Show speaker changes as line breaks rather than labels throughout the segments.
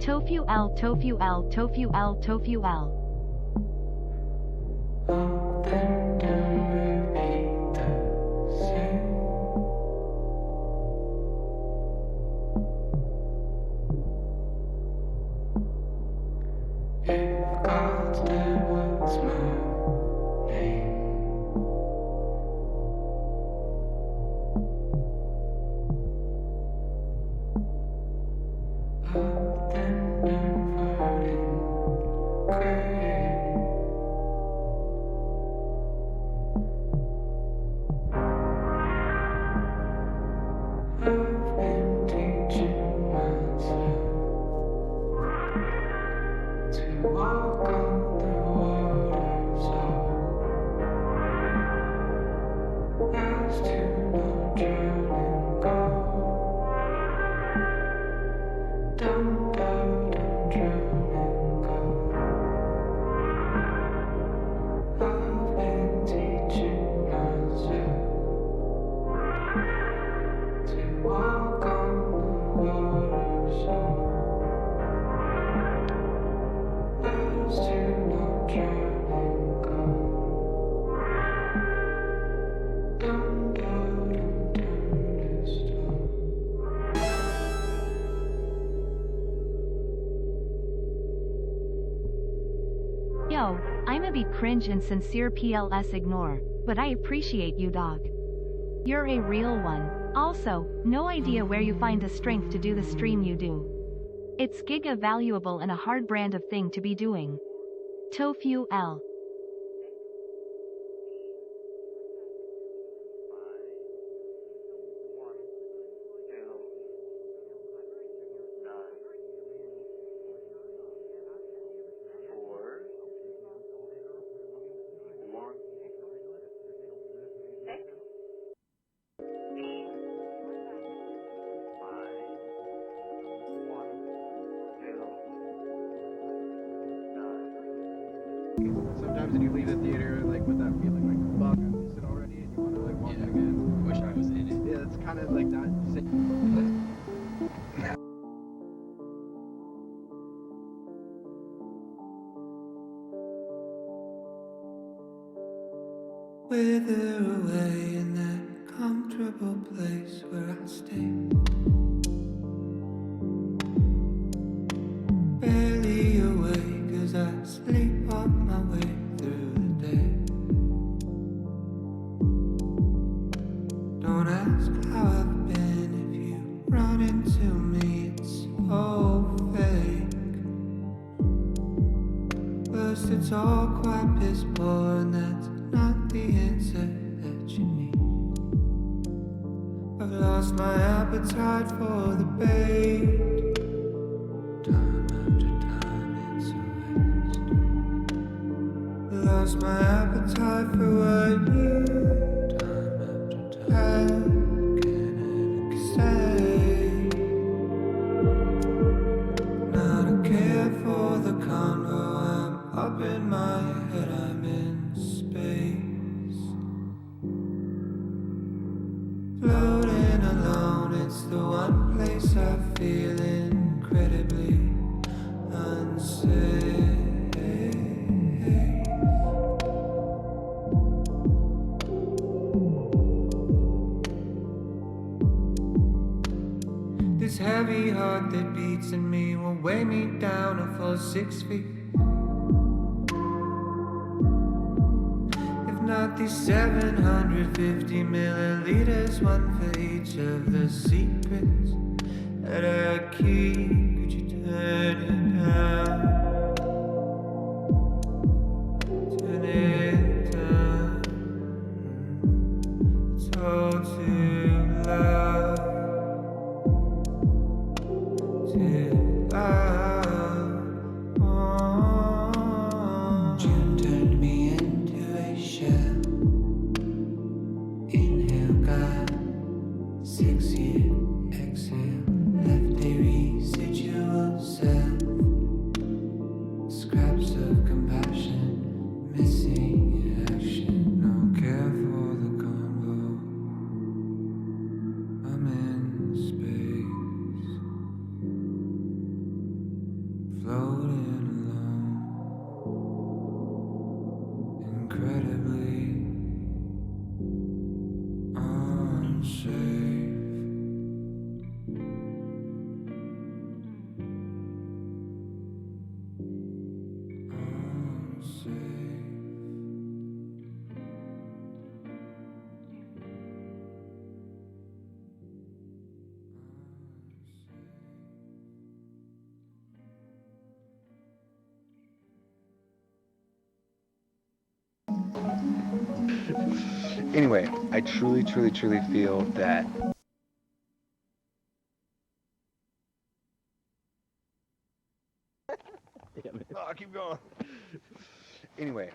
Tofu L, tofu L, tofu L, tofu L. Yo, I'ma be cringe and sincere PLS ignore, but I appreciate you dog. You're a real one. Also, no idea where you find the strength to do the stream you do. It's giga valuable and a hard brand of thing to be doing. Tofu L.
Sometimes when you leave the theater, like with that feeling, like, fuck, I missed it already, and you want to like watch it again.
Wish I was in it.
Yeah, it's kind of like that.
Wither away in that comfortable place where I stay. Barely awake as I sleepwalk my way through the day. Don't ask how I've been if you run into me, it's so fake. First it's all quite piss poor and that's not the answer that you need. I've lost my appetite for the bait. Time after time it's a waste. Lost my appetite for what you time after time can ever say. Now I care for the convo, I'm up in my head, I'm in space. Floating alone, it's the one place I feel incredibly unsafe. This heavy heart that beats in me will weigh me down a full 6 feet. If not these 750 milliliters, one for each of the secrets that I keep. Could you turn it down? Turn it down. It's all too loud. Too loud. June turned me into a shell. Inhale, God. 6-year exhale. Left a residual self. Scraps of compassion. Missing in action. Don't care for the combo. I'm in space. Floating alone. Incredibly unsafe.
Anyway, I truly feel that
Oh, keep going.
anyway.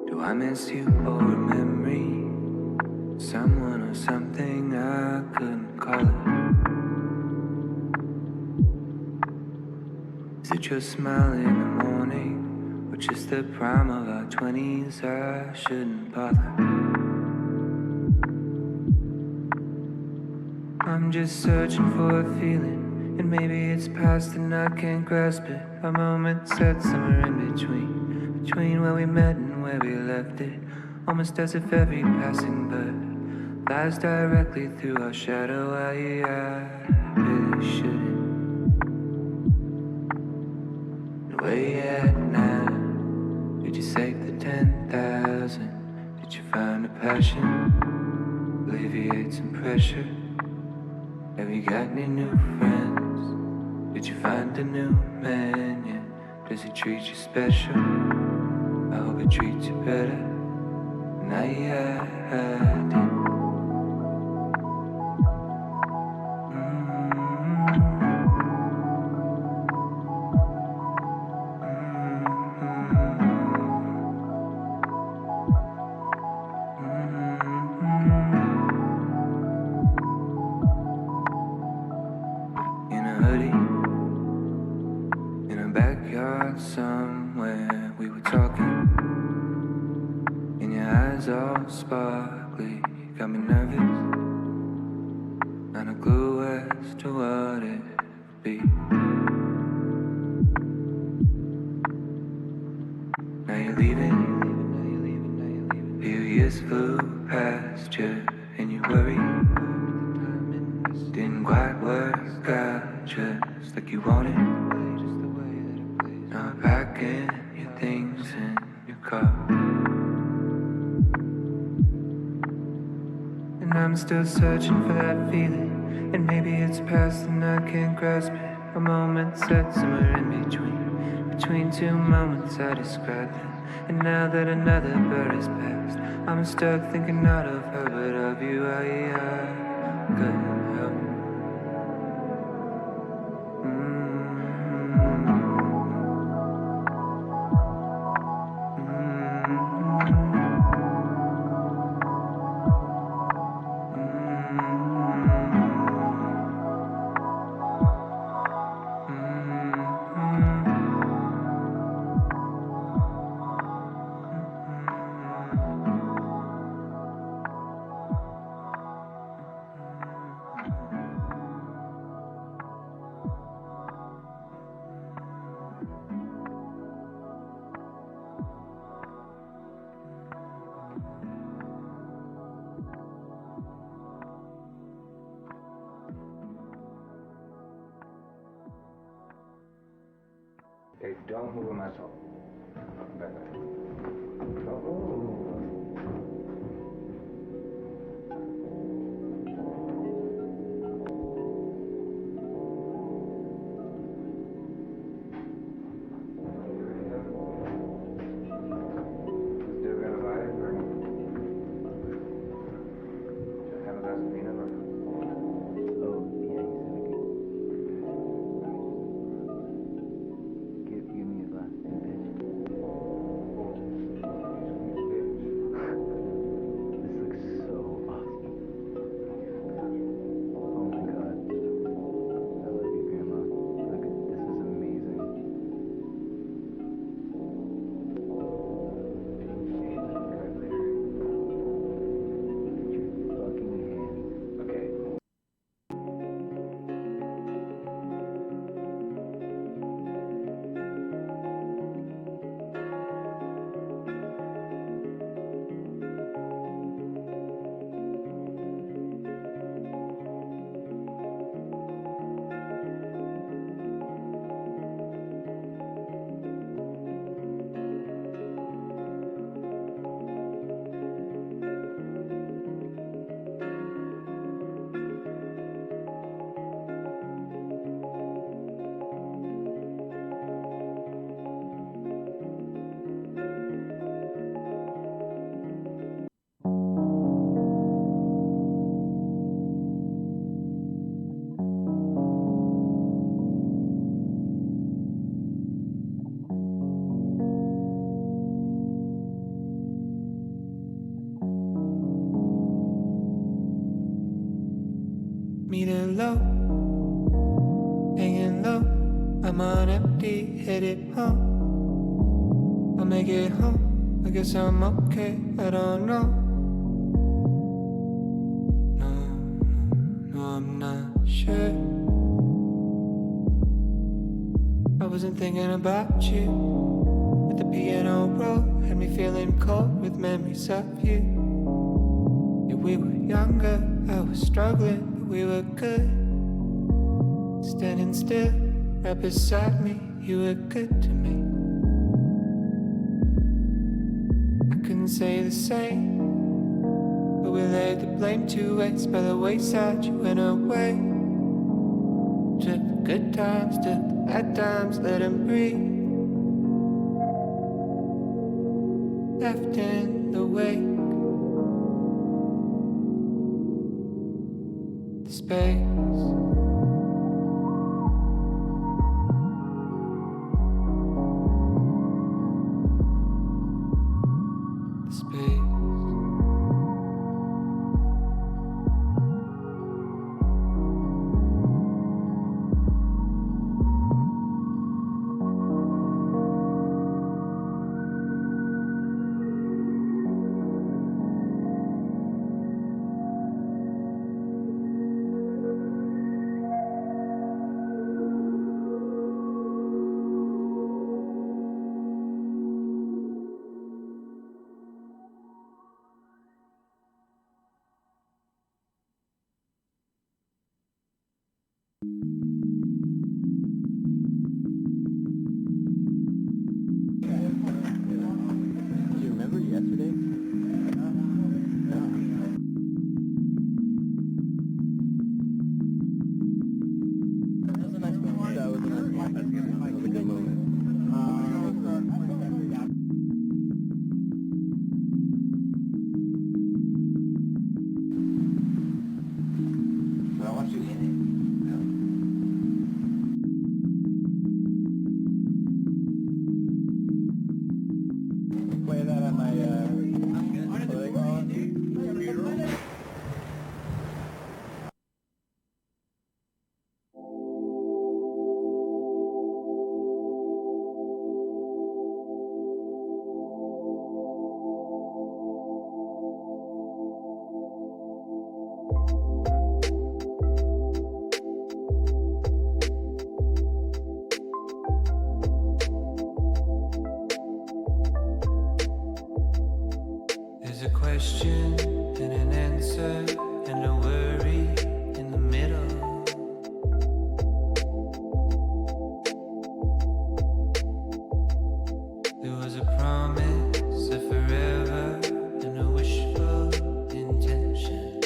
Do I miss you or a memory? Someone or something I couldn't call it. Is it your smile in the morning? Or just the prime of our 20s? I shouldn't bother. I'm just searching for a feeling, and maybe it's past and I can't grasp it. A moment set somewhere in between where we met and where we left it. Almost as if every passing bird flies directly through our shadow. I really shouldn't. Where you at now? Did you save the 10,000? passion, alleviate some pressure. Have you got any new friends? Did you find a new man? Yeah. Does he treat you special? I hope he treats you better than I did. Somewhere we were talking, and your eyes all sparkly, got me nervous, not a clue as to what it would be. Now you're leaving, a few years flew past you, and you worried, didn't quite work out just like you wanted. Now packing your things in your car, and I'm still searching for that feeling. And maybe it's past and I can't grasp it. A moment set somewhere in between two moments I described it. And now that another bird has passed, I'm stuck thinking not of her but of you. I couldn't help it.
Hey, don't move my toe. Back.
Meter low, hanging low. I'm on empty, headed home. I'll make it home. I guess I'm okay. I don't know. No, I'm not sure. I wasn't thinking about you. But the piano roll had me feeling cold with memories of you. Yeah, we were younger, I was struggling. We were good, standing still, right beside me. You were good to me. I couldn't say the same, we laid the blame to waste by the wayside. You went away. Took the good times, took the bad times, let them breathe. Left in the wake, the space. A question and an answer and a worry in the middle. There was a promise of forever and a wishful intention.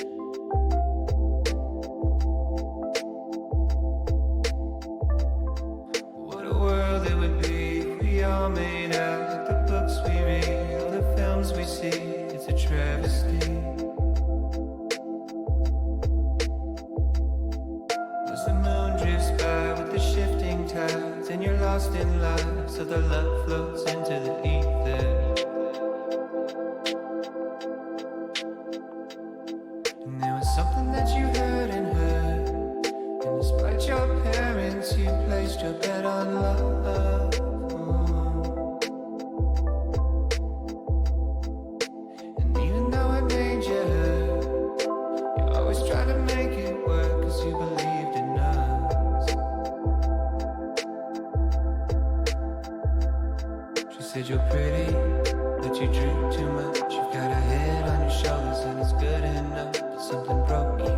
What a world it would be if we all made out like the books we read, all the films we see. It's a travesty. As the moon drifts by with the shifting tides, and you're lost in life, so the love floats into the ether. And there was something that you heard and heard, and despite your parents, you placed your bet on love. Said you're pretty, but you drink too much. You've got a head on your shoulders and it's good enough, but something broke you.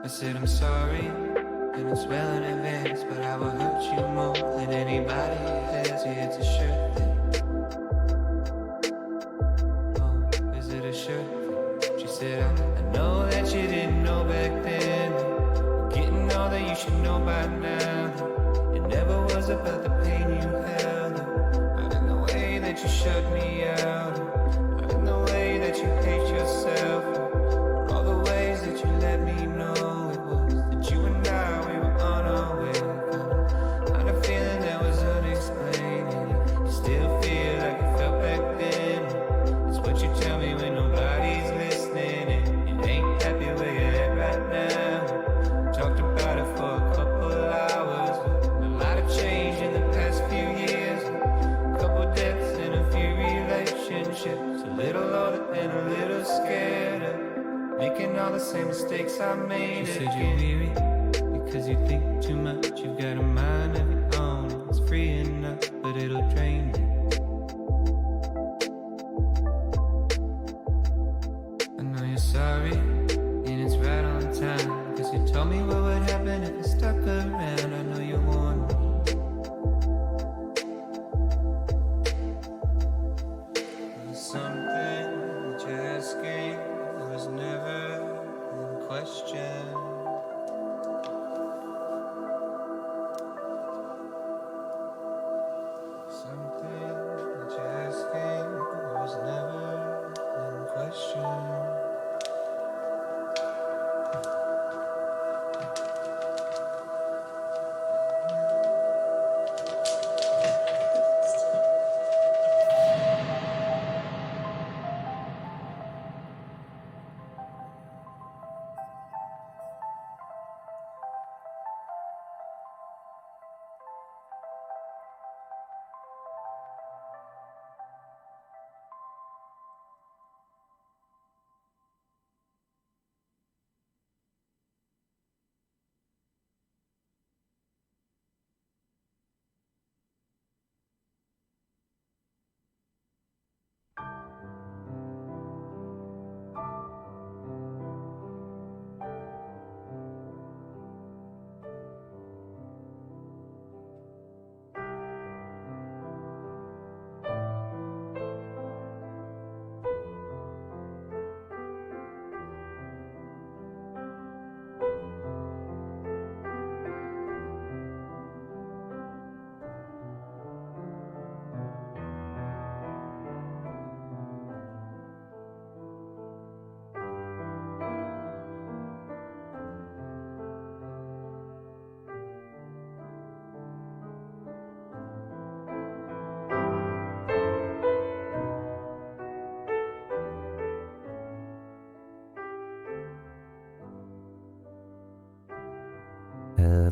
I said I'm sorry, and it's well in advance, but I will hurt you more than anybody has. Yeah, it's a sure thing. Oh, is it a sure thing? She said I know that you didn't know back then, getting all that you should know by now. Never was about the pain you held, not in the way that you shut me out, not in the way that you hate yourself, or all the ways that you let me know it was that you and I, we were on our way. Kind of feeling that was unexplained, and you still feel like it felt back then. It's what you tell me when nobody's listening, and you ain't happy where you're at right now. Talked about it for a couple hours. Change in the past few years, a couple deaths and a few relationships, a little older and a little scared of making all the same mistakes I made. You said you're weary because you think too much. You've got a mind of your own, it's free enough, but it'll drain you. I know you're sorry, and it's right on time, cause you told me what would happen if I stuck around. I know you warned me.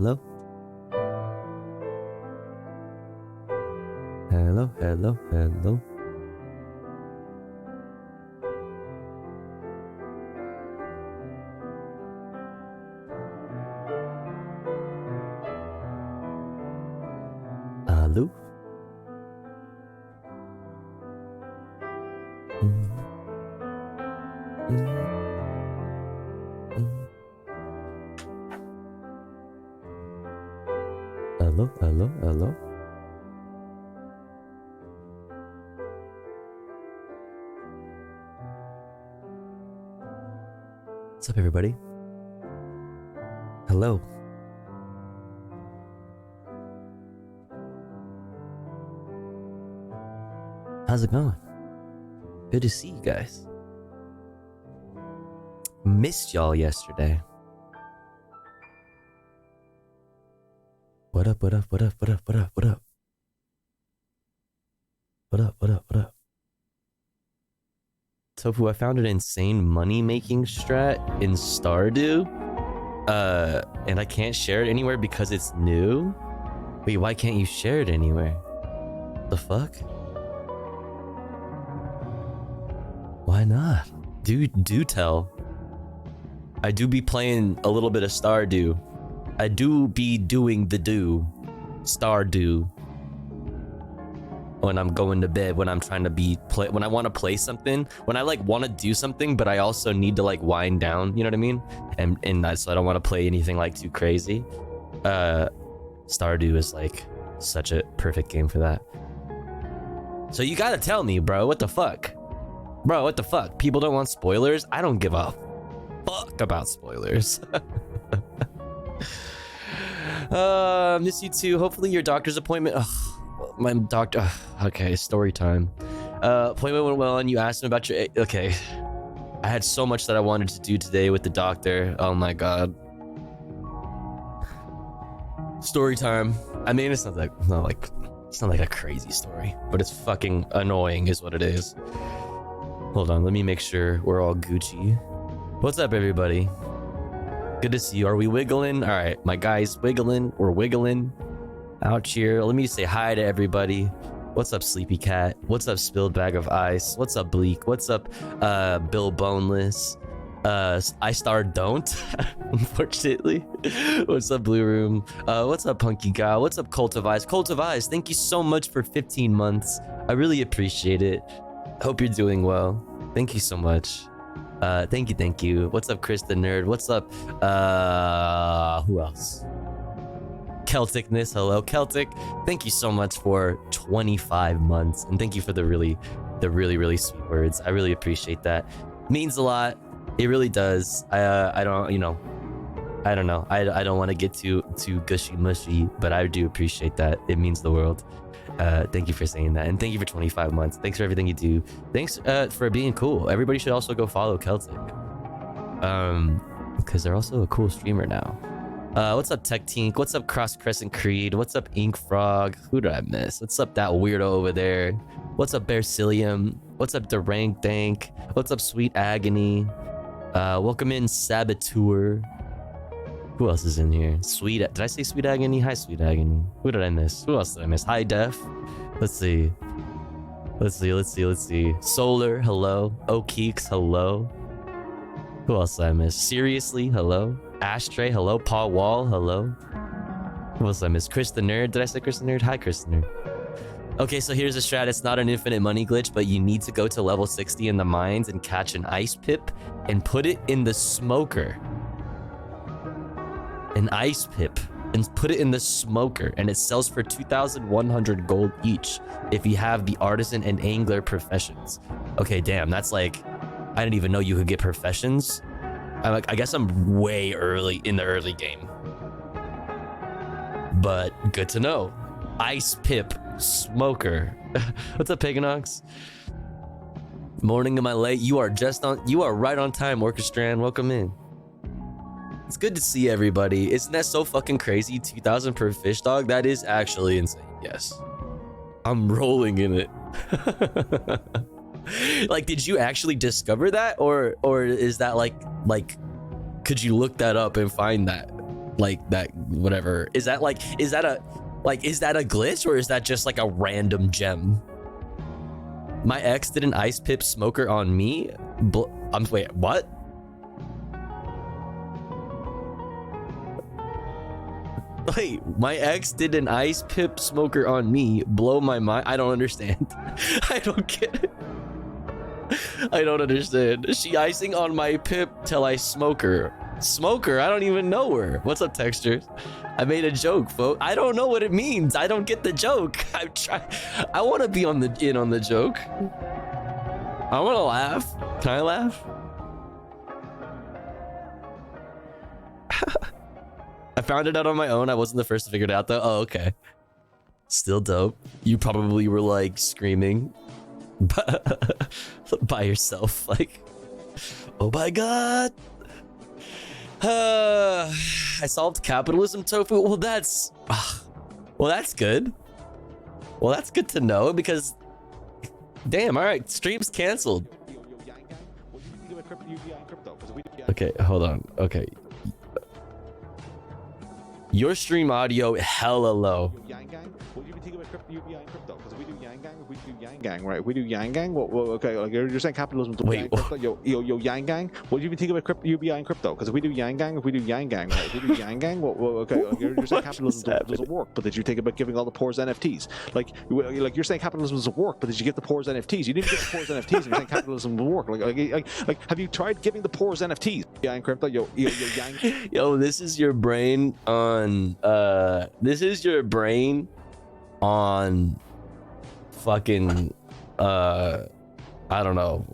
hello. Hello, hello, hello. Hello. Hello, hello, hello. What's up, everybody? Hello. How's it going? Good to see you guys. Missed y'all yesterday. What up, what up, what up, what up, what up, what up? What up, what up, what up? Tofu, I found an insane money-making strat in Stardew. And I can't share it anywhere because it's new? Wait, why can't you share it anywhere? The fuck? Why not? Do tell. I do be playing a little bit of Stardew. I do be doing the Stardew. When I'm going to bed, when I'm trying to when I want to play something, when I like want to do something, but I also need to like wind down, you know what I mean? And so I don't want to play anything like too crazy. Stardew is like such a perfect game for that. So you gotta tell me, bro, what the fuck? Bro, what the fuck? People don't want spoilers? I don't give a fuck about spoilers. Miss you too. Hopefully your doctor's appointment. Ugh, my doctor. Okay, story time. Appointment went well and you asked him about your. Okay. I had so much that I wanted to do today with the doctor. Oh my god. Story time. I mean, it's not like a crazy story, but it's fucking annoying is what it is. Hold on, let me make sure we're all Gucci. What's up, everybody? Good to see you. Are we wiggling? All right, my guys wiggling. We're wiggling out here. Let me say hi to everybody. What's up, Sleepy Cat? What's up, Spilled Bag of Ice? What's up, Bleak? What's up, Bill Boneless? I Star Don't, unfortunately. What's up, Blue Room? What's up, Punky Guy? What's up, Cult of Eyes? Cult of Eyes, thank you so much for 15 months. I really appreciate it. Hope you're doing well. Thank you so much. Thank you. What's up, Chris the Nerd? What's up, who else? Celticness, hello. Celtic, thank you so much for 25 months. And thank you for the really sweet words. I really appreciate that. Means a lot. It really does. I don't, you know, I don't know. I don't want to get too gushy mushy, but I do appreciate that. It means the world. Thank you for saying that, and thank you for 25 months. Thanks for everything you do. Thanks for being cool. Everybody should also go follow Celtic, because they're also a cool streamer now. What's up, Tech Tink? What's up, Cross Crescent Creed? What's up, Ink Frog? Who did I miss? What's up, that weirdo over there? What's up, Bearcilium? What's up, Derank Dank? What's up, Sweet Agony? Welcome in, Saboteur. Who else is in here? Did I say Sweet Agony? Hi, Sweet Agony. Who did I miss? Who else did I miss? Hi, Def. Let's see. Solar, hello. Okeeks, hello. Who else did I miss? Seriously, hello. Ashtray, hello. Paul Wall, hello. Who else did I miss? Chris the Nerd. Did I say Chris the Nerd? Hi, Chris the Nerd. Okay, so here's a strat. It's not an infinite money glitch, but you need to go to level 60 in the mines and catch an ice pip and put it in the smoker. An ice pip, and put it in the smoker, and it sells for 2,100 gold each if you have the artisan and angler professions. Okay, damn, that's like, I didn't even know you could get professions. I guess I'm way early in the early game, but good to know. Ice pip smoker. What's up, Paganox? Morning, am I late? You are right on time, Orchestran. Welcome in. It's good to see everybody. Isn't that so fucking crazy? 2,000 per fish dog? That is actually insane. Yes. I'm rolling in it. Like, did you actually discover that? Or is that like, could you look that up and find that? like that, whatever. Is that a glitch, or is that just like a random gem? My ex did an ice pip smoker on me. Wait, what? Wait, my ex did an ice pip smoker on me. Blow my mind. I don't understand. I don't get it. I don't understand. She icing on my pip till I smoke her. Smoke her? I don't even know her. What's up, Textures? I made a joke, folks. I don't know what it means. I don't get the joke. I'm trying. I want to be on the joke. I want to laugh. Can I laugh? I found it out on my own. I wasn't the first to figure it out, though. Oh, okay. Still dope. You probably were like screaming by yourself, like, oh my god. I solved capitalism, Tofu. Well, that's good. Well, that's good to know, because damn, all right, stream's canceled. Okay, hold on. Okay, your stream audio hella low.
What do you think about UBI and crypto? Because we do Yang Gang, if we do Yang Gang, right? If we do Yang Gang, well, okay, like you're saying capitalism.
Wait,
crypto, yo, Yang Gang. What do you think about UBI and crypto? Because if we do Yang Gang, if we do Yang Gang, right? If we do Yang Gang, well, okay, like you're saying capitalism doesn't work. But did you think about giving all the poors NFTs? Like you're saying capitalism doesn't work, but did you get the poors NFTs? You didn't get the poors NFTs, and you're saying capitalism will work. Like, have you tried giving the poors NFTs? UBI and crypto, yo, Yang.
Yo, this is your brain on. This is your brain on fucking I don't know,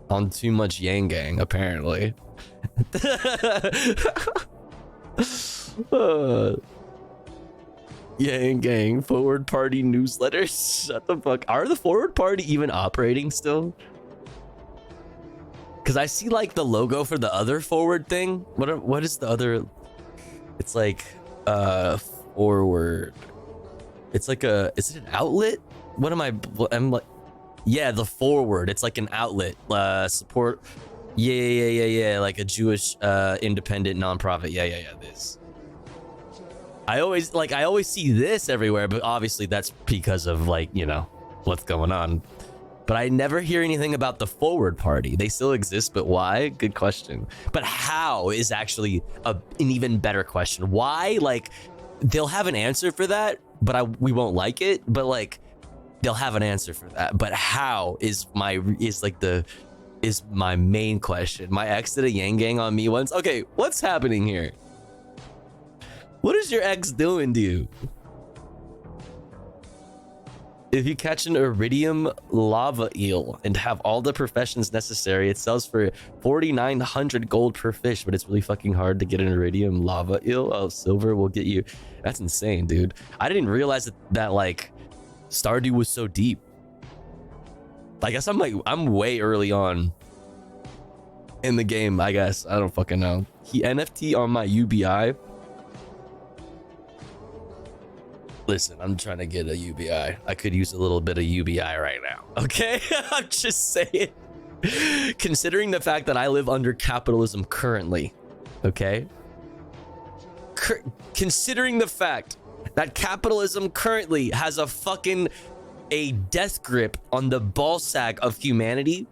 on too much Yang Gang apparently. Yang Gang forward party newsletters. Shut the fuck. Are the forward party even operating still? Because I see like the logo for the other forward thing. What is the other? It's like forward. It's like is it an outlet? I'm like, yeah, the forward. It's like an outlet. Support. Yeah. Like a Jewish independent nonprofit. Yeah. This. I always see this everywhere, but obviously that's because of like, you know, what's going on. But I never hear anything about the forward party. They still exist, but why? Good question. But how is actually an even better question. Why? Like, they'll have an answer for that, but we won't like it. But like, they'll have an answer for that. But how is my main question. My ex did a Yang Gang on me once. Okay, what's happening here? What is your ex doing to you? If you catch an iridium lava eel and have all the professions necessary, it sells for 4,900 gold per fish, but it's really fucking hard to get an iridium lava eel. Oh, silver will get you. That's insane, dude. I didn't realize that like Stardew was so deep. I guess I'm way early on in the game, I guess. I don't fucking know. He NFT on my UBI. Listen, I'm trying to get a UBI. I could use a little bit of UBI right now. Okay? I'm just saying. Considering the fact that I live under capitalism currently. Okay? Considering the fact that capitalism currently has a death grip on the ball sack of humanity,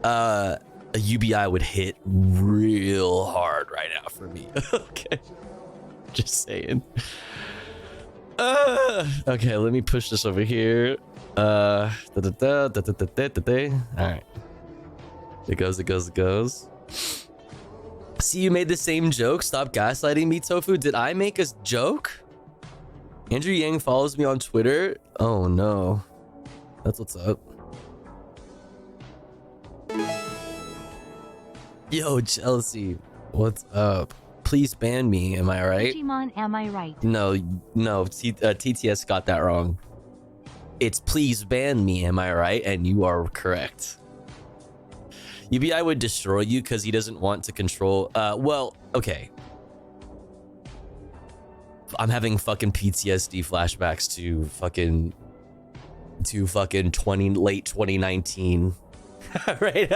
a UBI would hit real hard right now for me. Okay? Just saying. Okay, let me push this over here. All right. It goes. See, you made the same joke. Stop gaslighting me, Tofu. Did I make a joke? Andrew Yang follows me on Twitter. Oh no. That's what's up. Yo, Chelsea. What's up? Please ban me. Am I right?
Digimon, am I right?
No. TTS got that wrong. It's please ban me. Am I right? And you are correct. UBI would destroy you because he doesn't want to control. Well, okay. I'm having fucking PTSD flashbacks to fucking late 2019. Right?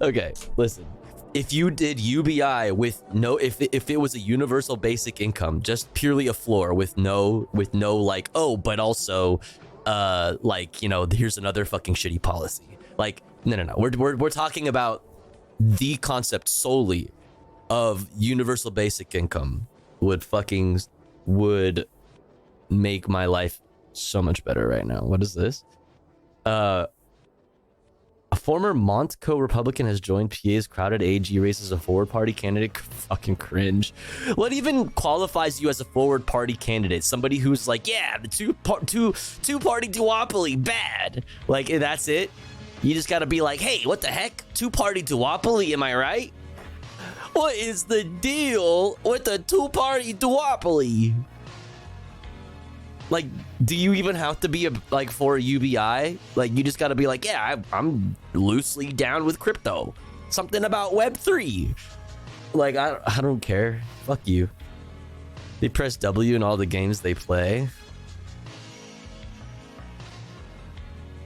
Okay, listen. if you did UBI with no, if it was a universal basic income, just purely a floor with no like, oh, but also, like, you know, here's another fucking shitty policy. Like, no. We're talking about the concept solely of universal basic income would make my life so much better right now. What is this? A former Montco Republican has joined PA's crowded AG race as a forward party candidate. Fucking cringe. What even qualifies you as a forward party candidate? Somebody who's like, yeah, the two party duopoly, bad. Like, that's it? You just gotta be like, hey, what the heck? Two party duopoly, am I right? What is the deal with the two party duopoly? Like, do you even have to be for a UBI? Like, you just gotta be like, yeah, I'm loosely down with crypto. Something about Web3. Like, I don't care. Fuck you. They press W in all the games they play.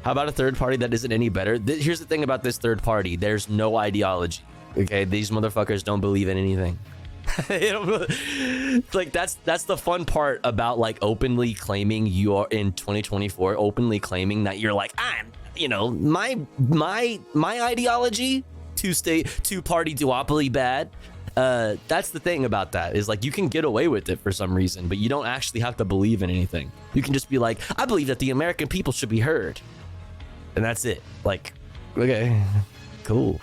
How about a third party that isn't any better? Here's the thing about this third party. There's no ideology. Okay, these motherfuckers don't believe in anything. Like, that's the fun part about like openly claiming you are in 2024, openly claiming that you're like, I'm, you know, my ideology, two party duopoly bad. That's the thing about that, is like you can get away with it for some reason, but you don't actually have to believe in anything. You can just be like, I believe that the American people should be heard, and that's it. Like, okay, cool,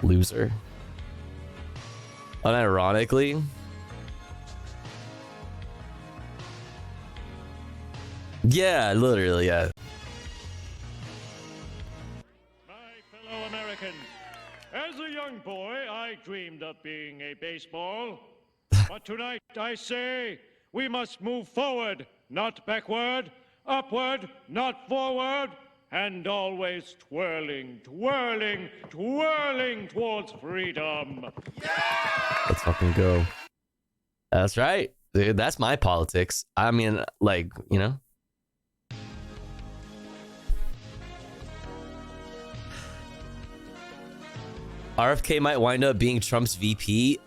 loser. Unironically, yeah, literally, yeah.
My fellow Americans, as a young boy, I dreamed of being a baseball. But tonight I say we must move forward, not backward, upward, not forward, and always twirling towards freedom.
Let's fucking go. That's right, dude. That's my politics. I mean, like, you know. RFK might wind up being Trump's VP.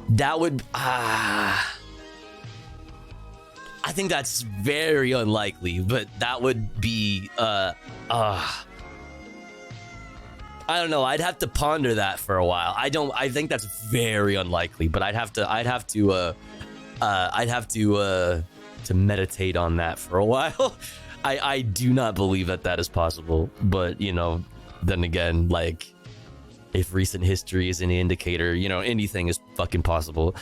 That would. I think that's very unlikely, but that would be. I don't know. I'd have to ponder that for a while. I think that's very unlikely, but I'd have to meditate on that for a while. I do not believe that is possible, but you know, then again, like, if recent history is any indicator, you know, anything is fucking possible.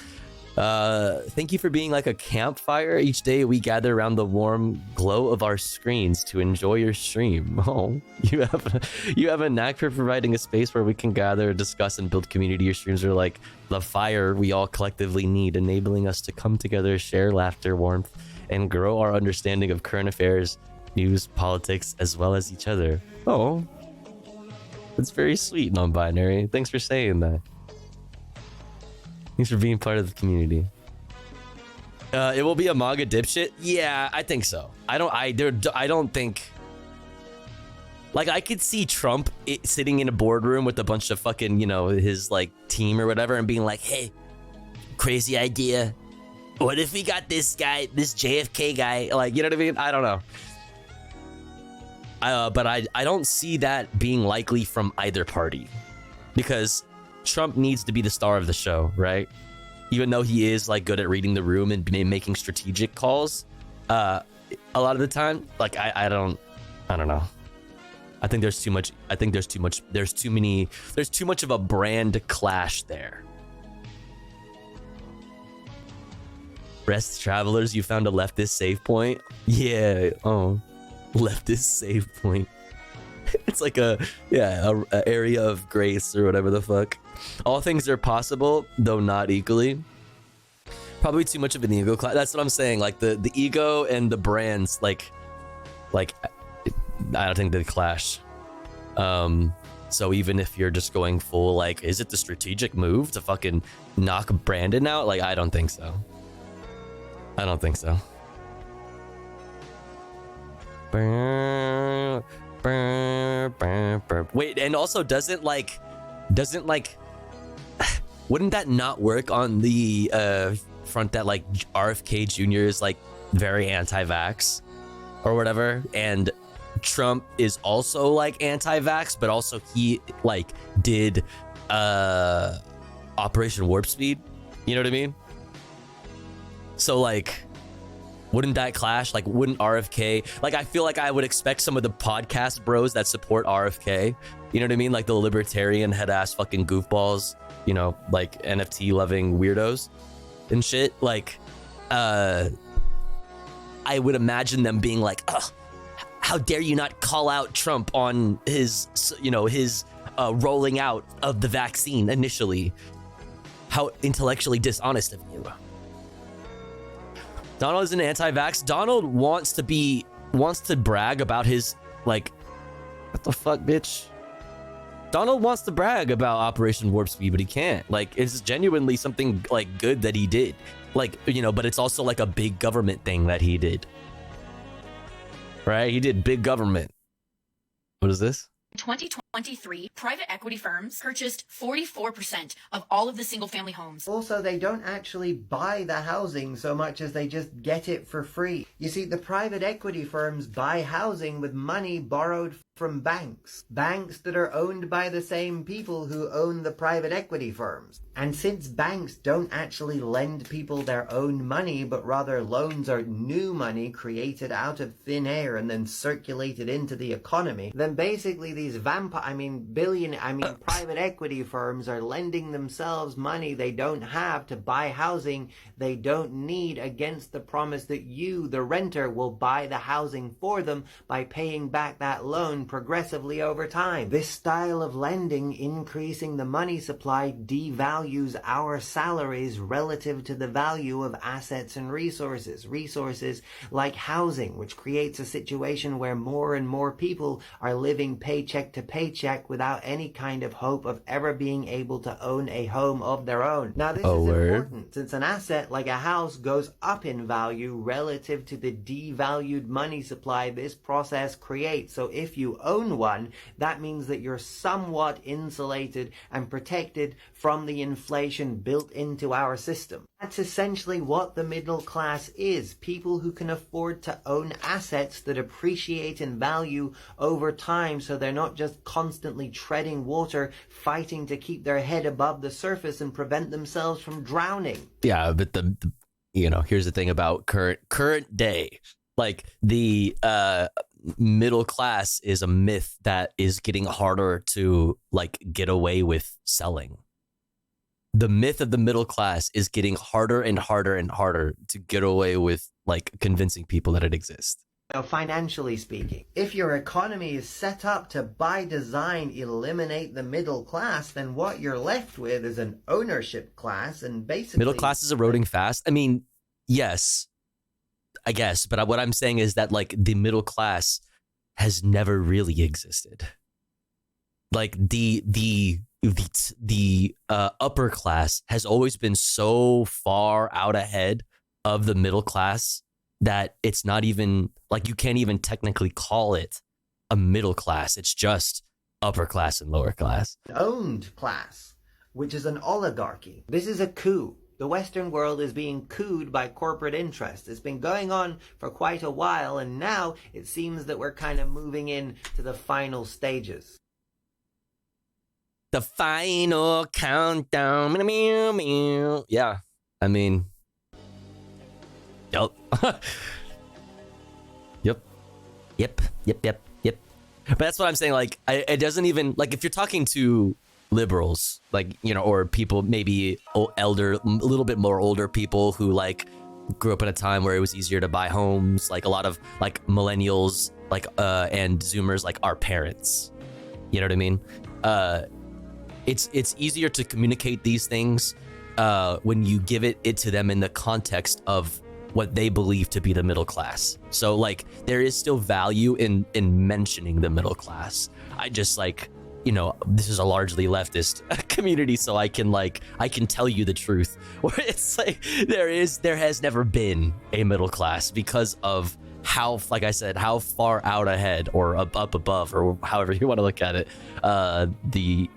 Thank you for being like a campfire. Each day we gather around the warm glow of our screens to enjoy your stream. Oh, you have a knack for providing a space where we can gather, discuss, and build community. Your streams are like the fire we all collectively need, enabling us to come together, share laughter, warmth, and grow our understanding of current affairs, news, politics, as well as each other. Oh, that's very sweet, non-binary. Thanks for saying that. Thanks for being part of the community. It will be a MAGA dipshit. Yeah, I think so. I don't think. Like, I could see Trump sitting in a boardroom with a bunch of fucking, you know, his like team or whatever, and being like, "Hey, crazy idea. What if we got this guy, this JFK guy? Like, you know what I mean? I don't know. But I don't see that being likely from either party, because Trump needs to be the star of the show, right? Even though he is like good at reading the room and making strategic calls, a lot of the time, like I don't know. I think there's too much. There's too much of a brand clash there. Rest travelers, you found a leftist save point. Yeah. Oh, leftist save point. It's like a area of grace or whatever the fuck. All things are possible, though not equally. Probably too much of an ego clash. That's what I'm saying. Like the ego and the brands, like I don't think they clash. So even if you're just going full, like, is it the strategic move to fucking knock Brandon out? Like, I don't think so. Wait, and also doesn't like wouldn't that not work on the front that like RFK Jr. is like very anti-vax or whatever, and Trump is also like anti-vax, but also he like did Operation Warp Speed, you know what I mean? So like, wouldn't that clash? Like, wouldn't RFK, like, I feel like I would expect some of the podcast bros that support RFK, you know what I mean? Like the libertarian head ass fucking goofballs, you know, like NFT loving weirdos and shit. Like, I would imagine them being like, ugh, how dare you not call out Trump on his, you know, his rolling out of the vaccine initially. How intellectually dishonest of you. Donald is an anti-vax. Donald wants to brag about his, like, what the fuck, bitch? Donald wants to brag about Operation Warp Speed, but he can't. Like, it's genuinely something, like, good that he did. Like, you know, but it's also, like, a big government thing that he did. Right? He did big government. What is this?
In 2023, private equity firms purchased 44% of all of the single-family homes.
Also, they don't actually buy the housing so much as they just get it for free. You see, the private equity firms buy housing with money borrowed from banks. Banks that are owned by the same people who own the private equity firms. And since banks don't actually lend people their own money, but rather loans are new money created out of thin air and then circulated into the economy, then basically these private equity firms are lending themselves money they don't have to buy housing they don't need against the promise that you, the renter, will buy the housing for them by paying back that loan progressively over time. This style of lending, increasing the money supply, devalues our salaries relative to the value of assets and resources. Resources like housing, which creates a situation where more and more people are living paycheck to paycheck without any kind of hope of ever being able to own a home of their own. Now this is important, since an asset like a house goes up in value relative to the devalued money supply this process creates. So if you own one, that means that you're somewhat insulated and protected from the inflation built into our system. That's essentially what the middle class is. People who can afford to own assets that appreciate in value over time, so they're not just constantly treading water, fighting to keep their head above the surface and prevent themselves from drowning.
Yeah, but the you know, here's the thing about current day. Like, the middle class is a myth that is getting harder to, like, get away with selling. The myth of the middle class is getting harder and harder and harder to get away with, like, convincing people that it exists.
Now, financially speaking, if your economy is set up to, by design, eliminate the middle class, then what you're left with is an ownership class, and basically...
Middle class is eroding fast. I mean, yes, I guess. But what I'm saying is that, like, the middle class has never really existed. Like, the upper class has always been so far out ahead of the middle class that it's not even, like, you can't even technically call it a middle class. It's just upper class and lower class.
Owned class, which is an oligarchy. This is a coup. The Western world is being cooed by corporate interests. It's been going on for quite a while, and now it seems that we're kind of moving in to the final stages.
The final countdown. Yeah, I mean, yep. Yep. But that's what I'm saying. Like, it doesn't even, like, if you're talking to liberals, like, you know, or people maybe elder, a little bit more older people who, like, grew up in a time where it was easier to buy homes, like a lot of, like, millennials, like, and Zoomers, like, our parents. You know what I mean? It's easier to communicate these things when you give it to them in the context of what they believe to be the middle class. So, like, there is still value in mentioning the middle class. I just, like, you know, this is a largely leftist community, so I can tell you the truth. Where it's like there has never been a middle class because of how, like I said, how far out ahead or up above, or however you want to look at it, the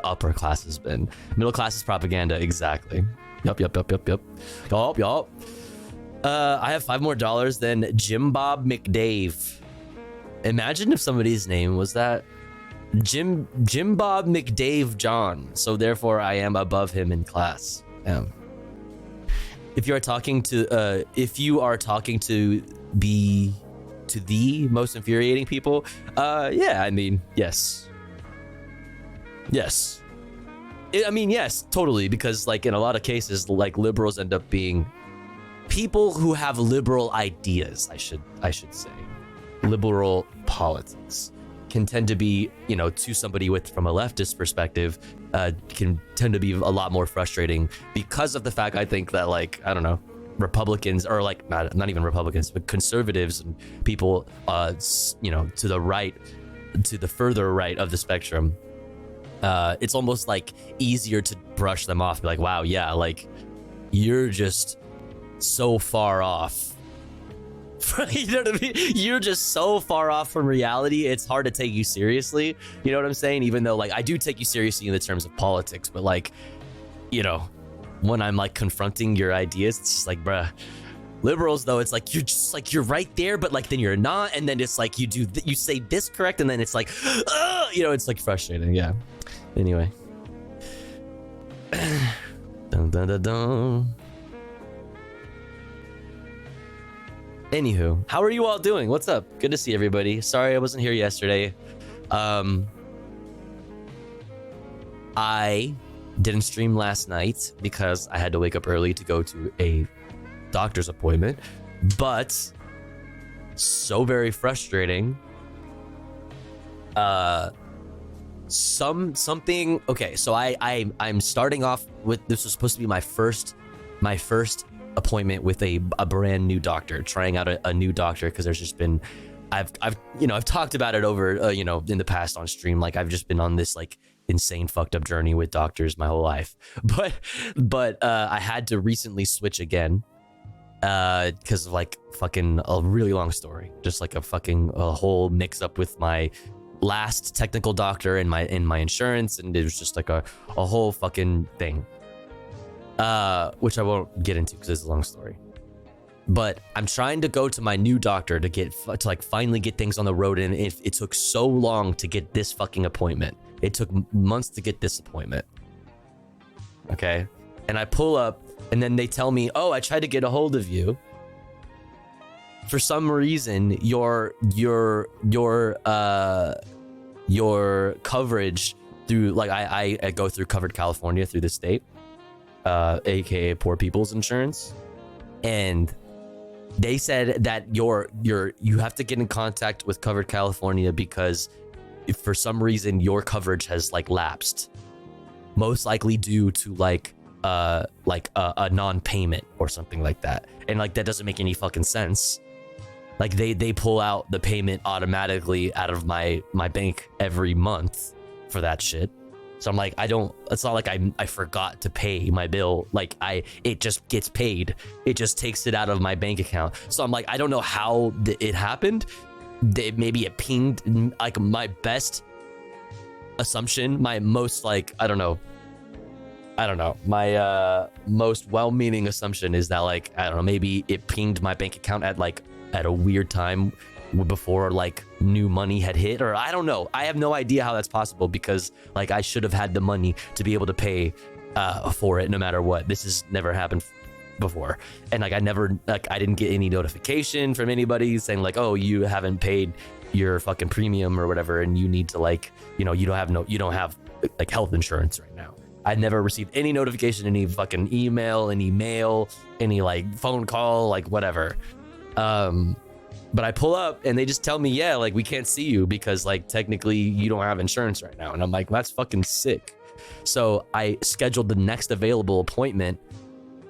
upper class has been. Middle class is propaganda, exactly. Yup. I have $5 more than Jim Bob McDave. Imagine if somebody's name was that Jim Bob McDave John. So therefore, I am above him in class. If you are talking to the most infuriating people, yeah, I mean, yes. Yes, totally, because like in a lot of cases, like liberals end up being people who have liberal ideas, I should say. Liberal politics can tend to be, to somebody from a leftist perspective, can tend to be a lot more frustrating because of the fact, I think, that, like, I don't know, Republicans, or like not even Republicans, but conservatives and people, to the right, to the further right of the spectrum, it's almost like easier to brush them off, be like, wow, yeah, like you're just so far off. You know what I mean? You're just so far off from reality, it's hard to take you seriously. You know what I'm saying? Even though, like, I do take you seriously in the terms of politics, but, like, when I'm like confronting your ideas, it's just like, bruh. Liberals, though, it's like you're right there, but like then you're not, and then it's like you say this correct, and then it's like, it's like frustrating. Yeah. Anyway. Dun, dun, dun, dun. Anywho, how are you all doing? What's up? Good to see everybody. Sorry I wasn't here yesterday. I didn't stream last night because I had to wake up early to go to a doctor's appointment, but so very frustrating. Something. Okay, so I'm starting off with, this was supposed to be my first appointment with a brand new doctor, trying out a new doctor, because there's just been, I've talked about it over in the past on stream, like I've just been on this like insane fucked up journey with doctors my whole life, but I had to recently switch again because of like fucking a really long story, just like a whole mix up with my last technical doctor and my insurance, and it was just like a whole fucking thing. Which I won't get into because it's a long story. But I'm trying to go to my new doctor to finally get things on the road, and it took so long to get this fucking appointment. It took months to get this appointment. Okay, and I pull up, and then they tell me, "Oh, I tried to get a hold of you. For some reason, your coverage through, like, I go through Covered California through the state." AKA Poor People's Insurance, and they said that you have to get in contact with Covered California because if for some reason your coverage has like lapsed, most likely due to like a non-payment or something like that, and like that doesn't make any fucking sense. Like they pull out the payment automatically out of my bank every month for that shit. So I'm like, it's not like I forgot to pay my bill. Like it just gets paid. It just takes it out of my bank account. So I'm like, I don't know how it happened. Maybe it pinged, like my best assumption, my most like, I don't know. My most well-meaning assumption is that, like, I don't know, maybe it pinged my bank account at a weird time before like new money had hit, or I don't know. I have no idea how that's possible, because like I should have had the money to be able to pay for it no matter what. This has never happened before, and like I didn't get any notification from anybody saying like, oh, you haven't paid your fucking premium or whatever, and you need to like, you don't have like health insurance right now. I never received any notification, any fucking email, any mail, any like phone call, like whatever. But I pull up and they just tell me, yeah, like we can't see you because like technically you don't have insurance right now. And I'm like, that's fucking sick. So I scheduled the next available appointment,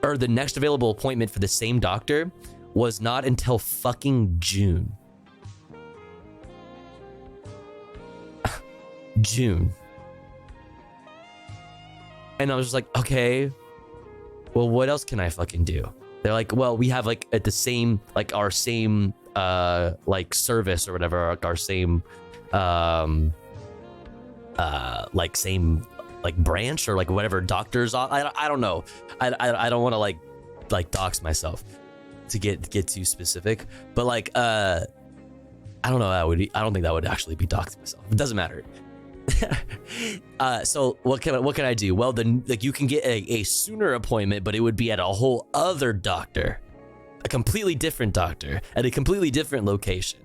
or the next available appointment for the same doctor was not until fucking June. June. And I was just like, okay, well, what else can I fucking do? They're like, well, we have like at the same, like our same like service or whatever, our same like same like branch or like whatever doctors. I don't know. I don't want to like dox myself to get too specific, but like I don't know. I don't think that would actually be doxing myself. It doesn't matter. So what can I do? Well, then like you can get a sooner appointment, but it would be at a whole other doctor, a completely different doctor at a completely different location.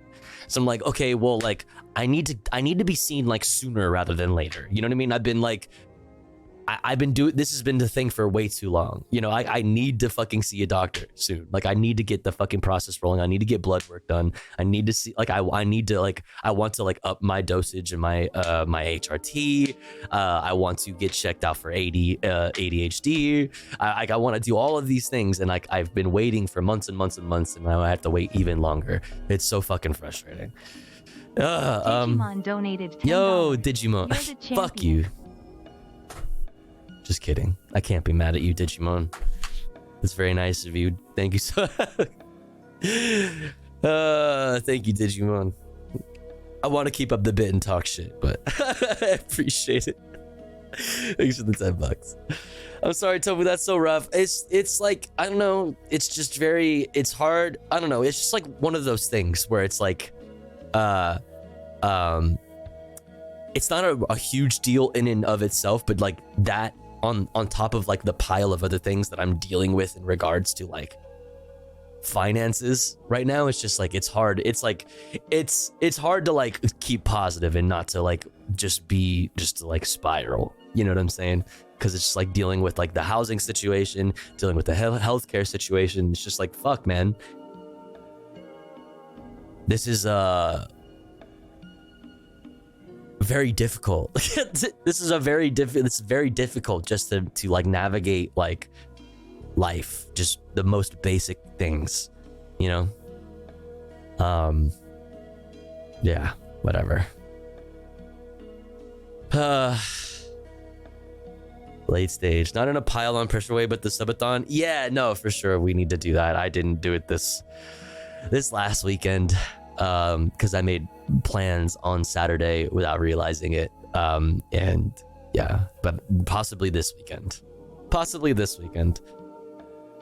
So I'm like, okay, well, like I need to be seen like sooner rather than later. You know what I mean? I've been like, I've been doing, this has been the thing for way too long. You know, I need to fucking see a doctor soon. Like I need to get the fucking process rolling. I need to get blood work done. I need to see, like, I need to like, I want to like up my dosage and my HRT. I want to get checked out for ADHD. I want to do all of these things. And like, I've been waiting for months and months and months, and now I have to wait even longer. It's so fucking frustrating.
Digimon donated $10.
Yo, Digimon.
You're the
Fuck you. Just kidding. I can't be mad at you, Digimon. That's very nice of you. Thank you so thank you, Digimon. I want to keep up the bit and talk shit, but I appreciate it. Thanks for the $10. I'm sorry, Tofu, that's so rough. It's like, I don't know, it's just very, it's hard. I don't know, it's just like one of those things where it's like it's not a huge deal in and of itself, but like that on top of like the pile of other things that I'm dealing with in regards to like finances right now, it's just like, it's hard. It's like, it's hard to like keep positive and not to like just to like spiral. You know what I'm saying? Because it's just like dealing with like the housing situation, dealing with the healthcare situation. It's just like, fuck, man. This is very difficult. This is very difficult just to like navigate like life, just the most basic things, you know. Yeah, whatever. Late stage, not in a pile on pressure way, but the subathon. Yeah, no, for sure we need to do that. I didn't do it this last weekend because I made plans on Saturday without realizing it. And yeah, but possibly this weekend.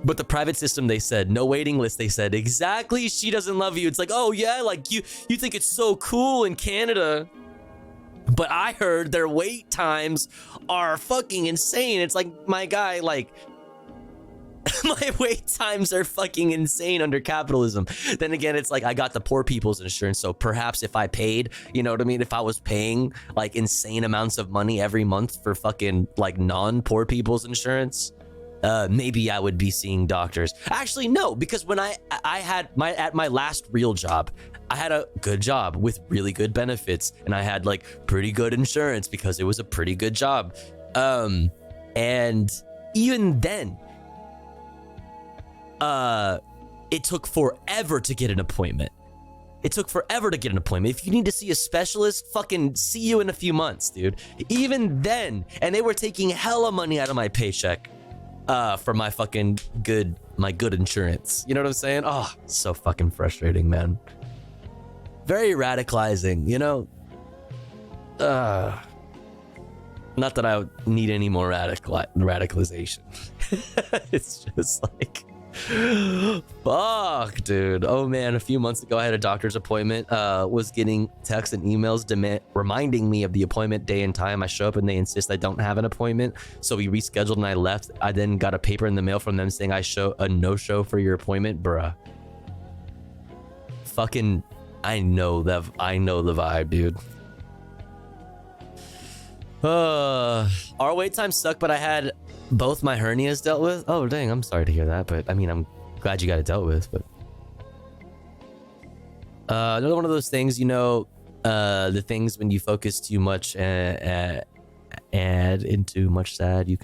But the private system, they said no waiting list. They said exactly, she doesn't love you. It's like, oh yeah, like you think it's so cool in Canada, but I heard their wait times are fucking insane. It's like, my guy, like my wait times are fucking insane under capitalism. Then again, it's like I got the poor people's insurance, so perhaps if I paid, you know what I mean, if I was paying like insane amounts of money every month for fucking like non-poor people's insurance, maybe I would be seeing doctors. Actually, no, because when I had at my last real job, I had a good job with really good benefits, and I had like pretty good insurance because it was a pretty good job. And even then, it took forever to get an appointment. If you need to see a specialist, fucking see you in a few months, dude. Even then, and they were taking hella money out of my paycheck for my fucking good insurance. You know what I'm saying? Oh, so fucking frustrating, man. Very radicalizing, you know? Not that I would need any more radicalization. It's just like, fuck, dude. Oh man, a few months ago I had a doctor's appointment, was getting texts and emails reminding me of the appointment day and time. I show up and they insist I don't have an appointment, so we rescheduled and I left. I then got a paper in the mail from them saying I show a no-show for your appointment. Bruh, fucking I know the vibe, dude. Our wait time sucked, but I had both my hernias dealt with. Oh dang, I'm sorry to hear that, but I mean, I'm glad you got it dealt with. But another one of those things, you know, the things when you focus too much and into much sad, you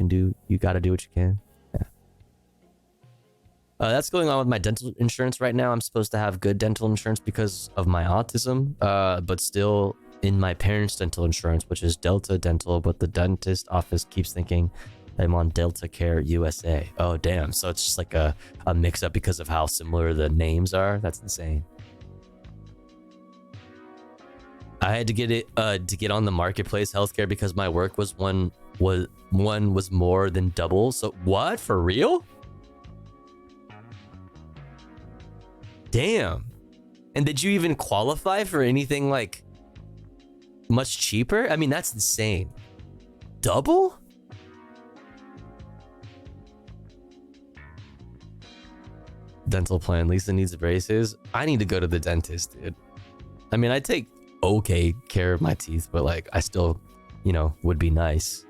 gotta do what you can. Yeah. That's going on with my dental insurance right now. I'm supposed to have good dental insurance because of my autism, but still in my parents' dental insurance, which is Delta Dental, but the dentist office keeps thinking I'm on Delta Care USA. Oh damn, so it's just like a mix-up because of how similar the names are. That's insane. I had to get it to get on the marketplace healthcare because my work was one was more than double. So what? For real? Damn. And did you even qualify for anything like much cheaper? I mean, that's insane. Double? Dental plan. Lisa needs braces. I need to go to the dentist, dude. I mean, I take okay care of my teeth, but like I still, you know, would be nice.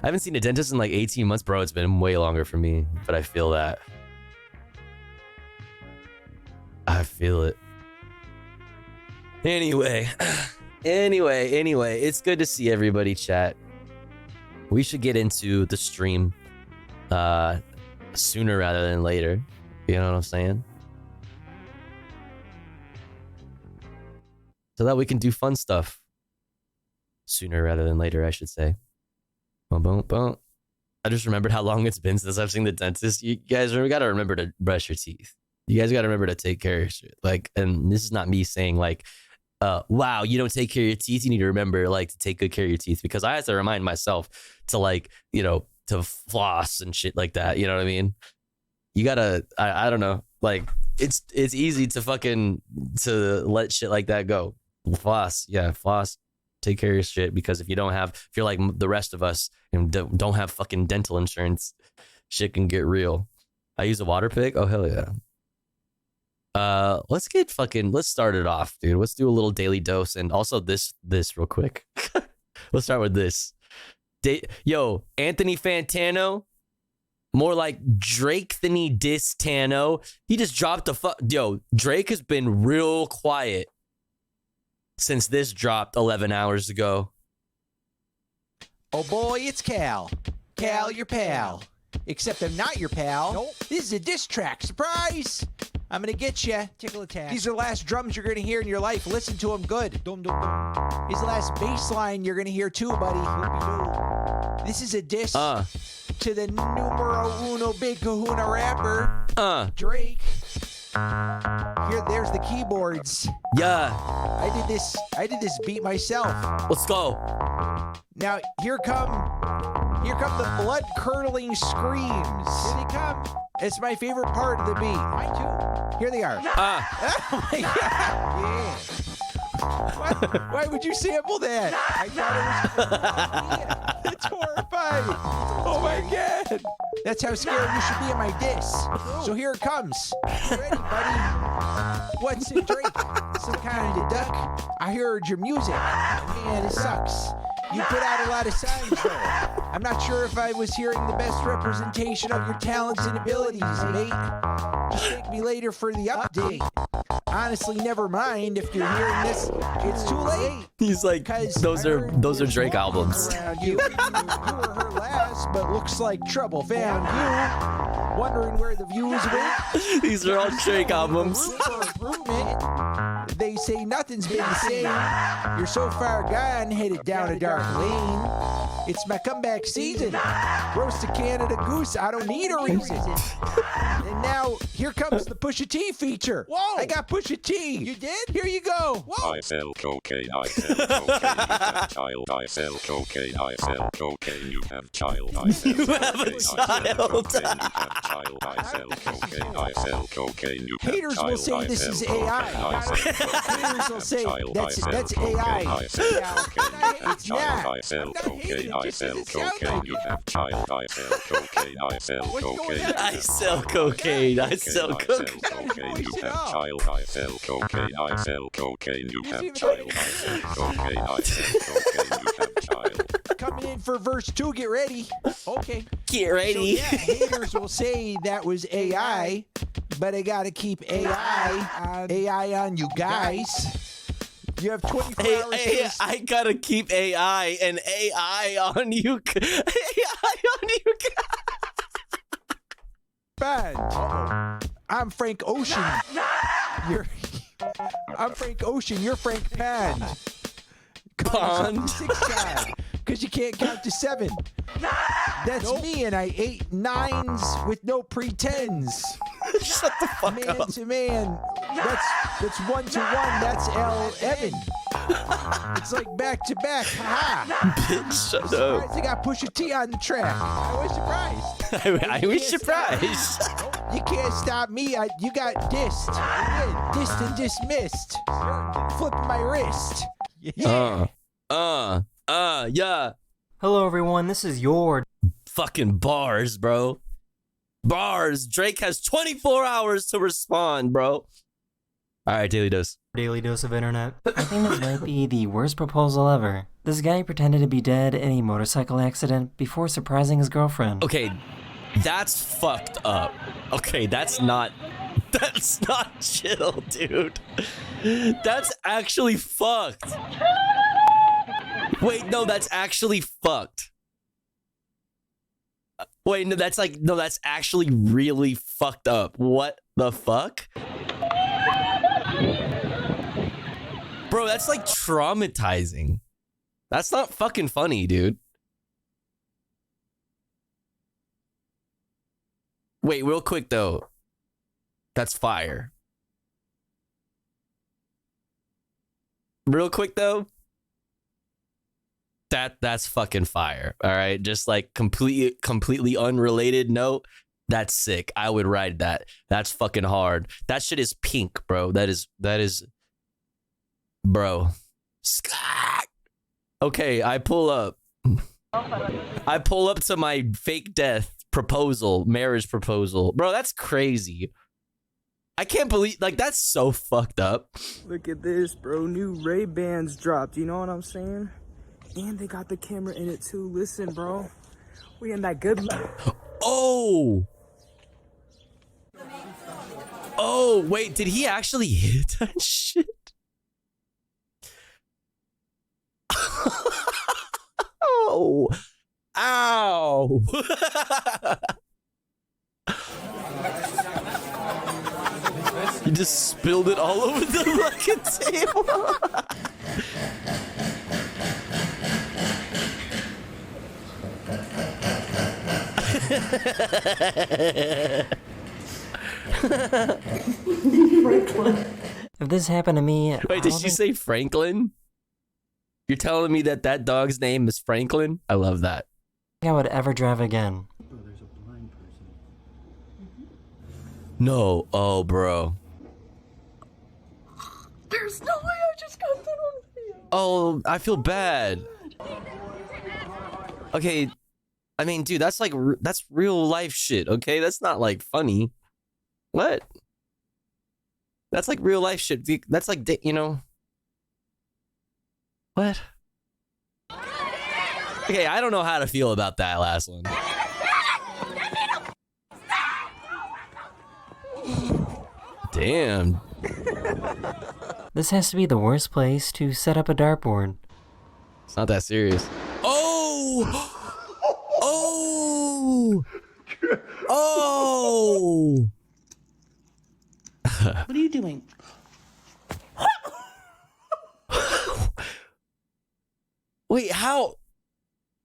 I haven't seen a dentist in like 18 months, bro. It's been way longer for me, but I feel that. I feel it. Anyway, it's good to see everybody, chat. We should get into the stream sooner rather than later. You know what I'm saying? So that we can do fun stuff sooner rather than later, I should say. Boom, boom, boom. I just remembered how long it's been since I've seen the dentist. You guys gotta remember to brush your teeth. You guys gotta remember to take care of your shit. Like, and this is not me saying like, wow, you don't take care of your teeth. You need to remember like to take good care of your teeth, because I have to remind myself to like, you know, to floss and shit like that. You know what I mean? You gotta, I don't know. Like, it's easy to fucking to let shit like that go. Floss, yeah, floss. Take care of your shit, because if you don't have, if you're like the rest of us and don't have fucking dental insurance, shit can get real. I use a water pick. Oh hell yeah. Let's start it off, dude. Let's do a little daily dose, and also this real quick. Let's start with this. Yo, Anthony Fantano, more like Drake than he dissed Tano. He just dropped the Yo, Drake has been real quiet since this dropped 11 hours ago.
Oh boy, it's Cal. Cal, your pal. Except I'm not your pal. Nope. This is a diss track. Surprise! I'm gonna get you. Tickle attack. These are the last drums you're gonna hear in your life. Listen to them good. Dum dum dum. These are the last bass line you're gonna hear too, buddy. This is a diss to the numero uno big kahuna rapper, Drake. Here, there's the keyboards.
Yeah.
I did this beat myself.
Let's go.
Now here come the blood-curdling screams. Here they come. It's my favorite part of the beat. Mine too. Here they are. Oh my god. Yeah. Why would you sample that? I thought it was. It's horrifying. Oh my god. That's how scared you should be of my diss. So here it comes. You ready, buddy? What's it, Drake? Some kind of duck? I heard your music. Man, it sucks. You put out a lot of signs, though. I'm not sure if I was hearing the best representation of your talents and abilities, mate. Just thank me later for the update. Honestly, never mind if you're hearing this. It's too late.
He's like, those are Drake albums.
You were her last, but looks like trouble found you. Wondering where the views went?
These are all Drake albums.
They say nothing's been the same. You're so far gone, headed down a dark lane. It's my comeback season. Roast a Canada goose, I don't need a reason. And now, here comes the Pusha T feature. Whoa! I got Pusha T. You did? Here you go. Whoa!
I sell cocaine, I sell cocaine, you have child. I sell cocaine, I sell cocaine, you have child. I sell
you have a child.
I sell cocaine, I sell cocaine, you have
Haters will say this is AI. Haters will say that's AI. It's not.
I sell cocaine, I sell cocaine, you have child. I sell cocaine, I sell cocaine.
I sell cocaine, I sell
cocaine, you have child. I sell cocaine, I sell cocaine, you have child. I sell cocaine, I sell cocaine, you have child.
Coming in for verse 2, get ready. Okay.
Get ready.
So, yeah, haters will say that was AI, but I gotta keep AI on you guys. You have 24 hours.
I gotta keep AI and AI on you. AI on you.
Bad. I'm Frank Ocean. I'm Frank Ocean. You're Frank Pan.
Pond.
Because you can't count to 7. That's me, and I ate 9s with no pretends.
Shut the fuck
man
up.
To man. That's 1 to 1. That's L. Evan. It's like back to back. Ha!
Bitch, shut up.
I got Pusha T on the track. I was surprised.
I was surprised.
You can't stop me. You got dissed. Dissed and dismissed. Flipping my wrist. Yeah.
Yeah.
Hello, everyone. This is your
fucking bars, bro. Bars. Drake has 24 hours to respond, bro. All right, Daily Dose.
Daily Dose of Internet. I think this might be the worst proposal ever. This guy pretended to be dead in a motorcycle accident before surprising his girlfriend.
Okay, that's fucked up. Okay, that's not chill, dude. That's actually fucked. Wait, no, that's actually fucked. Wait, no, that's actually really fucked up. What the fuck? Bro, that's like traumatizing. That's not fucking funny, dude. Wait, real quick though. That's fire. Real quick though. That's fucking fire. All right, just like completely unrelated note. That's sick. I would ride that. That's fucking hard. That shit is pink, bro. That is bro. Okay, I pull up to my fake death proposal, marriage proposal. Bro, that's crazy. I can't believe, like, that's so fucked up.
Look at this, bro. New Ray-Bans dropped. You know what I'm saying? And they got the camera in it too. Listen, bro. We in that good.
Oh, wait, did he actually hit that shit? Oh, ow. You just spilled it all over the fucking table.
If this happened to me...
Wait, did she say Franklin? You're telling me that dog's name is Franklin? I love that.
I would ever drive again.
No. Oh, bro.
There's no way I just got that on video.
Oh, I feel bad. Okay. I mean, dude, that's like, that's real life shit, okay? That's not like funny. What? That's like real life shit. That's like, you know. What? Okay, I don't know how to feel about that last one. Damn.
This has to be the worst place to set up a dartboard.
It's not that serious. Oh! Oh! Oh!
What are you doing?
Wait, how?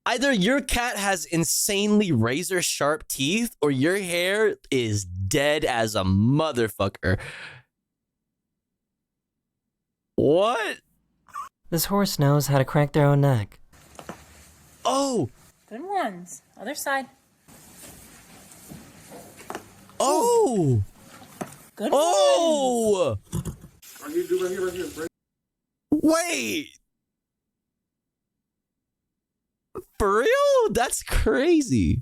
Either your cat has insanely razor sharp teeth or your hair is dead as a motherfucker. What?
This horse knows how to crack their own neck.
Oh!
Good ones. Other side.
Oh!
Good
Oh!
ones.
Are you doing right here?
Wait! For real? That's crazy.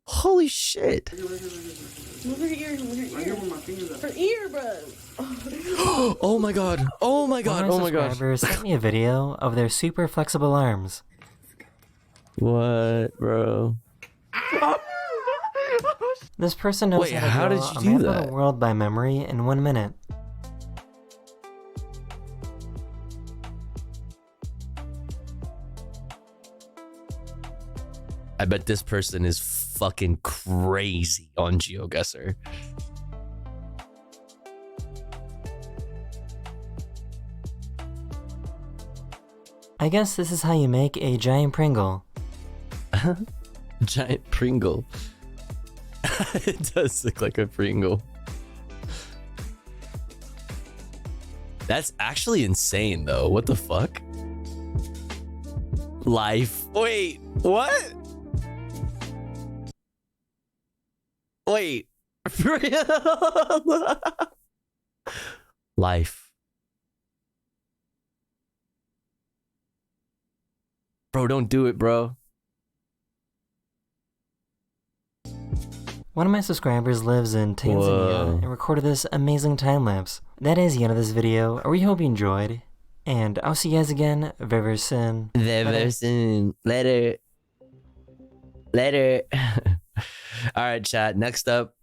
Holy shit.
Move your ear. For ear, bro.
Oh my god. Oh my god. Oh my god.
Subscribers sent me a video of their super flexible arms.
What, bro?
This person knows
Wait,
how to
how
draw
did you
a
do
map
that?
of the world by memory in 1 minute.
I bet this person is fucking crazy on GeoGuessr.
I guess this is how you make a giant Pringle.
Giant Pringle. It does look like a Pringle. That's actually insane, though. What the fuck? Life. Wait, what? Wait. For real? Life. Bro, don't do it, bro.
One of my subscribers lives in Tanzania and recorded this amazing time lapse. That is the end of this video. We hope you enjoyed, and I'll see you guys again very, very soon.
Very soon. Later. Later. All right, chat. Next up,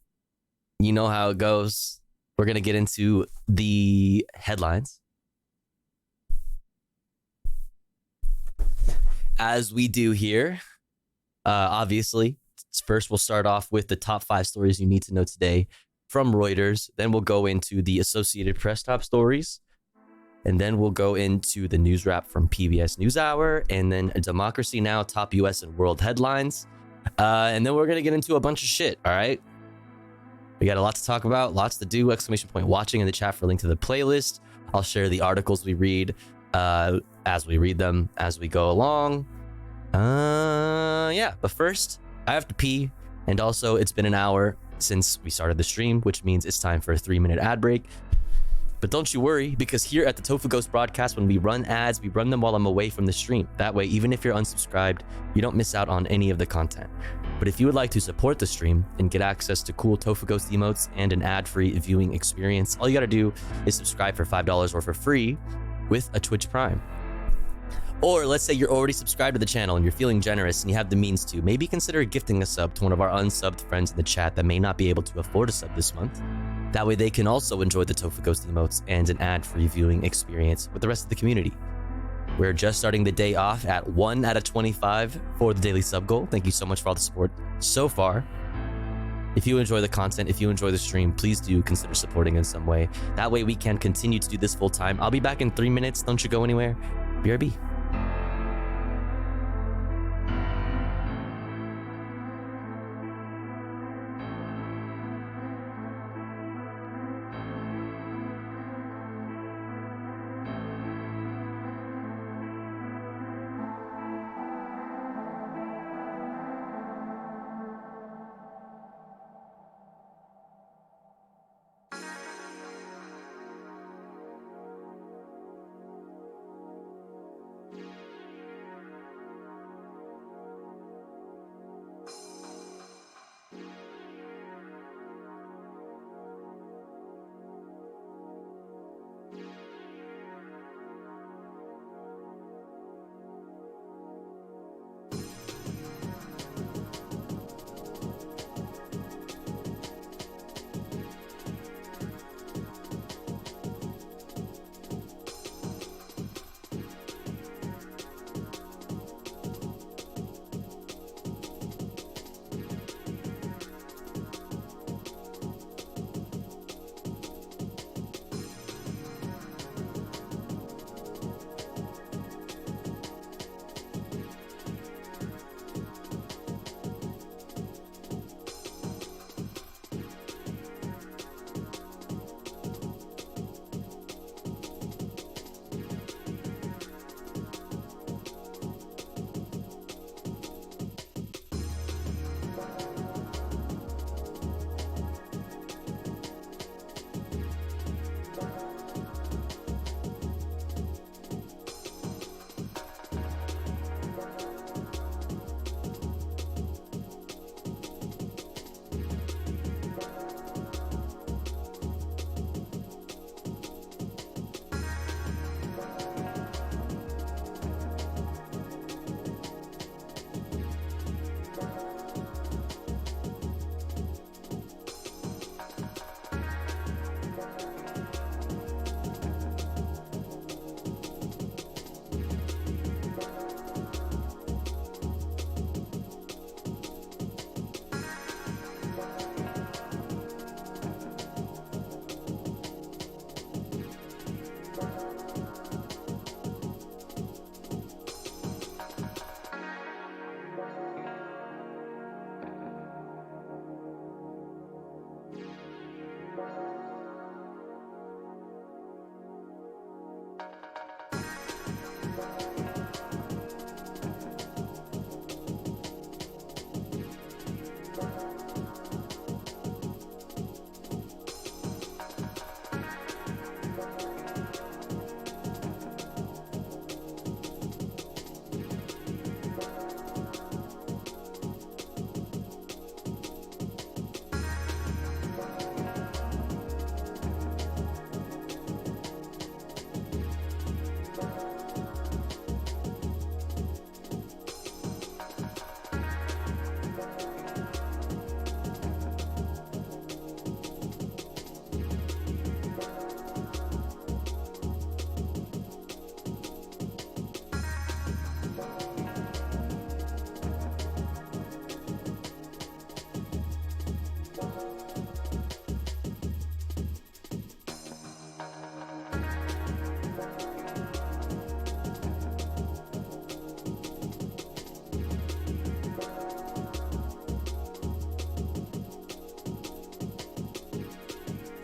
you know how it goes. We're gonna get into the headlines. As we do here, obviously. First, we'll start off with the top 5 stories you need to know today from Reuters. Then we'll go into the Associated Press top stories. And then we'll go into the news wrap from PBS NewsHour. And then Democracy Now! Top US and world headlines. And then we're going to get into a bunch of shit, all right? We got a lot to talk about, lots to do. Exclamation point watching in the chat for a link to the playlist. I'll share the articles we read as we read them as we go along. Yeah, but first, I have to pee, and also it's been an hour since we started the stream, which means it's time for a 3-minute ad break. But don't you worry, because here at the Tofu Ghost broadcast, when we run ads, we run them while I'm away from the stream. That way, even if you're unsubscribed, you don't miss out on any of the content. But if you would like to support the stream and get access to cool Tofu Ghost emotes and an ad-free viewing experience, all you gotta do is subscribe for $5 or for free with a Twitch Prime. Or let's say you're already subscribed to the channel and you're feeling generous and you have the means to, maybe consider gifting a sub to one of our unsubbed friends in the chat that may not be able to afford a sub this month. That way they can also enjoy the Tofu Ghost emotes and an ad-free viewing experience with the rest of the community. We're just starting the day off at 1 out of 25 for the daily sub goal. Thank you so much for all the support so far. If you enjoy the content, if you enjoy the stream, please do consider supporting in some way. That way we can continue to do this full time. I'll be back in 3 minutes. Don't you go anywhere. BRB.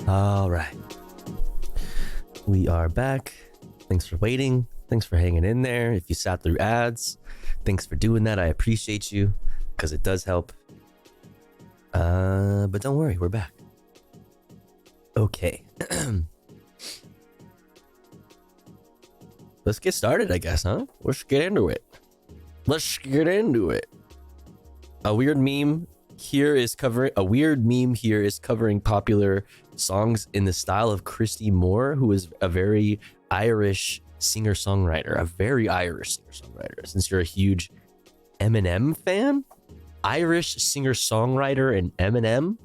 All right. We are back. Thanks for waiting. Thanks for hanging in there. If you sat through ads, thanks for doing that. I appreciate you because it does help. But don't worry, we're back. Okay. Let's get started, I guess, huh? Let's get into it. Let's get into it. A weird meme here is covering popular songs in the style of Christy Moore, who is a very Irish singer-songwriter. Since you're a huge Eminem fan? Irish singer-songwriter and Eminem?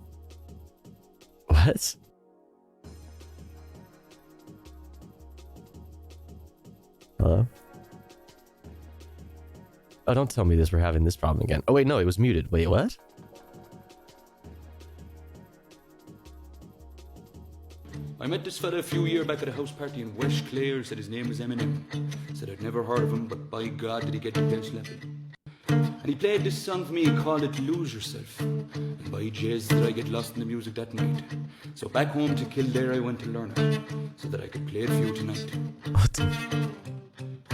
What? Hello? Oh, don't tell me this. We're having this problem again. Oh, wait, no, it was muted. Wait, what?
I met this fella a few years back at a house party in West Clare. Said his name was Eminem. Said I'd never heard of him, but by God did he get the best level. And he played this song for me and called it Lose Yourself. And by Jez did I get lost in the music that night. So back home to Kildare I went to learn it, so that I could play it for you tonight.
What?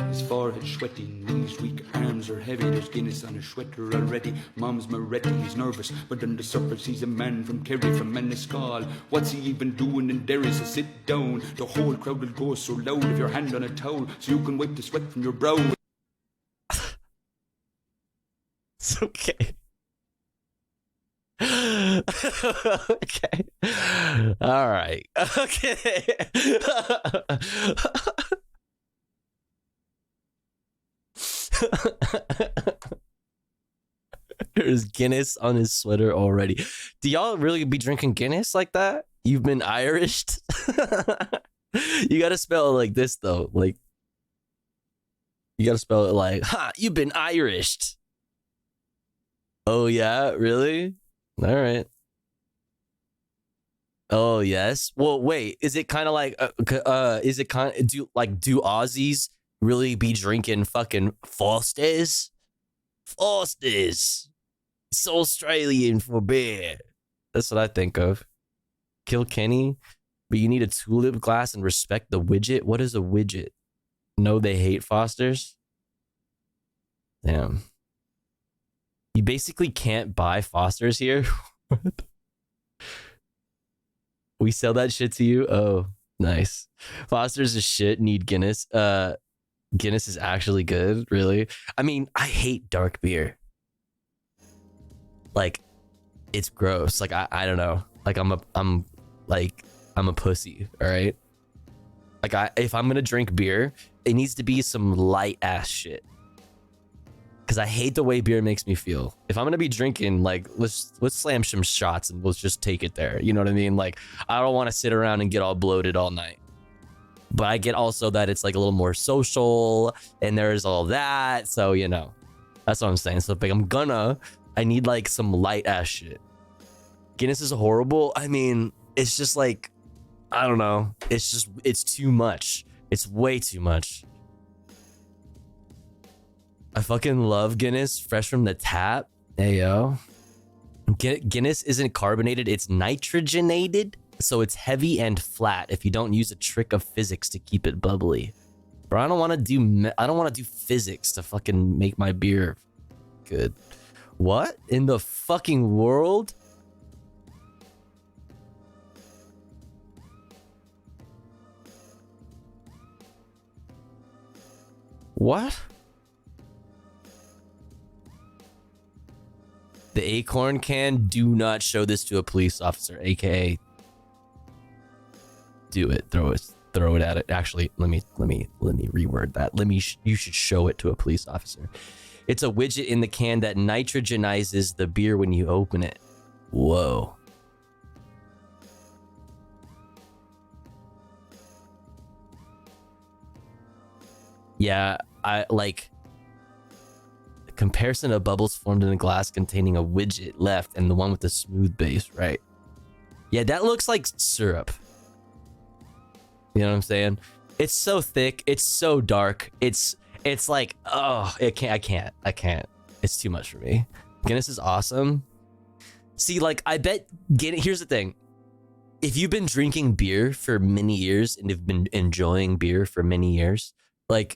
His forehead sweaty, knees weak, arms are heavy. There's Guinness on his sweater already. Mom's Moretti, he's nervous, but under the surface he's a man from Kerry, from Enniscall. What's he even doing in Derry? So sit down. The whole crowd will go so loud if your hand on a towel, so you can wipe the sweat from your brow.
It's okay. Okay. All right. Okay. There's Guinness on his sweater already. Do y'all really be drinking Guinness like that? You've been Irished? You gotta spell it like this though. Like, you gotta spell it like, ha, you've been Irished. Oh yeah, really? All right. Oh yes. Well, wait. Is it kind of like is it kind of do Aussies really be drinking fucking Foster's? Foster's. It's Australian for beer. That's what I think of. Kilkenny, but you need a tulip glass and respect the widget. What is a widget? No, they hate Foster's. Damn. You basically can't buy Foster's here. We sell that shit to you. Oh, nice. Foster's is shit. Need Guinness. Guinness is actually good. Really? I mean, I hate dark beer. Like, it's gross. Like, I don't know. Like, I'm a pussy. All right. Like, if I'm gonna drink beer, it needs to be some light ass shit. Because I hate the way beer makes me feel. If I'm gonna be drinking, like, let's slam some shots and let's just take it there. You know what I mean? Like, I don't want to sit around and get all bloated all night. But I get also that it's like a little more social and there's all that. So, you know, that's what I'm saying. So, like, I need like some light ass shit. Guinness is horrible. I mean, it's just like, I don't know. It's too much. It's way too much. I fucking love Guinness, fresh from the tap. Hey, yo. Guinness isn't carbonated, it's nitrogenated, so it's heavy and flat if you don't use a trick of physics to keep it bubbly. Bro, I don't want to do physics to fucking make my beer good. What in the fucking world? What? The acorn can, do not show this to a police officer, aka do it, throw it at it. Actually, let me reword that. You should show it to a police officer. It's a widget in the can that nitrogenizes the beer when you open it. Whoa. Yeah, I like comparison of bubbles formed in a glass containing a widget left and the one with the smooth base, right? Yeah, that looks like syrup. You know what I'm saying? It's so thick, it's so dark, it's like, oh, I can't. It's too much for me. Guinness is awesome. See, like, I bet here's the thing. if you've been drinking beer for many years and have been enjoying beer for many years, like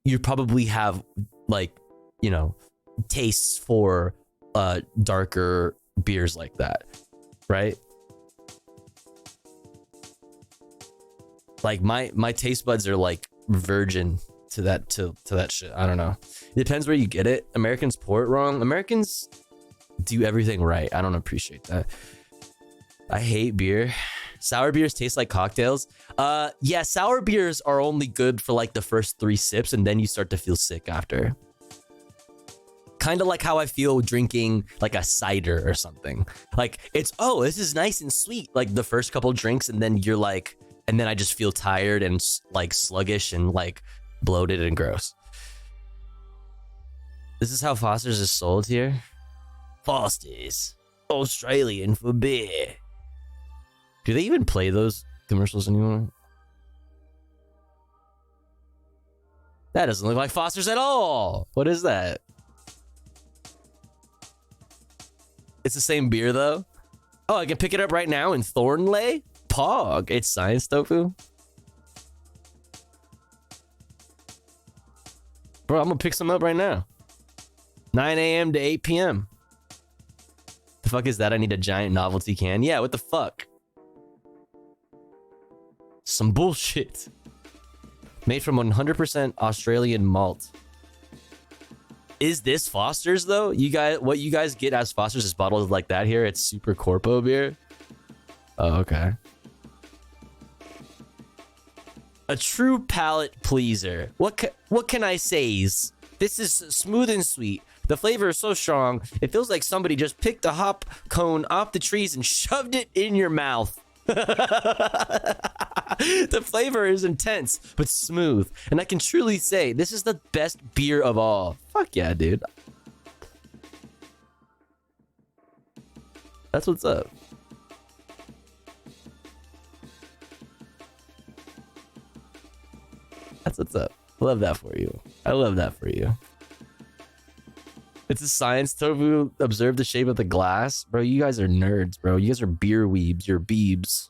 you probably have like, you know, tastes for darker beers like that, right? Like my taste buds are like virgin to that shit. I don't know. It depends where you get it. Americans pour it wrong. Americans do everything right. I don't appreciate that. I hate beer. Sour beers taste like cocktails. Yeah, sour beers are only good for like the first 3 sips and then you start to feel sick after. Kind of like how I feel drinking like a cider or something. Like it's, oh, this is nice and sweet. Like the first couple drinks and then you're like, and then I just feel tired and like sluggish and like bloated and gross. This is how Foster's is sold here. Foster's, Australian for beer. Do they even play those commercials anymore? That doesn't look like Foster's at all. What is that? It's the same beer though. Oh, I can pick it up right now in Thornleigh? Pog. It's science tofu. Bro, I'm gonna pick some up right now. 9 a.m. to 8 p.m. The fuck is that? I need a giant novelty can. Yeah, what the fuck? Some bullshit. Made from 100% Australian malt. Is this Foster's though? You guys, what you guys get as Foster's is bottled like that here. It's super corpo beer. Oh, okay. A true palate pleaser. What can I say? This is smooth and sweet. The flavor is so strong, it feels like somebody just picked a hop cone off the trees and shoved it in your mouth. The flavor is intense, but smooth. And I can truly say, this is the best beer of all. Fuck yeah, dude. That's what's up. That's what's up. Love that for you. I love that for you. It's a science tofu. Observe the shape of the glass. Bro, you guys are nerds, bro. You guys are beer weebs. You're beebs.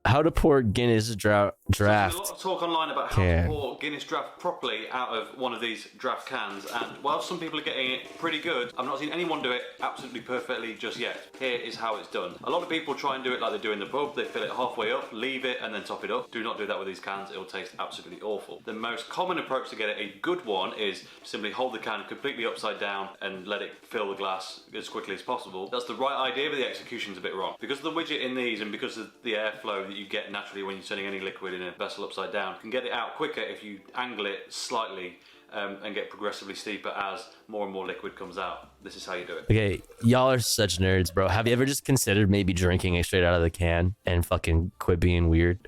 How to pour Guinness draft.
There's a lot of talk online about how to pour Guinness draft properly out of one of these draft cans, and while some people are getting it pretty good, I've not seen anyone do it absolutely perfectly just yet. Here is how it's done. A lot of people try and do it like they do in the pub. They fill it halfway up, leave it, and then top it up. Do not do that with these cans. It will taste absolutely awful. The most common approach to get it a good one is simply hold the can completely upside down and let it fill the glass as quickly as possible. That's the right idea, but the execution's a bit wrong. Because of the widget in these and because of the airflow that you get naturally when you're turning any liquid in a vessel upside down, you can get it out quicker if you angle it slightly and get progressively steeper as more and more liquid comes out. This is how you do it.
Okay, y'all are such nerds, bro. Have you ever just considered maybe drinking it straight out of the can and fucking quit being weird?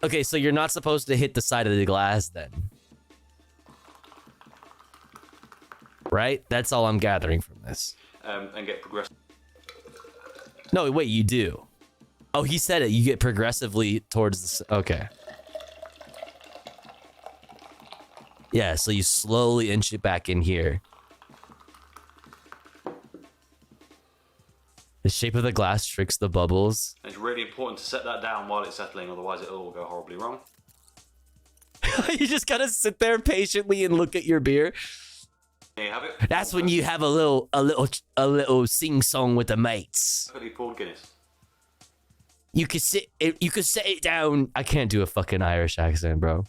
Okay, so you're not supposed to hit the side of the glass then. Right? That's all I'm gathering from this.
And get progressive.
No, wait, you do. Oh, he said it. You get progressively towards the... Okay. Yeah, so you slowly inch it back in here. The shape of the glass tricks the bubbles.
It's really important to set that down while it's settling, otherwise it'll all go horribly wrong.
You just gotta sit there patiently and look at your beer.
You have it.
That's when you have a little sing song with the mates.
Perfectly poured Guinness.
You could set it down. I can't do a fucking Irish accent, bro.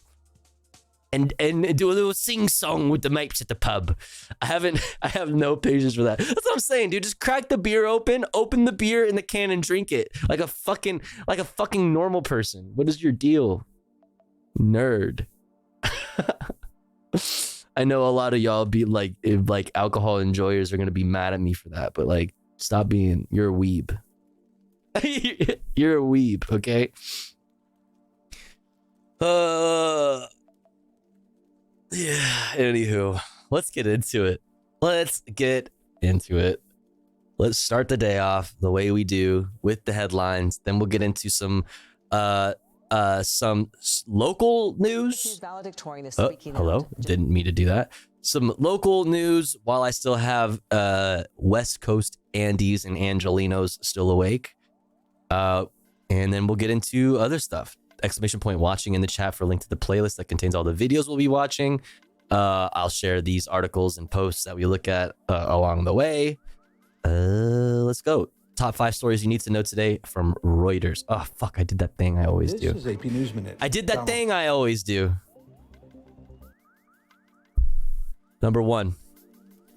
And do a little sing song with the mates at the pub. I have no patience for that. That's what I'm saying, dude. Just crack the beer open the beer in the can and drink it like a fucking normal person. What is your deal, nerd? I know a lot of y'all be like, if like alcohol enjoyers are gonna be mad at me for that, but like, stop being. You're a weeb. You're a weeb, okay? Yeah. Anywho, let's get into it. Let's start the day off the way we do with the headlines. Then we'll get into some local news.
Valedictorian is speaking
hello. Didn't mean to do that. some local news while I still have West Coast Andes and Angelinos still awake. And then we'll get into other stuff. Exclamation point watching in the chat for a link to the playlist that contains all the videos we'll be watching. I'll share these articles and posts that we look at along the way. Let's go. Top 5 stories you need to know today from Reuters. Oh, fuck. I did that thing I always do.
This is AP News Minute.
I did that thing I always do. Number 1.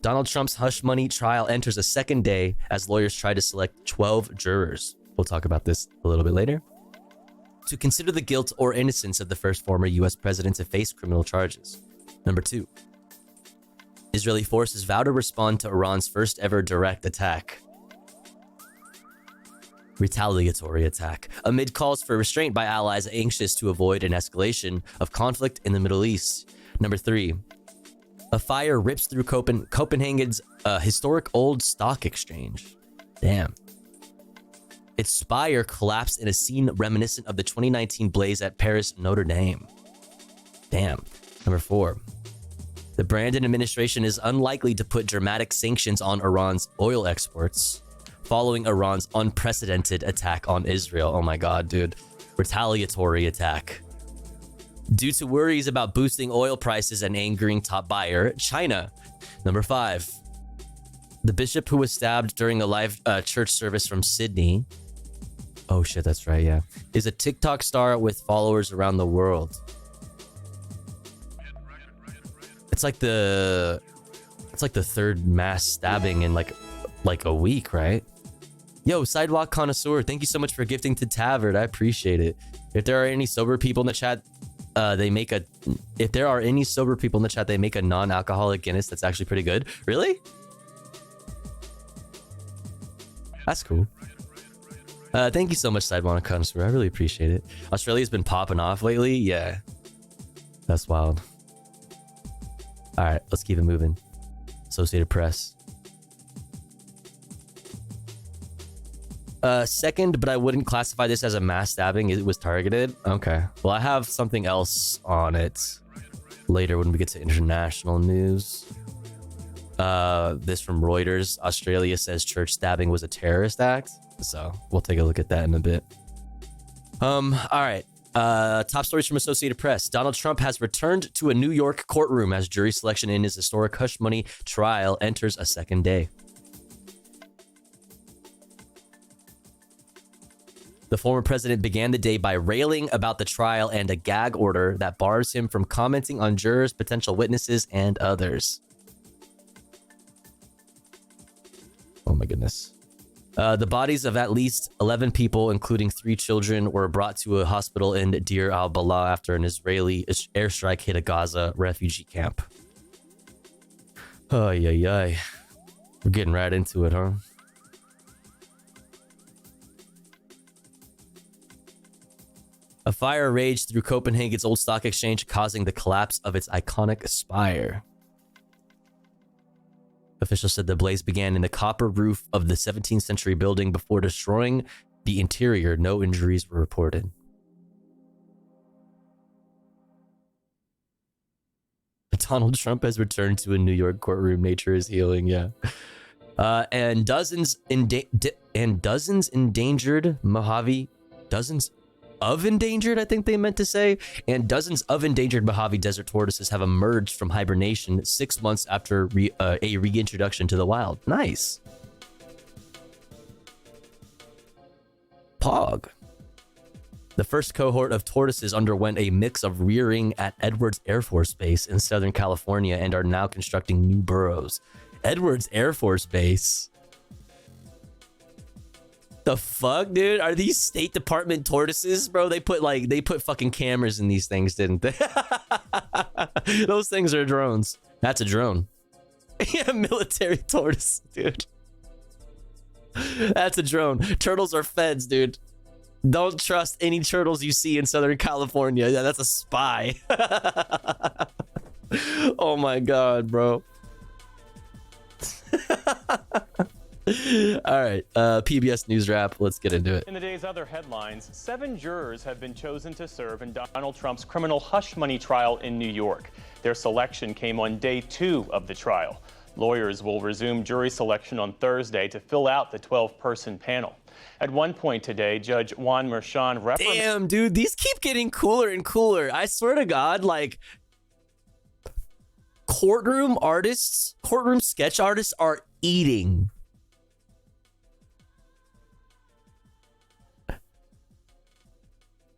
Donald Trump's hush money trial enters a second day as lawyers try to select 12 jurors. We'll talk about this a little bit later. To consider the guilt or innocence of the first former U.S. president to face criminal charges. Number 2. Israeli forces vow to respond to Iran's first ever direct attack. Retaliatory attack. Amid calls for restraint by allies anxious to avoid an escalation of conflict in the Middle East. Number 3. A fire rips through Copenhagen's historic old stock exchange. Damn. Its spire collapsed in a scene reminiscent of the 2019 blaze at Paris Notre Dame. Damn. Number 4. The Brandon administration is unlikely to put dramatic sanctions on Iran's oil exports following Iran's unprecedented attack on Israel. Oh my god, dude. Retaliatory attack. Due to worries about boosting oil prices and angering top buyer, China. Number 5. The bishop who was stabbed during a live church service from Sydney. Oh shit, that's right, yeah. Is a TikTok star with followers around the world. It's like the third mass stabbing in like a week, right? Yo, Sidewalk Connoisseur, thank you so much for gifting to Tavern. I appreciate it. If there are any sober people in the chat, they make a non-alcoholic Guinness that's actually pretty good. Really? That's cool. Thank you so much, Sidewalk Connoisseur. I really appreciate it. Australia's been popping off lately. Yeah. That's wild. All right, let's keep it moving. Associated Press. Second, but I wouldn't classify this as a mass stabbing. It was targeted. Okay. Well, I have something else on it later when we get to international news. This from Reuters. Australia says church stabbing was a terrorist act. So we'll take a look at that in a bit. All right. Top stories from Associated Press. Donald Trump has returned to a New York courtroom as jury selection in his historic hush money trial enters a second day. The former president began the day by railing about the trial and a gag order that bars him from commenting on jurors, potential witnesses, and others. Oh my goodness. The bodies of at least 11 people, including 3 children, were brought to a hospital in Deir al-Balah after an Israeli airstrike hit a Gaza refugee camp. Oh, yeah. We're getting right into it, huh? A fire raged through Copenhagen's old stock exchange, causing the collapse of its iconic spire. Officials said the blaze began in the copper roof of the 17th century building before destroying the interior. No injuries were reported. Donald Trump has returned to a New York courtroom. Nature is healing, yeah. And dozens endangered Mojave. Dozens of endangered, I think they meant to say, and dozens of endangered Mojave Desert tortoises have emerged from hibernation 6 months after a reintroduction to the wild. Nice. Pog. The first cohort of tortoises underwent a mix of rearing at Edwards Air Force Base in Southern California and are now constructing new burrows. Edwards Air Force Base. The fuck, dude? Are these State Department tortoises, bro? They put fucking cameras in these things, didn't they? Those things are drones. That's a drone. Yeah, military tortoise, dude. That's a drone. Turtles are feds, dude. Don't trust any turtles you see in Southern California. Yeah, that's a spy. Oh my god, bro. All right, PBS News Wrap. Let's get into it.
In the day's other headlines, 7 jurors have been chosen to serve in Donald Trump's criminal hush money trial in New York. Their selection came on day 2 of the trial. Lawyers will resume jury selection on Thursday to fill out the 12-person panel. At one point today, Judge Juan Merchan reprimanded...
Damn, dude, these keep getting cooler and cooler. I swear to God, like, courtroom sketch artists are eating.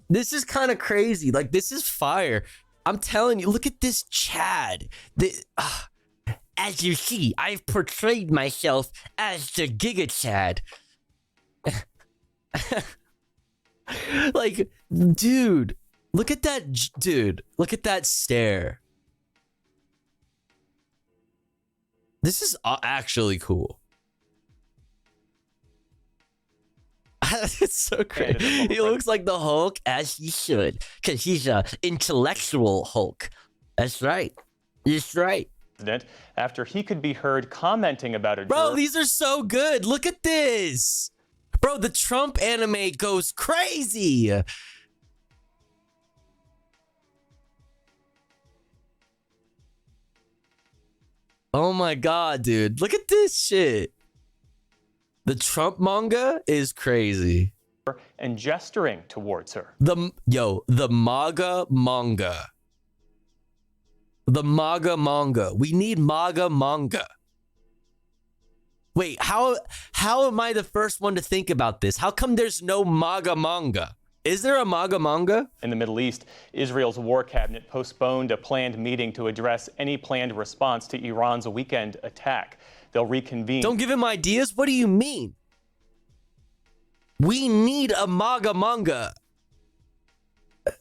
This is kind of crazy. Like, this is fire. I'm telling you, look at this Chad. As you see, I've portrayed myself as the Giga Chad. Like, dude, look at that, dude. Look at that stare. This is actually cool. It's so great. He looks like the Hulk, as he should, because he's an intellectual Hulk. That's right. That's right.
After he could be heard commenting about a
Bro, these are so good. Look at this. Bro, the Trump anime goes crazy. Oh my God, dude. Look at this shit. The Trump manga is crazy.
And gesturing towards her.
The MAGA manga. The MAGA manga. We need MAGA manga. Wait, how am I the first one to think about this? How come there's no MAGA manga? Is there a MAGA manga?
In the Middle East, Israel's war cabinet postponed a planned meeting to address any planned response to Iran's weekend attack. They'll reconvene.
Don't give him ideas? What do you mean? We need a MAGA manga.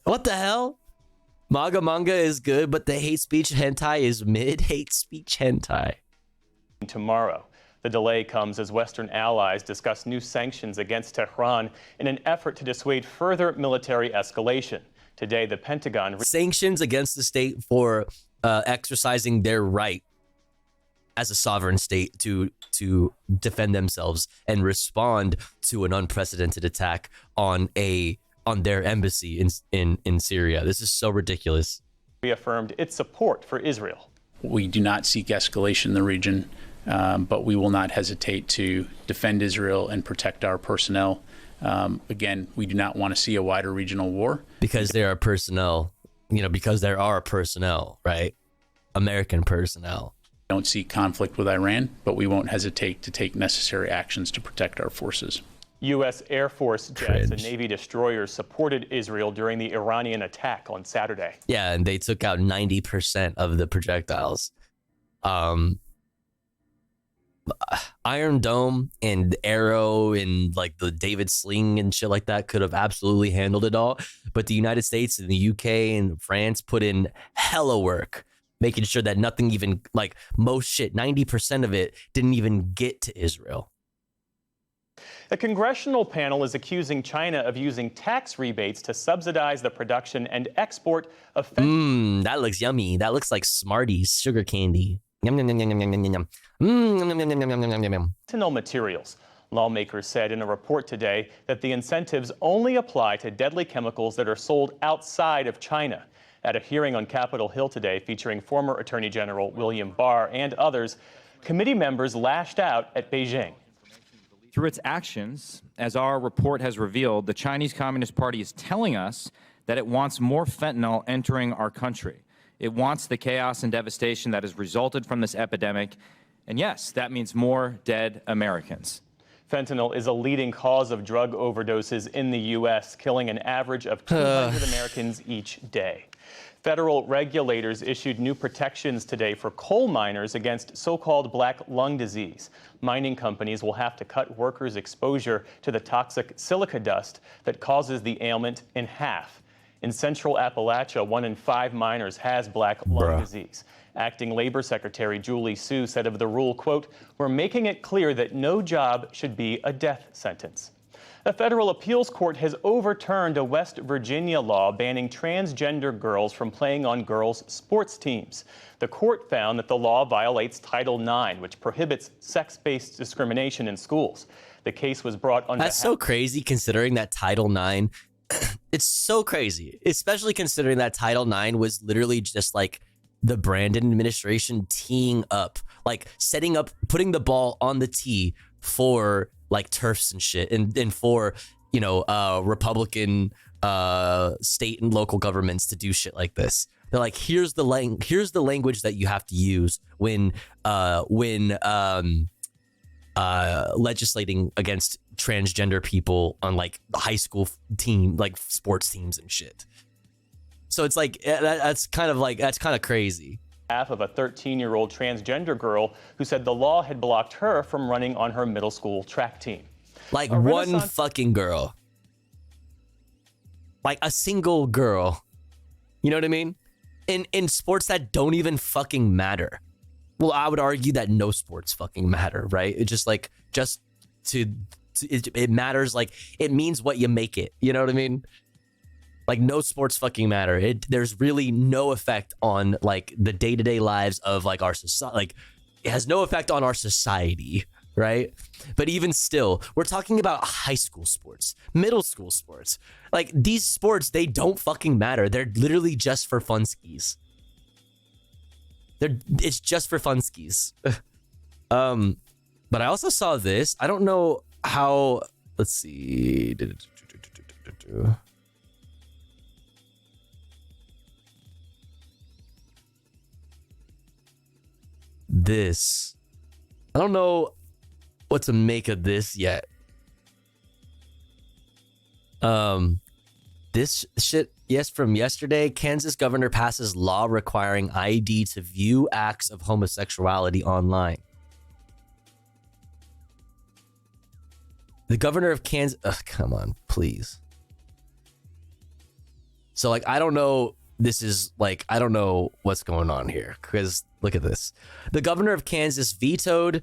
What the hell? MAGA manga is good, but the hate speech hentai is mid hate speech hentai.
Tomorrow. The delay comes as Western allies discuss new sanctions against Tehran in an effort to dissuade further military escalation. Today, the Pentagon...
Sanctions against the state for exercising their right as a sovereign state to defend themselves and respond to an unprecedented attack on their embassy in Syria. This is so ridiculous.
Reaffirmed its support for Israel.
We do not seek escalation in the region. But we will not hesitate to defend Israel and protect our personnel. Again, we do not want to see a wider regional war.
Because there are personnel, because there are personnel, right? American personnel.
We don't seek conflict with Iran, but we won't hesitate to take necessary actions to protect our forces.
U.S. Air Force jets and Navy destroyers supported Israel during the Iranian attack on Saturday.
Yeah, and they took out 90% of the projectiles. Iron Dome and Arrow and like the David Sling and shit like that could have absolutely handled it all. But the United States and the UK and France put in hella work, making sure that nothing even, like most shit, 90% of it didn't even get to Israel.
A congressional panel is accusing China of using tax rebates to subsidize the production and export of
that looks yummy. That looks like Smarties, sugar candy. Yum, yum, yum, yum, yum, yum, yum.
Fentanyl materials. Lawmakers said in a report today that the incentives only apply to deadly chemicals that are sold outside of China. At a hearing on Capitol Hill today featuring former Attorney General William Barr and others, committee members lashed out at Beijing.
Through its actions, as our report has revealed, the Chinese Communist Party is telling us that it wants more fentanyl entering our country. It wants the chaos and devastation that has resulted from this epidemic. And yes, that means more dead Americans.
Fentanyl is a leading cause of drug overdoses in the U.S., killing an average of 200 Americans each day. Federal regulators issued new protections today for coal miners against so-called black lung disease. Mining companies will have to cut workers' exposure to the toxic silica dust that causes the ailment in half. In Central Appalachia, 1 in 5 miners has black lung disease. Acting Labor Secretary Julie Su said of the rule, quote, "We're making it clear that no job should be a death sentence." A federal appeals court has overturned a West Virginia law banning transgender girls from playing on girls' sports teams. The court found that the law violates Title IX, which prohibits sex-based discrimination in schools. The case was brought on
That's so crazy considering that Title IX, it's so crazy, especially considering that Title IX was literally just like the Brandon administration teeing up, like setting up, putting the ball on the tee for like turfs and shit, and for, you know, Republican state and local governments to do shit like this. They're like, here's the language that you have to use when legislating against transgender people on like the high school team, like sports teams and shit. So it's like that's kind of crazy.
Half of a 13-year-old transgender girl who said the law had blocked her from running on her middle school track team.
Like one fucking girl. Like a single girl. You know what I mean? In sports that don't even fucking matter. Well, I would argue that no sports fucking matter, right? It just like, it matters, like, it means what you make it. You know what I mean? Like, no sports fucking matter. There's really no effect on like the day-to-day lives of like our society. Like, it has no effect on our society, right? But even still, we're talking about high school sports, middle school sports. Like, these sports, they don't fucking matter. They're literally just for funskies. It's just for funskies. But I also saw this. I don't know how. Let's see. This. I don't know what to make of this yet. This shit, yes, from yesterday, Kansas governor passes law requiring ID to view acts of homosexuality online. The governor of Kansas, come on, please. So like, I don't know, this is like, I don't know what's going on here, because look at this. The governor of Kansas vetoed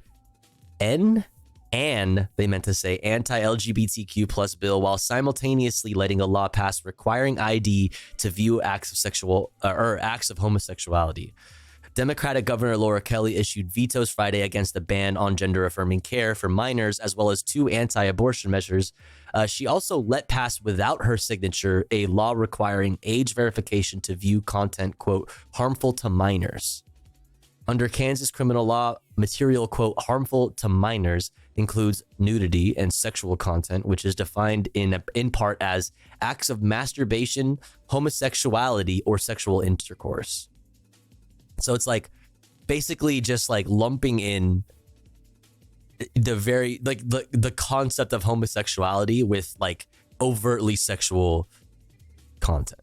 they meant to say anti-LGBTQ plus bill while simultaneously letting a law pass requiring ID to view acts of homosexuality. Democratic Governor Laura Kelly issued vetoes Friday against the ban on gender-affirming care for minors, as well as 2 anti-abortion measures. She also let pass without her signature a law requiring age verification to view content, quote, harmful to minors. Under Kansas criminal law, material, quote, harmful to minors includes nudity and sexual content, which is defined in part as acts of masturbation, homosexuality, or sexual intercourse. So it's like basically just like lumping in the very like the concept of homosexuality with like overtly sexual content.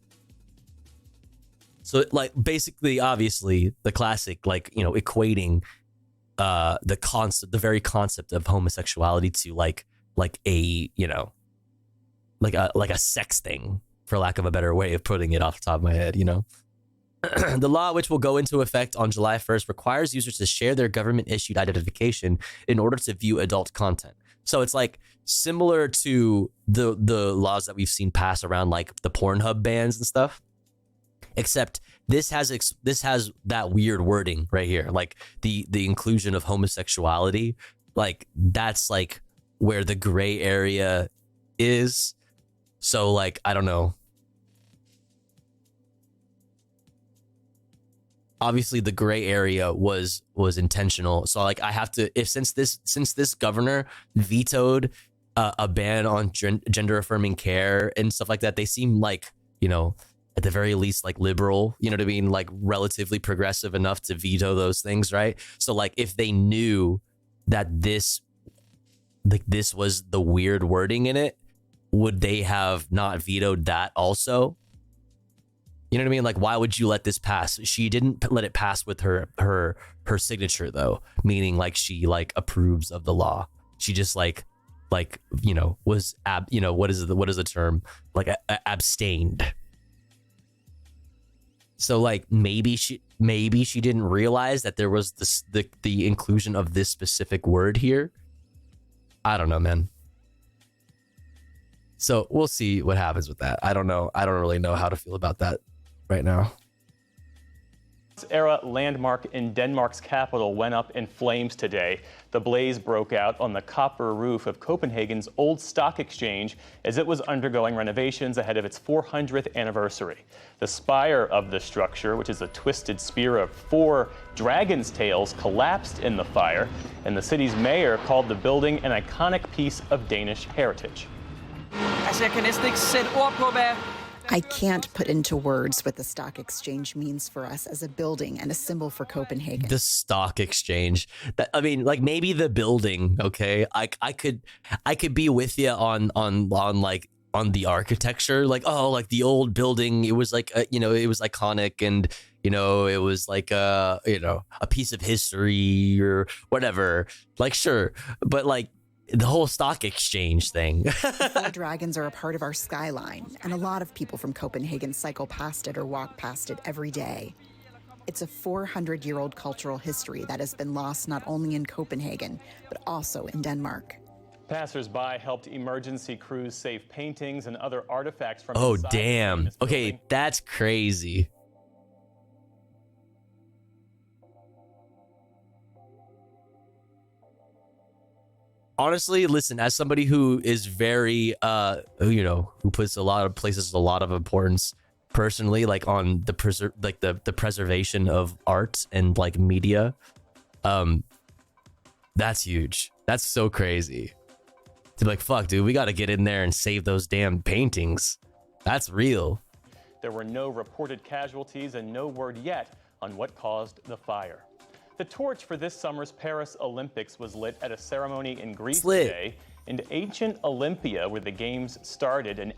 So like basically, obviously, the classic, like, you know, equating the very concept of homosexuality to like a, you know, like a sex thing, for lack of a better way of putting it off the top of my head, you know. The law, which will go into effect on July 1st, requires users to share their government-issued identification in order to view adult content. So it's like similar to the laws that we've seen pass around, like the Pornhub bans and stuff. Except this has that weird wording right here, like the inclusion of homosexuality. Like that's like where the gray area is. So like, I don't know. Obviously the gray area was intentional. So like I have to, since this governor vetoed a ban on gender affirming care and stuff like that, they seem like, you know, at the very least, like liberal, you know what I mean? Like relatively progressive enough to veto those things, right? So like if they knew that this was the weird wording in it, would they have not vetoed that also? You know what I mean? Like, why would you let this pass? She didn't let it pass with her signature though, meaning like she like approves of the law. She just like, you know, was what is the term? Like abstained. So like maybe she didn't realize that there was the inclusion of this specific word here. I don't know, man. So we'll see what happens with that. I don't know. I don't really know how to feel about that right now.
Era landmark in Denmark's capital went up in flames today. The blaze broke out on the copper roof of Copenhagen's old stock exchange as it was undergoing renovations ahead of its 400th anniversary. The spire of the structure, which is a twisted spear of 4 dragon's tails, collapsed in the fire, and the city's mayor called the building an iconic piece of Danish heritage.
I can't put into words what the stock exchange means for us as a building and a symbol for Copenhagen.
The stock exchange. I mean, like maybe the building. Okay, I could be with you on the architecture. Like, oh, like the old building. It was like it was iconic, and it was like a piece of history or whatever. Like, sure, but like, the whole stock exchange thing.
The 4 dragons are a part of our skyline, and a lot of people from Copenhagen cycle past it or walk past it every day. It's a 400-year-old cultural history that has been lost not only in Copenhagen, but also in Denmark.
Passers-by helped emergency crews save paintings and other artifacts from
Oh,
inside the
damn.
famous
Okay,
building.
that's crazy. Honestly, listen, as somebody who is very, who puts a lot of importance personally, like on the preservation of art and like media, that's huge. That's so crazy. To be like, fuck, dude, we got to get in there and save those damn paintings. That's real.
There were no reported casualties and no word yet on what caused the fire. The torch for this summer's Paris Olympics was lit at a ceremony in Greece today. In ancient Olympia, where the games started, an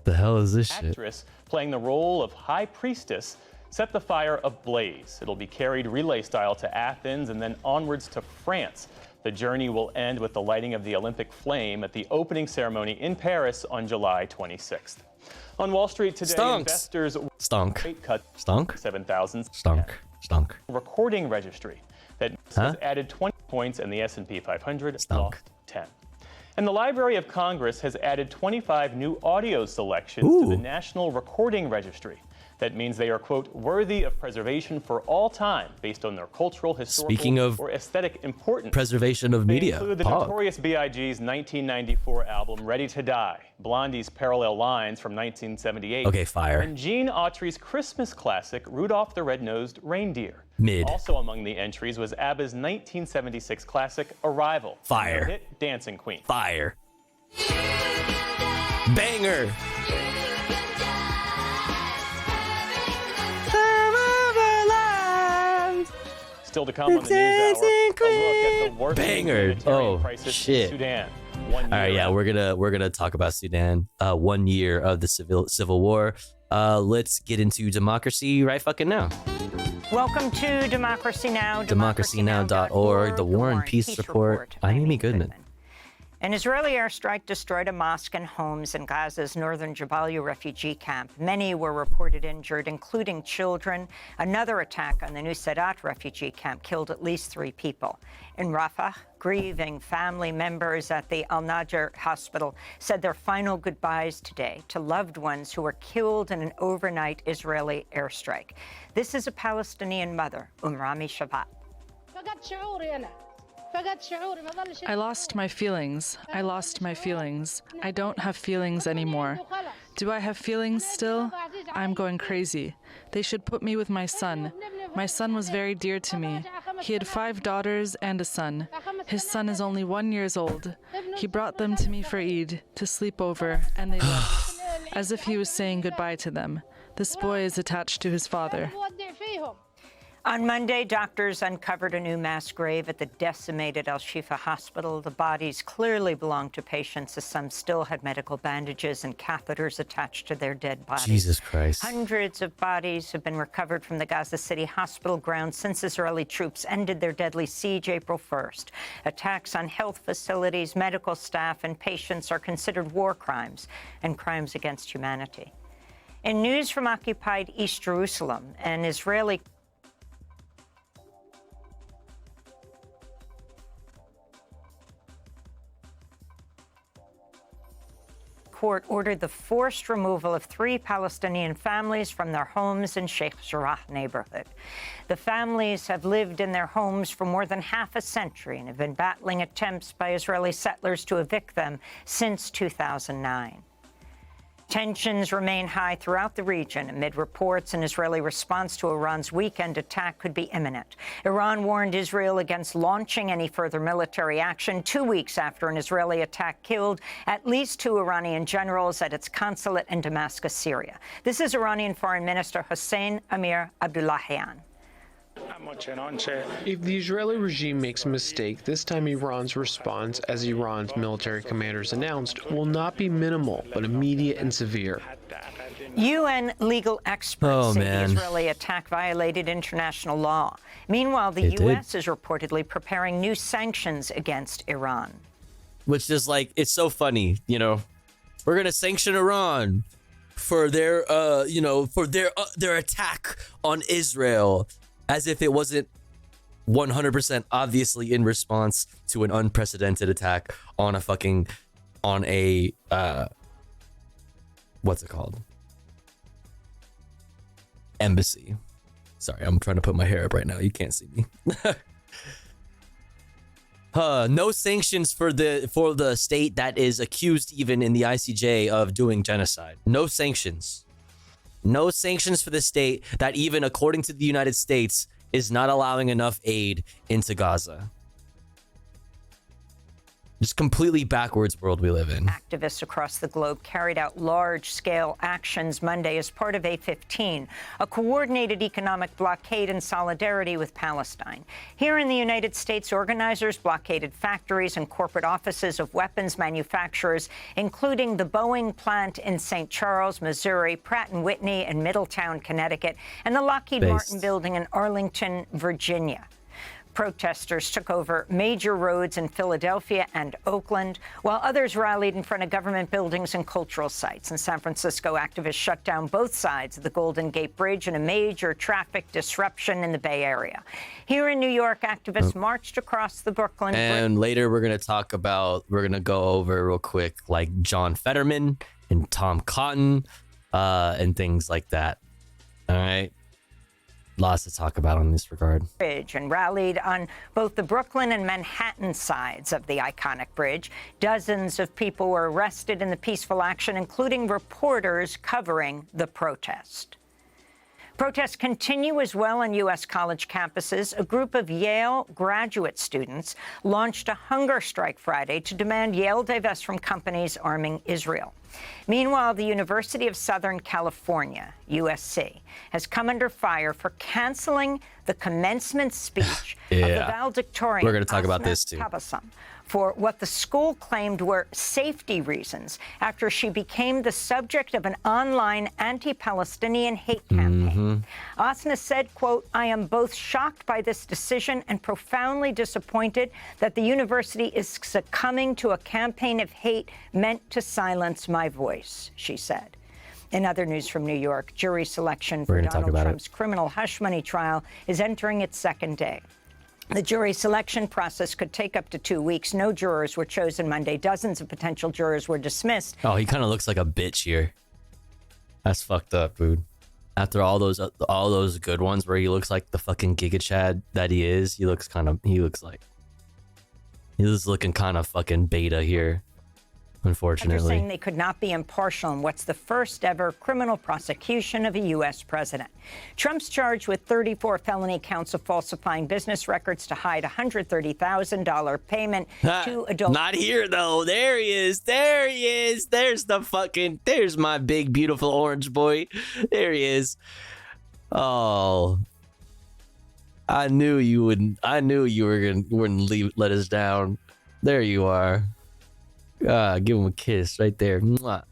The hell is this shit?
actress playing the role of high priestess set the fire ablaze. It'll be carried relay style to Athens and then onwards to France. The journey will end with the lighting of the Olympic flame at the opening ceremony in Paris on July 26th. On Wall Street today, investors rate cut 7,000
Stunk.
recording registry that has added 20 points, and the S&P 500 lost 10. And the Library of Congress has added 25 new audio selections to the National Recording Registry. That means they are, quote, worthy of preservation for all time based on their cultural, historical,
Speaking of
or aesthetic importance.
Preservation of
They
media.
include the Notorious B.I.G.'s 1994 album Ready to Die, Blondie's Parallel Lines from 1978.
Okay, fire.
And Gene Autry's Christmas classic Rudolph the Red-Nosed Reindeer.
Mid.
Also among the entries was ABBA's 1976 classic Arrival.
Fire.
And their hit Dancing Queen.
Fire. Banger.
Still to come on the news hour, a look at the worst
Banger.
humanitarian crisis
Shit.
in Sudan. 1 year
All right, yeah,
out.
we're gonna talk about Sudan. 1 year of the civil war. Let's get into democracy right fucking now.
Welcome to Democracy Now.
DemocracyNow.org, the War and Peace Report. I'm Amy Goodman.
An Israeli airstrike destroyed a mosque and homes in Gaza's northern Jabalia refugee camp. Many were reported injured, including children. Another attack on the Nusayrat refugee camp killed at least 3 people. In Rafah, grieving family members at the Al-Najjar hospital said their final goodbyes today to loved ones who were killed in an overnight Israeli airstrike. This is a Palestinian mother, Umrami Shabbat.
I lost my feelings. I lost my feelings. I don't have feelings anymore. Do I have feelings still? I'm going crazy. They should put me with my son. My son was very dear to me. He had 5 daughters and a son. His son is only 1 year old. He brought them to me for Eid, to sleep over, and they left, as if he was saying goodbye to them. This boy is attached to his father.
On Monday, doctors uncovered a new mass grave at the decimated Al-Shifa hospital. The bodies clearly belonged to patients, as some still had medical bandages and catheters attached to their dead bodies.
Jesus Christ.
Hundreds of bodies have been recovered from the Gaza City hospital grounds since Israeli troops ended their deadly siege April 1st. Attacks on health facilities, medical staff, and patients are considered war crimes and crimes against humanity. In news from occupied East Jerusalem, an Israeli court ordered the forced removal of 3 Palestinian families from their homes in Sheikh Jarrah neighborhood. The families have lived in their homes for more than half a century and have been battling attempts by Israeli settlers to evict them since 2009. Tensions remain high throughout the region amid reports an Israeli response to Iran's weekend attack could be imminent. Iran warned Israel against launching any further military action 2 weeks after an Israeli attack killed at least 2 Iranian generals at its consulate in Damascus, Syria. This is Iranian Foreign Minister Hossein Amir Abdullahian.
If the Israeli regime makes a mistake, this time Iran's response, as Iran's military commanders announced, will not be minimal, but immediate and severe.
UN legal experts say the Israeli attack violated international law. Meanwhile, the U.S. is reportedly preparing new sanctions against Iran.
Which is like, it's so funny, you know. We're going to sanction Iran for their, for their attack on Israel. As if it wasn't 100% obviously in response to an unprecedented attack on what's it called? Embassy. Sorry, I'm trying to put my hair up right now. You can't see me. No sanctions for the state that is accused even in the ICJ of doing genocide. No sanctions. No sanctions for the state that even according to the United States is not allowing enough aid into Gaza. Just completely backwards world we live in.
Activists across the globe carried out large-scale actions Monday as part of A15, a coordinated economic blockade in solidarity with Palestine. Here in the United States, organizers blockaded factories and corporate offices of weapons manufacturers, including the Boeing plant in St. Charles, Missouri, Pratt & Whitney in Middletown, Connecticut, and the Lockheed Martin building in Arlington, Virginia. Protesters took over major roads in Philadelphia and Oakland, while others rallied in front of government buildings and cultural sites. In San Francisco, activists shut down both sides of the Golden Gate Bridge in a major traffic disruption in the Bay Area. Here in New York, activists marched across the Brooklyn Bridge.
And later we're going to go over real quick, like John Fetterman and Tom Cotton and things like that. All right. Lots to talk about in this regard.
Bridge and rallied on both the Brooklyn and Manhattan sides of the iconic bridge. Dozens of people were arrested in the peaceful action, including reporters covering the protest. Protests continue as well on U.S. college campuses. A group of Yale graduate students launched a hunger strike Friday to demand Yale divest from companies arming Israel. Meanwhile, the University of Southern California, USC, has come under fire for canceling the commencement speech of the valedictorian.
We're going to talk about this too.
For what the school claimed were safety reasons after she became the subject of an online anti-Palestinian hate campaign. Asna said, quote, "I am both shocked by this decision and profoundly disappointed that the university is succumbing to a campaign of hate meant to silence my voice," she said. In other news from New York, jury selection for Donald Trump's criminal hush money trial is entering its second day. The jury selection process could take up to 2 weeks. No jurors were chosen Monday. Dozens of potential jurors were dismissed.
Oh, he kind of looks like a bitch here. That's fucked up, dude. After all those good ones where he looks like the fucking Giga Chad that he is, he's looking kind of fucking beta here. Unfortunately.
After saying they could not be impartial in what's the first ever criminal prosecution of a U.S. president. Trump's charged with 34 felony counts of falsifying business records to hide $130,000 payment to adult.
Not here, though. There he is. There he is. There's my big, beautiful orange boy. There he is. Oh. I knew you wouldn't let us down. There you are. Give him a kiss right there. Mwah.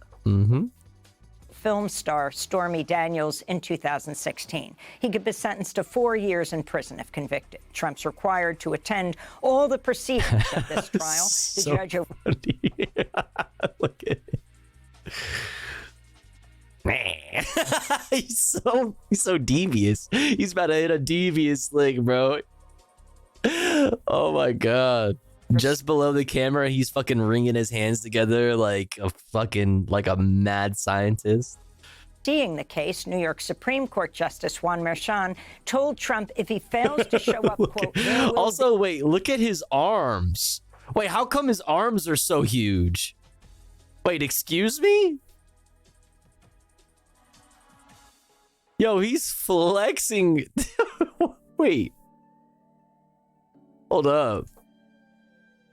Film star Stormy Daniels in 2016. He could be sentenced to 4 years in prison if convicted. Trump's required to attend all the proceedings of this trial. The judge.
Look at it. Man, he's so devious. He's about to hit a devious thing, bro. Oh my god. Just below the camera, he's fucking wringing his hands together like a mad scientist.
Seeing the case, New York Supreme Court Justice Juan Merchan told Trump if he fails to show up, quote,
also, wait, look at his arms. Wait, how come his arms are so huge? Wait, excuse me? Yo, he's flexing. Wait. Hold up.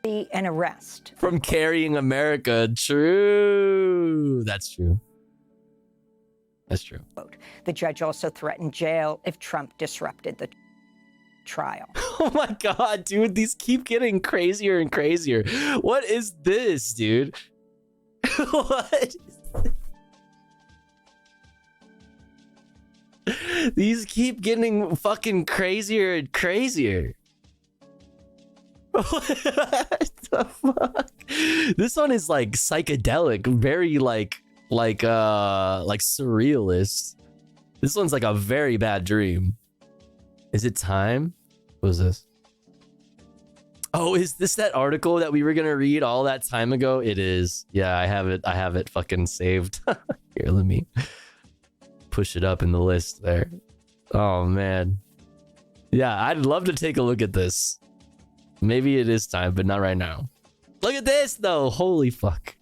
Be an arrest.
From carrying America. True. That's true. That's true.
The judge also threatened jail if Trump disrupted the trial.
Oh my God, dude. These keep getting crazier and crazier. What is this, dude? What? These keep getting fucking crazier and crazier. What the fuck? This one is like psychedelic, very like surrealist. This one's like a very bad dream. Is it time? What is this? Oh, is this that article that we were gonna read all that time ago? It is. Yeah, I have it fucking saved. Here, let me push it up in the list there. Oh man. Yeah, I'd love to take a look at this. Maybe it is time, but not right now. Look at this though. Holy fuck.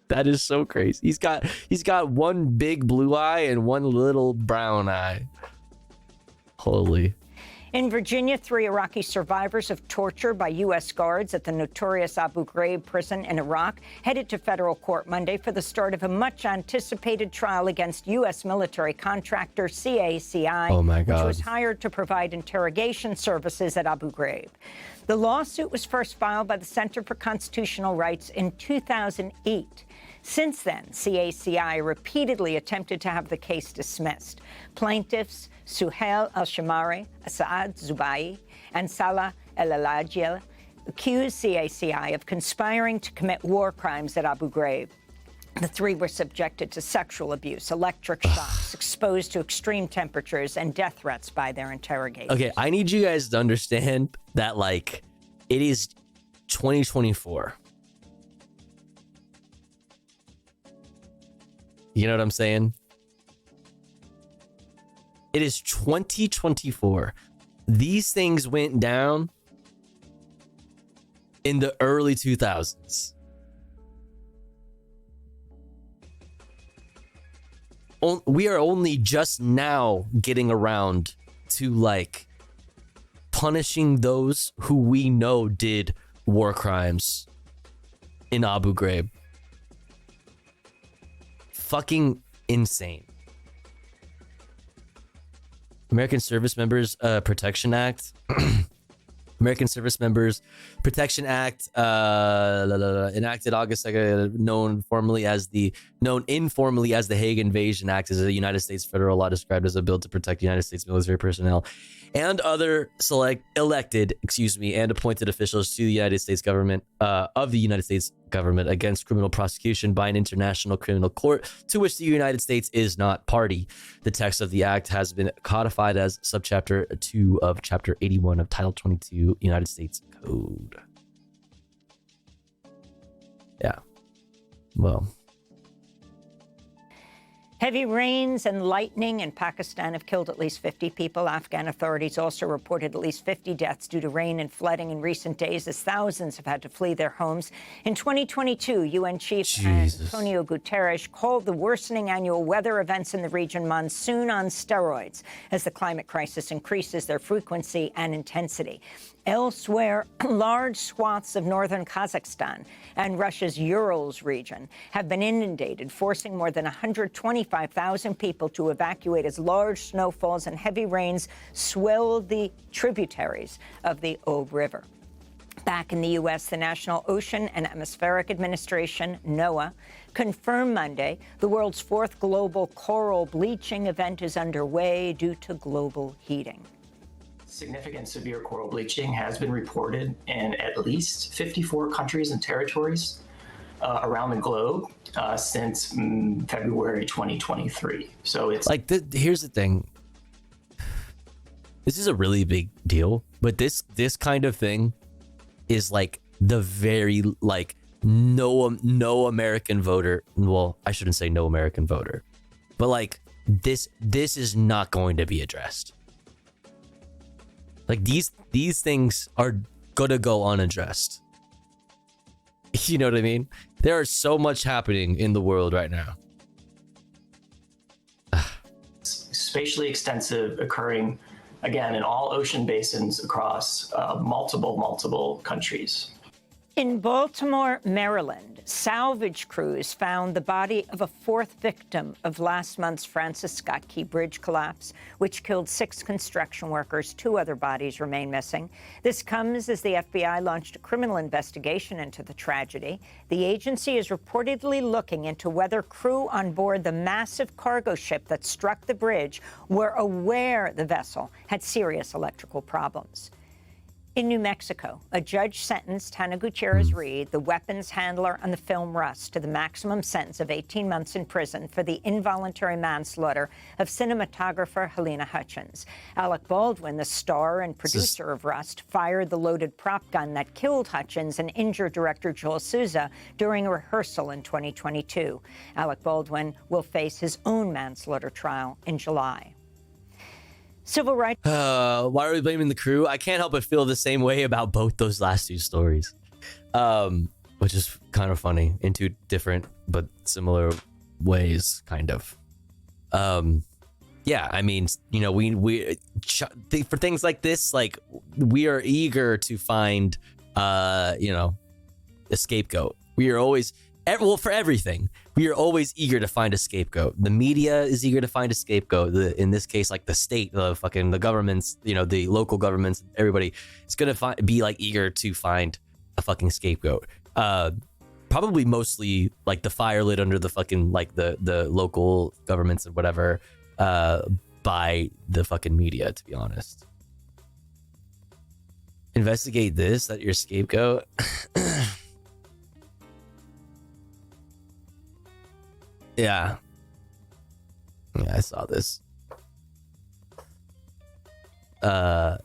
That is so crazy. He's got one big blue eye and one little brown eye. Holy.
In Virginia, 3 Iraqi survivors of torture by U.S. guards at the notorious Abu Ghraib prison in Iraq headed to federal court Monday for the start of a much-anticipated trial against U.S. military contractor CACI,
oh my God,
which was hired to provide interrogation services at Abu Ghraib. The lawsuit was first filed by the Center for Constitutional Rights in 2008. Since then, CACI repeatedly attempted to have the case dismissed. Plaintiffs Suhail al-Shamari, Asad Zubai, and Salah el-Alajil accused CACI of conspiring to commit war crimes at Abu Ghraib. The 3 were subjected to sexual abuse, electric shocks, exposed to extreme temperatures, and death threats by their interrogators.
Okay, I need you guys to understand that, like, it is 2024. You know what I'm saying? It is 2024. These things went down in the early 2000s. We are only just now getting around to like punishing those who we know did war crimes in Abu Ghraib. Fucking insane. American Service Members Protection Act. American Service Members Protection Act, enacted August 2nd, known informally as the Hague Invasion Act, is a United States federal law described as a bill to protect United States military personnel and other elected and appointed officials to the United States government of the United States government against criminal prosecution by an international criminal court to which the United States is not party. The text of the act has been codified as subchapter 2 of chapter 81 of Title 22 United States Code. Yeah. Well.
Heavy rains and lightning in Pakistan have killed at least 50 people. Afghan authorities also reported at least 50 deaths due to rain and flooding in recent days as thousands have had to flee their homes. In 2022, UN Chief Antonio Guterres called the worsening annual weather events in the region monsoon on steroids as the climate crisis increases their frequency and intensity. Elsewhere, large swaths of northern Kazakhstan and Russia's Urals region have been inundated, forcing more than 125,000 people to evacuate as large snowfalls and heavy rains swell the tributaries of the Ob River. Back in the U.S., the National Ocean and Atmospheric Administration, NOAA, confirmed Monday the world's 4th global coral bleaching event is underway due to global heating.
Significant severe coral bleaching has been reported in at least 54 countries and territories around the globe since February 2023. So it's
like, here's the thing. This is a really big deal, but this kind of thing is like the very like no American voter. Well, I shouldn't say no American voter, but like this is not going to be addressed. Like these things are gonna go unaddressed. You know what I mean? There is so much happening in the world right now.
Spatially extensive, occurring again in all ocean basins across multiple countries.
In Baltimore, Maryland, salvage crews found the body of a fourth victim of last month's Francis Scott Key Bridge collapse, which killed 6 construction workers. 2 other bodies remain missing. This comes as the FBI launched a criminal investigation into the tragedy. The agency is reportedly looking into whether crew on board the massive cargo ship that struck the bridge were aware the vessel had serious electrical problems. In New Mexico, a judge sentenced Hannah Gutierrez-Reed, the weapons handler on the film Rust, to the maximum sentence of 18 months in prison for the involuntary manslaughter of cinematographer Helena Hutchins. Alec Baldwin, the star and producer of Rust, fired the loaded prop gun that killed Hutchins and injured director Joel Souza during a rehearsal in 2022. Alec Baldwin will face his own manslaughter trial in July. Civil rights.
Why are we blaming the crew? I can't help but feel the same way about both those last 2 stories, which is kind of funny in 2 different but similar ways, kind of. Yeah, I mean, you know, for things like this, like we are eager to find, you know, a scapegoat. We are always. Well, for everything, we are always eager to find a scapegoat. The media is eager to find a scapegoat. In this case, like the state, the governments, you know, the local governments, everybody is gonna be like eager to find a fucking scapegoat. Probably mostly like the fire lit under the fucking like the local governments and whatever by the fucking media. To be honest, investigate this. That your scapegoat. Yeah, I saw this. The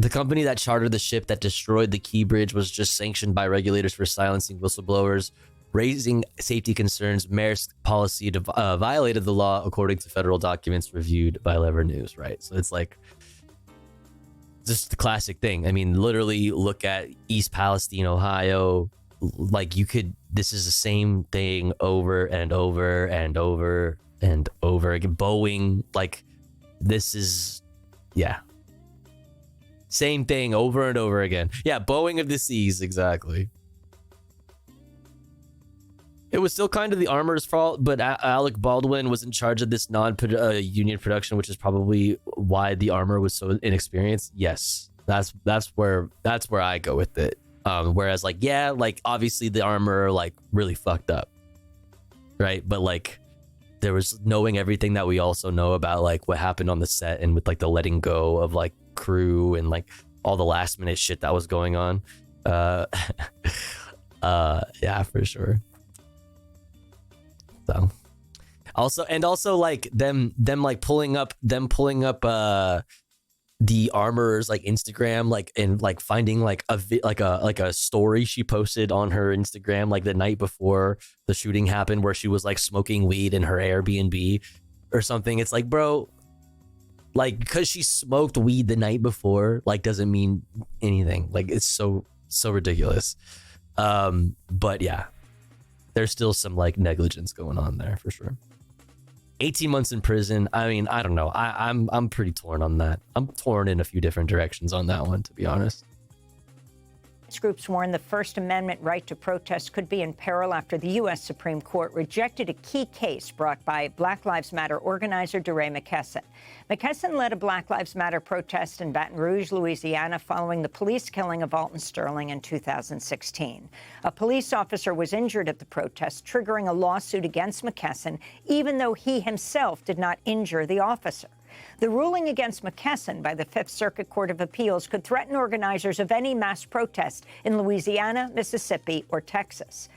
company that chartered the ship that destroyed the Key Bridge was just sanctioned by regulators for silencing whistleblowers, raising safety concerns. Maersk's policy violated the law, according to federal documents reviewed by Lever News. Right, so it's like just the classic thing. I mean, literally look at East Palestine, Ohio. Like you could. This is the same thing over and over and over and over again. Boeing, like this is, yeah. Same thing over and over again. Yeah, Boeing of the seas, exactly. It was still kind of the armor's fault, but Alec Baldwin was in charge of this non-union production, which is probably why the armor was so inexperienced. Yes, that's where I go with it. Whereas like, yeah, like obviously the armor like really fucked up, right? But like there was knowing everything that we also know about like what happened on the set and with like the letting go of like crew and like all the last minute shit that was going on. Yeah, for sure. So also like them like pulling up the armorer's like Instagram, like and like finding like a story she posted on her Instagram like the night before the shooting happened where she was like smoking weed in her Airbnb or something. It's like, bro, like because she smoked weed the night before like doesn't mean anything. Like it's so ridiculous. But yeah, there's still some like negligence going on there for sure. 18 months in prison. I mean, I don't know. I'm pretty torn on that. I'm torn in a few different directions on that one, to be honest.
Groups warn the First Amendment right to protest could be in peril after the U.S. Supreme Court rejected a key case brought by Black Lives Matter organizer DeRay McKesson. McKesson led a Black Lives Matter protest in Baton Rouge, Louisiana, following the police killing of Alton Sterling in 2016. A police officer was injured at the protest, triggering a lawsuit against McKesson, even though he himself did not injure the officer. The ruling against McKesson by the Fifth Circuit Court of Appeals could threaten organizers of any mass protest in Louisiana, Mississippi, or Texas.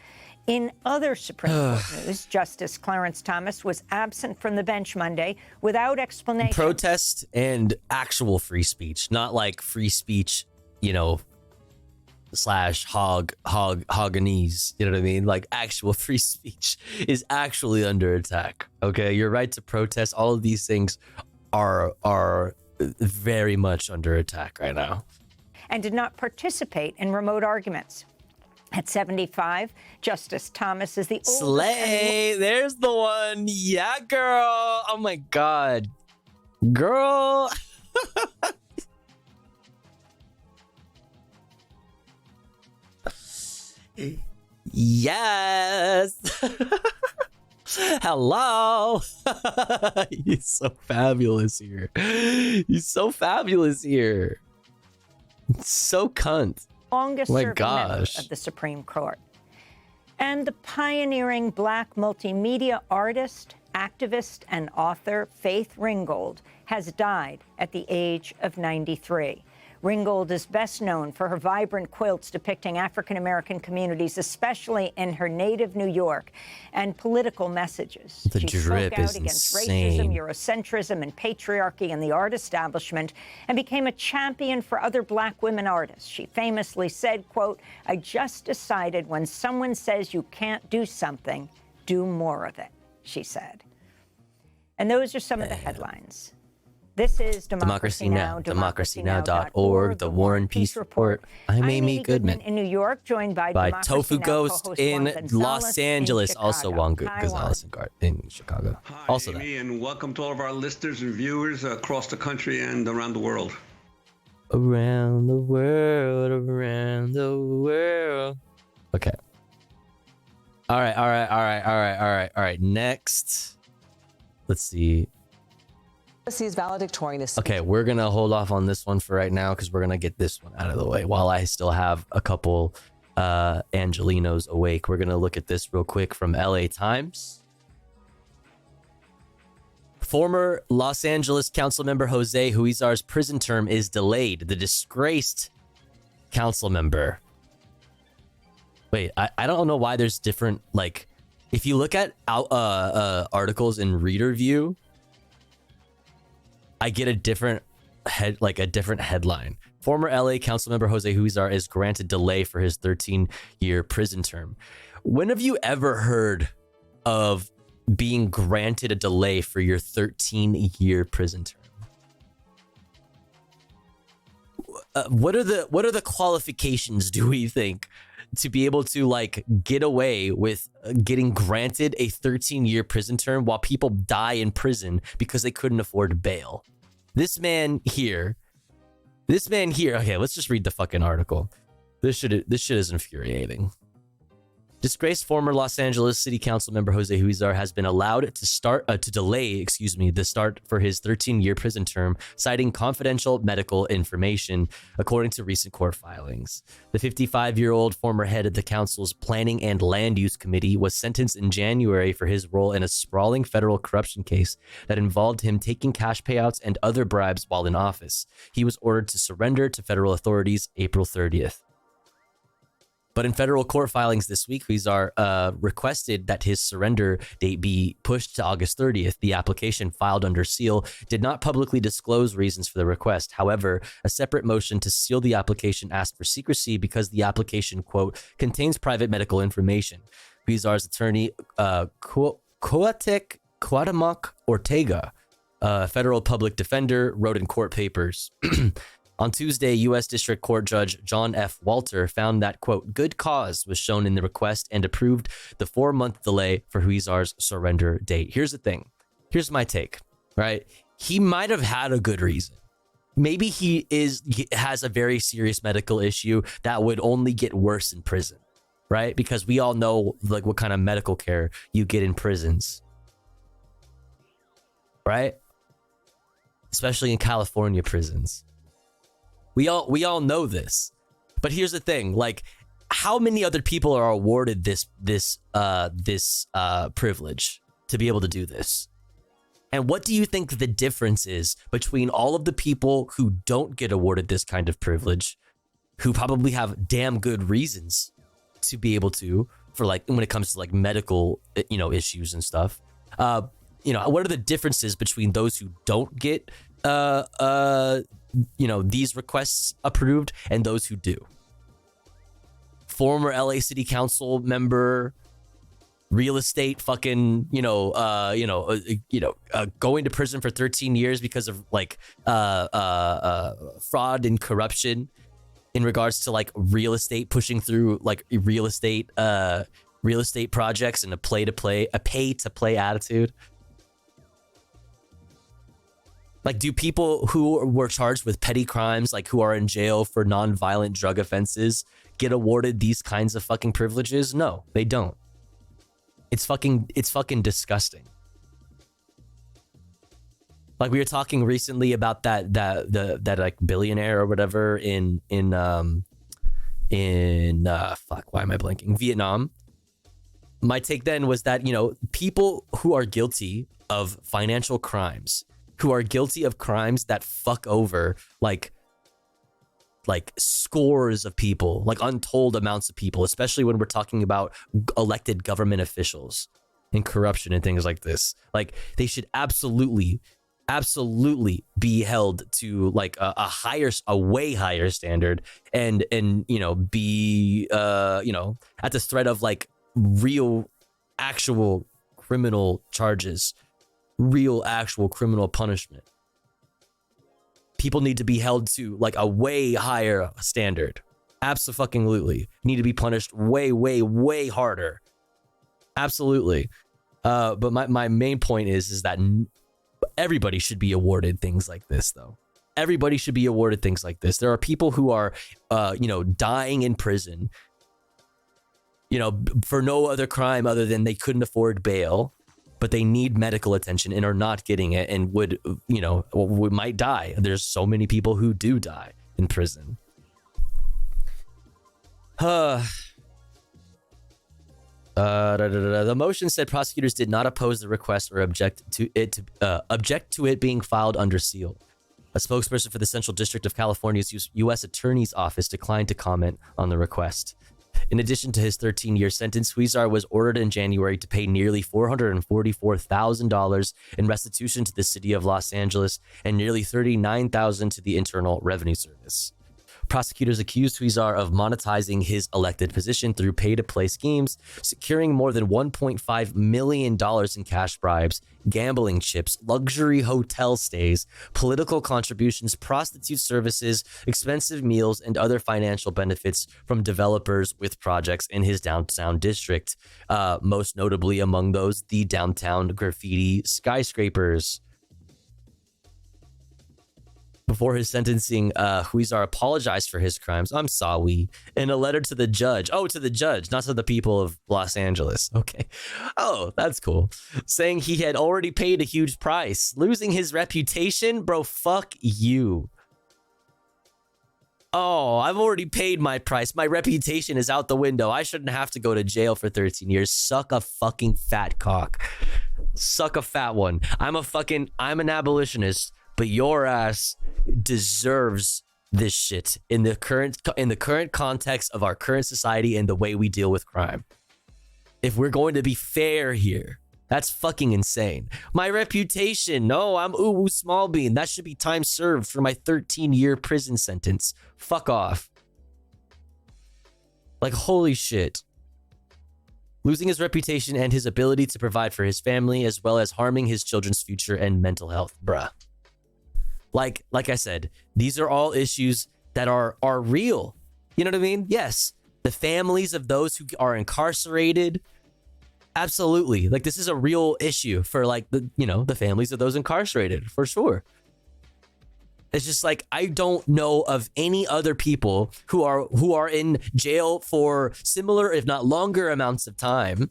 In other Supreme Court news, Justice Clarence Thomas was absent from the bench Monday without explanation.
Protest and actual free speech, not like free speech, you know, Hoganese, you know what I mean? Like actual free speech is actually under attack. Okay, your right to protest, all of these things are very much under attack right now.
And did not participate in remote arguments. At 75, Justice Thomas is the oldest.
Slay, there's the one. Yeah, girl. Oh my God, girl. Yes. Hello. He's so fabulous here. He's so fabulous here. So cunt.
Longest
My
serving member
gosh.
of the Supreme Court. And the pioneering Black multimedia artist, activist, and author Faith Ringgold has died at the age of 93. Ringgold is best known for her vibrant quilts depicting African-American communities, especially in her native New York, and political messages.
The
She
drip
spoke out
is
against
insane.
racism, Eurocentrism, and patriarchy in the art establishment and became a champion for other Black women artists. She famously said, quote, "I just decided when someone says you can't do something, do more of it," she said. And those are some of the headlines. This is
Democracy Now!, democracynow.org, The War and Peace Report. I'm Amy Goodman.
In New York, joined by
Tofu
Democracy Now!
Ghost
co-host
in
Juan Gonzalez
Los Angeles,
in
also
Chicago.
Juan
Hi,
Gonzalez in Chicago. Also that.
Amy, and welcome to all of our listeners and viewers across the country and around the world.
Around the world, around the world. Okay. All right. Next. Let's see.
USC's valedictorian is
Okay, we're gonna hold off on this one for right now because we're gonna get this one out of the way while I still have a couple Angelinos awake. We're gonna look at this real quick from LA Times. Former Los Angeles council member Jose Huizar's prison term is delayed. The disgraced council member. Wait, I don't know why there's different, like, if you look at articles in Reader View, I get a different headline. Former LA councilmember Jose Huizar is granted delay for his 13-year prison term. When have you ever heard of being granted a delay for your 13-year prison term? What are the qualifications, do we think, to be able to like get away with getting granted a 13-year prison term while people die in prison because they couldn't afford bail? This man here, okay, let's just read the fucking article. This shit is infuriating. Disgraced former Los Angeles City Council member Jose Huizar has been allowed to delay the start for his 13-year prison term, citing confidential medical information, according to recent court filings. The 55-year-old former head of the council's Planning and Land Use Committee was sentenced in January for his role in a sprawling federal corruption case that involved him taking cash payouts and other bribes while in office. He was ordered to surrender to federal authorities April 30th. But in federal court filings this week, Huizar requested that his surrender date be pushed to August 30th. The application filed under seal did not publicly disclose reasons for the request. However, a separate motion to seal the application asked for secrecy because the application, quote, contains private medical information. Huizar's attorney, Cuauhtemoc Ortega, a federal public defender, wrote in court papers. On Tuesday, U.S. District Court Judge John F. Walter found that, quote, good cause was shown in the request and approved the 4-month delay for Huizar's surrender date. Here's the thing. Here's my take, right? He might have had a good reason. Maybe he has a very serious medical issue that would only get worse in prison, right? Because we all know like what kind of medical care you get in prisons, right? Especially in California prisons. We all know this, but here's the thing: like, how many other people are awarded this privilege to be able to do this? And what do you think the difference is between all of the people who don't get awarded this kind of privilege, who probably have damn good reasons to be able to, for like when it comes to like medical, issues and stuff? What are the differences between those who don't get these requests approved and those who do? former LA City Council member, real estate fucking, going to prison for 13 years because of like fraud and corruption in regards to like real estate, pushing through like real estate projects and a pay to play attitude. Like, do people who were charged with petty crimes, like who are in jail for non-violent drug offenses, get awarded these kinds of fucking privileges? No, they don't. It's fucking disgusting. Like, we were talking recently about that like billionaire or whatever in why am I blanking? Vietnam. My take then was that, people who are guilty of financial crimes, who are guilty of crimes that fuck over like scores of people, like untold amounts of people, especially when we're talking about elected government officials and corruption and things like this. Like, they should absolutely be held to like a way higher standard and be at the threat of like real actual criminal charges, real actual criminal punishment. People need to be held to like a way higher standard. Absolutely. Need to be punished way harder. Absolutely. But my main point is that everybody should be awarded things like this, though. Everybody should be awarded things like this. There are people who are, dying in prison, for no other crime other than they couldn't afford bail, but they need medical attention and are not getting it and might die. There's so many people who do die in prison. The motion said prosecutors did not oppose the request or object to it being filed under seal. A spokesperson for the Central District of California's U.S. Attorney's Office declined to comment on the request. In addition to his 13-year sentence, Huizar was ordered in January to pay nearly $444,000 in restitution to the city of Los Angeles and nearly $39,000 to the Internal Revenue Service. Prosecutors accused Huizar of monetizing his elected position through pay-to-play schemes, securing more than $1.5 million in cash bribes, gambling chips, luxury hotel stays, political contributions, prostitute services, expensive meals, and other financial benefits from developers with projects in his downtown district. Most notably among those, the downtown graffiti skyscrapers. Before his sentencing, Huizar apologized for his crimes. I'm sorry. In a letter to the judge. Oh, to the judge, not to the people of Los Angeles. Okay. Oh, that's cool. Saying he had already paid a huge price. Losing his reputation? Bro, fuck you. Oh, I've already paid my price. My reputation is out the window. I shouldn't have to go to jail for 13 years. Suck a fucking fat cock. Suck a fat one. I'm an abolitionist, but your ass deserves this shit in the current context of our current society and the way we deal with crime. If we're going to be fair here, that's fucking insane. My reputation. No, I'm Uwu Small Bean. That should be time served for my 13-year prison sentence. Fuck off. Like, holy shit. Losing his reputation and his ability to provide for his family, as well as harming his children's future and mental health. Bruh. Like I said, these are all issues that are real. You know what I mean? Yes. The families of those who are incarcerated. Absolutely. Like, this is a real issue for like the families of those incarcerated, for sure. It's just like, I don't know of any other people who are in jail for similar, if not longer amounts of time,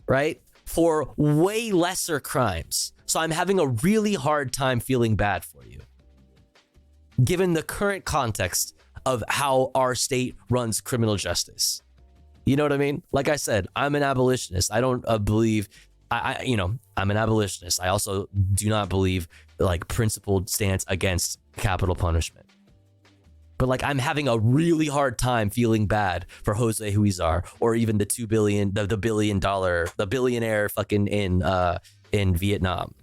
right? For way lesser crimes. So I'm having a really hard time feeling bad for you, given the current context of how our state runs criminal justice. You know what I mean? Like I said, I'm an abolitionist. I don't believe, I'm an abolitionist. I also do not believe like principled stance against capital punishment. But like, I'm having a really hard time feeling bad for Jose Huizar or even the $2 billion, the billionaire fucking in Vietnam.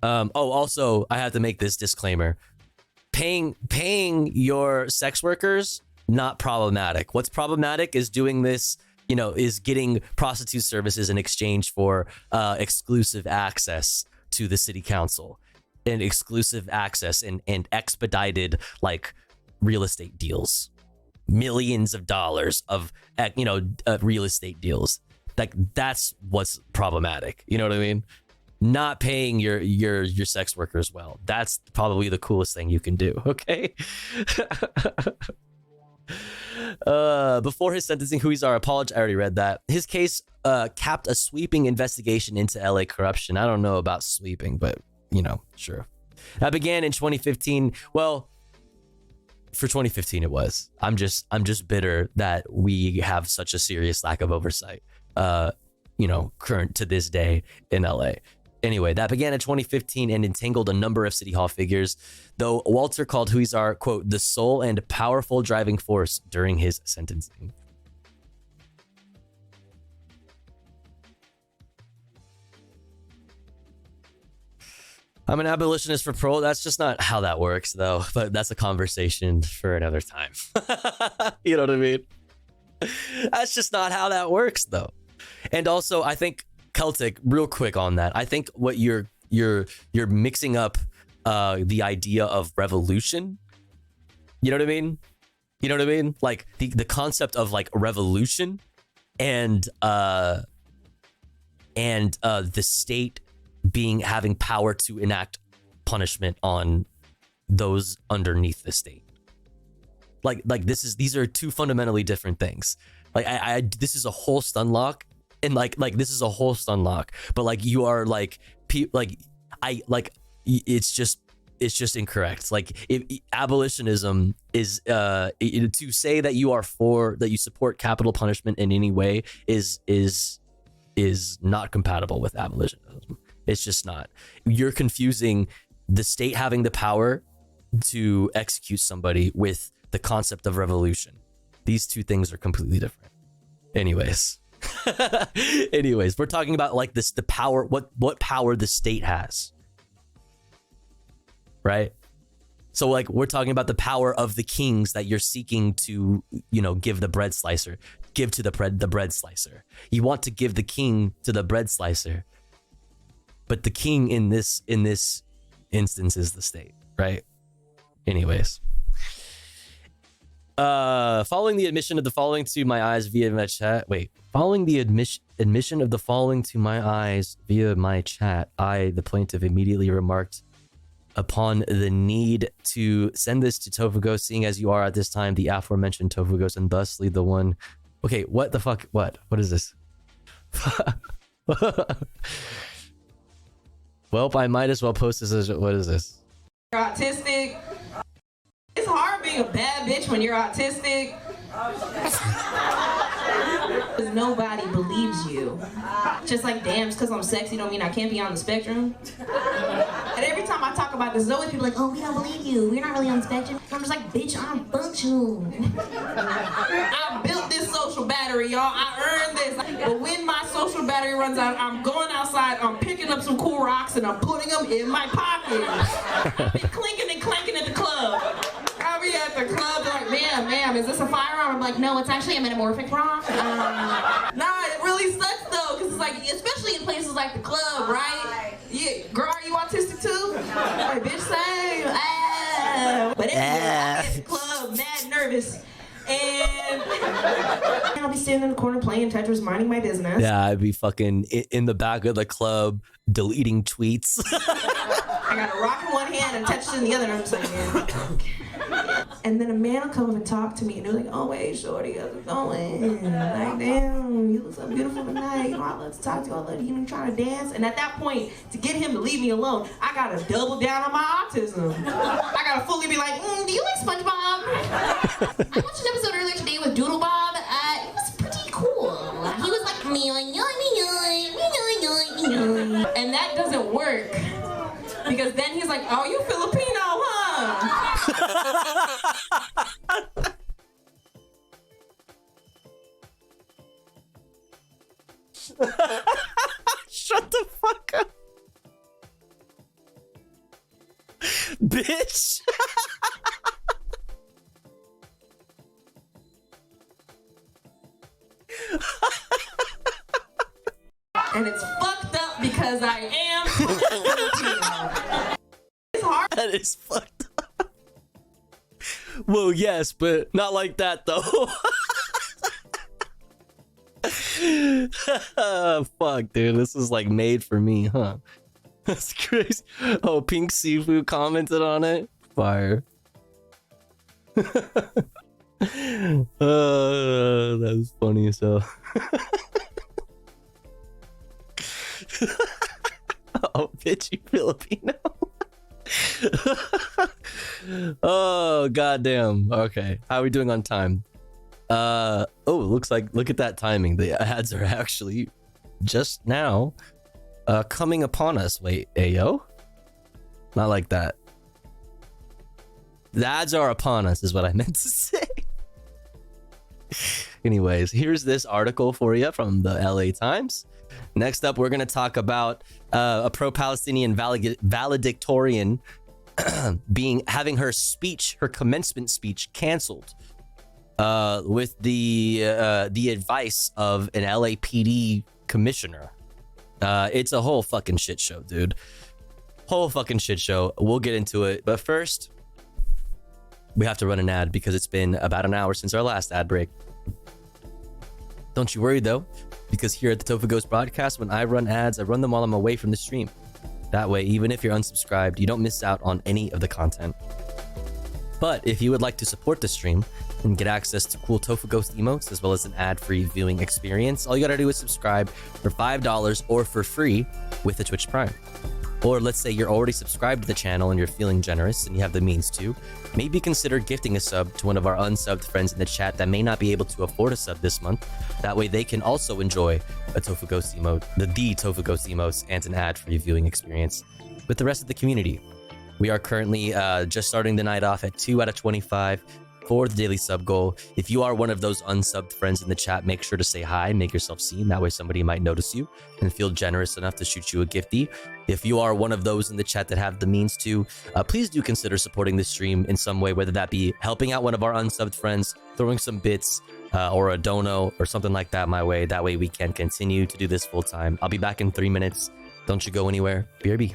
Also, I have to make this disclaimer. paying your sex workers, not problematic. What's problematic is doing this, you know, is getting prostitute services in exchange for exclusive access to the city council and exclusive access and expedited like real estate deals, millions of dollars of, you know, real estate deals. Like that's what's problematic. You know what I mean? Not paying your sex workers well. That's probably the coolest thing you can do. Okay. Before his sentencing, Huizar apologized. I already read that. His case capped a sweeping investigation into LA corruption. I don't know about sweeping, but you know, sure. That began in 2015. Well, for 2015 it was. I'm just bitter that we have such a serious lack of oversight. You know, current to this day in LA. Anyway, that began in 2015 and entangled a number of City Hall figures, though Walter called Huizar, quote, the sole and powerful driving force during his sentencing. I'm an abolitionist for pro. That's just not how that works, though. But that's a conversation for another time. You know what I mean? That's just not how that works, though. And also, I think Celtic, real quick on that. I think what you're mixing up the idea of revolution. You know what I mean? You know what I mean? Like the concept of like revolution and the state having power to enact punishment on those underneath the state. Like these are two fundamentally different things. Like this is a whole stun lock. And like this is a whole stun lock, but like you are like it's just incorrect. Like abolitionism is to say that you support capital punishment in any way is not compatible with abolitionism. It's just not. You're confusing the state having the power to execute somebody with the concept of revolution. These two things are completely different. Anyways, we're talking about like the power, what power the state has, right? So like we're talking about the power of the kings that you're seeking to, you know, give to the bread slicer. You want to give the king to the bread slicer, but the king in this instance is the state, right? Anyways. Following the admission of the following to my eyes via my chat. Following the admission of the following to my eyes via my chat, I, the plaintiff, immediately remarked upon the need to send this to Tofugo, seeing as you are at this time the aforementioned Tofugos, and thusly the one. Okay, what the fuck? What is this? Well, I might as well post this as what is this?
You're autistic. It's hard being a bad bitch when you're autistic. Because nobody believes you. Just like, damn, just because I'm sexy don't mean I can't be on the spectrum. And every time I talk about this, there's always people like, oh, we don't believe you. We're not really on the spectrum. I'm just like, bitch, I'm functional. I built this social battery, y'all. I earned this. But when my social battery runs out, I'm going outside, I'm picking up some cool rocks, and I'm putting them in my pocket. I've been clinking and clanking at the club. I'll be at the club like, ma'am, is this a firearm? I'm like, no, it's actually a metamorphic rock. Nah, it really sucks though, because it's like, especially in places like the club, right? Yeah, girl, are you autistic too? Like, bitch, same. But anyway, I'll be at the club, mad nervous. And I'll be standing in the corner playing Tetris, minding my business.
Yeah, I'd be fucking in the back of the club, deleting tweets.
I got a rock in one hand and Tetris in the other, and I'm just like, man. And then a man will come up and talk to me, and they're like, oh, hey, shorty, how's it going? Like, damn, you look so beautiful tonight. You know, I love to talk to you. I love to even try to dance. And at that point, to get him to leave me alone, I gotta double down on my autism. I gotta fully be like, do you like SpongeBob? I watched an episode earlier today with Doodle Bob. It was pretty cool. He was like, and that doesn't work. Because then he's like, oh, you Filipino, huh?
Shut the fuck up. Bitch.
And it's fucked up because I am Filipino. It's hard.
That is fucked up. Well, yes, but not like that though. Fuck, dude, this is like made for me, huh? That's crazy. Oh, Pink Seafood commented on it. Fire. That was funny as hell. Oh, bitchy Filipino. Oh, goddamn. Okay, how are we doing on time? Oh, look at that timing. The ads are actually just now coming upon us. Wait, ayo? Not like that. The ads are upon us is what I meant to say. Anyways, here's this article for you from the LA Times. Next up, we're going to talk about a pro-Palestinian valedictorian having her commencement speech canceled with the advice of an LAPD commissioner. It's a whole fucking shit show, dude. Whole fucking shit show. We'll get into it, but first, we have to run an ad because it's been about an hour since our last ad break. Don't you worry though, because here at the Tofu Ghost broadcast, when I run ads, I run them while I'm away from the stream. That way, even if you're unsubscribed, you don't miss out on any of the content. But if you would like to support the stream and get access to cool Tofu Ghost emotes, as well as an ad-free viewing experience, all you gotta do is subscribe for $5 or for free with the Twitch Prime. Or let's say you're already subscribed to the channel and you're feeling generous and you have the means to, maybe consider gifting a sub to one of our unsubbed friends in the chat that may not be able to afford a sub this month. That way they can also enjoy a Tofu Ghost emote, the Tofu Ghost emotes, and an ad-free viewing experience with the rest of the community. We are currently just starting the night off at 2 out of 25 for the daily sub goal. If you are one of those unsubbed friends in the chat, make sure to say hi, make yourself seen. That way somebody might notice you and feel generous enough to shoot you a gifty. If you are one of those in the chat that have the means to, please do consider supporting the stream in some way, whether that be helping out one of our unsubbed friends, throwing some bits, or a dono or something like that my way. That way we can continue to do this full time. I'll be back in 3 minutes. Don't you go anywhere. BRB.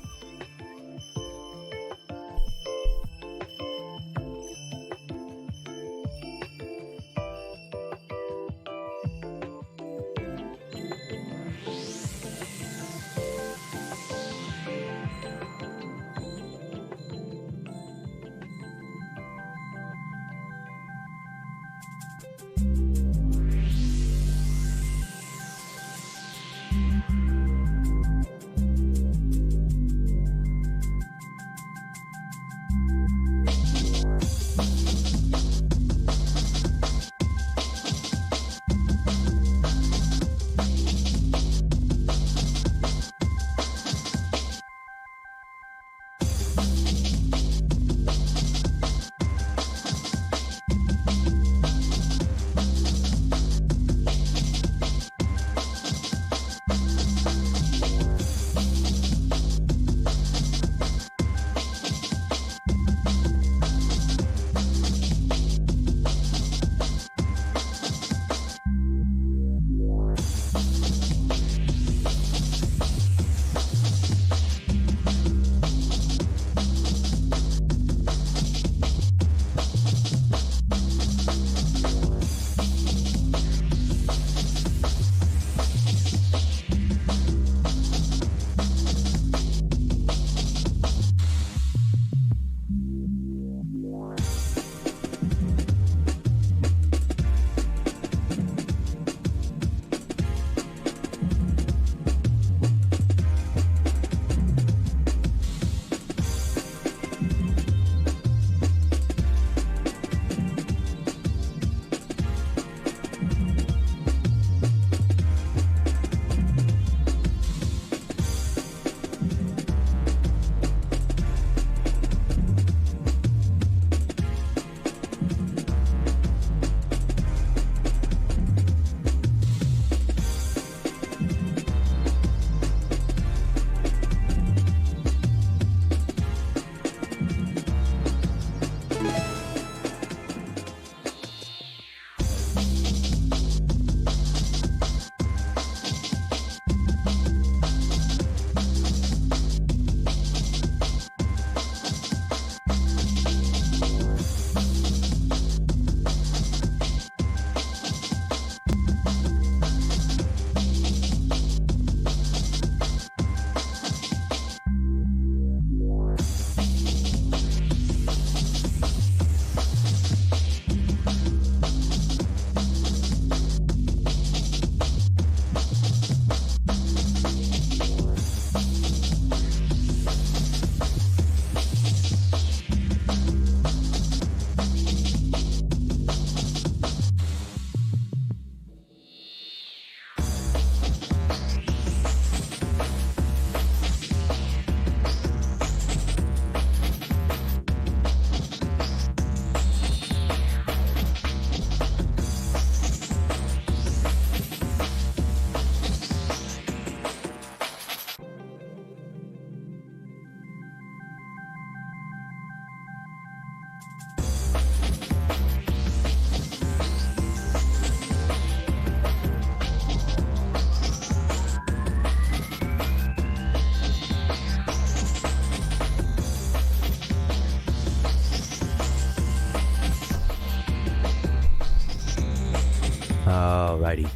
Alrighty.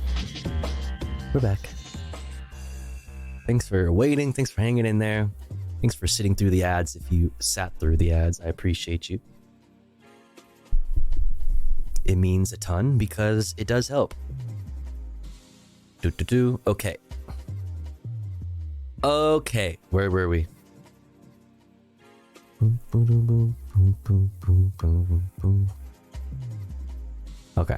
We're back. Thanks for waiting. Thanks for hanging in there. Thanks for sitting through the ads. If you sat through the ads, I appreciate you. It means a ton because it does help. Okay. Okay. Where were we? Okay.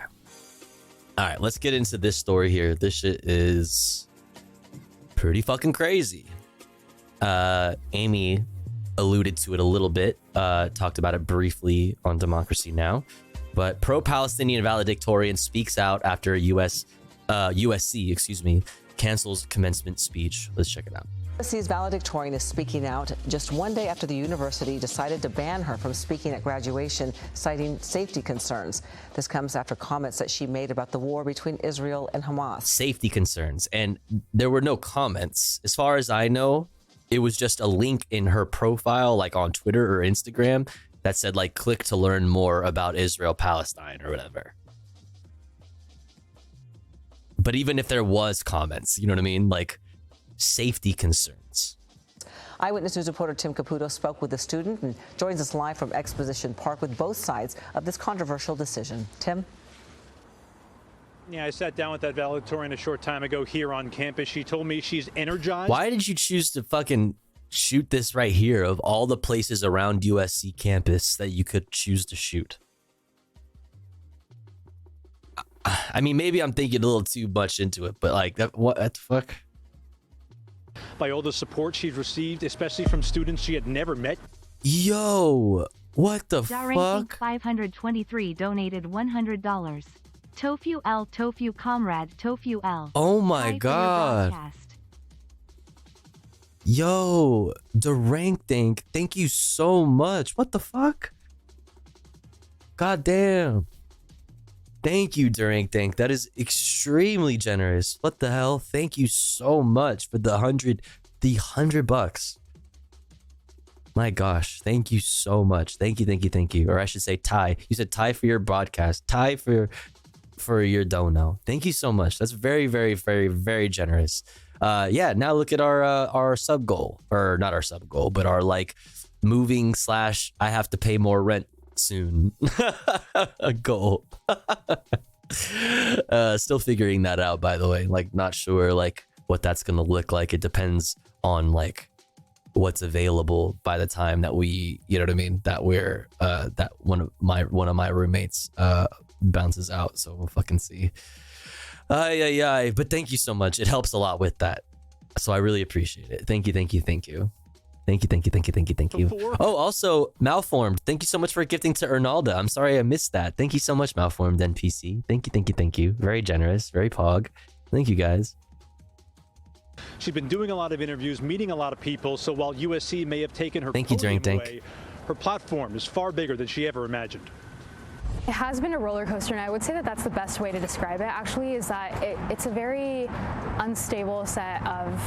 All right, let's get into this story here. This shit is pretty fucking crazy. Amy alluded to it a little bit, talked about it briefly on Democracy Now! But pro-Palestinian valedictorian speaks out after USC, cancels commencement speech. Let's check it out.
USC's valedictorian is speaking out just one day after the university decided to ban her from speaking at graduation, citing safety concerns. This comes after comments that she made about the war between Israel and Hamas.
Safety concerns. And there were no comments. As far as I know, it was just a link in her profile, like on Twitter or Instagram, that said, like, click to learn more about Israel-Palestine or whatever. But even if there was comments, you know what I mean? Like, safety concerns.
Eyewitness News reporter Tim Caputo spoke with a student and joins us live from Exposition Park with both sides of this controversial decision. Tim?
Yeah, I sat down with that valedictorian a short time ago here on campus. She told me she's energized.
Why did you choose to fucking shoot this right here of all the places around USC campus that you could choose to shoot? I mean, maybe I'm thinking a little too much into it, but like, what the fuck?
By all the support she's received, especially from students she had never met.
Yo, what the fuck?
523 donated $100. Tofu L, Tofu Comrade, Tofu L.
Oh my god. Yo, Durang thank you so much. What the fuck? God damn. Thank you, Durang. That is extremely generous. What the hell? Thank you so much for the $100. My gosh, thank you so much. Thank you. Or I should say Ty. You said Ty for your broadcast. Ty for your dono. Thank you so much. That's very, very, very, very generous. Yeah, now look at our sub goal. Or not our sub goal, but our like moving / I have to pay more rent soon a goal. Still figuring that out, by the way. Like, not sure like what that's gonna look like. It depends on like what's available by the time that we, you know what I mean, that we're that one of my roommates bounces out, so we'll fucking see. But thank you so much. It helps a lot with that, so I really appreciate it. Thank you. Oh, also, Malformed, thank you so much for gifting to Ernalda. I'm sorry I missed that. Thank you so much, Malformed NPC. Thank you. Very generous, very pog. Thank you, guys.
She's been doing a lot of interviews, meeting a lot of people, so while USC may have taken her podium away, her platform is far bigger than she ever imagined.
It has been a roller coaster, and I would say that that's the best way to describe it, actually, is that it's a very unstable set of,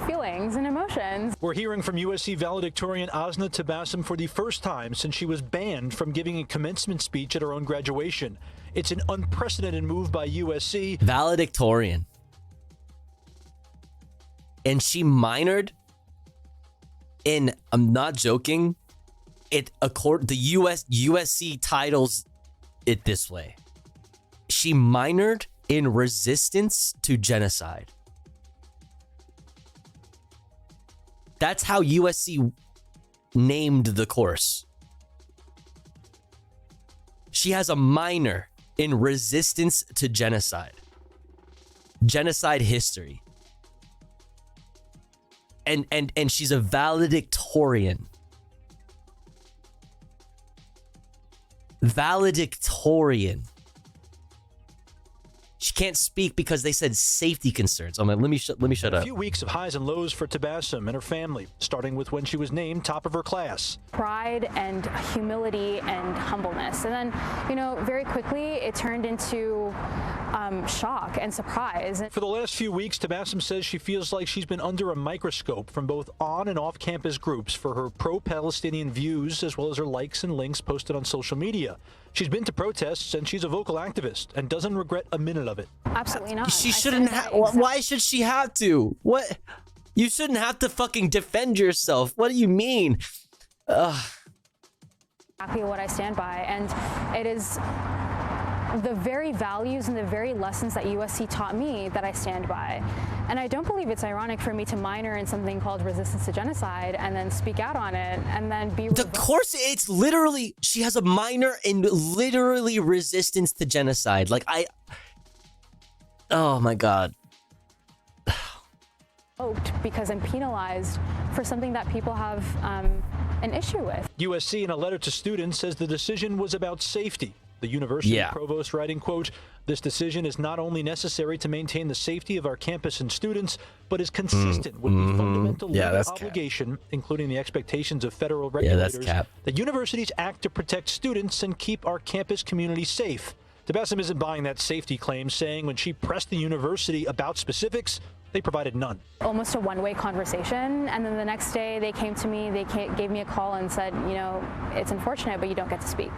feelings and emotions.
We're hearing from USC valedictorian Asna Tabassum for the first time since she was banned from giving a commencement speech at her own graduation. It's an unprecedented move by USC.
Valedictorian. And she minored in, I'm not joking, the USC titles it this way. She minored in resistance to genocide. That's how USC named the course. She has a minor in resistance to genocide. Genocide history. And she's a valedictorian. Valedictorian. She can't speak because they said safety concerns. I'm like, let me shut up.
A few weeks of highs and lows for Tabassum and her family, starting with when she was named top of her class.
Pride and humility and humbleness. And then, very quickly it turned into shock and surprise.
For the last few weeks, Tabassum says she feels like she's been under a microscope from both on and off campus groups for her pro-Palestinian views, as well as her likes and links posted on social media. She's been to protests and she's a vocal activist and doesn't regret a minute of it.
Absolutely not.
She shouldn't have. Why should she have to? What? You shouldn't have to fucking defend yourself. What do you mean?
Exactly what I stand by, and it is the very values and the very lessons that USC taught me that I stand by. And I don't believe it's ironic for me to minor in something called resistance to genocide and then speak out on it and then be...
Of course, it's literally... She has a minor in literally resistance to genocide. Like, oh my God.
Because I'm penalized for something that people have an issue with.
USC, in a letter to students, says the decision was about safety. The university provost writing, quote, "This decision is not only necessary to maintain the safety of our campus and students, but is consistent with the fundamental legal obligation, including the expectations of federal regulators, that universities act to protect students and keep our campus community safe." Tabassum isn't buying that safety claim, saying when she pressed the university about specifics, they provided none.
Almost a one-way conversation, and then the next day they came to me, they gave me a call and said, you know, it's unfortunate, but you don't get to speak.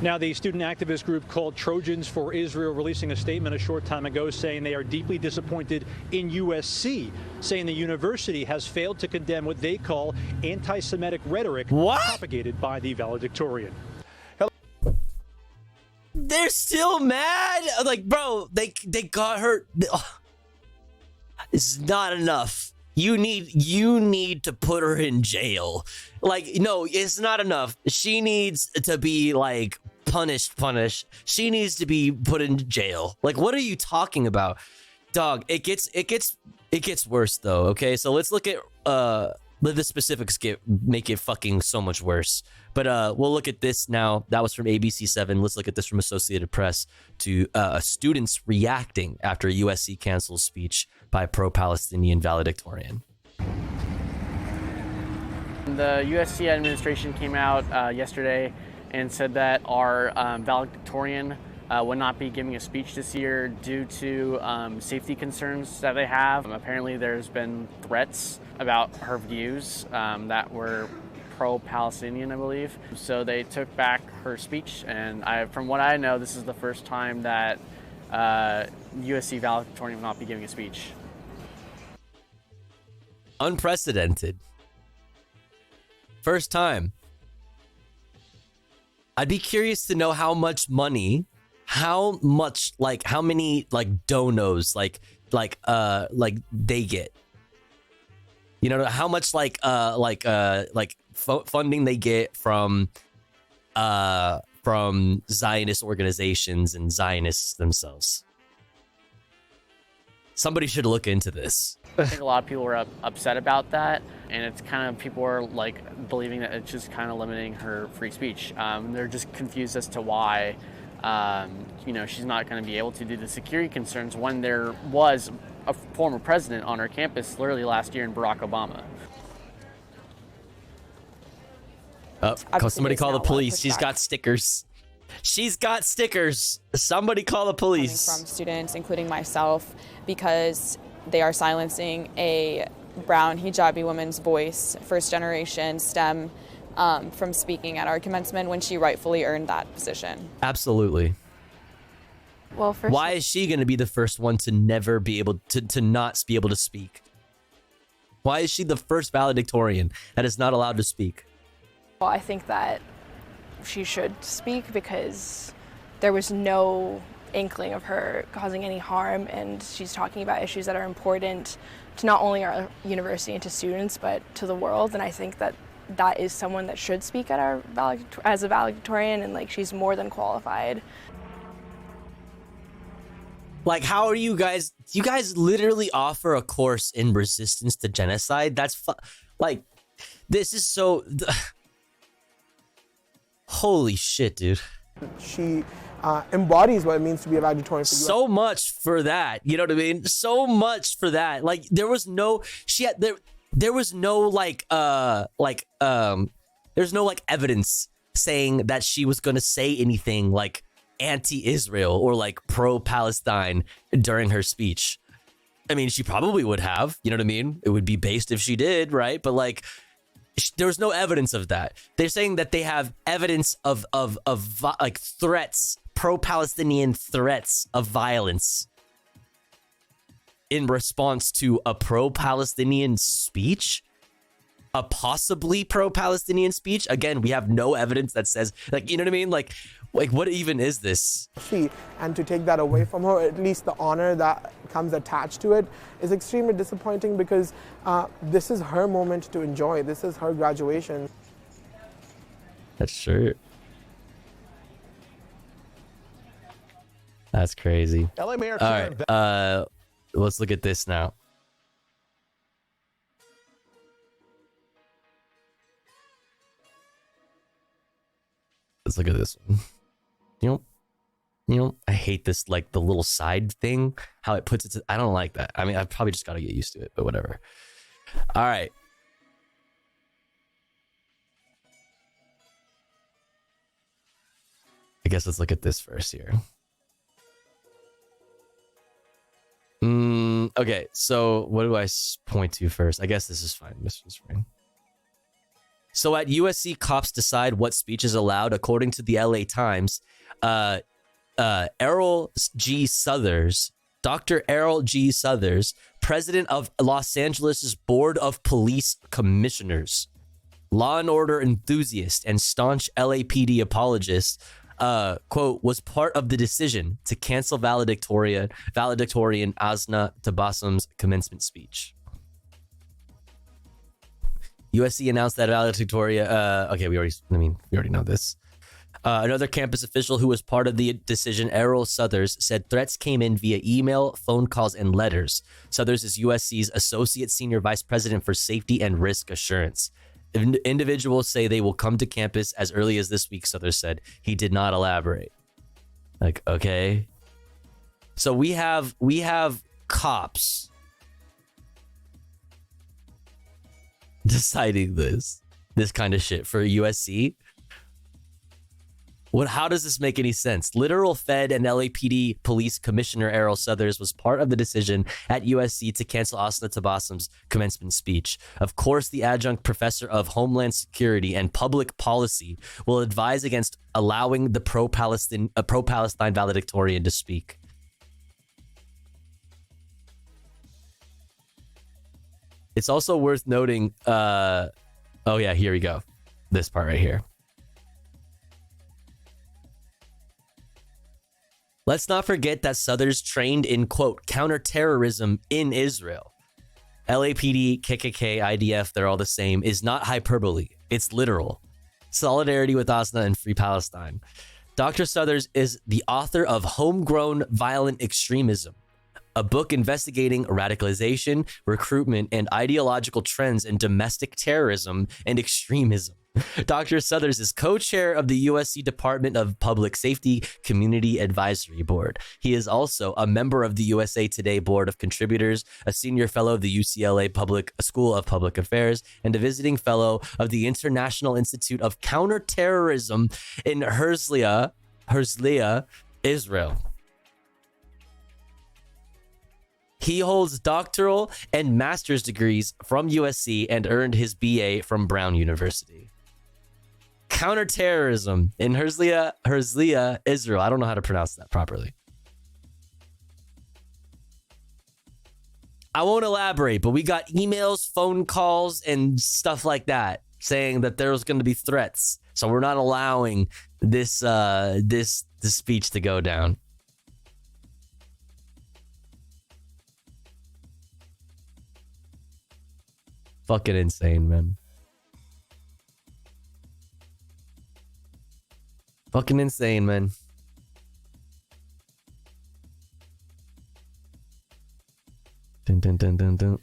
Now, the student activist group called Trojans for Israel releasing a statement a short time ago saying they are deeply disappointed in USC, saying the university has failed to condemn what they call anti-Semitic rhetoric propagated by the valedictorian.
They're still mad? Like, bro, they got her. It's not enough. You need to put her in jail. Like, no, it's not enough. She needs to be like punished. She needs to be put in jail. Like, what are you talking about? Dog, it gets worse though, okay? So let's look at the specifics make it fucking so much worse. But we'll look at this now. That was from ABC7. Let's look at this from Associated Press to students reacting after USC cancels speech by pro-Palestinian valedictorian.
The USC administration came out yesterday and said that our valedictorian would not be giving a speech this year due to safety concerns that they have. Apparently there's been threats about her views that were pro-Palestinian, I believe. So they took back her speech, and from what I know, this is the first time that USC valedictorian will not be giving a speech.
Unprecedented. First time. I'd be curious to know how much money, how many donos they get. You know, how much funding they get from Zionist organizations and Zionists themselves. Somebody should look into this.
I think a lot of people were upset about that, and it's kind of, people are like believing that it's just kind of limiting her free speech. They're just confused as to why, you know, she's not going to be able to do the security concerns when there was a former president on our campus literally last year in Barack Obama.
Somebody call the police. She's got stickers. She's got stickers. Somebody call the police.
From students, including myself, because they are silencing a brown hijabi woman's voice, first generation STEM, from speaking at our commencement when she rightfully earned that position.
Absolutely.
Well,
why is she going to be the first one to never be able to not be able to speak? Why is she the first valedictorian that is not allowed to speak?
Well, I think that she should speak because there was no inkling of her causing any harm, and she's talking about issues that are important to not only our university and to students, but to the world. And I think that that is someone that should speak at our as a valedictorian, and like she's more than qualified.
Like, how are you guys? You guys literally offer a course in resistance to genocide. That's like, this is so. Holy shit, dude.
She embodies what it means to be a valedictorian.
So much for that. You know what I mean? So much for that. Like, there was no, there was no there's no evidence saying that she was going to say anything like anti-Israel or like pro-Palestine during her speech. I mean, she probably would have, you know what I mean? It would be based if she did, right? But like, there was no evidence of that. They're saying that they have evidence of like threats, pro-Palestinian threats of violence in response to a pro-Palestinian speech, a possibly pro-Palestinian speech. Again, we have no evidence that says, like, you know what I mean? Like what even is this?
And to take that away from her, at least the honor that comes attached to it, is extremely disappointing because this is her moment to enjoy. This is her graduation.
That's true. That's crazy.
LA Mayor.
All right, let's look at this now. Let's look at this one. You know, I hate this, like the little side thing, how it puts it to, I don't like that. I mean, I've probably just got to get used to it, but whatever. All right. I guess let's look at this first here. Okay, so what do I point to first? I guess this is fine. This is fine. So at USC, cops decide what speech is allowed. According to the LA Times, Errol G. Suthers, Dr. Errol G. Suthers, president of Los Angeles' Board of Police Commissioners, law and order enthusiast, and staunch LAPD apologist, quote, was part of the decision to cancel valedictorian Asna Tabassum's commencement speech. USC announced that valedictorian, okay, we already know this. Another campus official who was part of the decision, Errol Suthers, said threats came in via email, phone calls, and letters. Suthers is USC's Associate Senior Vice President for Safety and Risk Assurance. Individuals say they will come to campus as early as this week, Suthers said. He did not elaborate. Like, okay. So we have cops deciding this kind of shit for USC. How does this make any sense? Literal Fed and LAPD Police Commissioner Errol Suthers was part of the decision at USC to cancel Asna Tabassum's commencement speech. Of course, the adjunct professor of Homeland Security and Public Policy will advise against allowing the pro-Palestine valedictorian to speak. It's also worth noting, oh yeah, here we go. This part right here. Let's not forget that Suthers trained in, quote, counterterrorism in Israel. LAPD, KKK, IDF, they're all the same, is not hyperbole. It's literal. Solidarity with Asna and Free Palestine. Dr. Suthers is the author of Homegrown Violent Extremism, a book investigating radicalization, recruitment, and ideological trends in domestic terrorism and extremism. Dr. Suthers is co-chair of the USC Department of Public Safety Community Advisory Board. He is also a member of the USA Today Board of Contributors, a senior fellow of the UCLA School of Public Affairs, and a visiting fellow of the International Institute of Counterterrorism in Herzliya, Israel. He holds doctoral and master's degrees from USC and earned his BA from Brown University. Counterterrorism in Herzliya, Israel. I don't know how to pronounce that properly. I won't elaborate, but we got emails, phone calls, and stuff like that saying that there was going to be threats. So we're not allowing this speech to go down. Fucking insane, man. Fucking insane, man. Dun, dun, dun, dun, dun.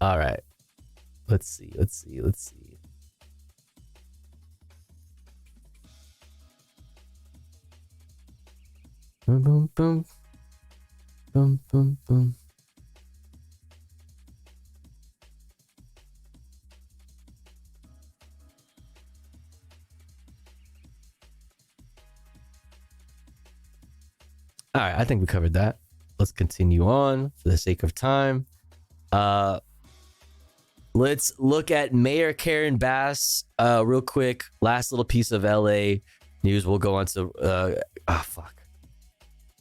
All right. Let's see. Boom, boom, boom. Boom, boom, boom. All right, I think we covered that. Let's continue on for the sake of time. Let's look at Mayor Karen Bass real quick. Last little piece of LA news. We'll go on to fuck.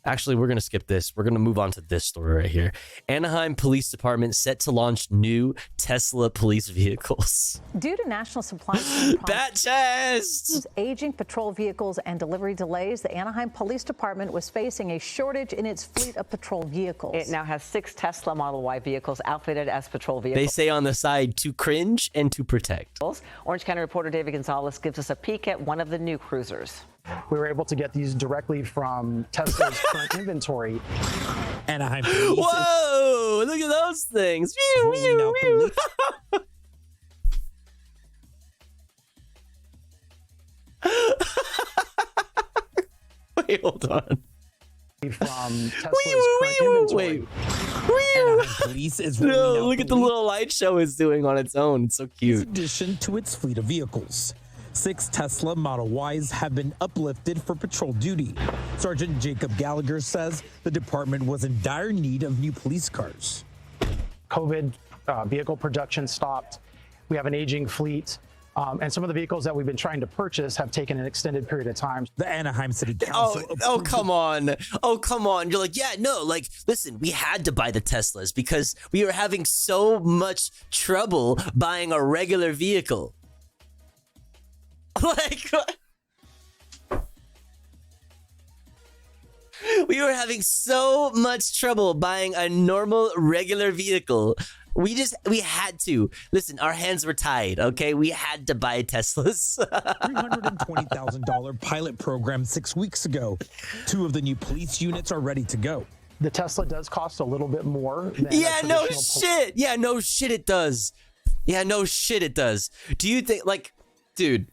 Actually, we're going to skip this. We're going to move on to this story right here. Anaheim Police Department set to launch new Tesla police vehicles.
Due to national supply chain
Bat chest!
aging patrol vehicles and delivery delays, the Anaheim Police Department was facing a shortage in its fleet of patrol vehicles.
It now has 6 Tesla Model Y vehicles outfitted as patrol vehicles.
They say on the side to cringe and to protect.
Orange County reporter David Gonzalez gives us a peek at one of the new cruisers.
We were able to get these directly from Tesla's current inventory. Anaheim Police.
Whoa! Look at those things. Wait, hold on.
From Tesla's current inventory.
Police is
No, look at the little light show it's doing on its own. It's so cute.
In addition to its fleet of vehicles, 6 Tesla Model Ys have been uplifted for patrol duty. Sergeant Jacob Gallagher says the department was in dire need of new police cars.
COVID vehicle production stopped. We have an aging fleet. And some of the vehicles that we've been trying to purchase have taken an extended period of time.
The Anaheim City Council.
Oh, come on. Oh, come on. You're like, yeah, no, like, listen, we had to buy the Teslas because we were having so much trouble buying a regular vehicle. Like, we were having so much trouble buying a normal, regular vehicle. We had to. Listen, our hands were tied, okay? We had to buy Teslas.
$320,000 pilot program 6 weeks ago. 2 of the new police units are ready to go.
The Tesla does cost a little bit more than
yeah, no shit. Yeah, no shit it does. Yeah, no shit it does. Do you think, like, dude,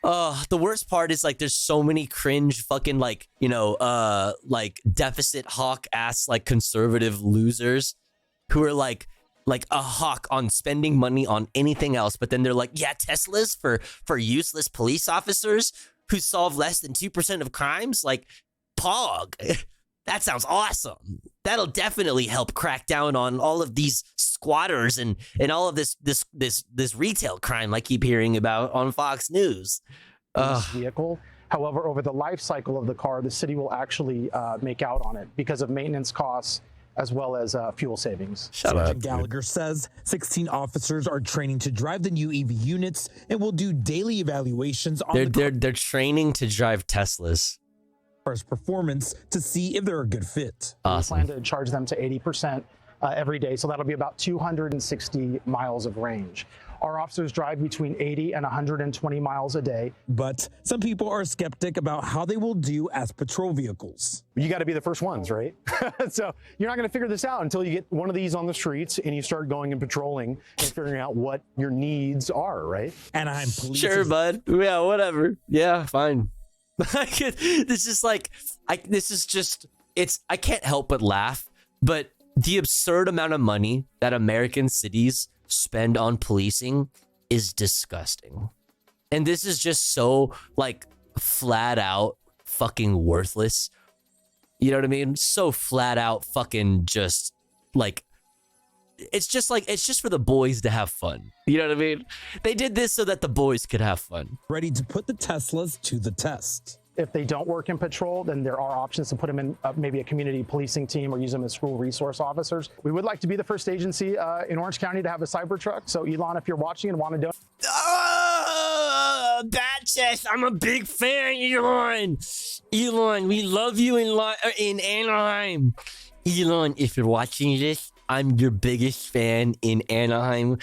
the worst part is, like, there's so many cringe fucking, like, you know, like, deficit hawk ass, like, conservative losers who are, like a hawk on spending money on anything else, but then they're like, yeah, Teslas for useless police officers who solve less than 2% of crimes? Like, pog. That sounds awesome. That'll definitely help crack down on all of these squatters and all of this retail crime I keep hearing about on Fox News.
Vehicle. However, over the life cycle of the car, the city will actually make out on it because of maintenance costs as well as fuel savings.
Sergeant Gallagher says 16 officers are training to drive the new EV units and will do daily evaluations on
they're training to drive Teslas.
Car's performance to see if they're a good fit.
Awesome.
We plan to charge them to 80% every day, so that'll be about 260 miles of range. Our officers drive between 80 and 120 miles a day.
But some people are skeptic about how they will do as patrol vehicles.
You got to be the first ones, right? So you're not going to figure this out until you get one of these on the streets and you start going and patrolling and figuring out what your needs are, right?
Anaheim Police.
Sure, bud. Yeah, whatever. Yeah, fine. This is like, I can't help but laugh, but the absurd amount of money that American cities spend on policing is disgusting. And this is just so, like, flat out fucking worthless. You know what I mean? So flat out fucking just, like, it's just for the boys to have fun. You know what I mean? They did this so that the boys could have fun.
Ready to put the Teslas to the test.
If they don't work in patrol, then there are options to put them in maybe a community policing team or use them as school resource officers. We would like to be the first agency in Orange County to have a cyber truck. So Elon, if you're watching and want to donate.
Bat chest. I'm a big fan, Elon. Elon, we love you in Anaheim. Elon, if you're watching this, I'm your biggest fan in Anaheim,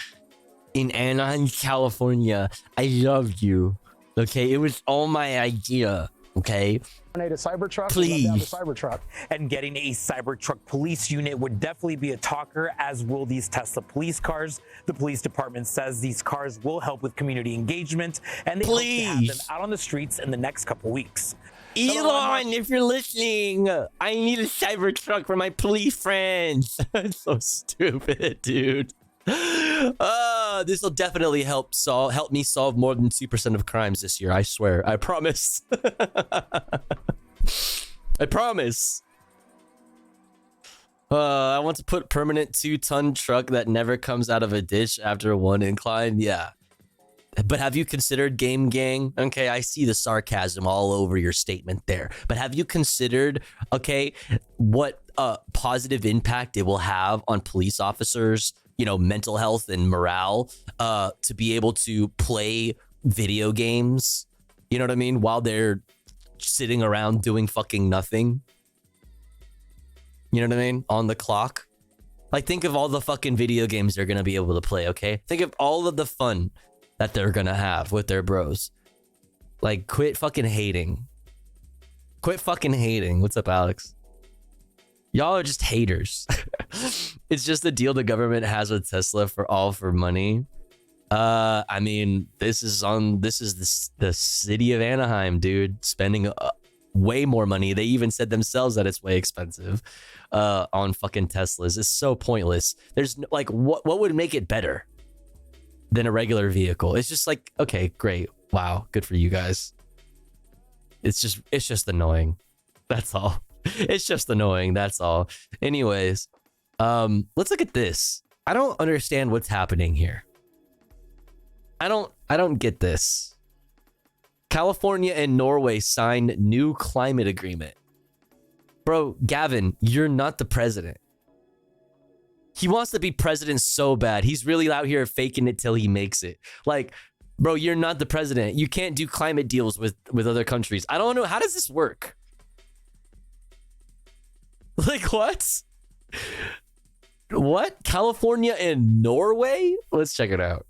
California. I love you. Okay, it was all my idea. Okay.
Donate a cyber truck.
Please.
Have a cyber truck.
And getting a Cybertruck police unit would definitely be a talker, as will these Tesla police cars. The police department says these cars will help with community engagement, and they hope to have them out on the streets in the next couple weeks.
Elon, if you're listening, I need a Cybertruck for my police friends. That's so stupid, dude. This will definitely help me solve more than 2% of crimes this year. I swear. I promise. I promise. I want to put permanent 2-ton truck that never comes out of a ditch after one incline. Yeah. But have you considered Game Gang? Okay, I see the sarcasm all over your statement there. But have you considered, okay, what positive impact it will have on police officers, you know, mental health and morale, to be able to play video games, you know what I mean, while they're sitting around doing fucking nothing? You know what I mean? On the clock. Like, think of all the fucking video games they're going to be able to play, okay? Think of all of the fun that they're going to have with their bros. Like, quit fucking hating. Quit fucking hating. What's up, Alex? Y'all are just haters. It's just the deal the government has with Tesla for money. I mean, this is the city of Anaheim, dude, spending way more money. They even said themselves that it's way expensive on fucking Teslas. It's so pointless. There's like, what would make it better than a regular vehicle? It's just like, okay, great. Wow. Good for you guys. It's just annoying. That's all. It's just annoying. That's all. Anyways, let's look at this. I don't understand what's happening here. I don't get this. California and Norway sign new climate agreement. Bro, Gavin, you're not the president. He wants to be president so bad. He's really out here faking it till he makes it. Like, bro, you're not the president. You can't do climate deals with other countries. I don't know. How does this work? Like, what? What? California and Norway? Let's check it out.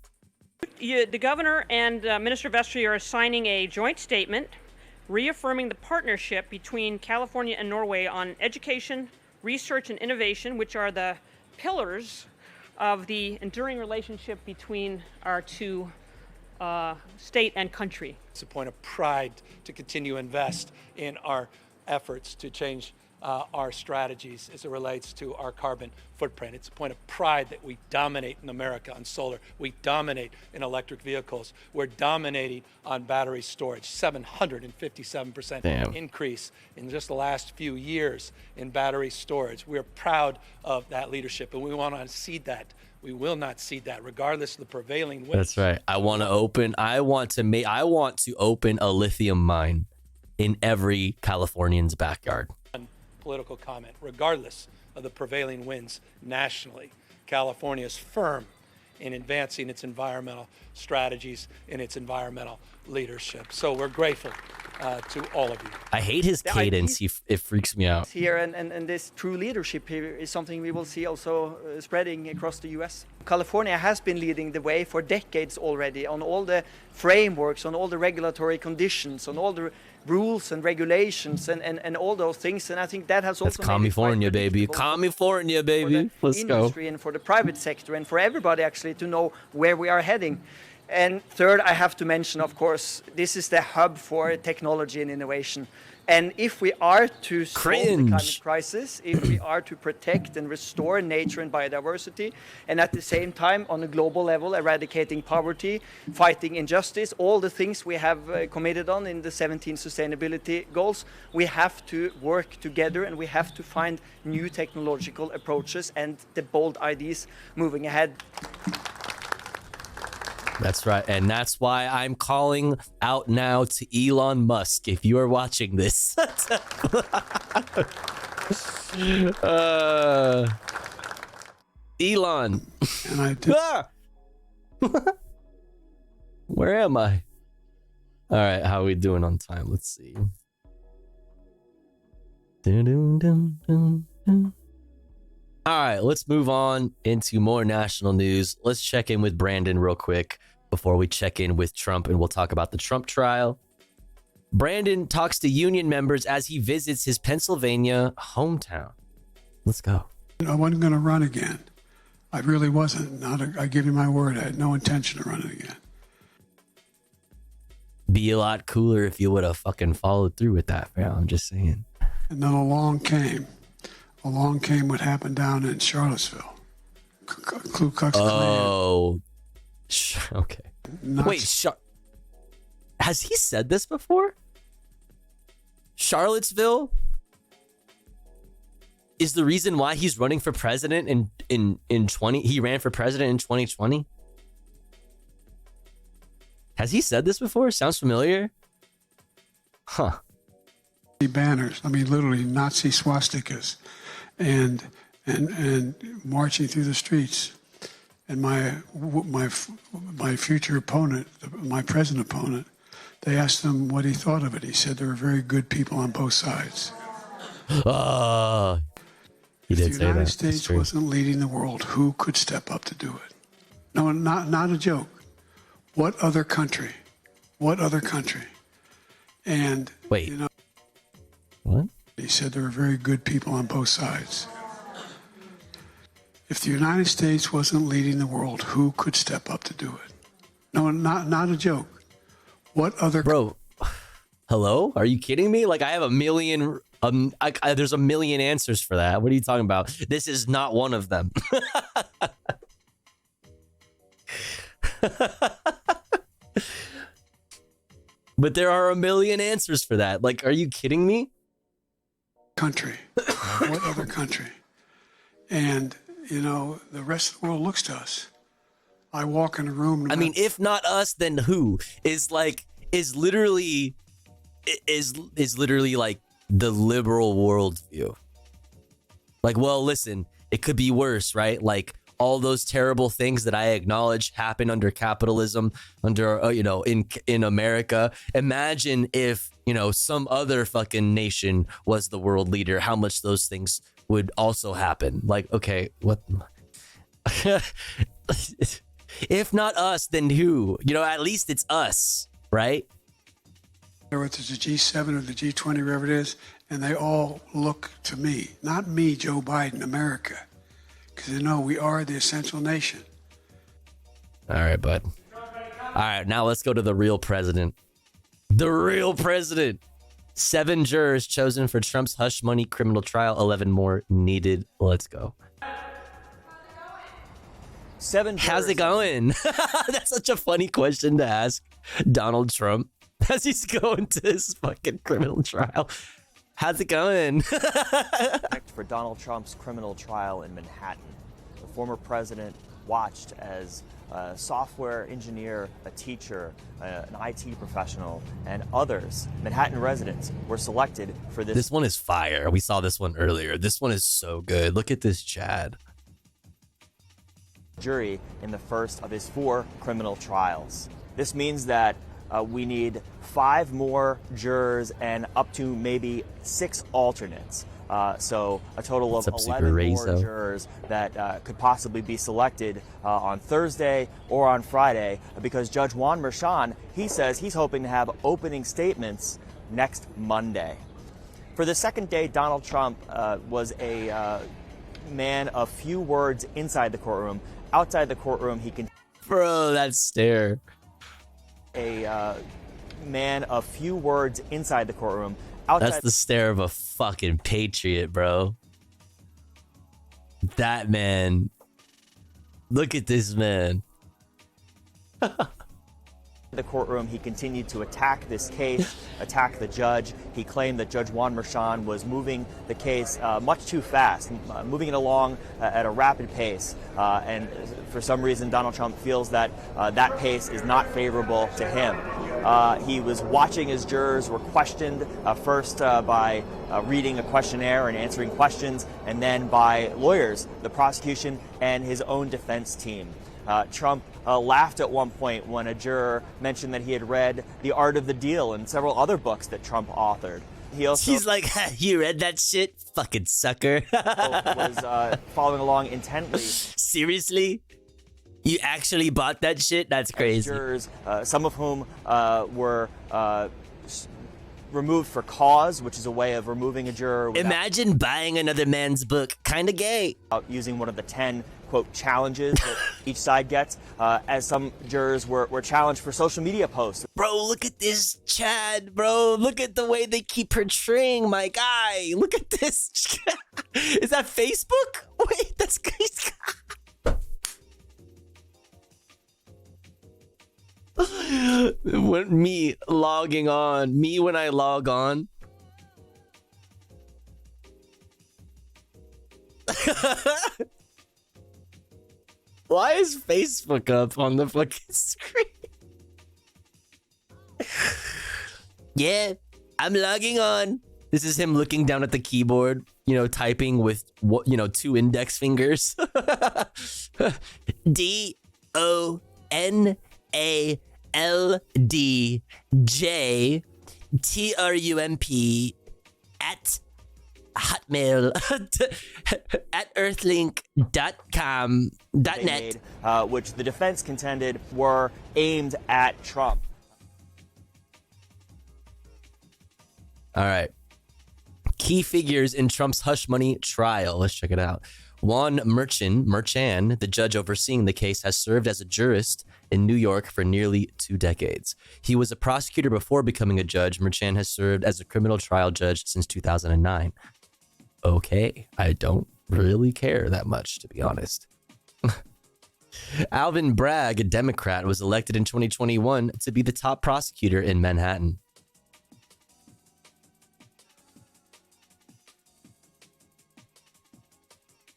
The governor and Minister Vestry are signing a joint statement reaffirming the partnership between California and Norway on education, research, and innovation, which are the pillars of the enduring relationship between our two state and country.
It's a point of pride to continue to invest in our efforts to change our strategies as it relates to our carbon footprint. It's a point of pride that we dominate in America on solar. We dominate in electric vehicles. We're dominating on battery storage. 757% increase in just the last few years in battery storage. We're proud of that leadership, and we want to cede that. We will not cede that, regardless of the prevailing winds.
That's right. I want to open a lithium mine in every Californian's backyard.
Political comment, regardless of the prevailing winds nationally. California is firm in advancing its environmental strategies and its environmental leadership. So we're grateful to all of you.
I hate his cadence. It freaks me out.
Here and this true leadership here is something we will see also spreading across the U.S. California has been leading the way for decades already on all the frameworks, on all the regulatory conditions, on all the rules and regulations and all those things, and I think that has also
That's California, baby. California, baby. Let's go.
Industry and for the private sector and for everybody actually to know where we are heading. And third, I have to mention, of course, this is the hub for technology and innovation. And if we are to solve the climate crisis, if we are to protect and restore nature and biodiversity, and at the same time, on a global level, eradicating poverty, fighting injustice, all the things we have committed on in the 17 sustainability goals, we have to work together and we have to find new technological approaches and the bold ideas moving ahead.
That's right. And that's why I'm calling out now to Elon Musk, if you are watching this. Elon.
And I did.
Where am I? All right. How are we doing on time? Let's see. All right, let's move on into more national news. Let's check in with Brandon real quick before we check in with Trump, and we'll talk about the Trump trial. Brandon talks to union members as he visits his Pennsylvania hometown. Let's go.
I wasn't going to run again. I really wasn't. I give you my word. I had no intention of running again.
Be a lot cooler if you would have fucking followed through with that, man. I'm just saying.
And then along came what happened down in Charlottesville. Ku Klux Klan.
Oh, okay. Wait, has he said this before? Charlottesville? is the reason why he's running for president he ran for president in 2020? Has he said this before? Sounds familiar. Huh.
Banners, I mean, literally Nazi swastikas, and marching through the streets. And my future opponent, my present opponent, they asked him what he thought of it. He said there were very good people on both sides.
Oh, he did say that.
If the United States wasn't leading the world, who could step up to do it? No, not a joke. What other country? What other country? And
wait,
you know,
what?
He said there were very good people on both sides. If the United States wasn't leading the world, who could step up to do it? No, not a joke. What other...
Bro, hello? Are you kidding me? Like, I have a million... there's a million answers for that. What are you talking about? This is not one of them. But there are a million answers for that. Like, are you kidding me?
Country. What other country? And, you know, the rest of the world looks to us. I walk in a room...
I mean, if not us, then who? Is literally like the liberal worldview. Like, well, listen, it could be worse, right? Like, all those terrible things that I acknowledge happen under capitalism, under, you know, in America. Imagine if, you know, some other fucking nation was the world leader, how much those things would also happen. Like, okay, what? If not us, then who? You know, at least it's us, right?
Whether it's the G7 or the G20, wherever it is, and they all look to me, not me, Joe Biden, America. Because they know we are the essential nation.
All right, bud. All right, now let's go to the real president. The real president. 7 jurors chosen for Trump's hush money criminal trial. 11 more needed. Let's go.
7 jurors.
How's it going? That's such a funny question to ask Donald Trump as he's going to his fucking criminal trial. How's it going?
For Donald Trump's criminal trial in Manhattan, the former president watched as a software engineer, a teacher, an IT professional, and others, Manhattan residents, were selected for this.
This one is fire. We saw this one earlier. This one is so good. Look at this Chad.
Jury in the first of his 4 criminal trials. This means that we need 5 more jurors and up to maybe 6 alternates. So a total of 11 more jurors that could possibly be selected on Thursday or on Friday, because Judge Juan Merchan, he says he's hoping to have opening statements next Monday. For the second day, Donald Trump was a man of few words inside the courtroom. Outside the courtroom, he can...
Bro, that stare.
A man of few words inside the courtroom. Outside.
That's the stare of a fucking patriot, bro. That man. Look at this man.
The courtroom, he continued to attack this case, attack the judge. He claimed that Judge Juan Merchan was moving the case much too fast, moving it along at a rapid pace. And for some reason, Donald Trump feels that that pace is not favorable to him. He was watching as jurors were questioned, first by reading a questionnaire and answering questions, and then by lawyers, the prosecution, and his own defense team. Trump laughed at one point when a juror mentioned that he had read The Art of the Deal and several other books that Trump authored.
He's like, you read that shit? Fucking sucker.
Was following along intently.
Seriously? You actually bought that shit? That's crazy.
Jurors, some of whom were removed for cause, which is a way of removing a juror.
Imagine buying another man's book. Kinda gay.
Using one of the 10, quote, challenges that each side gets, as some jurors were challenged for social media posts.
Bro, look at this Chad, bro. Look at the way they keep portraying my guy. Look at this. Is that Facebook? Wait, that's crazy. When me when I log on. Why is Facebook up on the fucking screen? Yeah, I'm logging on. This is him looking down at the keyboard, you know, typing with, you know, 2 index fingers. DONALDJTRUMP at hotmail at earthlink.com.net,
which the defense contended were aimed at Trump.
All right. Key figures in Trump's hush money trial. Let's check it out. Juan Merchan, the judge overseeing the case, has served as a jurist in New York for nearly 2 decades. He was a prosecutor before becoming a judge. Merchan has served as a criminal trial judge since 2009. Okay, I don't really care that much, to be honest. Alvin Bragg, a Democrat, was elected in 2021 to be the top prosecutor in Manhattan.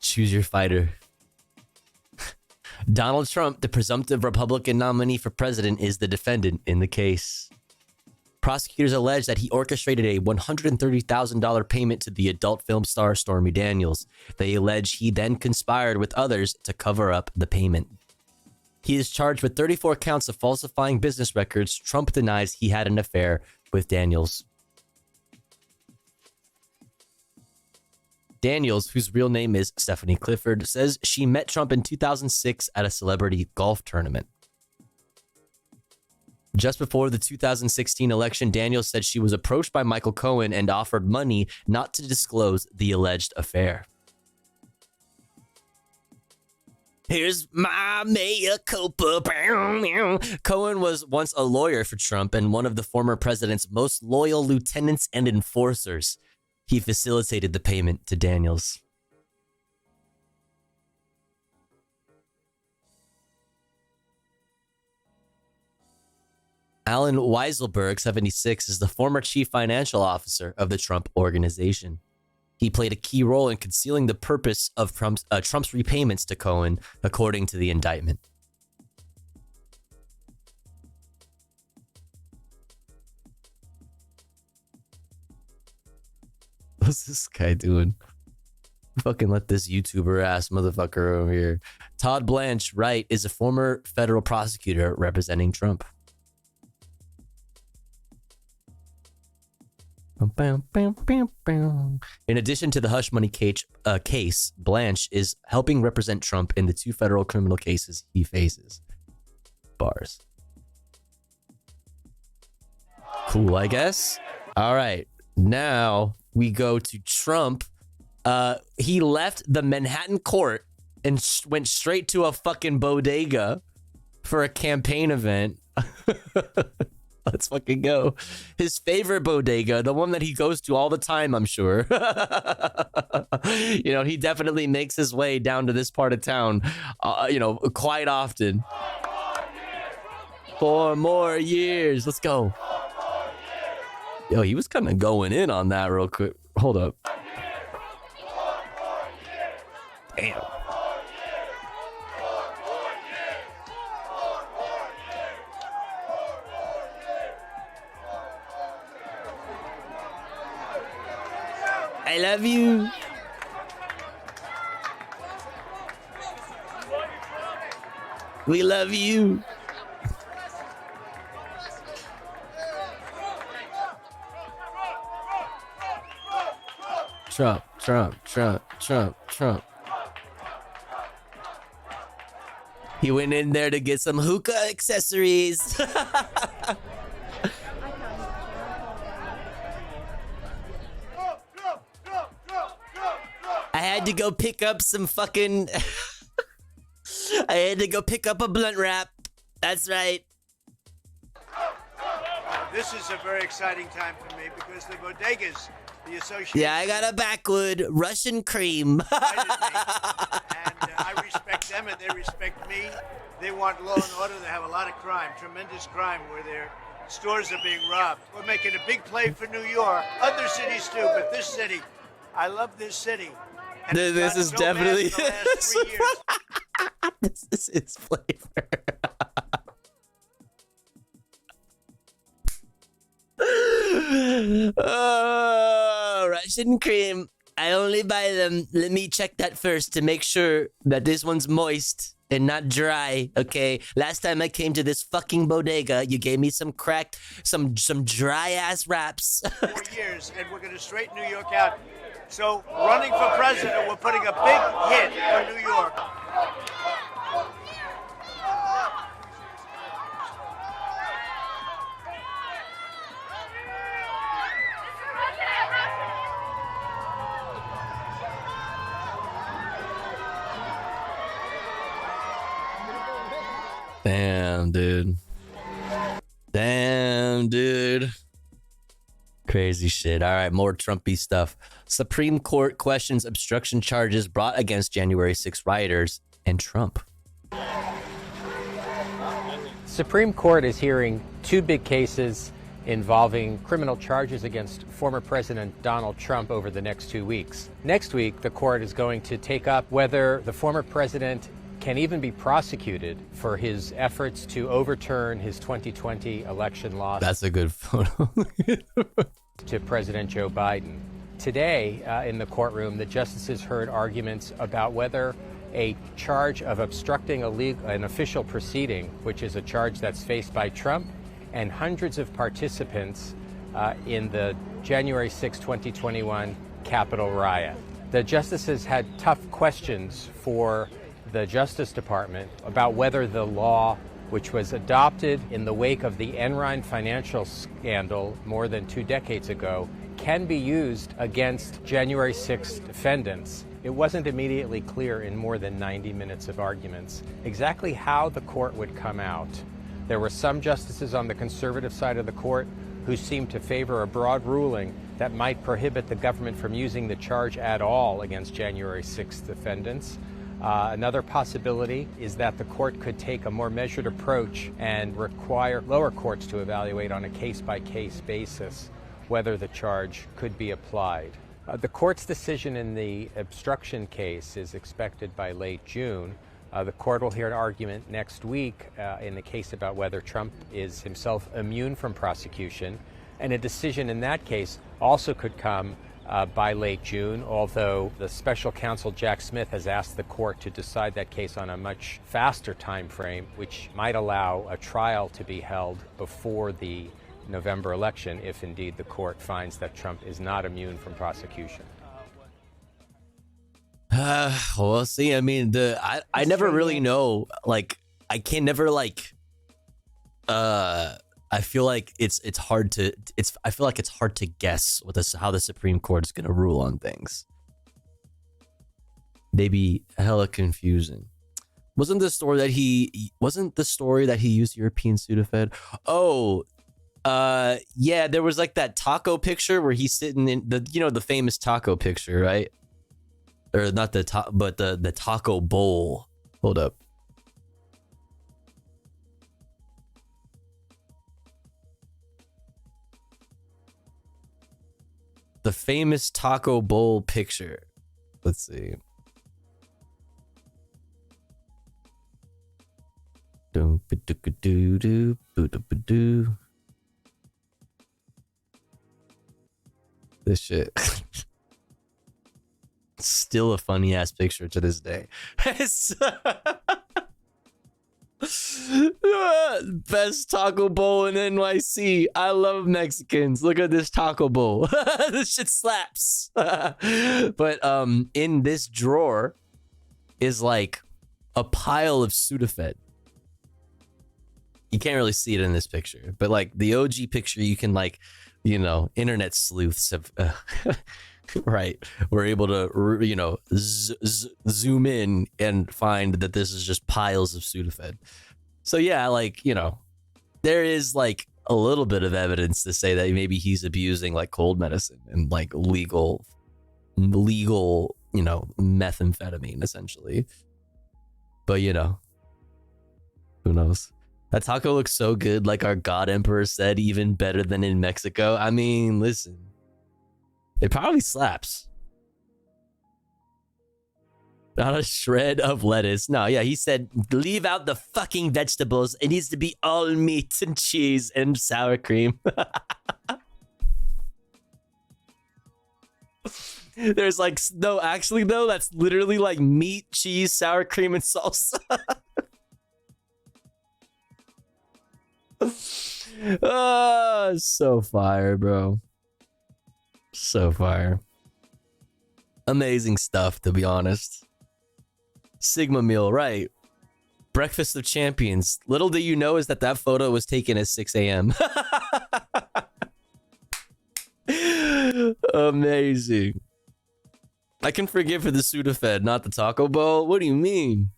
Choose your fighter. Donald Trump, the presumptive Republican nominee for president, is the defendant in the case. Prosecutors allege that he orchestrated a $130,000 payment to the adult film star Stormy Daniels. They allege he then conspired with others to cover up the payment. He is charged with 34 counts of falsifying business records. Trump denies he had an affair with Daniels. Daniels, whose real name is Stephanie Clifford, says she met Trump in 2006 at a celebrity golf tournament. Just before the 2016 election, Daniels said she was approached by Michael Cohen and offered money not to disclose the alleged affair. Here's my mea culpa. Cohen was once a lawyer for Trump and one of the former president's most loyal lieutenants and enforcers. He facilitated the payment to Daniels. Alan Weiselberg, 76, is the former chief financial officer of the Trump Organization. He played a key role in concealing the purpose of Trump's repayments to Cohen, according to the indictment. What's this guy doing? Fucking let this YouTuber ass motherfucker over here. Todd Blanche Wright is a former federal prosecutor representing Trump. In addition to the hush money case, Blanche is helping represent Trump in the 2 federal criminal cases he faces. Bars. Cool, I guess. All right. Now we go to Trump. He left the Manhattan court and went straight to a fucking bodega for a campaign event. Let's fucking go. His favorite bodega, the one that he goes to all the time, I'm sure. You know, he definitely makes his way down to this part of town, you know, quite often. 4 more years. Let's go. Yo, he was kind of going in on that real quick. Hold up. Damn. I love you. We love you. Trump, Trump, Trump, Trump, Trump. He went in there to get some hookah accessories. I had to go pick up some fucking... I had to go pick up a blunt wrap. That's right.
This is a very exciting time for me because the bodegas, the association...
Yeah, I got a backwood Russian cream.
And I respect them and they respect me. They want law and order. They have a lot of crime, tremendous crime where their stores are being robbed. We're making a big play for New York. Other cities too, but this city, I love this city. And
This is definitely... This is his flavor. Oh, Russian cream. I only buy them. Let me check that first to make sure that this one's moist and not dry. Okay. Last time I came to this fucking bodega, you gave me some cracked, some dry ass wraps.
4 years, and we're going to straighten New York out. So, running for president, we're putting a big hit on New York.
Damn, dude. Damn, dude. Crazy shit. All right, more Trumpy stuff. Supreme Court questions obstruction charges brought against January 6 rioters and Trump.
Supreme Court is hearing two big cases involving criminal charges against former President Donald Trump over the next 2 weeks. Next week, the court is going to take up whether the former president can even be prosecuted for his efforts to overturn his 2020 election loss.
That's a good photo.
To President Joe Biden. Today, in the courtroom, the justices heard arguments about whether a charge of obstructing an official proceeding, which is a charge that's faced by Trump and hundreds of participants in the January 6, 2021 Capitol riot. The justices had tough questions for the Justice Department about whether the law, which was adopted in the wake of the Enron financial scandal more than 2 decades ago, can be used against January 6 defendants. It wasn't immediately clear in more than 90 minutes of arguments exactly how the court would come out. There were some justices on the conservative side of the court who seemed to favor a broad ruling that might prohibit the government from using the charge at all against January 6 defendants. Another possibility is that the court could take a more measured approach and require lower courts to evaluate on a case-by-case basis whether the charge could be applied. The court's decision in the obstruction case is expected by late June. The court will hear an argument next week in the case about whether Trump is himself immune from prosecution, and a decision in that case also could come by late June, although the special counsel Jack Smith has asked the court to decide that case on a much faster time frame, which might allow a trial to be held before the November election if indeed the court finds that Trump is not immune from prosecution.
We'll see. I mean, I never really know. Like, I can never like. I feel like it's hard to I feel like it's hard to guess how the Supreme Court is going to rule on things. Maybe hella confusing. Wasn't the story that he used European Sudafed? Oh, yeah, there was like that taco picture where he's sitting in the famous taco picture, right? Or not the top, but the taco bowl. Hold up. The famous taco bowl picture. Let's see. This shit. Still a funny ass picture to this day. Best taco bowl in NYC. I love Mexicans. Look at this taco bowl. This shit slaps. But in this drawer is like a pile of Sudafed. You can't really see it in this picture, but like the OG picture, you can like, internet sleuths have right. We're able to, zoom in and find that this is just piles of Sudafed. So yeah, like, there is like a little bit of evidence to say that maybe he's abusing like cold medicine and like legal, methamphetamine essentially. But who knows? That taco looks so good. Like our God Emperor said, even better than in Mexico. I mean, listen. It probably slaps. Not a shred of lettuce. No, yeah, he said, leave out the fucking vegetables. It needs to be all meat and cheese and sour cream. There's like, no, actually, though, that's literally like meat, cheese, sour cream, and salsa. Oh, so fire, bro. So fire. Amazing stuff, to be honest. Sigma meal, right. Breakfast of champions. Little do you know is that photo was taken at 6 a.m. Amazing. I can forgive for the Sudafed, not the Taco Bowl. What do you mean?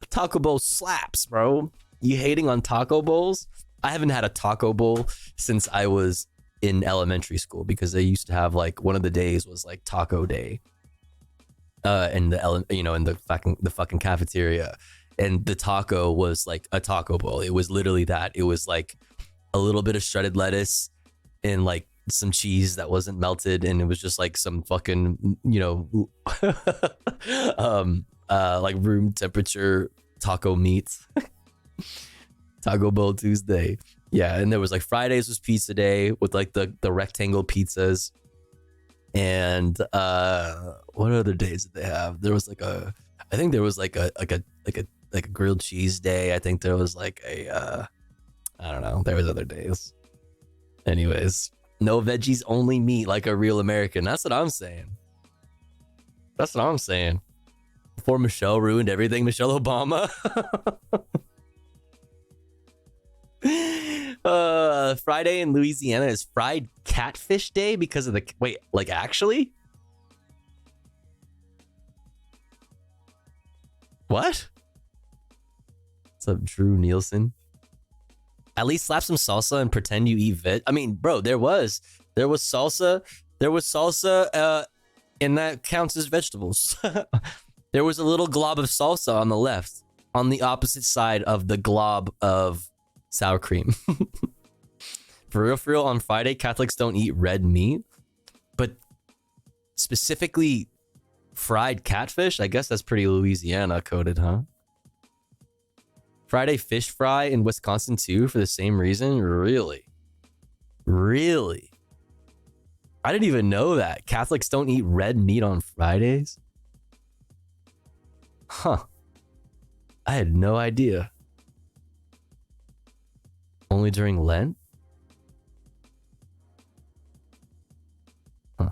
Taco Bowl slaps, bro. You hating on taco bowls? I haven't had a taco bowl since I was in elementary school because they used to have like one of the days was like taco day. In the fucking cafeteria, and the taco was like a taco bowl. It was literally that. It was like a little bit of shredded lettuce and like some cheese that wasn't melted, and it was just like some fucking like room temperature taco meat. Taco Bowl Tuesday. Yeah, and there was like Fridays was pizza day with like the rectangle pizzas. And what other days did they have? There was like I think there was like a grilled cheese day. I think there was like I don't know. There was other days. Anyways, no veggies, only meat, like a real American. That's what I'm saying. That's what I'm saying. Before Michelle ruined everything, Michelle Obama. Friday in Louisiana is Fried Catfish Day because of the actually? What? What's up, Drew Nielsen? At least slap some salsa and pretend you eat veg. I mean, bro, there was salsa, and that counts as vegetables. There was a little glob of salsa on the left, on the opposite side of the glob of sour cream. For real, on Friday, Catholics don't eat red meat, but specifically fried catfish, I guess that's pretty Louisiana coded, huh? Friday fish fry in Wisconsin too for the same reason? Really? I didn't even know that. Catholics don't eat red meat on Fridays? Huh. I had no idea. Only during Lent? Huh.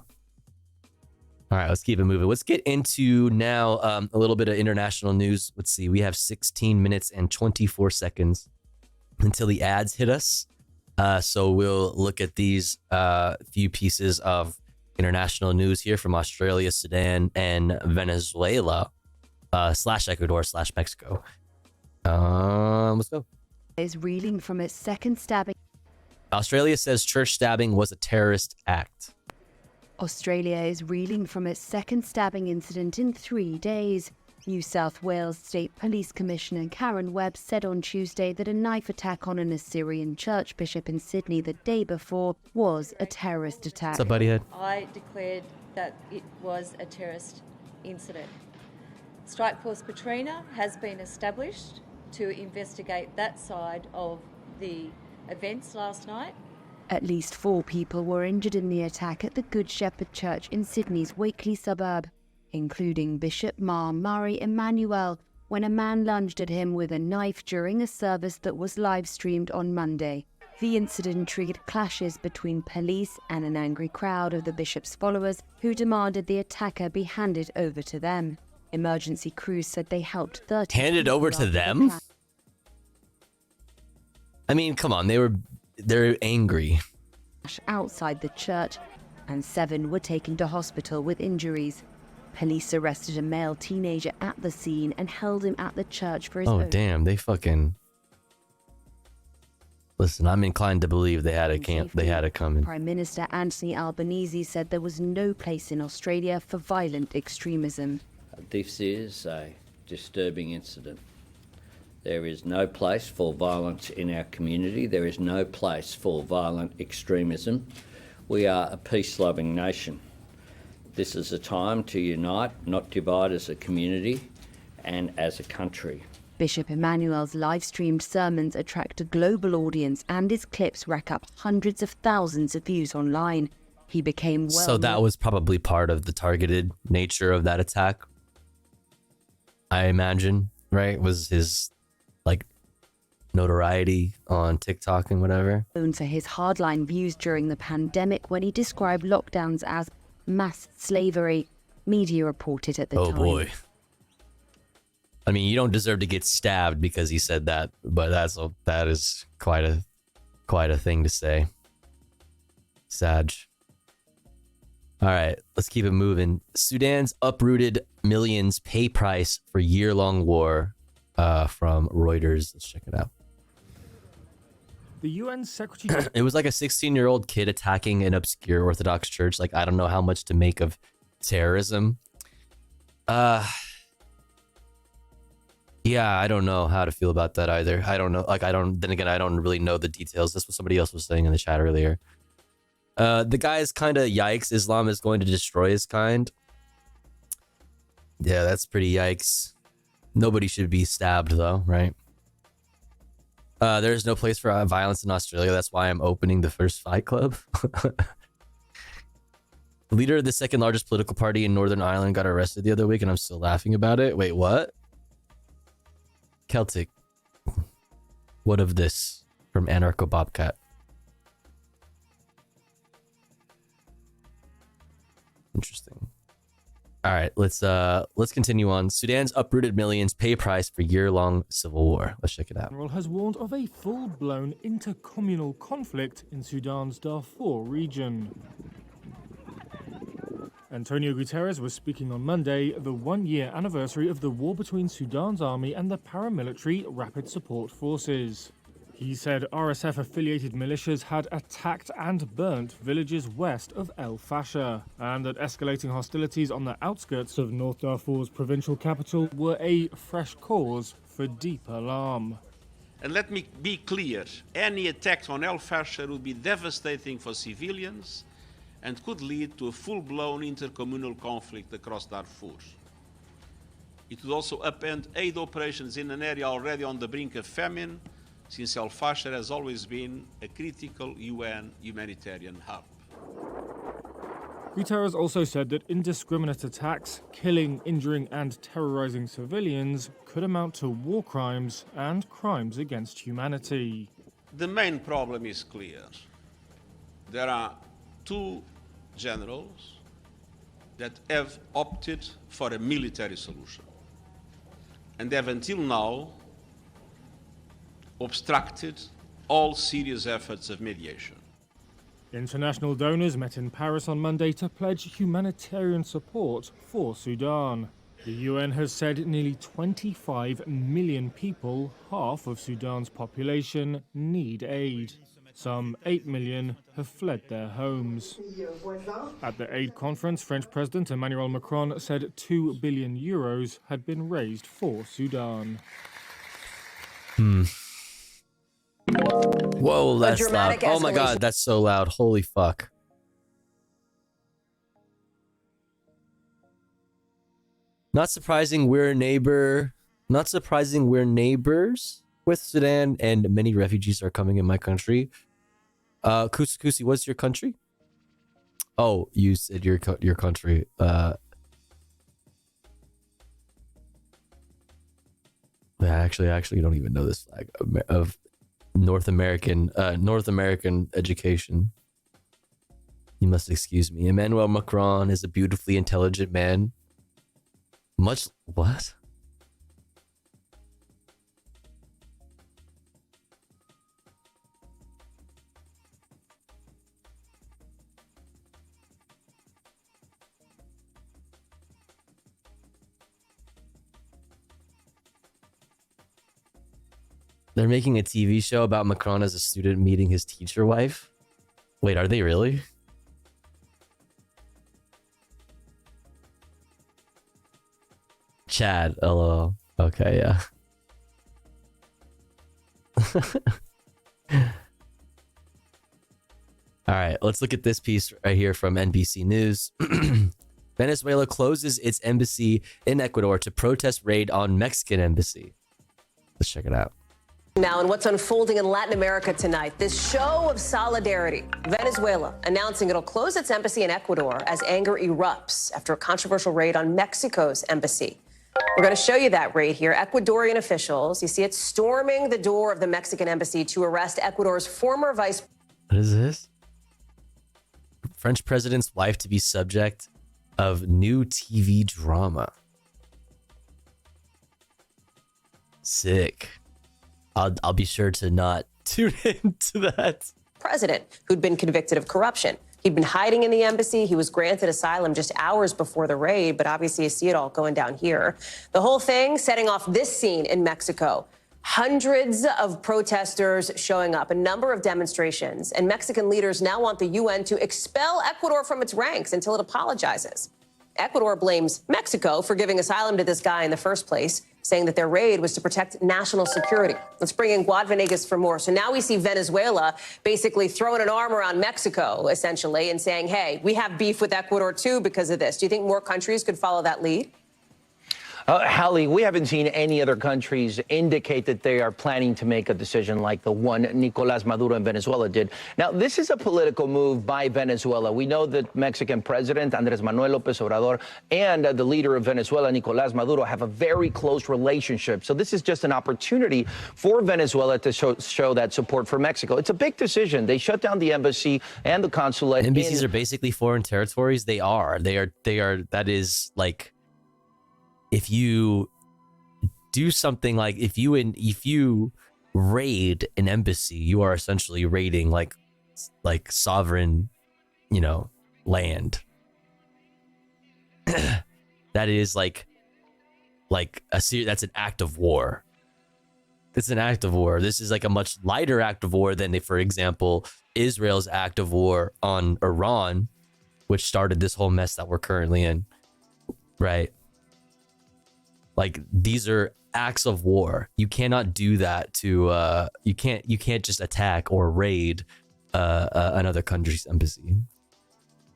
All right, let's keep it moving. Let's get into now a little bit of international news. Let's see. We have 16 minutes and 24 seconds until the ads hit us. So we'll look at these few pieces of international news here from Australia, Sudan, and Venezuela, / Ecuador / Mexico. Let's go.
Is reeling from its second stabbing.
Australia says church stabbing was a terrorist act.
Australia is reeling from its second stabbing incident in 3 days. New South Wales State Police Commissioner Karen Webb said on Tuesday that a knife attack on an Assyrian church bishop in Sydney the day before was a terrorist attack.
What's up, buddy head?
I declared that it was a terrorist incident. Strike Force Katrina has been established to investigate that side of the events last night.
At least 4 people were injured in the attack at the Good Shepherd Church in Sydney's Wakeley suburb, including Bishop Murray Emmanuel, when a man lunged at him with a knife during a service that was live-streamed on Monday. The incident triggered clashes between police and an angry crowd of the bishop's followers who demanded the attacker be handed over to them. Emergency crews said they helped 30
handed over to them? I mean, come on, they're angry.
Outside the church, and 7 were taken to hospital with injuries. Police arrested a male teenager at the scene and held him at the church for his own.
Oh, damn, they fucking... Listen, I'm inclined to believe they had it coming.
Prime Minister Anthony Albanese said there was no place in Australia for violent extremism.
This is a disturbing incident. There is no place for violence in our community. There is no place for violent extremism. We are a peace-loving nation. This is a time to unite, not divide as a community and as a country.
Bishop Emmanuel's live-streamed sermons attract a global audience, and his clips rack up hundreds of thousands of views online. He became well.
So that was probably part of the targeted nature of that attack, I imagine, right? Was his like notoriety on TikTok and whatever.
Known for his hardline views during the pandemic when he described lockdowns as mass slavery, media reported at the time.
Oh boy. I mean, you don't deserve to get stabbed because he said that, but that is quite a thing to say. Sag. All right, let's keep it moving. Sudan's uprooted millions pay price for year-long war, from Reuters. Let's check it out.
The UN Secretary...
It was like a 16-year-old kid attacking an obscure Orthodox church. Like, I don't know how much to make of terrorism. Yeah, I don't know how to feel about that either. I don't know. Like, then again, I don't really know the details. That's what somebody else was saying in the chat earlier. The guy is kind of yikes. Islam is going to destroy his kind. Yeah, that's pretty yikes. Nobody should be stabbed though, right? There's no place for violence in Australia. That's why I'm opening the first fight club. The leader of the second largest political party in Northern Ireland got arrested the other week, and I'm still laughing about it. Wait, what? Celtic. What of this? From Anarcho Bobcat. Interesting. All right, let's continue on. Sudan's uprooted millions pay price for year-long civil war. Let's check it out.
General has warned of a full-blown intercommunal conflict in Sudan's Darfur region. Antonio Guterres was speaking on Monday, the one-year anniversary of the war between Sudan's army and the paramilitary Rapid Support Forces. He said RSF-affiliated militias had attacked and burnt villages west of El Fasher, and that escalating hostilities on the outskirts of North Darfur's provincial capital were a fresh cause for deep alarm.
And let me be clear, any attack on El Fasher would be devastating for civilians and could lead to a full-blown intercommunal conflict across Darfur. It would also upend aid operations in an area already on the brink of famine, since El Fasher has always been a critical UN humanitarian hub.
Guterres also said that indiscriminate attacks, killing, injuring and terrorizing civilians could amount to war crimes and crimes against humanity.
The main problem is clear. There are two generals that have opted for a military solution and have until now obstructed all serious efforts of mediation.
International donors met in Paris on Monday to pledge humanitarian support for Sudan. The UN has said nearly 25 million people, half of Sudan's population, need aid. Some 8 million have fled their homes. At the aid conference, French President Emmanuel Macron said 2 billion euros had been raised for Sudan.
Whoa, that's loud. Oh my god, that's so loud. Holy fuck. Not surprising we're neighbors with Sudan, and many refugees are coming in my country. Kusi, what's your country? Oh, you said your country. I actually don't even know this flag of North American education. You must excuse me. Emmanuel Macron is a beautifully intelligent man. What? They're making a TV show about Macron as a student meeting his teacher wife? Wait, are they really? Chad, lol. Okay, yeah. All right, let's look at this piece right here from NBC News. Venezuela closes its embassy in Ecuador to protest raid on Mexican embassy. Let's check it out.
Now, and what's unfolding in Latin America tonight, this show of solidarity. Venezuela announcing it'll close its embassy in Ecuador as anger erupts after a controversial raid on Mexico's embassy. We're going to show you that raid here. Ecuadorian officials, you see it storming the door of the Mexican embassy to arrest Ecuador's former vice.
What is this? French president's wife to be subject of new TV drama. Sick. I'll be sure to not tune into that.
President who'd been convicted of corruption. He'd been hiding in the embassy. He was granted asylum just hours before the raid, but obviously you see it all going down here. The whole thing setting off this scene in Mexico. Hundreds of protesters showing up, a number of demonstrations, and Mexican leaders now want the UN to expel Ecuador from its ranks until it apologizes. Ecuador blames Mexico for giving asylum to this guy in the first place, saying that their raid was to protect national security. Let's bring in Guad Venegas for more. So now we see Venezuela basically throwing an arm around Mexico, essentially, and saying, hey, we have beef with Ecuador, too, because of this. Do you think more countries could follow that lead?
Hallie, we haven't seen any other countries indicate that they are planning to make a decision like the one Nicolás Maduro in Venezuela did. Now, this is a political move by Venezuela. We know that Mexican President Andrés Manuel López Obrador and the leader of Venezuela, Nicolás Maduro, have a very close relationship. So this is just an opportunity for Venezuela to show that support for Mexico. It's a big decision. They shut down the embassy and the consulate.
Embassies are basically foreign territories. They are. That is like, if you do something like if you raid an embassy, you are essentially raiding like sovereign, land. That is that's an act of war. It's an act of war. This is like a much lighter act of war than, for example, Israel's act of war on Iran, which started this whole mess that we're currently in, right? Like, these are acts of war. You cannot do that to you can't just attack or raid another country's embassy.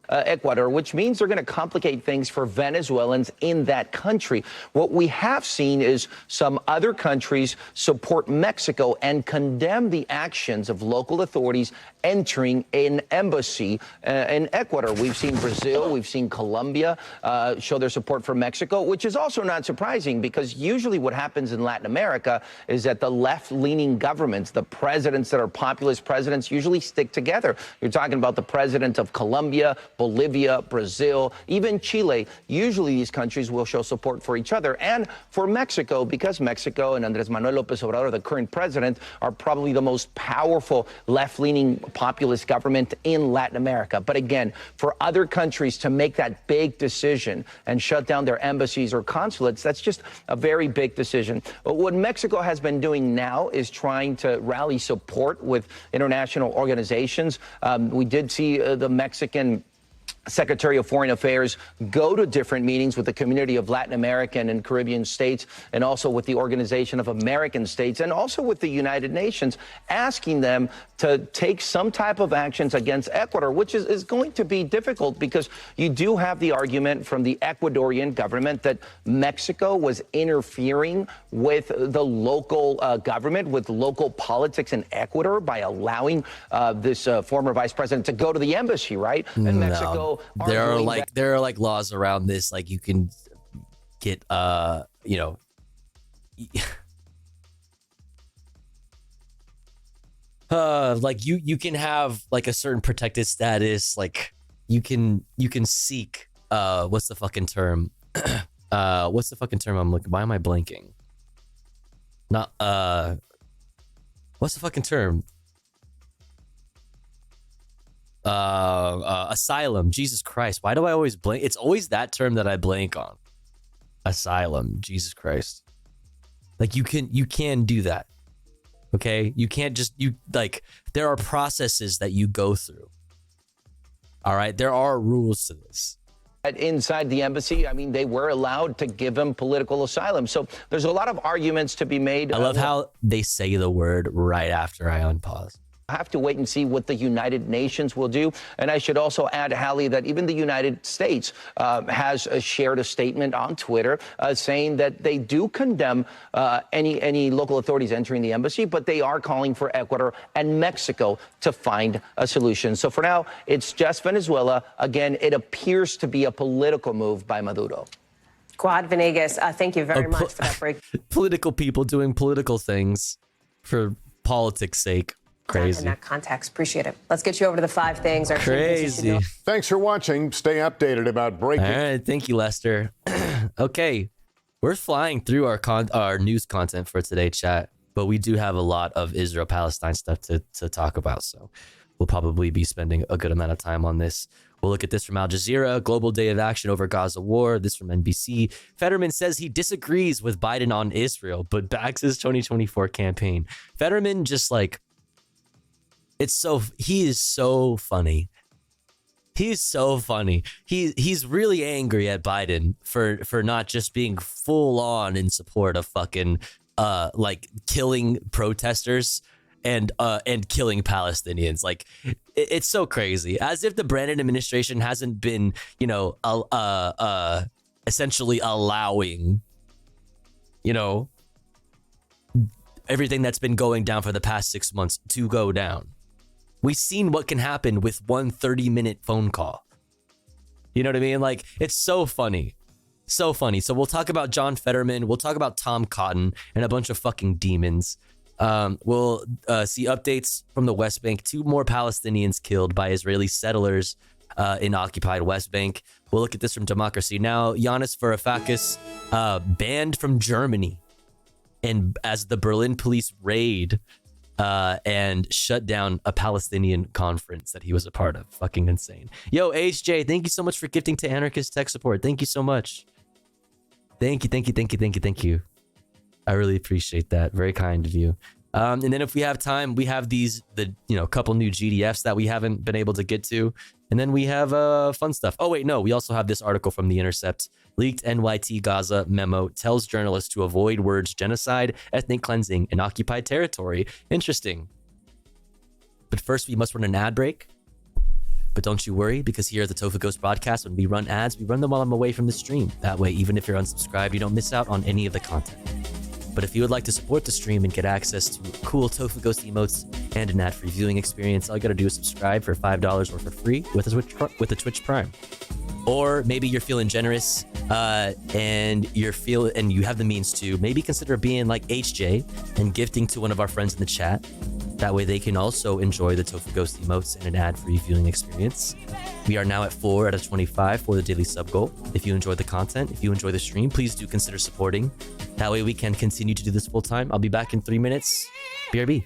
Ecuador, which means they're going to complicate things for Venezuelans in that country. What we have seen is some other countries support Mexico and condemn the actions of local authorities entering an embassy in Ecuador. We've seen Brazil, we've seen Colombia show their support for Mexico, which is also not surprising because usually what happens in Latin America is that the left-leaning governments, the presidents that are populist presidents, usually stick together. You're talking about the president of Colombia, Bolivia, Brazil, even Chile. Usually these countries will show support for each other and for Mexico because Mexico and Andrés Manuel López Obrador, the current president, are probably the most powerful left-leaning populist government in Latin America. But again, for other countries to make that big decision and shut down their embassies or consulates, that's just a very big decision. But what Mexico has been doing now is trying to rally support with international organizations. We did see the Mexican Secretary of Foreign Affairs go to different meetings with the community of Latin American and Caribbean states and also with the Organization of American States and also with the United Nations, asking them to take some type of actions against Ecuador, which is going to be difficult because you do have the argument from the Ecuadorian government that Mexico was interfering with the local government, with local politics in Ecuador by allowing this former vice president to go to the embassy, right? And Mexico.
There are like laws around this, like you can get like you can have like a certain protected status, like you can seek what's the fucking term? What's the fucking term I'm looking? Why am I blanking? Not what's the fucking term? Asylum. Jesus Christ, why do I always blank? It's always that term that I blank on. Asylum. Jesus Christ. Like you can do that. Okay, you can't just there are processes that you go through. All right, there are rules to this.
Inside the embassy, I mean, they were allowed to give him political asylum. So there's a lot of arguments to be made.
I love how they say the word right after I unpause.
Have to wait and see what the United Nations will do. And I should also add, Hallie, that even the United States has shared a statement on Twitter saying that they do condemn any local authorities entering the embassy, but they are calling for Ecuador and Mexico to find a solution. So for now, it's just Venezuela. Again, it appears to be a political move by Maduro.
Quad Venegas, thank you very much for that break.
Political people doing political things for politics' sake. Crazy.
In that context, appreciate it. Let's get you over to the 5 things. Our
Crazy.
Thanks for watching. Stay updated about breaking.
All right, thank you, Lester. Okay, we're flying through our news content for today, chat, but we do have a lot of Israel-Palestine stuff to talk about, so we'll probably be spending a good amount of time on this. We'll look at this from Al Jazeera, Global Day of Action over Gaza War. This from NBC. Fetterman says he disagrees with Biden on Israel, but backs his 2024 campaign. Fetterman just like, he is so funny. He's so funny. He's really angry at Biden for not just being full on in support of fucking like killing protesters and killing Palestinians. Like it's so crazy. As if the Brandon administration hasn't been, you know, essentially allowing, you know, everything that's been going down for the past 6 months to go down. We've seen what can happen with one 30-minute phone call. You know what I mean? Like, it's so funny. So funny. So we'll talk about John Fetterman. We'll talk about Tom Cotton and a bunch of fucking demons. We'll see updates from the West Bank. 2 more Palestinians killed by Israeli settlers in occupied West Bank. We'll look at this from Democracy Now! Yanis Varoufakis banned from Germany and as the Berlin police raid and shut down a Palestinian conference that he was a part of. Fucking insane. Yo, HJ, thank you so much for gifting to Anarchist Tech Support. Thank you so much. Thank you. I really appreciate that. Very kind of you. And then if we have time, we have couple new GDFs that we haven't been able to get to. And then we have fun stuff. Oh, wait, no. We also have this article from The Intercept. Leaked NYT Gaza memo tells journalists to avoid words genocide, ethnic cleansing, and occupied territory. Interesting. But first, we must run an ad break. But don't you worry, because here at the Tofu Ghost broadcast, when we run ads, we run them while I'm away from the stream. That way, even if you're unsubscribed, you don't miss out on any of the content. But if you would like to support the stream and get access to cool Tofu Ghost emotes and an ad-free viewing experience, all you gotta do is subscribe for $5 or for free with a Twitch Prime. Or maybe you're feeling generous and you have the means to maybe consider being like HJ and gifting to one of our friends in the chat. That way they can also enjoy the Tofu Ghost emotes and an ad-free viewing experience. We are now at 4 out of 25 for the daily sub goal. If you enjoy the content, if you enjoy the stream, please do consider supporting. That way we can continue to do this full time. I'll be back in 3 minutes. BRB.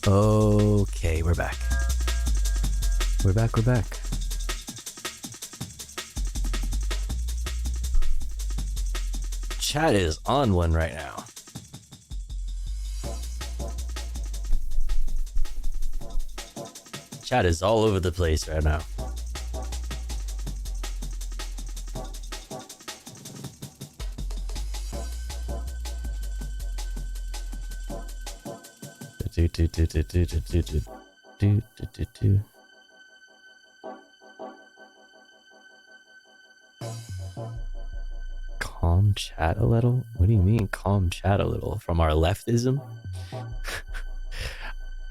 Okay, we're back. We're back. Chat is on one right now. Chat is all over the place right now. Calm chat a little? What do you mean calm chat a little? From our leftism?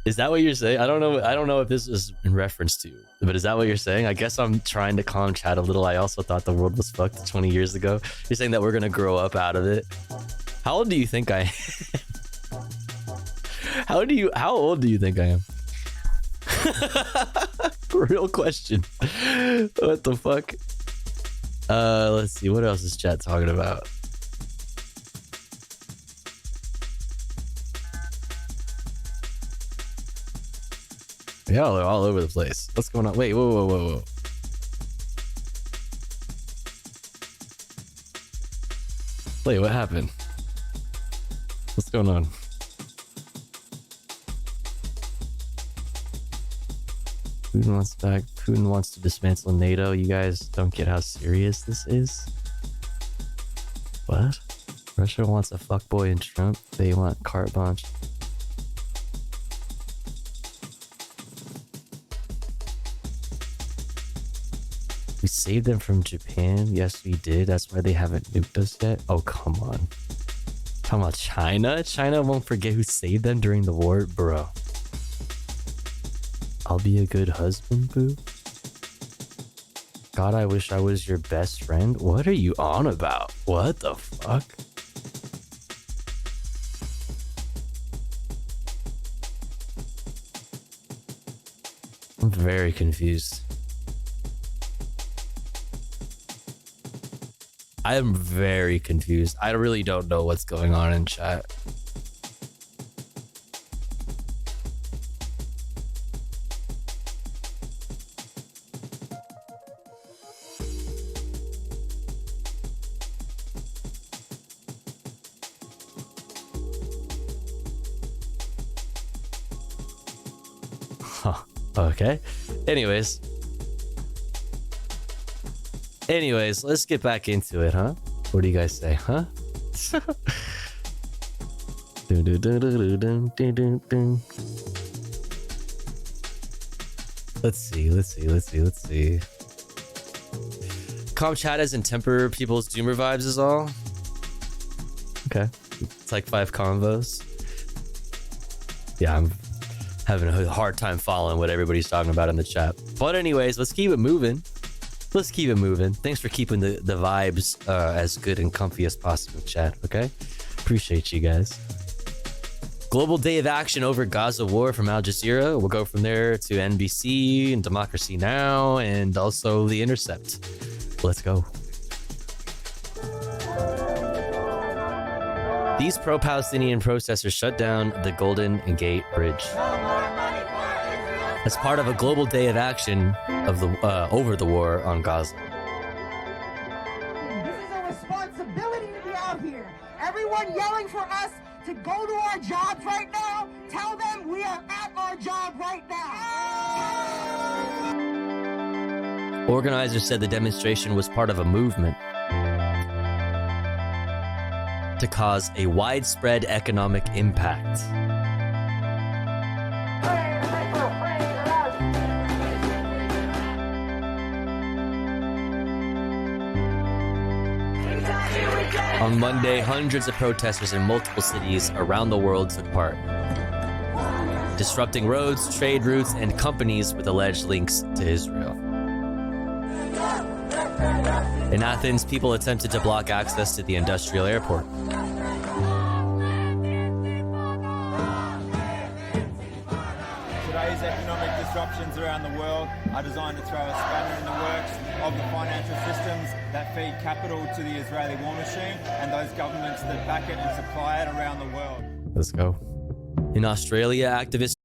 Is that what you're saying? I don't know if this is in reference to, but is that what you're saying? I guess I'm trying to calm chat a little. I also thought the world was fucked 20 years ago. You're saying that we're gonna grow up out of it? How old do you think I am? How old do you think I am? Real question. What the fuck? Let's see, what else is chat talking about? Yeah, they're all over the place. What's going on? Wait, whoa. Wait, what happened? What's going on? Putin wants back. Putin wants to dismantle NATO. You guys don't get how serious this is? What? Russia wants a fuckboy in Trump. They want carte blanche. We saved them from Japan. Yes, we did. That's why they haven't nuked us yet. Oh, come on. Talking about China? China won't forget who saved them during the war? Bro. I'll be a good husband, boo. God, I wish I was your best friend. What are you on about? What the fuck? I'm very confused. I am very confused. I really don't know what's going on in chat. Okay. Anyways, let's get back into it, huh? What do you guys say, huh? Let's see. Calm chat as in temper people's doomer vibes is all. Okay. It's like 5 convos. Yeah, I'm having a hard time following what everybody's talking about in the chat. But anyways, let's keep it moving. Thanks for keeping the vibes as good and comfy as possible, chat, okay? Appreciate you guys. Global Day of Action over Gaza War from Al Jazeera. We'll go from there to NBC and Democracy Now! And also The Intercept. Let's go. These pro-Palestinian protesters shut down the Golden Gate Bridge as part of a global day of action of the over the war on Gaza.
This is a responsibility to be out here. Everyone yelling for us to go to our jobs right now. Tell them we are at our job right now.
Organizers said the demonstration was part of a movement to cause a widespread economic impact. On Monday, hundreds of protesters in multiple cities around the world took part, disrupting roads, trade routes, and companies with alleged links to Israel. In Athens, people attempted to block access to the industrial airport.
Today's economic disruptions around the world are designed to throw a spanner in the works of the financial systems that feed capital to the Israeli war machine and those governments that back it and supply it around the world.
Let's go. In Australia, activists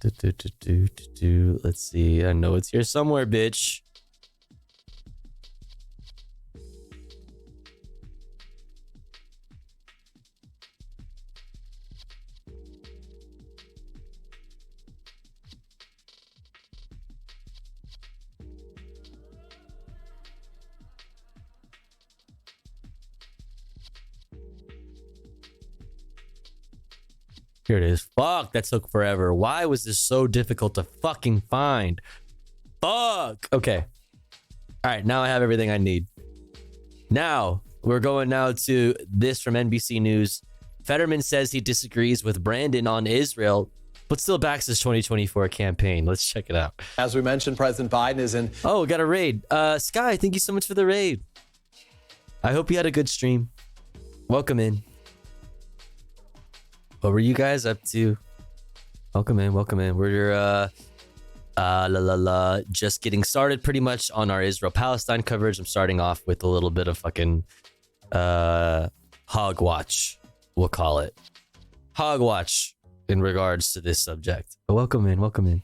Let's see. I know it's here somewhere, bitch. Here it is. Fuck, that took forever. Why was this so difficult to fucking find? Fuck. Okay. All right, now I have everything I need. Now, we're going now to this from NBC News. Fetterman says he disagrees with Brandon on Israel, but still backs his 2024 campaign. Let's check it out.
As we mentioned, President Biden is in...
Oh, got a raid. Sky, thank you so much for the raid. I hope you had a good stream. Welcome in. What were you guys up to? Welcome in, welcome in. We're just getting started pretty much on our Israel-Palestine coverage. I'm starting off with a little bit of fucking hogwatch, we'll call it. Hogwatch in regards to this subject. But welcome in, welcome in.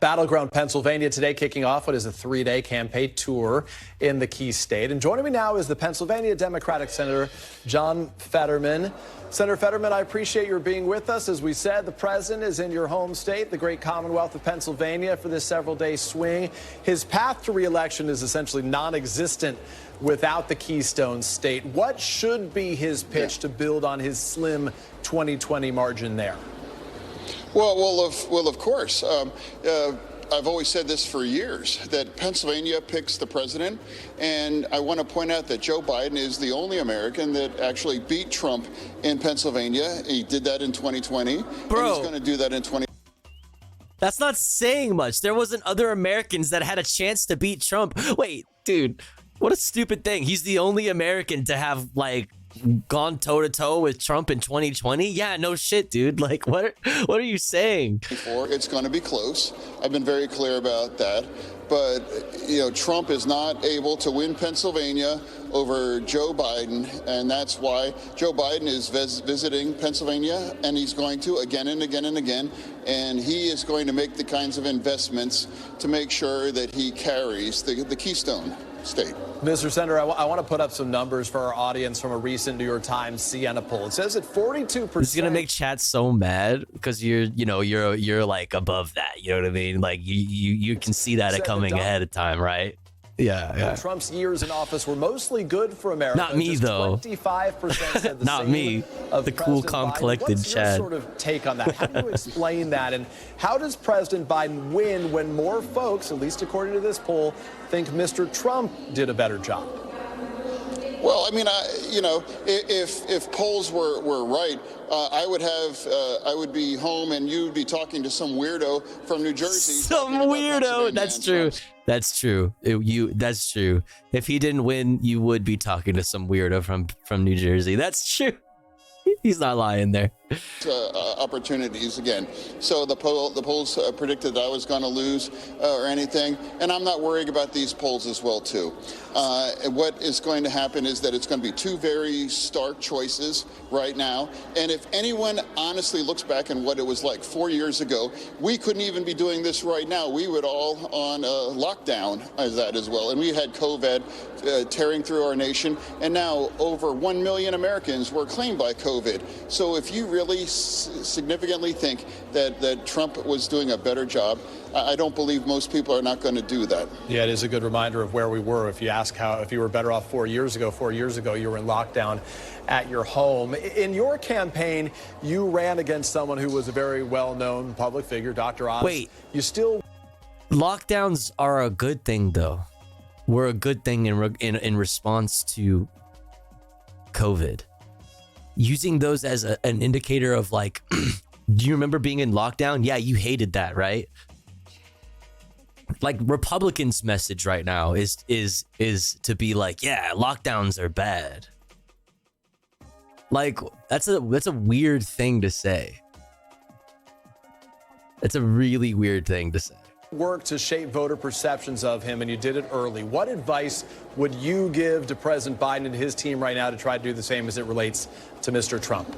Battleground, Pennsylvania today, kicking off what is a 3-day campaign tour in the key state. And joining me now is the Pennsylvania Democratic Senator John Fetterman. Senator Fetterman, I appreciate your being with us. As we said, the president is in your home state, the great Commonwealth of Pennsylvania, for this several-day swing. His path to re-election is essentially non-existent without the Keystone State. What should be his pitch to build on his slim 2020 margin there?
Well, of course. I've always said this for years, that Pennsylvania picks the president, and I want to point out that Joe Biden is the only American that actually beat Trump in Pennsylvania. He did that in 2020, and he's going to do that in 2020.
That's not saying much. There wasn't other Americans that had a chance to beat Trump. Wait, dude, what a stupid thing. He's the only American to have, like, gone toe-to-toe with Trump in 2020? Yeah, no shit, dude. Like, what are you saying?
It's going to be close. I've been very clear about that. But, you know, Trump is not able to win Pennsylvania over Joe Biden, and that's why Joe Biden is visiting Pennsylvania, and he's going to again and again and again, and he is going to make the kinds of investments to make sure that he carries the Keystone State.
Mr. Senator, I want to put up some numbers for our audience from a recent New York Times Siena poll. It says that 42%.
It's gonna make chat so mad because you're like above that. You know what I mean? Like you can see that coming ahead of time, right? Yeah.
Trump's years in office were mostly good for America.
Not me, though.
25% said the
Not
same
me.
Of
the cool,
President
calm,
Biden.
collected
What's
Chad.
your sort of take on that? How do you explain that? And how does President Biden win when more folks, at least according to this poll, think Mr. Trump did a better job?
Well, I mean, if polls were right, I would be home and you'd be talking to some weirdo from New Jersey.
Some weirdo. That's true. That's true. That's true. If he didn't win, you would be talking to some weirdo from New Jersey. That's true. He's not lying there.
Opportunities again. So the polls predicted that I was going to lose or anything, and I'm not worried about these polls as well too. And what is going to happen is that it's going to be two very stark choices right now. And if anyone honestly looks back on what it was like 4 years ago, we couldn't even be doing this right now. We would all on lockdown as that as well, and we had COVID tearing through our nation, and now over 1 million Americans were claimed by COVID. So if you really significantly think that Trump was doing a better job, I don't believe most people are not going to do that.
Yeah, it is a good reminder of where we were. If you ask if you were better off 4 years ago, you were in lockdown at your home. In your campaign, you ran against someone who was a very well-known public figure, Dr. Oz.
Wait.
You still...
Lockdowns are a good thing, though. We're a good thing in response to COVID. Using those as an indicator of, like, do you remember being in lockdown? Yeah, you hated that, right? Like, Republicans' message right now is to be like, yeah, lockdowns are bad. Like, that's a weird thing to say. It's a really weird thing to say.
Work to shape voter perceptions of him, and you did it early. What advice would you give to President Biden and his team right now to try to do the same as it relates to Mr. Trump?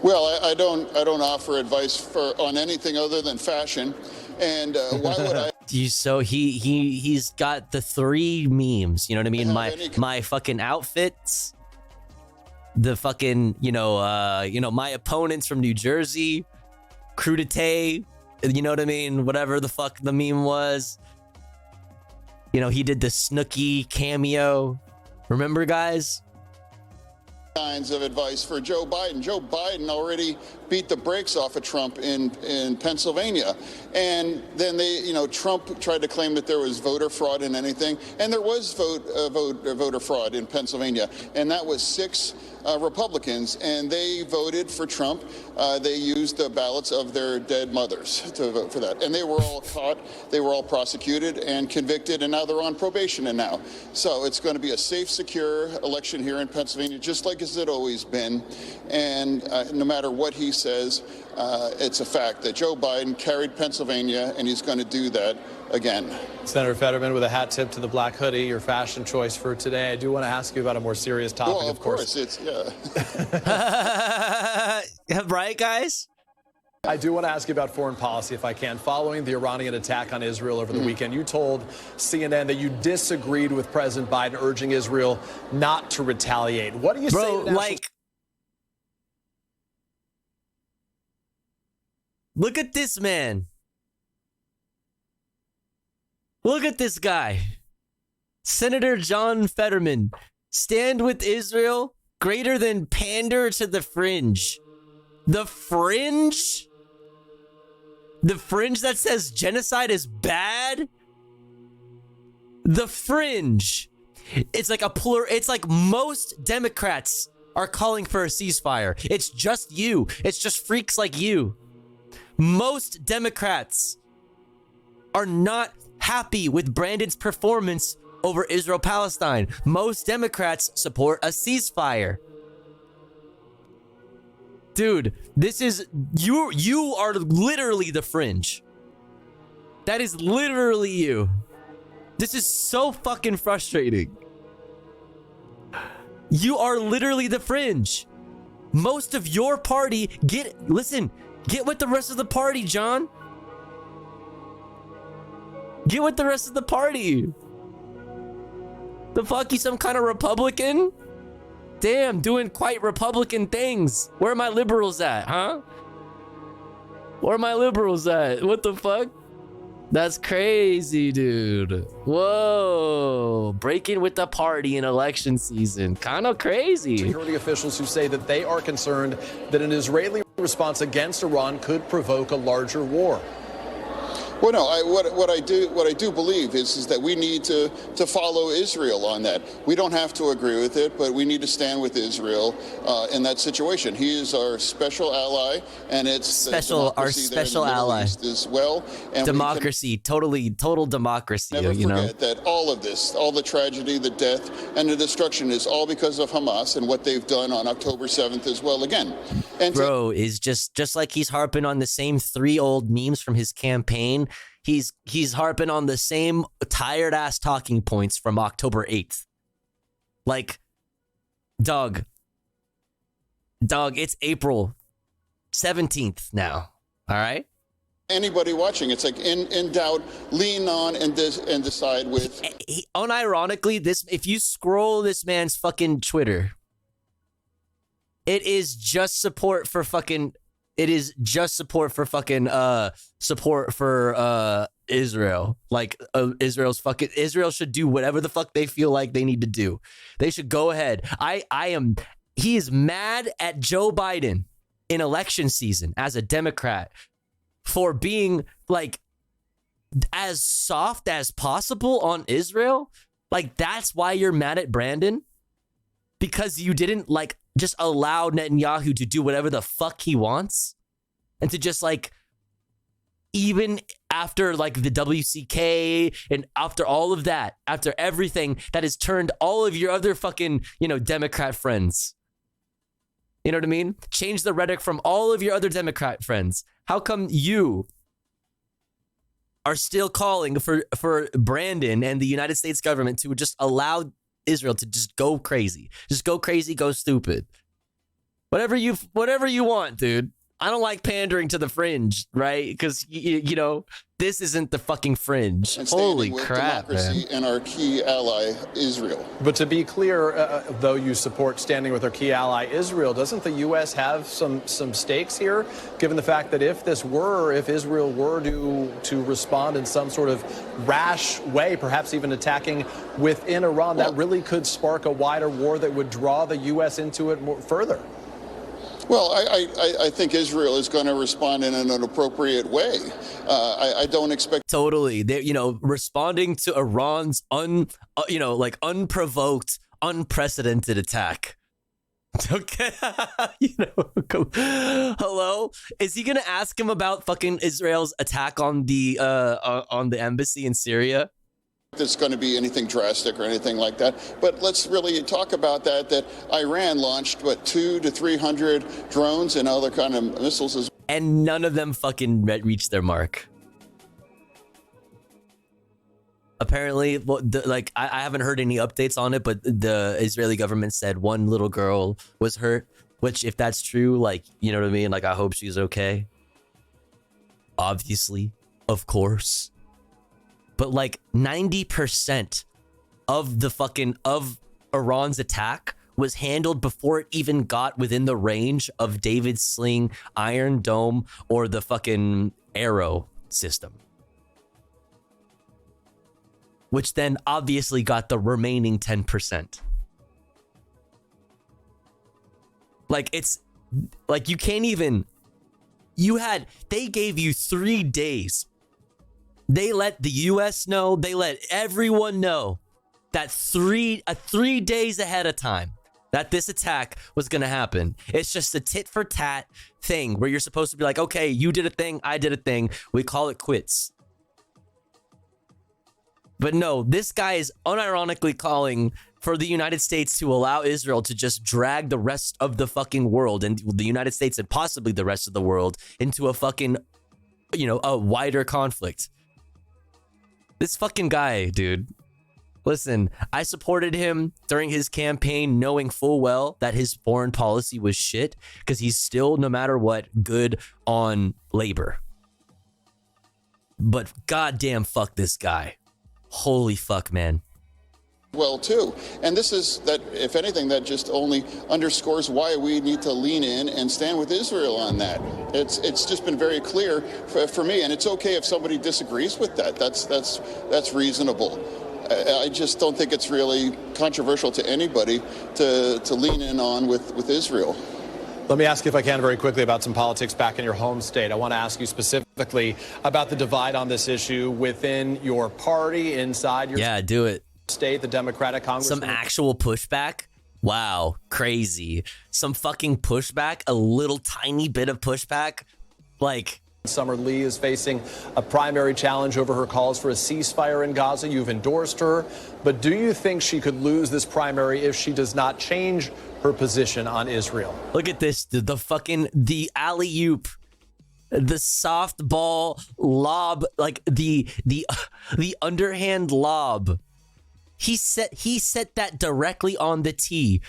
Well, I don't offer advice on anything other than fashion, and why would I?
He's got the 3 memes. You know what I mean? My fucking outfits, the fucking my opponents from New Jersey, crudité. You know what I mean? Whatever the fuck the meme was. He did the Snooki cameo. Remember, guys?
Kinds of advice for Joe Biden. Joe Biden already beat the brakes off of Trump in Pennsylvania, and then Trump tried to claim that there was voter fraud in anything, and there was voter fraud in Pennsylvania, and that was 6 Republicans, and they voted for Trump. They used the ballots of their dead mothers to vote for that, and they were all caught. They were all prosecuted and convicted, and now they're on probation. And now, so it's going to be a safe, secure election here in Pennsylvania, just like as it always been. And no matter what he says, it's a fact that Joe Biden carried Pennsylvania, and he's going to do that again.
Senator Fetterman, with a hat tip to the black hoodie, your fashion choice for today. I do want to ask you about a more serious topic.
Well, of course, it's
right, guys?
I do want to ask you about foreign policy, if I can. Following the Iranian attack on Israel over the weekend, you told CNN that you disagreed with President Biden urging Israel not to retaliate. What do you say to national...
Look at this man. Look at this guy. Senator John Fetterman. Stand with Israel greater than pander to the fringe. The fringe? The fringe that says genocide is bad? The fringe. It's like it's like most Democrats are calling for a ceasefire. It's just you. It's just freaks like you. Most Democrats are not happy with Brandon's performance over Israel-Palestine. Most Democrats support a ceasefire. Dude, this is... You are literally the fringe. That is literally you. This is so fucking frustrating. You are literally the fringe. Most of your party... Listen, get with the rest of the party, John. Get with the rest of the party. The fuck, you some kind of Republican? Damn, doing quite Republican things. Where are my liberals at, huh? Where are my liberals at? What the fuck? That's crazy, dude. Whoa. Breaking with the party in election season. Kind of crazy.
Security officials who say that they are concerned that an Israeli response against Iran could provoke a larger war.
Well, no. What I do believe is that we need to follow Israel on that. We don't have to agree with it, but we need to stand with Israel in that situation. He is our special ally, and it's
our special ally
as well. And
democracy, total democracy.
Never forget that all of this, all the tragedy, the death, and the destruction is all because of Hamas and what they've done on October 7th as well. Again, and
bro is just like he's harping on the same 3 old memes from his campaign. He's harping on the same tired ass talking points from October 8th. Like, dog, it's April 17th now. All right.
Anybody watching, it's like in doubt, lean on and decide with.
Unironically, if you scroll this man's fucking Twitter, it is just support for fucking. It is just support for fucking support for Israel. Like Israel should do whatever the fuck they feel like they need to do. They should go ahead. He is mad at Joe Biden in election season as a Democrat for being like as soft as possible on Israel. Like, that's why you're mad at Brandon? Because you didn't like just allow Netanyahu to do whatever the fuck he wants, and to just like, even after like the WCK and after all of that, after everything that has turned all of your other fucking, Democrat friends, you know what I mean? Change the rhetoric from all of your other Democrat friends. How come you are still calling for Brandon and the United States government to just allow Israel to just go crazy, go stupid? Whatever you want, dude. I don't like pandering to the fringe, right? Because you know this isn't the fucking fringe. Holy crap, man!
And our key ally, Israel.
But to be clear, though you support standing with our key ally, Israel, doesn't the U.S. have some stakes here, given the fact that if Israel were to respond in some sort of rash way, perhaps even attacking within Iran, that really could spark a wider war that would draw the U.S. into it more further?
Well, I think Israel is going to respond in an appropriate way. I don't expect
totally. They, responding to Iran's unprovoked, unprecedented attack. Okay, hello. Is he gonna ask him about fucking Israel's attack on the embassy in Syria?
There's going to be anything drastic or anything like that. But let's really talk about that Iran launched, 200 to 300 drones and other kind of missiles.
And none of them fucking reached their mark. Apparently, I haven't heard any updates on it, but the Israeli government said one little girl was hurt, which if that's true, you know what I mean? I hope she's okay. Obviously, of course. But 90% of Iran's attack was handled before it even got within the range of David's Sling, Iron Dome, or the fucking Arrow system. Which then obviously got the remaining 10%. You can't even, they gave you 3 days. They let the US know, they let everyone know that 3 days ahead of time that this attack was going to happen. It's just a tit for tat thing where you're supposed to be like, okay, you did a thing, I did a thing. We call it quits. But no, this guy is unironically calling for the United States to allow Israel to just drag the rest of the fucking world and the United States and possibly the rest of the world into a fucking, a wider conflict. This fucking guy, dude. Listen, I supported him during his campaign knowing full well that his foreign policy was shit because he's still, no matter what, good on labor. But goddamn fuck this guy. Holy fuck, man.
Well, too. And this is that, if anything, that just only underscores why we need to lean in and stand with Israel on that. It's just been very clear for me, and it's okay if somebody disagrees with that. That's reasonable. I just don't think it's really controversial to anybody to lean in on with Israel.
Let me ask you, if I can, very quickly about some politics back in your home state. I want to ask you specifically about the divide on this issue within your party, inside your
do it.
State, the Democratic Congress.
Some actual pushback? Wow, crazy. Some fucking pushback? A little tiny bit of pushback?
Summer Lee is facing a primary challenge over her calls for a ceasefire in Gaza. You've endorsed her, but do you think she could lose this primary if she does not change her position on Israel?
Look at this, the alley-oop, the softball lob, the underhand lob. He set that directly on the tee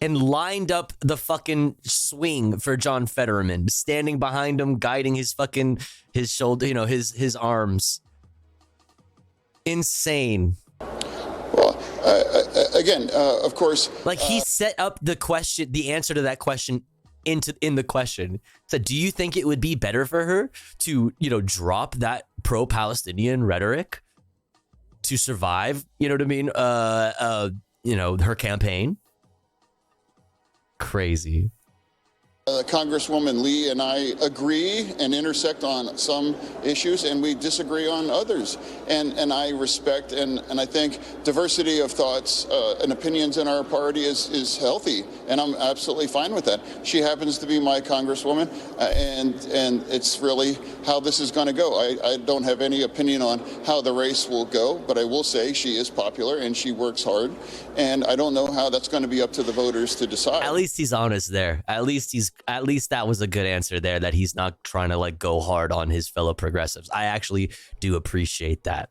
and lined up the fucking swing for John Fetterman, standing behind him, guiding his shoulder, his arms. Insane.
Well, again, of course,
he set up the answer to that question in the question. So, do you think it would be better for her to, drop that pro-Palestinian rhetoric to survive, her campaign? Crazy.
Congresswoman Lee and I agree and intersect on some issues, and we disagree on others. And I respect and I think diversity of thoughts and opinions in our party is healthy, and I'm absolutely fine with that. She happens to be my congresswoman, and it's really how this is going to go. I don't have any opinion on how the race will go, but I will say she is popular and she works hard, and I don't know how that's going to be up to the voters to decide.
At least he's honest there. At least that was a good answer there, that he's not trying to go hard on his fellow progressives. I actually do appreciate that.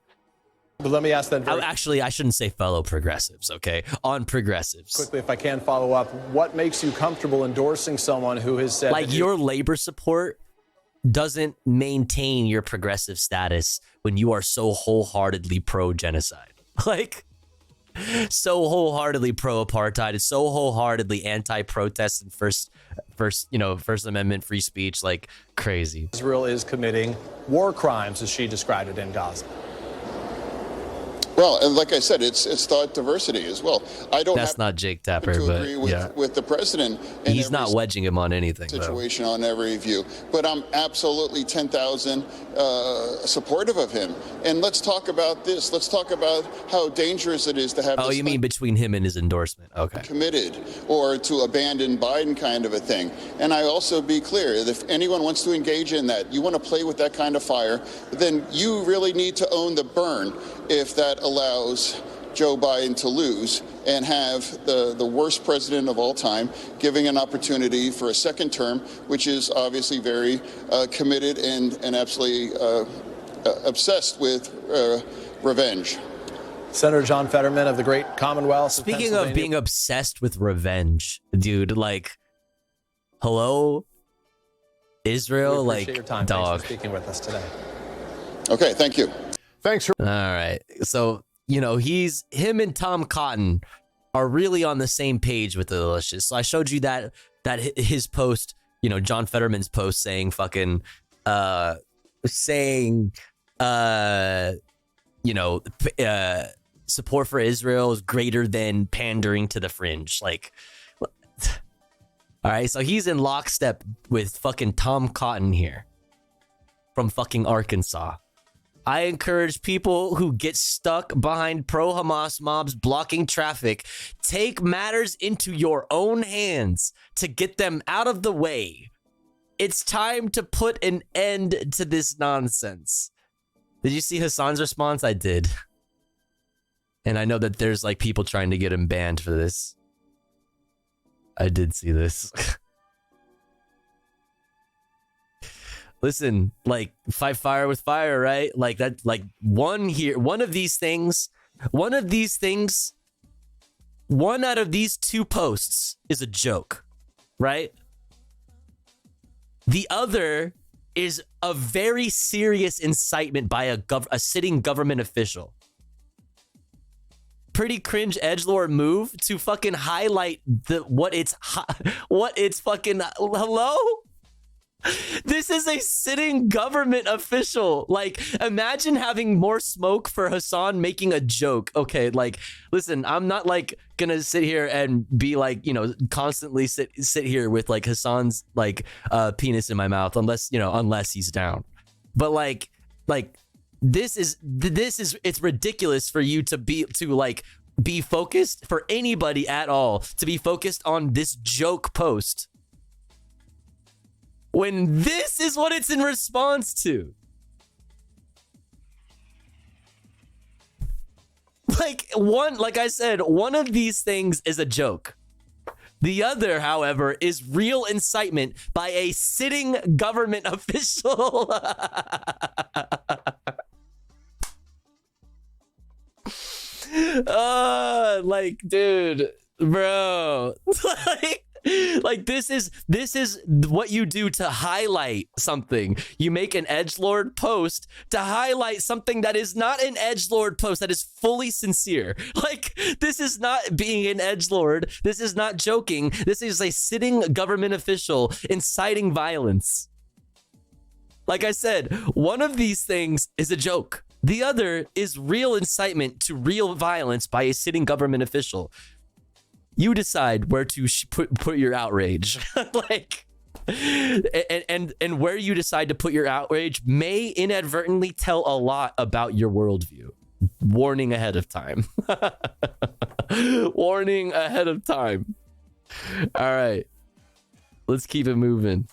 But let me ask then very
Actually, I shouldn't say fellow progressives, okay? On progressives.
quickly, if I can follow up, what makes you comfortable endorsing someone who has said
Like, your labor support doesn't maintain your progressive status when you are so wholeheartedly pro-genocide. Like, so wholeheartedly pro-apartheid, and so wholeheartedly anti-protest and First Amendment free speech, like crazy.
Israel is committing war crimes, as she described it, in Gaza?
Well, and like I said, it's thought diversity as well. I don't
That's
have
not Jake Tapper,
to
but
agree with,
yeah.
with the president. In
He's
every
not wedging him on anything, though.
situation on every view, but I'm absolutely 10,000 supportive of him. And let's talk about this. Let's talk about how dangerous it is to have.
Oh,
this
you mean between him and his endorsement? Okay.
Committed or to abandon Biden kind of a thing. And I also be clear that if anyone wants to engage in that, you want to play with that kind of fire, then you really need to own the burn if that allows Joe Biden to lose and have the worst president of all time giving an opportunity for a second term, which is obviously very committed and absolutely obsessed with revenge.
Senator John Fetterman of the great Commonwealth.
Speaking of being obsessed with revenge, dude, like, hello, Israel,
We appreciate
like,
your time.
dog.
Thanks for speaking with us today.
Okay, thank you.
Thanks for.
All right. So, you know, him and Tom Cotton are really on the same page with the delicious. So I showed you that his post, you know, John Fetterman's post saying fucking, support for Israel is greater than pandering to the fringe. Like, all right. So he's in lockstep with fucking Tom Cotton here from fucking Arkansas. I encourage people who get stuck behind pro-Hamas mobs blocking traffic, take matters into your own hands to get them out of the way. It's time to put an end to this nonsense. Did you see Hassan's response? I did. And I know that there's like people trying to get him banned for this. I did see this. Listen, like, fight fire with fire, right? Like that, like one of these things, one out of these two posts is a joke, right? The other is a very serious incitement by a sitting government official. Pretty cringe edgelord move to fucking highlight what it's fucking hello? This is a sitting government official. Like, imagine having more smoke for Hassan making a joke. Okay, like, listen, I'm not like gonna sit here and be like, you know, constantly sit here with like Hassan's like penis in my mouth unless he's down. But like this is it's ridiculous for you to be focused, for anybody at all to be focused on this joke post when this is what it's in response to. Like I said, one of these things is a joke. The other, however, is real incitement by a sitting government official. Like, dude, bro, like this is what you do to highlight something. You make an edgelord post to highlight something that is not an edgelord post, that is fully sincere. Like, this is not being an edgelord. This is not joking. This is a sitting government official inciting violence. Like I said, one of these things is a joke. The other is real incitement to real violence by a sitting government official. You decide where to put your outrage. Like, and where you decide to put your outrage may inadvertently tell a lot about your worldview. Warning ahead of time. Warning ahead of time. All right. Let's keep it moving.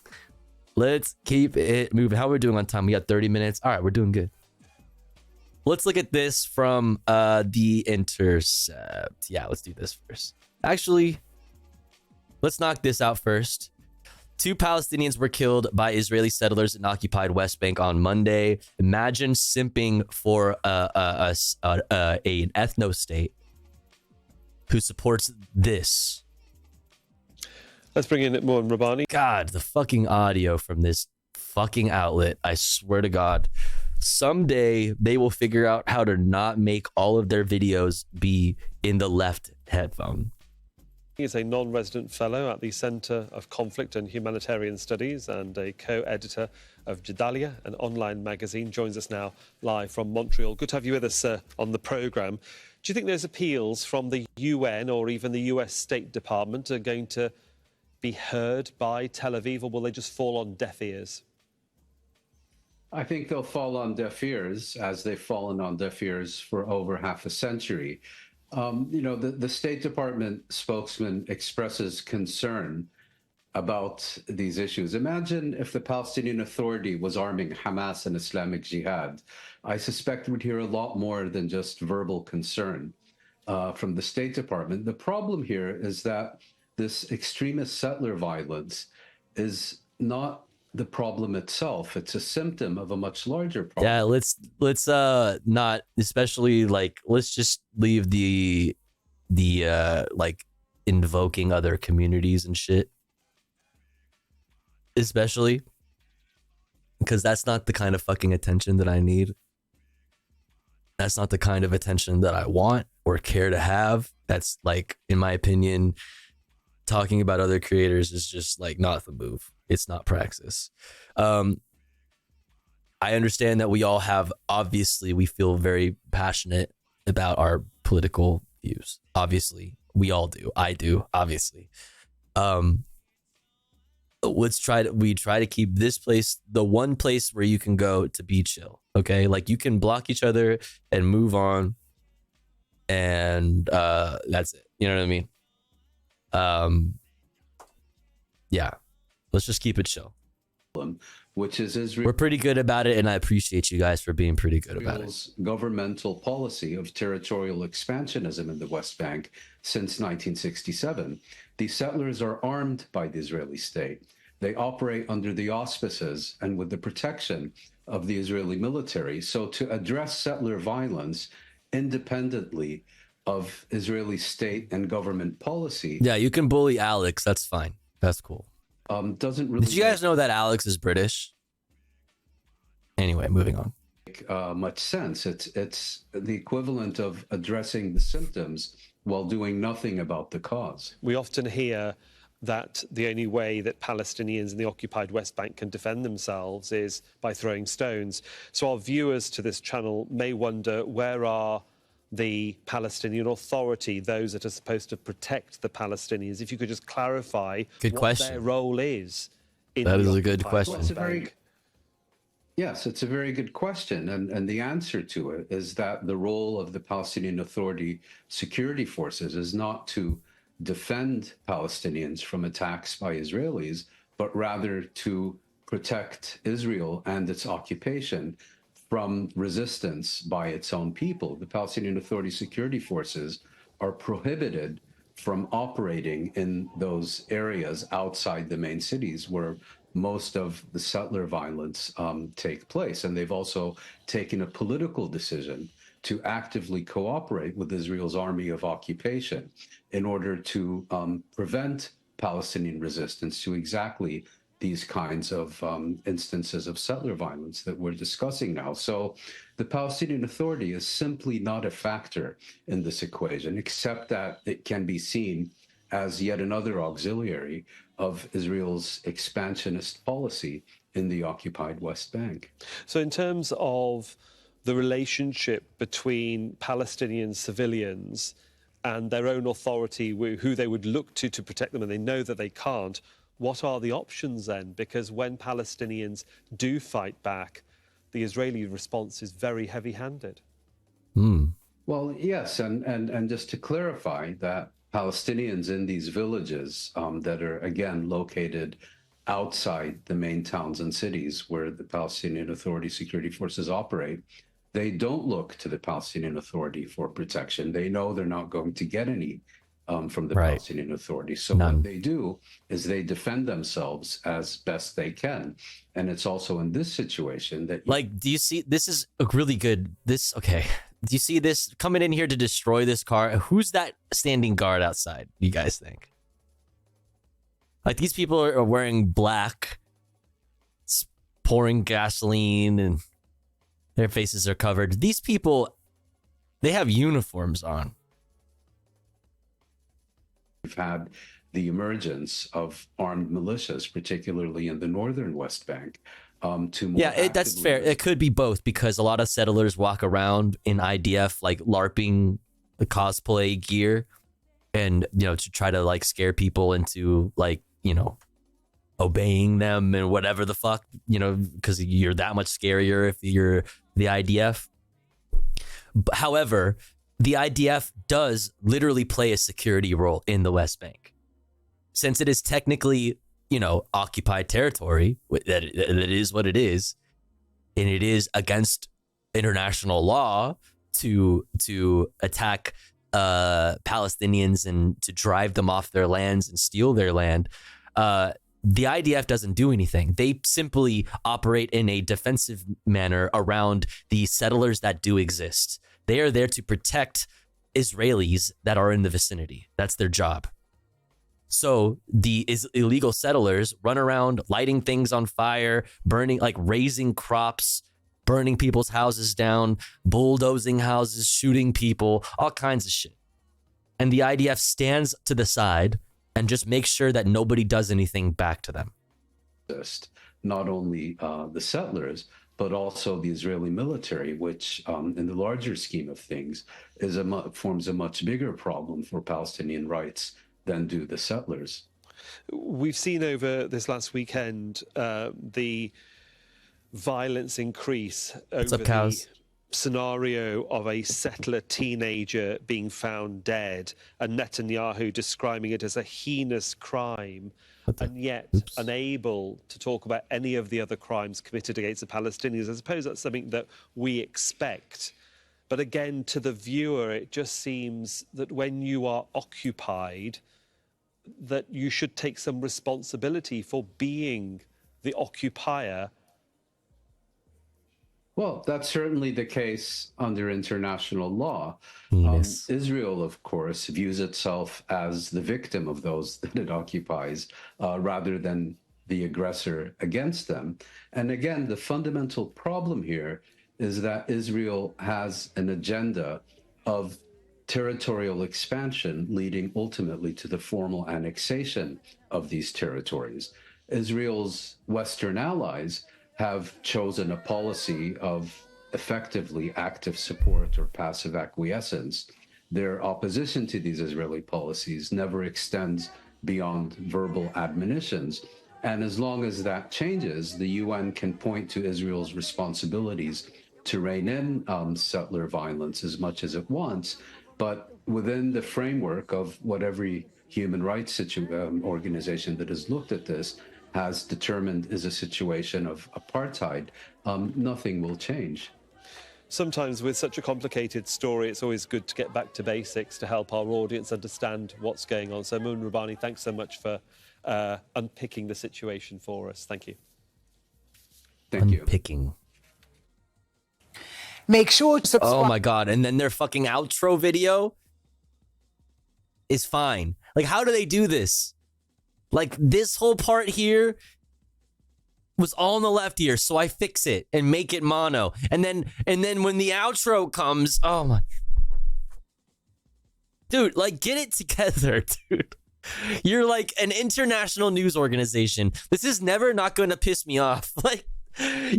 Let's keep it moving. How are we doing on time? We got 30 minutes. All right, we're doing good. Let's look at this from The Intercept. Yeah, let's do this first. Actually, let's knock this out first. 2 Palestinians were killed by Israeli settlers in occupied West Bank on Monday. Imagine simping for an ethno-state who supports this.
Let's bring in Moin Rabbani.
God, the fucking audio from this fucking outlet, I swear to God. Someday they will figure out how to not make all of their videos be in the left headphone.
He is a non-resident fellow at the Center of Conflict and Humanitarian Studies and a co-editor of Jadalia, an online magazine. Joins us now live from Montreal. Good to have you with us on the programme. Do you think those appeals from the UN or even the US State Department are going to be heard by Tel Aviv, or will they just fall on deaf ears?
I think they'll fall on deaf ears, as they've fallen on deaf ears for over half a century. The State Department spokesman expresses concern about these issues. Imagine if the Palestinian Authority was arming Hamas and Islamic Jihad. I suspect we'd hear a lot more than just verbal concern from the State Department. The problem here is that this extremist settler violence is not the problem itself. It's a symptom of a much larger problem.
Yeah, let's not, especially like, let's just leave the like invoking other communities and shit, especially because that's not the kind of fucking attention that I need. That's not the kind of attention that I want or care to have. That's, like, in my opinion, talking about other creators is just like not the move. It's not praxis. I understand that we all have, obviously, we feel very passionate about our political views. Obviously, we all do. I do, obviously. We try to keep this place the one place where you can go to be chill. Okay, like you can block each other and move on, and that's it. You know what I mean? Yeah, let's just keep it chill.
Which is Israel.
We're pretty good about it, and I appreciate you guys for being pretty good about it.
Governmental policy of territorial expansionism in the West Bank since 1967. The settlers are armed by the Israeli state. They operate under the auspices and with the protection of the Israeli military. So to address settler violence independently of Israeli state and government policy.
Yeah, you can bully Alex. That's fine. That's cool.
Doesn't really.
Did you guys know that Alex is British? Anyway, moving on.
Much sense. It's the equivalent of addressing the symptoms while doing nothing about the cause.
We often hear that the only way that Palestinians in the occupied West Bank can defend themselves is by throwing stones. So our viewers to this channel may wonder, where are the Palestinian Authority, those that are supposed to protect the Palestinians? If you could just clarify what their role is.
That is a good question.
Yes, it's a very good question. And the answer to it is that the role of the Palestinian Authority security forces is not to defend Palestinians from attacks by Israelis, but rather to protect Israel and its occupation from resistance by its own people. The Palestinian Authority security forces are prohibited from operating in those areas outside the main cities where most of the settler violence take place. And they've also taken a political decision to actively cooperate with Israel's army of occupation in order to prevent Palestinian resistance to exactly these kinds of instances of settler violence that we're discussing now. So the Palestinian Authority is simply not a factor in this equation, except that it can be seen as yet another auxiliary of Israel's expansionist policy in the occupied West Bank.
So in terms of the relationship between Palestinian civilians and their own authority, who they would look to protect them, and they know that they can't, what are the options then? Because when Palestinians do fight back, the Israeli response is very heavy-handed.
Well, yes, and just to clarify that Palestinians in these villages that are, again, located outside the main towns and cities where the Palestinian Authority security forces operate, they don't look to the Palestinian Authority for protection. They know they're not going to get any from the
Right.
Palestinian Authority. So
None.
what they do is they defend themselves as best they can. And it's also in this situation that...
Like, do you see, this is a really good, okay. Do you see this coming in here to destroy this car? Who's that standing guard outside, you guys think? Like, these people are wearing black, pouring gasoline, and their faces are covered. These people, they have uniforms on.
We've had the emergence of armed militias, particularly in the northern West Bank, to more
That's fair. It could be both, because a lot of settlers walk around in IDF, like LARPing the cosplay gear, and, you know, to try to like scare people into, like, you know, obeying them and whatever the fuck, you know, because you're that much scarier if you're the IDF. However, the IDF does literally play a security role in the West Bank. Since it is technically, you know, occupied territory, that it is what it is, and it is against international law to attack Palestinians and to drive them off their lands and steal their land. The IDF doesn't do anything. They simply operate in a defensive manner around the settlers that do exist. They are there to protect Israelis that are in the vicinity. That's their job. So the illegal settlers run around lighting things on fire, burning, like raising crops, burning people's houses down, bulldozing houses, shooting people, all kinds of shit. And the IDF stands to the side and just makes sure that nobody does anything back to them.
Not only the settlers, but also the Israeli military, which in the larger scheme of things forms a much bigger problem for Palestinian rights than do the settlers.
We've seen over this last weekend the violence increase over the scenario of a settler teenager being found dead, and Netanyahu describing it as a heinous crime, and yet unable to talk about any of the other crimes committed against the Palestinians. I suppose that's something that we expect. But again, to the viewer, it just seems that when you are occupied, that you should take some responsibility for being the occupier.
Well, that's certainly the case under international law. Israel, of course, views itself as the victim of those that it occupies, rather than the aggressor against them. And again, the fundamental problem here is that Israel has an agenda of territorial expansion, leading ultimately to the formal annexation of these territories. Israel's Western allies have chosen a policy of effectively active support or passive acquiescence. Their opposition to these Israeli policies never extends beyond verbal admonitions. And as long as that changes, the UN can point to Israel's responsibilities to rein in settler violence as much as it wants, but within the framework of what every human rights organization that has looked at this has determined is a situation of apartheid, nothing will change.
Sometimes with such a complicated story, it's always good to get back to basics to help our audience understand what's going on. So Moon Rabbani, thanks so much for unpicking the situation for us. Thank you.
Thank you.
Unpicking.
Make sure to subscribe.
Oh my God. And then their fucking outro video is fine. Like, how do they do this? Like, this whole part here was all on the left here, so I fix it and make it mono. And then when the outro comes, oh my. Dude, like, get it together, dude. You're like an international news organization. This is never not going to piss me off. Like,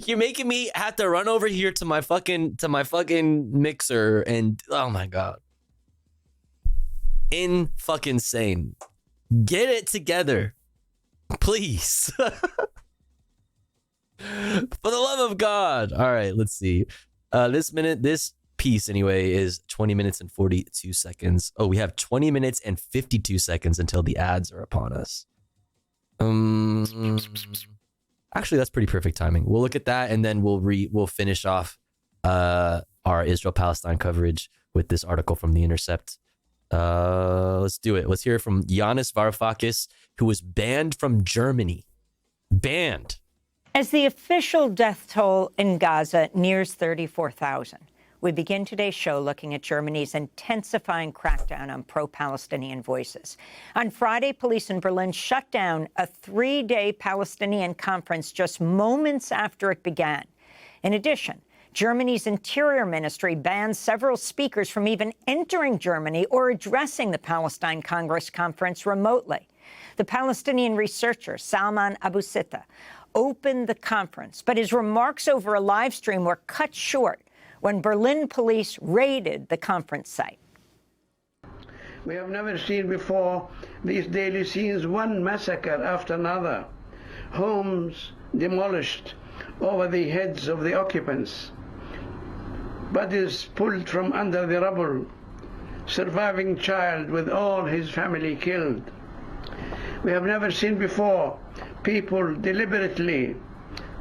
you're making me have to run over here to my fucking mixer and oh my God. Fucking sane. Get it together. Please. For the love of God. All right, let's see. This piece anyway is 20 minutes and 42 seconds. Oh, we have 20 minutes and 52 seconds until the ads are upon us. Actually, that's pretty perfect timing. We'll look at that and then we'll finish off our Israel-Palestine coverage with this article from The Intercept. Let's do it. Let's hear from Yanis Varoufakis, who was banned from Germany. Banned.
As the official death toll in Gaza nears 34,000, we begin today's show looking at Germany's intensifying crackdown on pro-Palestinian voices. On Friday, police in Berlin shut down a 3-day Palestinian conference just moments after it began. In addition, Germany's Interior Ministry banned several speakers from even entering Germany or addressing the Palestine Congress conference remotely. The Palestinian researcher Salman Abu Sitta opened the conference, but his remarks over a live stream were cut short when Berlin police raided the conference site.
We have never seen before these daily scenes, one massacre after another. Homes demolished over the heads of the occupants. Bodies pulled from under the rubble. Surviving child with all his family killed. We have never seen before people deliberately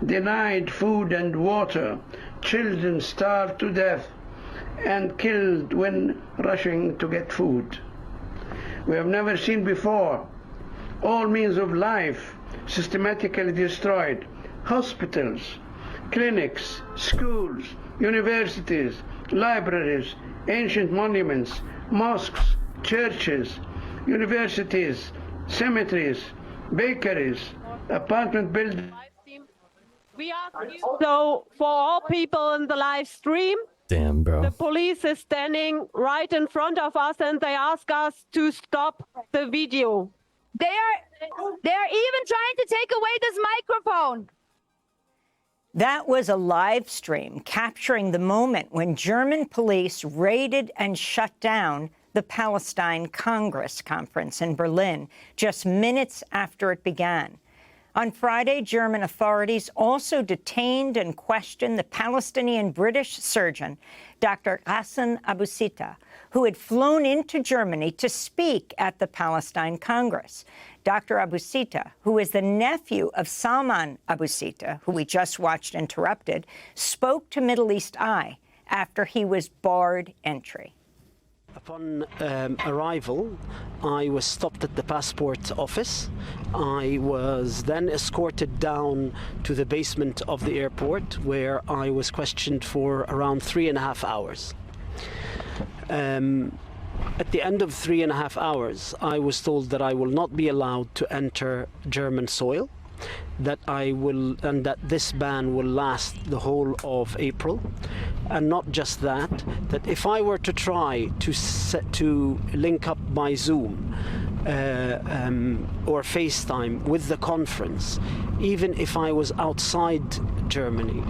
denied food and water, children starved to death and killed when rushing to get food. We have never seen before all means of life systematically destroyed. Hospitals, clinics, schools, universities, libraries, ancient monuments, mosques, churches, universities, cemeteries, bakeries, apartment buildings.
So for all people in the live stream,
damn, bro,
the police is standing right in front of us and they ask us to stop the video.
They're even trying to take away this microphone.
That was a live stream capturing the moment when German police raided and shut down the Palestine Congress conference in Berlin just minutes after it began. On Friday, German authorities also detained and questioned the Palestinian British surgeon, Dr. Hassan Abu Sitta, who had flown into Germany to speak at the Palestine Congress. Dr. Abu Sitta, who is the nephew of Salman Abu Sitta, who we just watched interrupted, spoke to Middle East Eye after he was barred entry.
Upon arrival, I was stopped at the passport office. I was then escorted down to the basement of the airport, where I was questioned for around 3.5 hours. At the end of 3.5 hours, I was told that I will not be allowed to enter German soil, that that this ban will last the whole of April, and not just that, that if I were to try to link up by Zoom or FaceTime with the conference, even if I was outside Germany,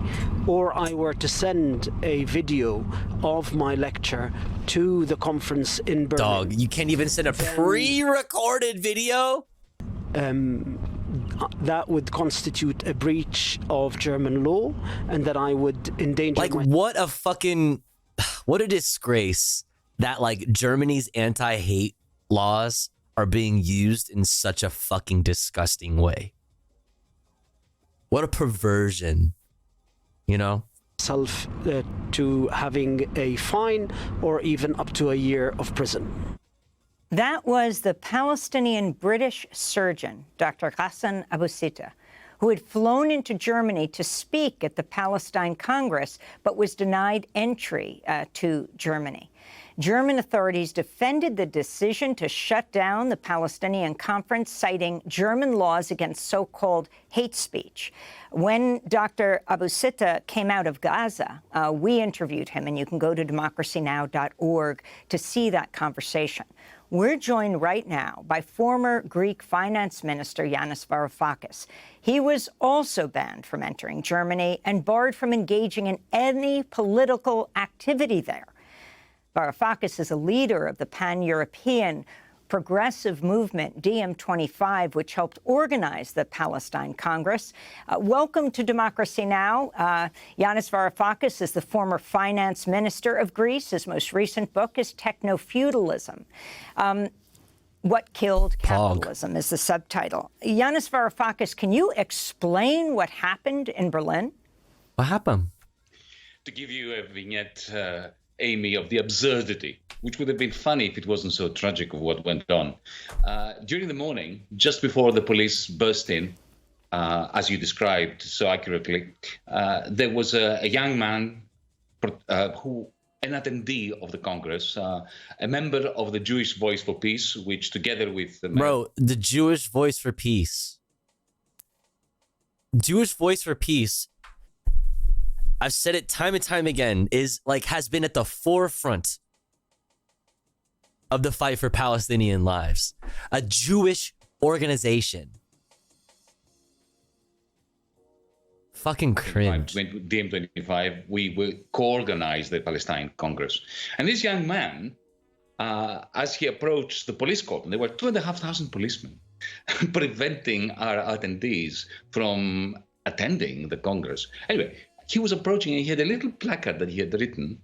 or I were to send a video of my lecture to the conference in Berlin.
Dog, you can't even send a pre-recorded video?
That would constitute a breach of German law, and that I would endanger
what a disgrace that like Germany's anti-hate laws are being used in such a fucking disgusting way. What a perversion, you know?
Self to having a fine or even up to a year of prison.
That was the Palestinian British surgeon, Dr. Hassan Abu Sitta, who had flown into Germany to speak at the Palestine Congress, but was denied entry to Germany. German authorities defended the decision to shut down the Palestinian conference, citing German laws against so-called hate speech. When Dr. Abu Sitta came out of Gaza, we interviewed him, and you can go to democracynow.org to see that conversation. We're joined right now by former Greek finance minister Yanis Varoufakis. He was also banned from entering Germany and barred from engaging in any political activity there. Varoufakis is a leader of the pan-European progressive movement DiEM25, which helped organize the Palestine Congress. Welcome to Democracy Now! Yanis Varoufakis is the former finance minister of Greece. His most recent book is Techno-Feudalism. What Killed Capitalism is the subtitle. Yanis Varoufakis, can you explain what happened in Berlin?
What happened?
To give you a vignette,
Amy, of the absurdity, which would have been funny if it wasn't so tragic of what went on. During the morning, just before the police burst in, as you described so accurately, there was a young man who, an attendee of the Congress, a member of the Jewish Voice for Peace, which together with...
Bro, the Jewish Voice for Peace. Jewish Voice for Peace, I've said it time and time again, has been at the forefront of the fight for Palestinian lives. A Jewish organization. Fucking cringe.
DiEM25, we will co-organize the Palestine Congress. And this young man, as he approached the police cordon, there were 2,500 policemen preventing our attendees from attending the Congress. Anyway, he was approaching and he had a little placard that he had written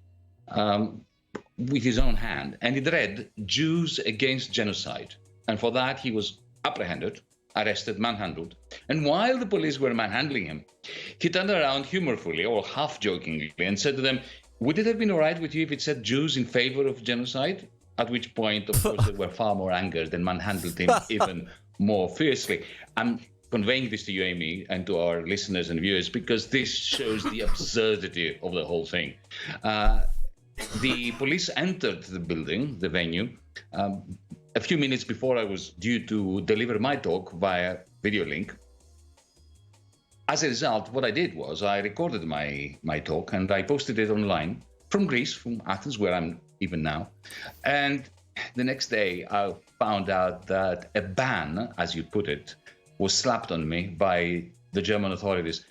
with his own hand, and it read, "Jews against genocide." And for that, he was apprehended, arrested, manhandled. And while the police were manhandling him, he turned around humorfully or half-jokingly and said to them, "Would it have been all right with you if it said Jews in favor of genocide?" At which point, of course, they were far more angered and manhandled him even more fiercely. I'm conveying this to you, Amy, and to our listeners and viewers, because this shows the absurdity of the whole thing. The police entered the building, the venue, a few minutes before I was due to deliver my talk via video link. As a result, what I did was I recorded my talk and I posted it online from Greece, from Athens, where I'm even now. And the next day, I found out that a ban, as you put it, was slapped on me by the German authorities.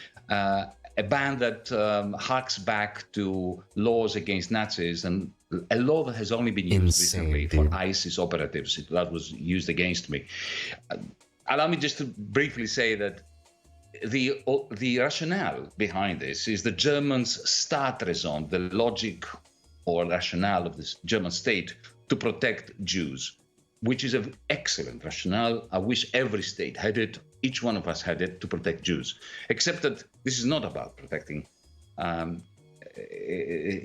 A ban that harks back to laws against Nazis, and a law that has only been used recently for ISIS operatives. That was used against me. Allow me just to briefly say that the rationale behind this is the Germans' Staatsräson, the logic or rationale of this German state to protect Jews, which is an excellent rationale. I wish every state had it, each one of us had it, to protect Jews, except that this is not about protecting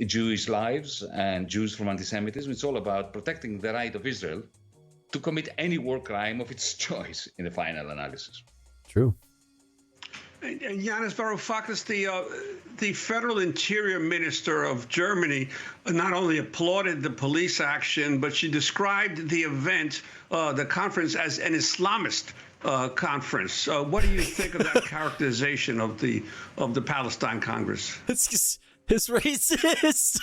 Jewish lives and Jews from anti-Semitism. It's all about protecting the right of Israel to commit any war crime of its choice in the final analysis.
True.
And Yanis Varoufakis, the federal interior minister of Germany, not only applauded the police action, but she described the event, the conference, as an Islamist conference. What do you think of that characterization of the Palestine Congress?
It's racist.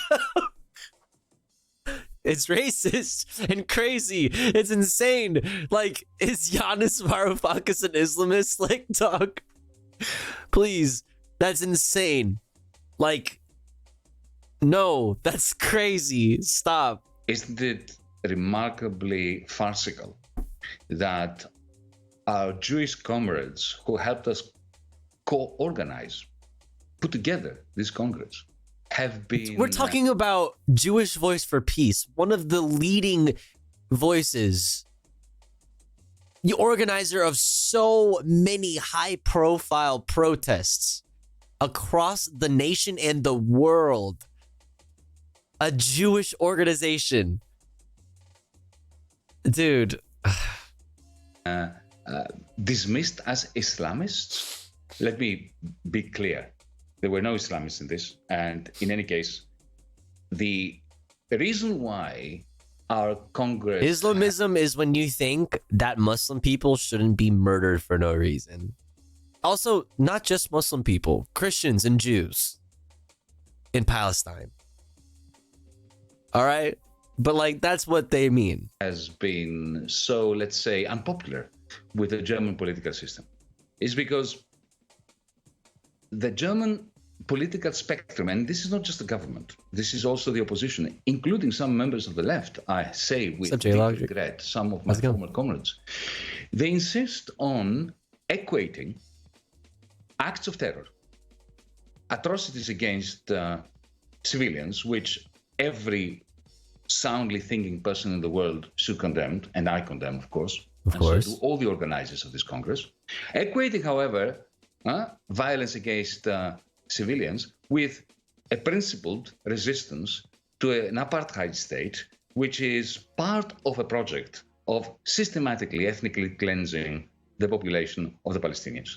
It's racist and crazy. It's insane. Like, is Yanis Varoufakis an Islamist? Like, dog. Please, that's insane. Like, no, that's crazy. Stop.
Isn't it remarkably farcical that our Jewish comrades who helped us co-organize, put together this Congress, have been...
We're talking about Jewish Voice for Peace, one of the leading voices, the organizer of so many high-profile protests across the nation and the world. A Jewish organization. Dude.
Dismissed as Islamists? Let me be clear. There were no Islamists in this. And in any case, the reason why our Congress...
Islamism is when you think that Muslim people shouldn't be murdered for no reason. Also, not just Muslim people, Christians and Jews in Palestine. All right? But, like, that's what they mean.
Has been so, let's say, unpopular with the German political system is because the German political spectrum, and this is not just the government, this is also the opposition, including some members of the left, I say with deep regret, some of my former comrades, they insist on equating acts of terror, atrocities against civilians, which every soundly thinking person in the world should condemn, and I condemn, of course.
Of course.
So do all the organizers of this Congress. Equating, however, violence against civilians with a principled resistance to an apartheid state, which is part of a project of systematically, ethnically cleansing the population of the Palestinians.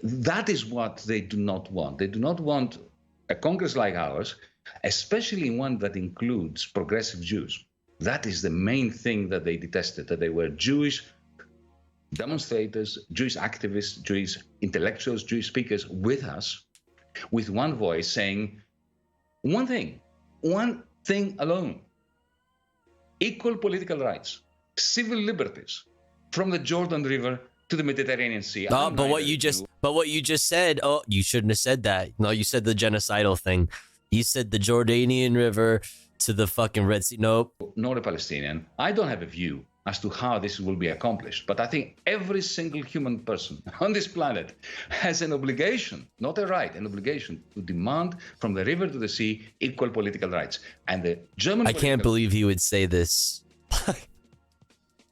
That is what they do not want. They do not want a Congress like ours, especially one that includes progressive Jews. That is the main thing that they detested, that they were Jewish demonstrators, Jewish activists, Jewish intellectuals, Jewish speakers with us, with one voice saying one thing alone: equal political rights, civil liberties, from the Jordan River to the Mediterranean Sea.
No, but what you just said, oh, you shouldn't have said that. No, you said the genocidal thing. You said the Jordanian River to the fucking Red Sea. Nope.
Not a Palestinian. I don't have a view as to how this will be accomplished, but I think every single human person on this planet has an obligation, not a right, an obligation to demand from the river to the sea equal political rights. And the German...
I can't believe he would say this.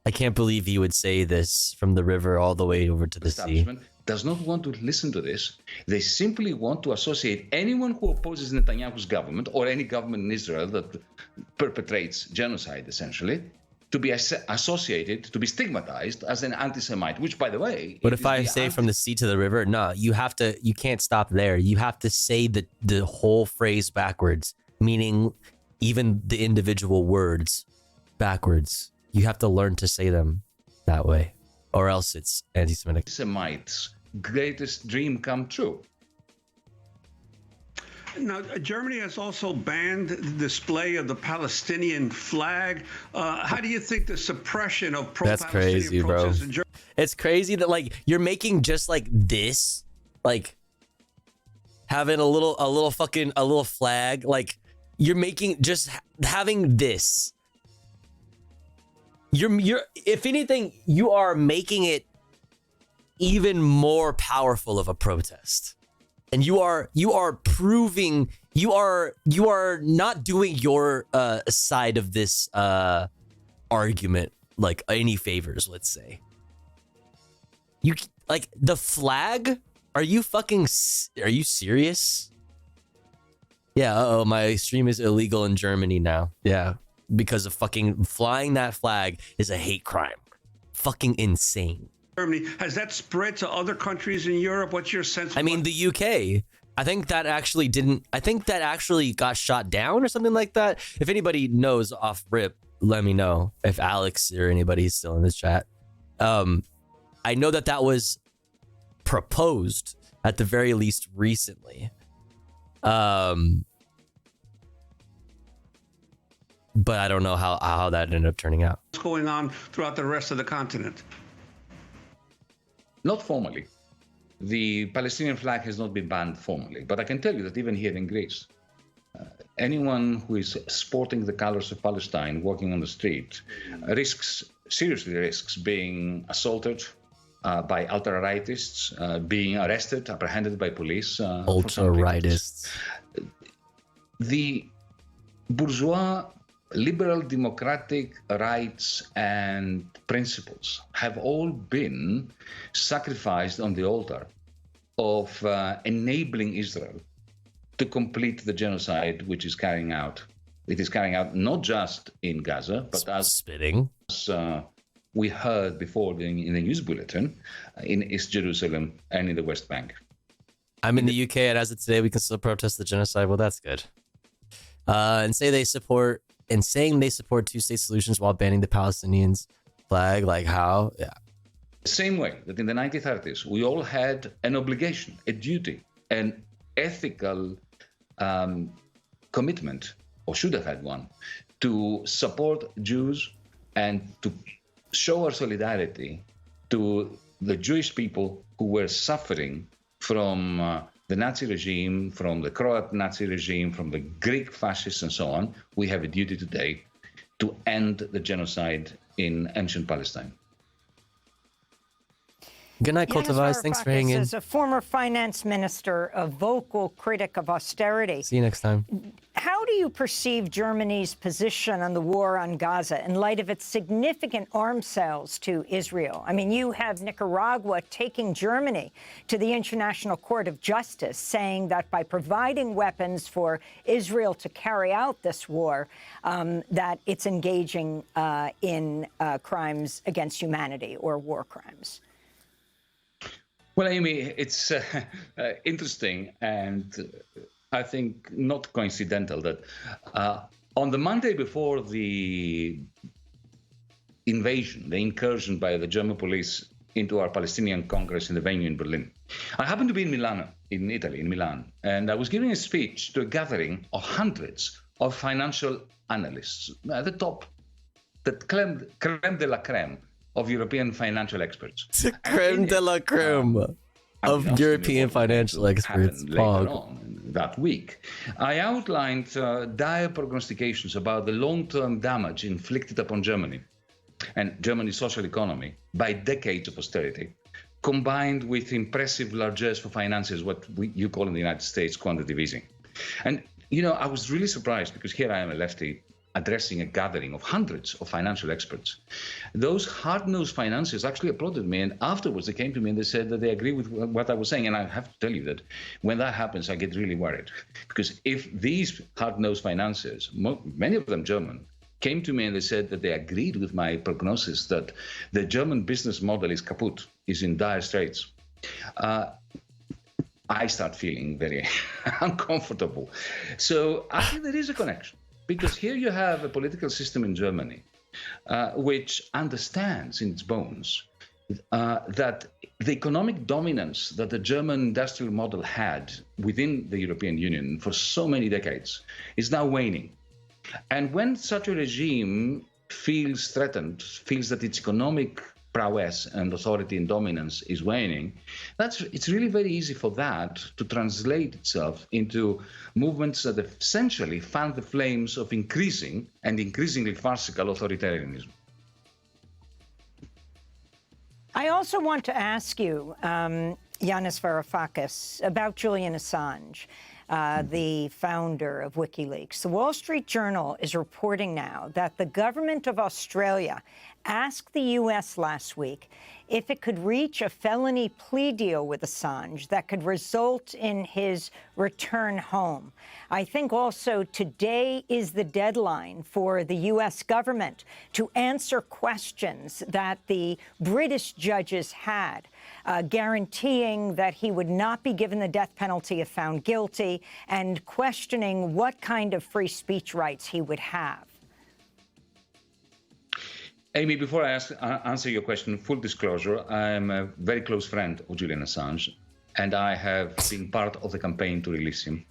I can't believe he would say this from the river all the way over to the sea.
Does not want to listen to this. They simply want to associate anyone who opposes Netanyahu's government or any government in Israel that perpetrates genocide, essentially, to be associated, to be stigmatized as an anti-Semite, which, by the way...
But if I say from the sea to the river, no, you can't stop there. You have to say the whole phrase backwards, meaning even the individual words backwards. You have to learn to say them that way, or else it's anti-Semitic.
Semites' greatest dream come true.
Now, Germany has also banned the display of the Palestinian flag. How do you think the suppression of pro-Palestinian
crazy,
protests
bro.
in Germany?
It's crazy that like you're making just like this, like having a little flag, like you're making just having this. You're if anything, you are making it even more powerful of a protest. And you are proving you are not doing your side of this argument like any favors, let's say. You like the flag? Are you serious? Yeah, uh-oh, my stream is illegal in Germany now. Yeah, because of fucking flying that flag is a hate crime. Fucking insane.
Germany, has that spread to other countries in Europe? What's your sense?
I mean, the UK. I think that actually got shot down or something like that. If anybody knows off rip, let me know. If Alex or anybody's still in this chat. I know that was proposed at the very least recently. But I don't know how that ended up turning out.
What's going on throughout the rest of the continent?
Not formally. The Palestinian flag has not been banned formally, but I can tell you that even here in Greece, anyone who is sporting the colors of Palestine walking on the street seriously risks being assaulted by ultra-rightists, being arrested, apprehended by police.
Ultra-rightists.
The bourgeois liberal democratic rights and principles have all been sacrificed on the altar of enabling Israel to complete the genocide which is carrying out. It is carrying out not just in Gaza, but as we heard before in the news bulletin, in East Jerusalem and in the West Bank.
I'm in the UK, and as of today, we can still protest the genocide. Well, that's good. And saying they support two-state solutions while banning the Palestinians flag, like how? Yeah.
The same way that in the 1930s, we all had an obligation, a duty, an ethical commitment, or should have had one, to support Jews and to show our solidarity to the Jewish people who were suffering from the Nazi regime, from the Croat Nazi regime, from the Greek fascists and so on. We have a duty today to end the genocide in ancient Palestine.
Good night,
Yanis
Cultivized. Thanks for hanging.
Varoufakis is a former finance minister, a vocal critic of austerity.
See you next time.
How do you perceive Germany's position on the war on Gaza in light of its significant arms sales to Israel? I mean, you have Nicaragua taking Germany to the International Court of Justice, saying that by providing weapons for Israel to carry out this war, that it's engaging in crimes against humanity or war crimes.
Well, Amy, it's interesting and I think not coincidental that on the Monday before the invasion, the incursion by the German police into our Palestinian Congress in the venue in Berlin, I happened to be in Milan, in Italy, in Milan, and I was giving a speech to a gathering of hundreds of financial analysts at the top, the creme de la creme of European financial experts.
The creme de la creme of European financial experts.
Later on that week, I outlined dire prognostications about the long-term damage inflicted upon Germany and Germany's social economy by decades of austerity, combined with impressive largesse for finances, what you call in the United States quantitative easing. And, you know, I was really surprised because here I am a lefty addressing a gathering of hundreds of financial experts. Those hard-nosed financiers actually applauded me, and afterwards they came to me and they said that they agree with what I was saying. And I have to tell you that when that happens, I get really worried. Because if these hard-nosed financiers, many of them German, came to me and they said that they agreed with my prognosis that the German business model is kaput, is in dire straits, I start feeling very uncomfortable. So I think there is a connection. Because here you have a political system in Germany which understands in its bones that the economic dominance that the German industrial model had within the European Union for so many decades is now waning. And when such a regime feels threatened, feels that its economic prowess and authority and dominance is waning, it's really very easy for that to translate itself into movements that essentially fan the flames of increasing and increasingly farcical authoritarianism.
I also want to ask you, Yanis Varoufakis, about Julian Assange, the founder of WikiLeaks. The Wall Street Journal is reporting now that the government of Australia asked the U.S. last week if it could reach a felony plea deal with Assange that could result in his return home. I think also today is the deadline for the U.S. government to answer questions that the British judges had, guaranteeing that he would not be given the death penalty if found guilty, and questioning what kind of free speech rights he would have.
Amy, before I answer your question, full disclosure, I'm a very close friend of Julian Assange, and I have been part of the campaign to release him.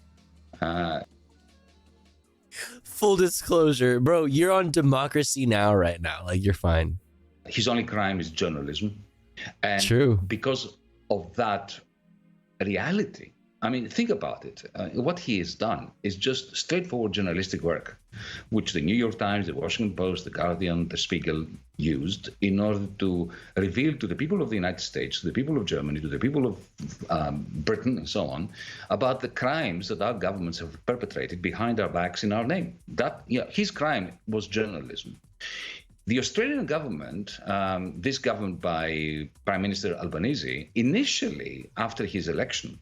Full disclosure, bro, you're on Democracy Now! Right now. Like, you're fine.
His only crime is journalism. And
true.
Because of that reality, I mean, think about it. What he has done is just straightforward journalistic work, which the New York Times, the Washington Post, the Guardian, the Spiegel used in order to reveal to the people of the United States, to the people of Germany, to the people of Britain and so on, about the crimes that our governments have perpetrated behind our backs in our name. His crime was journalism. The Australian government, this government by Prime Minister Albanese, initially, after his election,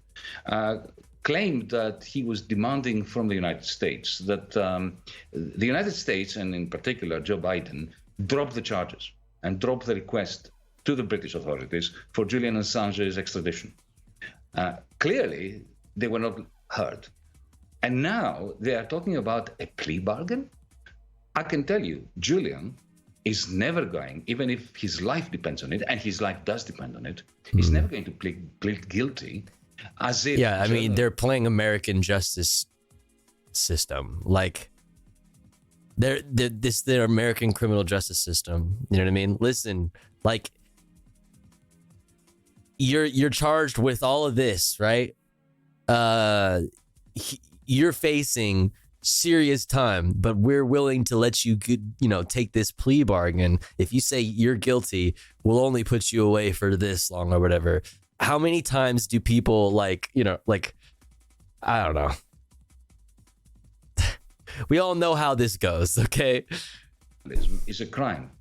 claimed that he was demanding from the United States that the United States, and in particular Joe Biden, drop the charges and drop the request to the British authorities for Julian Assange's extradition. Clearly, they were not heard. And now they are talking about a plea bargain? I can tell you, Julian is never going, even if his life depends on it, and his life does depend on it, he's never going to plead guilty as if...
Yeah, I mean, they're playing American justice system. Like, their American criminal justice system. You know what I mean? Listen, like, you're charged with all of this, right? You're facing serious time, but we're willing to let you, take this plea bargain. If you say you're guilty, we'll only put you away for this long or whatever. How many times do people I don't know. We all know how this goes, okay?
Is a crime.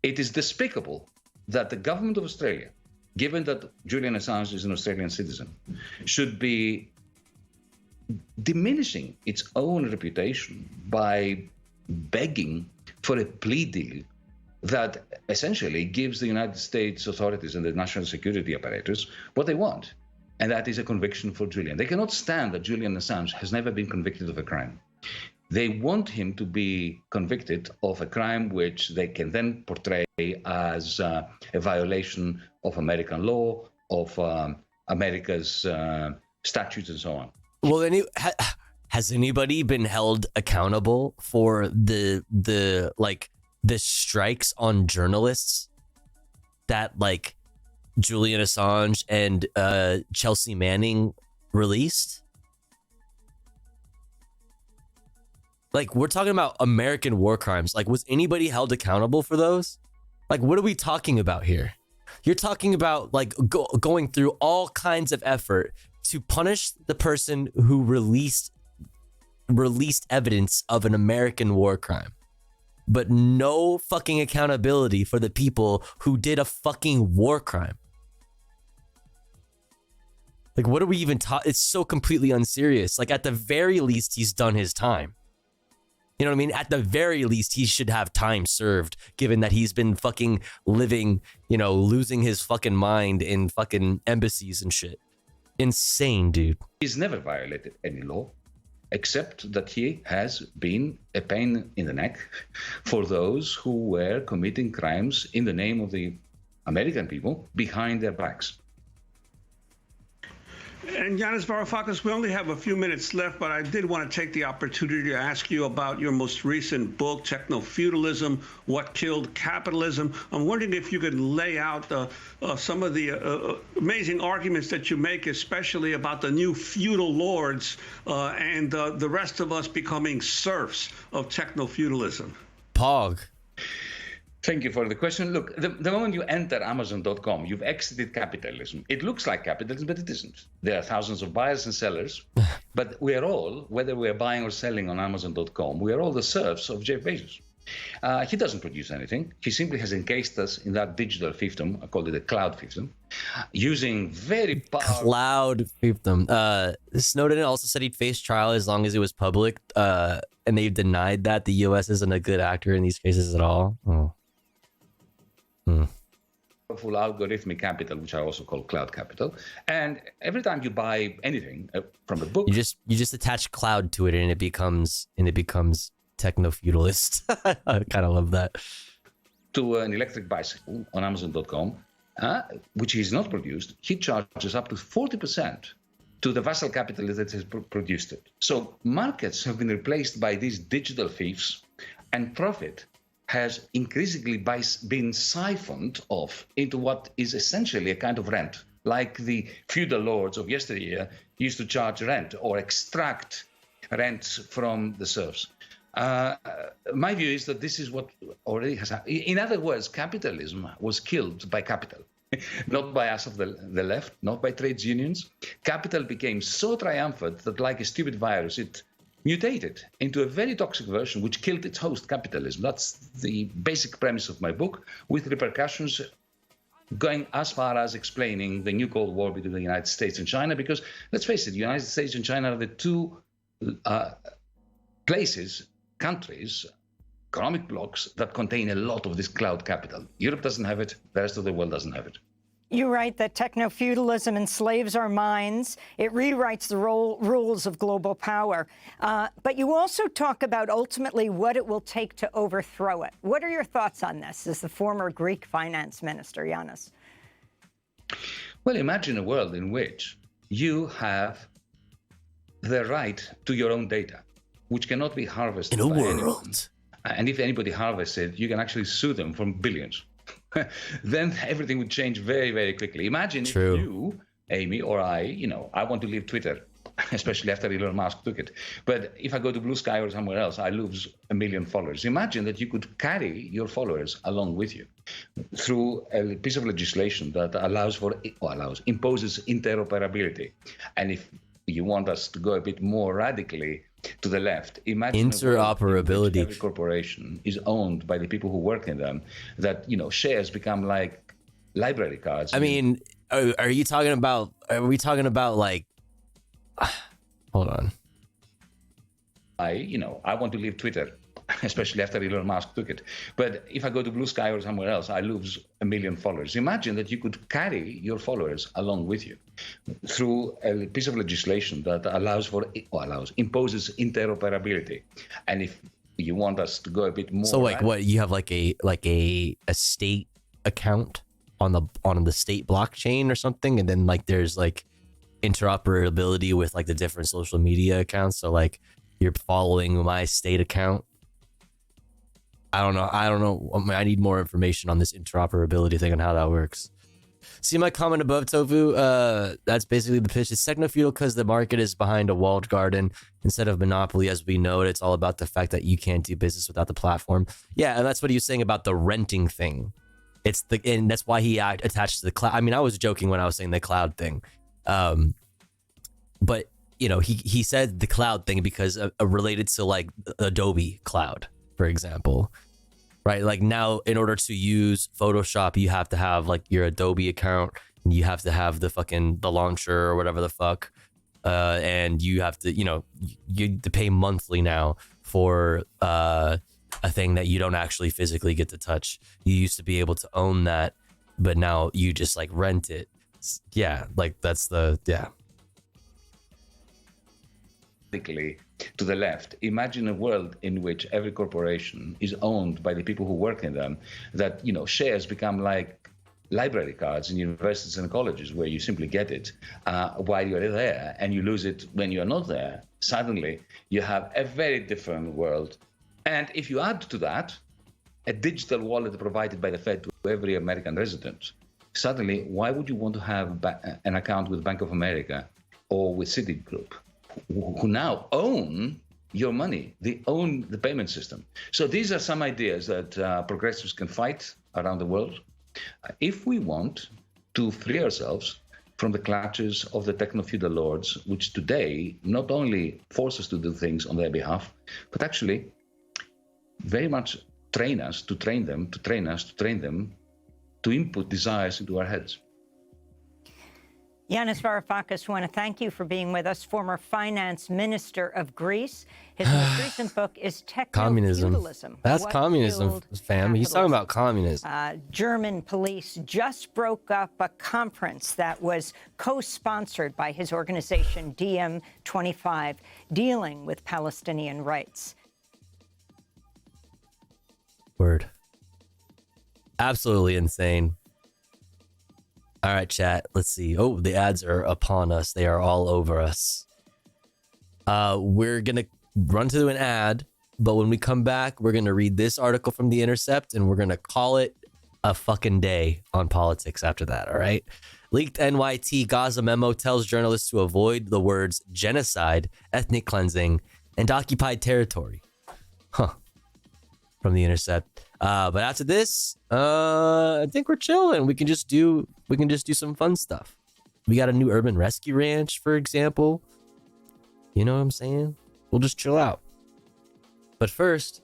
It is despicable that the government of Australia, given that Julian Assange is an Australian citizen, should be diminishing its own reputation by begging for a plea deal that essentially gives the United States authorities and the national security apparatus what they want, and that is a conviction for Julian. They cannot stand that Julian Assange has never been convicted of a crime. They want him to be convicted of a crime which they can then portray as a violation of American law, of America's statutes and so on.
Well, has anybody been held accountable for the strikes on journalists that Julian Assange and Chelsea Manning released? We're talking about American war crimes. Was anybody held accountable for those? What are we talking about here? You're talking about going through all kinds of effort to punish the person who released evidence of an American war crime, but no fucking accountability for the people who did a fucking war crime. What are we even talking? It's so completely unserious. At the very least, he's done his time. You know what I mean? At the very least, he should have time served, given that he's been fucking living, losing his fucking mind in fucking embassies and shit. Insane, dude.
He's never violated any law, except that he has been a pain in the neck for those who were committing crimes in the name of the American people behind their backs.
And Yanis Varoufakis, we only have a few minutes left, but I did want to take the opportunity to ask you about your most recent book, Techno-Feudalism, What Killed Capitalism. I'm wondering if you could lay out some of the amazing arguments that you make, especially about the new feudal lords and the rest of us becoming serfs of techno-feudalism.
Pog.
Thank you for the question. Look, the moment you enter Amazon.com, you've exited capitalism. It looks like capitalism, but it isn't. There are thousands of buyers and sellers, but we are all, whether we are buying or selling on Amazon.com, we are all the serfs of Jeff Bezos. He doesn't produce anything. He simply has encased us in that digital fiefdom. I call it a cloud fiefdom, using very powerful...
Cloud fiefdom. Snowden also said he'd face trial as long as it was public, and they've denied that. The U.S. isn't a good actor in these cases at all. Oh.
Powerful algorithmic capital, which I also call cloud capital. And every time you buy anything from a book,
you just attach cloud to it, and it becomes techno-feudalist. I kind of love that.
To an electric bicycle on Amazon.com, which he's not produced, he charges up to 40% to the vassal capital that has produced it. So markets have been replaced by these digital thieves, and profit has increasingly been siphoned off into what is essentially a kind of rent, like the feudal lords of yesteryear used to charge rent or extract rents from the serfs. My view is that this is what already has happened. In other words, capitalism was killed by capital, not by us of the left, not by trades unions. Capital became so triumphant that, like a stupid virus, it mutated into a very toxic version which killed its host, capitalism. That's the basic premise of my book, with repercussions going as far as explaining the new Cold War between the United States and China, because let's face it, the United States and China are the two countries, economic blocks that contain a lot of this cloud capital. Europe doesn't have it, the rest of the world doesn't have it.
You write that techno-feudalism enslaves our minds. It rewrites the rules of global power. But you also talk about ultimately what it will take to overthrow it. What are your thoughts on this as the former Greek finance minister, Yanis?
Well, imagine a world in which you have the right to your own data, which cannot be harvested by anyone. And if anybody harvests it, you can actually sue them for billions. Then everything would change very, very quickly. Imagine if you, Amy, or I want to leave Twitter especially after Elon Musk took it. But if I go to Blue Sky or somewhere else, I lose 1 million followers. Imagine that you could carry your followers along with you through a piece of legislation that imposes interoperability. And if you want us to go a bit more radically to the left, imagine
interoperability.
Every corporation is owned by the people who work in them, that, shares become like library cards.
I mean, are we talking about like, hold on.
I want to leave Twitter, especially after Elon Musk took it. But if I go to Blue Sky or somewhere else, I lose 1 million followers. Imagine that you could carry your followers along with you through a piece of legislation that imposes interoperability. And if you want us to go a bit more,
so like what, you have like a state account on the state blockchain or something, and then like there's like interoperability with like the different social media accounts. So like you're following my state account. I don't know. I mean, I need more information on this interoperability thing and how that works. See my comment above, Tofu? That's basically the pitch. It's techno-feudal because the market is behind a walled garden instead of monopoly. As we know it, it's all about the fact that you can't do business without the platform. Yeah, and that's what he was saying about the renting thing. And that's why he attached to the cloud. I mean, I was joking when I was saying the cloud thing. But, he said the cloud thing because related to like Adobe Cloud, for example. Right, like now, in order to use Photoshop, you have to have like your Adobe account, and you have to have the launcher or whatever the fuck, and you have to, you have to pay monthly now for a thing that you don't actually physically get to touch. You used to be able to own that, but now you just like rent it. Yeah, like that's
to the left. Imagine a world in which every corporation is owned by the people who work in them, that shares become like library cards in universities and colleges, where you simply get it while you're there and you lose it when you're not there. Suddenly you have a very different world. And if you add to that a digital wallet provided by the Fed to every American resident, suddenly why would you want to have an account with Bank of America or with Citigroup, who now own your money? They own the payment system. So these are some ideas that progressives can fight around the world if we want to free ourselves from the clutches of the techno-feudal lords, which today not only force us to do things on their behalf, but actually very much train them to input desires into our heads.
Yanis Varoufakis, I want to thank you for being with us, former finance minister of Greece. His most recent book is Techno-Feudalism.
That's communism, fam. He's talking about communism.
German police just broke up a conference that was co-sponsored by his organization, DM25, dealing with Palestinian rights.
Word. Absolutely insane. All right, chat. Let's see. Oh, the ads are upon us. They are all over us. We're going to run to an ad, but when we come back, we're going to read this article from The Intercept, and we're going to call it a fucking day on politics after that, all right? Leaked NYT Gaza memo tells journalists to avoid the words genocide, ethnic cleansing, and occupied territory. Huh. From The Intercept. But after this, I think we're chilling. We can just do some fun stuff. We got a new urban rescue ranch, for example. You know what I'm saying? We'll just chill out. But first,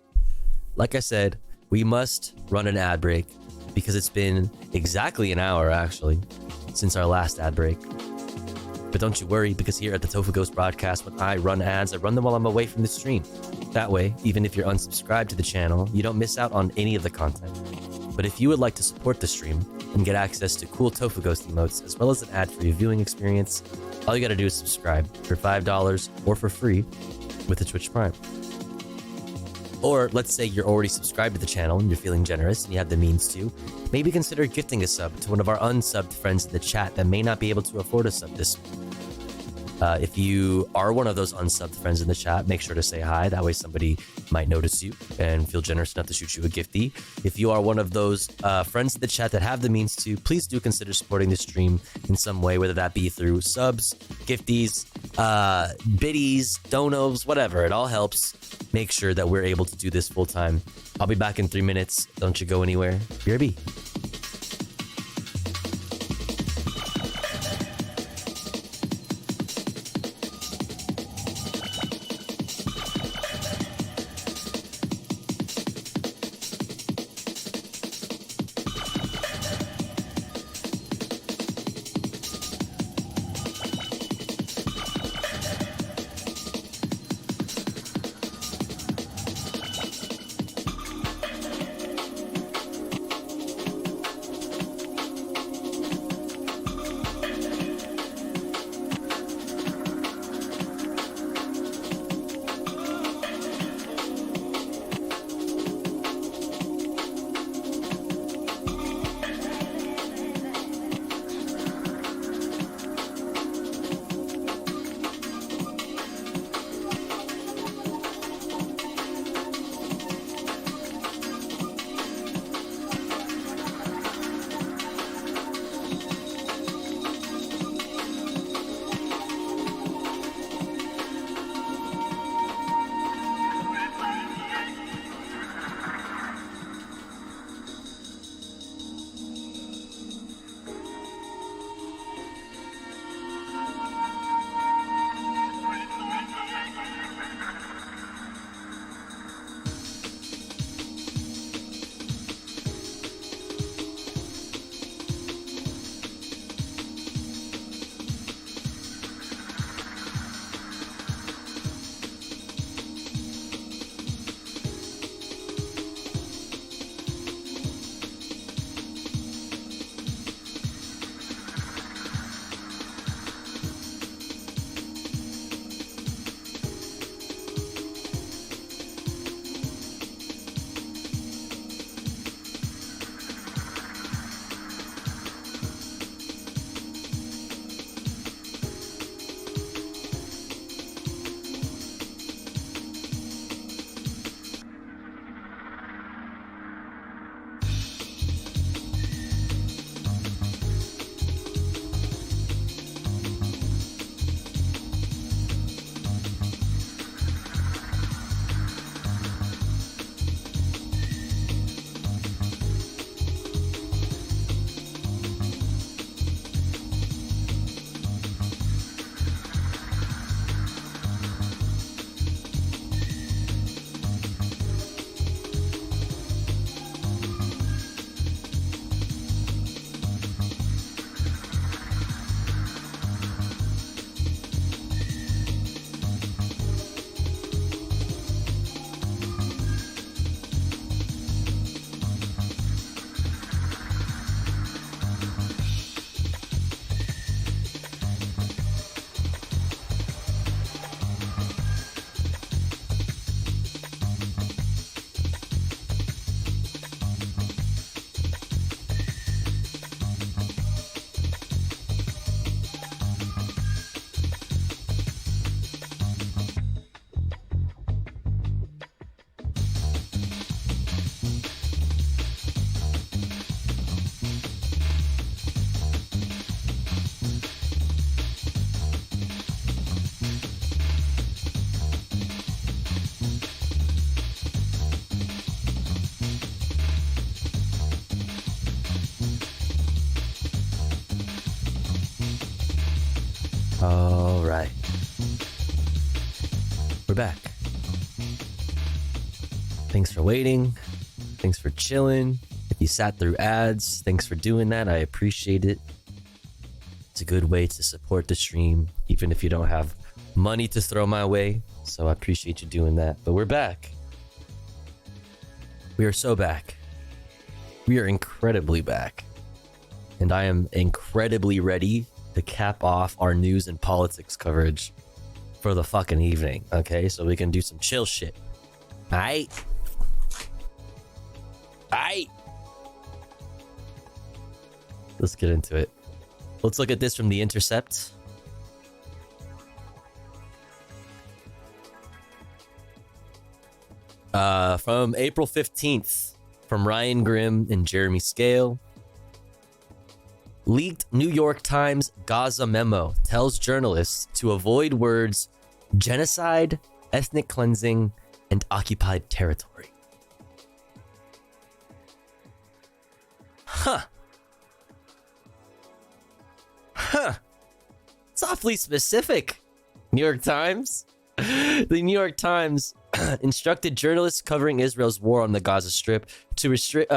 like I said, we must run an ad break because it's been exactly an hour, actually, since our last ad break. But don't you worry, because here at the Tofu Ghost broadcast, when I run ads, I run them while I'm away from the stream. That way, even if you're unsubscribed to the channel, you don't miss out on any of the content. But if you would like to support the stream and get access to cool Tofu Ghost emotes, as well as an ad-free viewing experience, all you gotta do is subscribe for $5 or for free with a Twitch Prime. Or let's say you're already subscribed to the channel and you're feeling generous and you have the means to, maybe consider gifting a sub to one of our unsubbed friends in the chat that may not be able to afford a sub this month. If you are one of those unsubbed friends in the chat, make sure to say hi. That way somebody might notice you and feel generous enough to shoot you a gifty. If you are one of those friends in the chat that have the means to, please do consider supporting the stream in some way, whether that be through subs, gifties, biddies, donos, whatever. It all helps make sure that we're able to do this full time. I'll be back in 3 minutes. Don't you go anywhere. BRB. All right. We're back. Thanks for waiting. Thanks for chilling. If you sat through ads, thanks for doing that. I appreciate it. It's a good way to support the stream, even if you don't have money to throw my way. So I appreciate you doing that. But we're back. We are so back. We are incredibly back. And I am incredibly ready to cap off our news and politics coverage for the fucking evening. Okay, so we can do some chill shit. Aight. Let's get into it. Let's look at this from The Intercept. From April 15th, from Ryan Grimm and Jeremy Scale. Leaked New York Times Gaza memo tells journalists to avoid words genocide, ethnic cleansing, and occupied territory. Huh. It's awfully specific. New York Times. The New York Times instructed journalists covering Israel's war on the Gaza Strip to restrict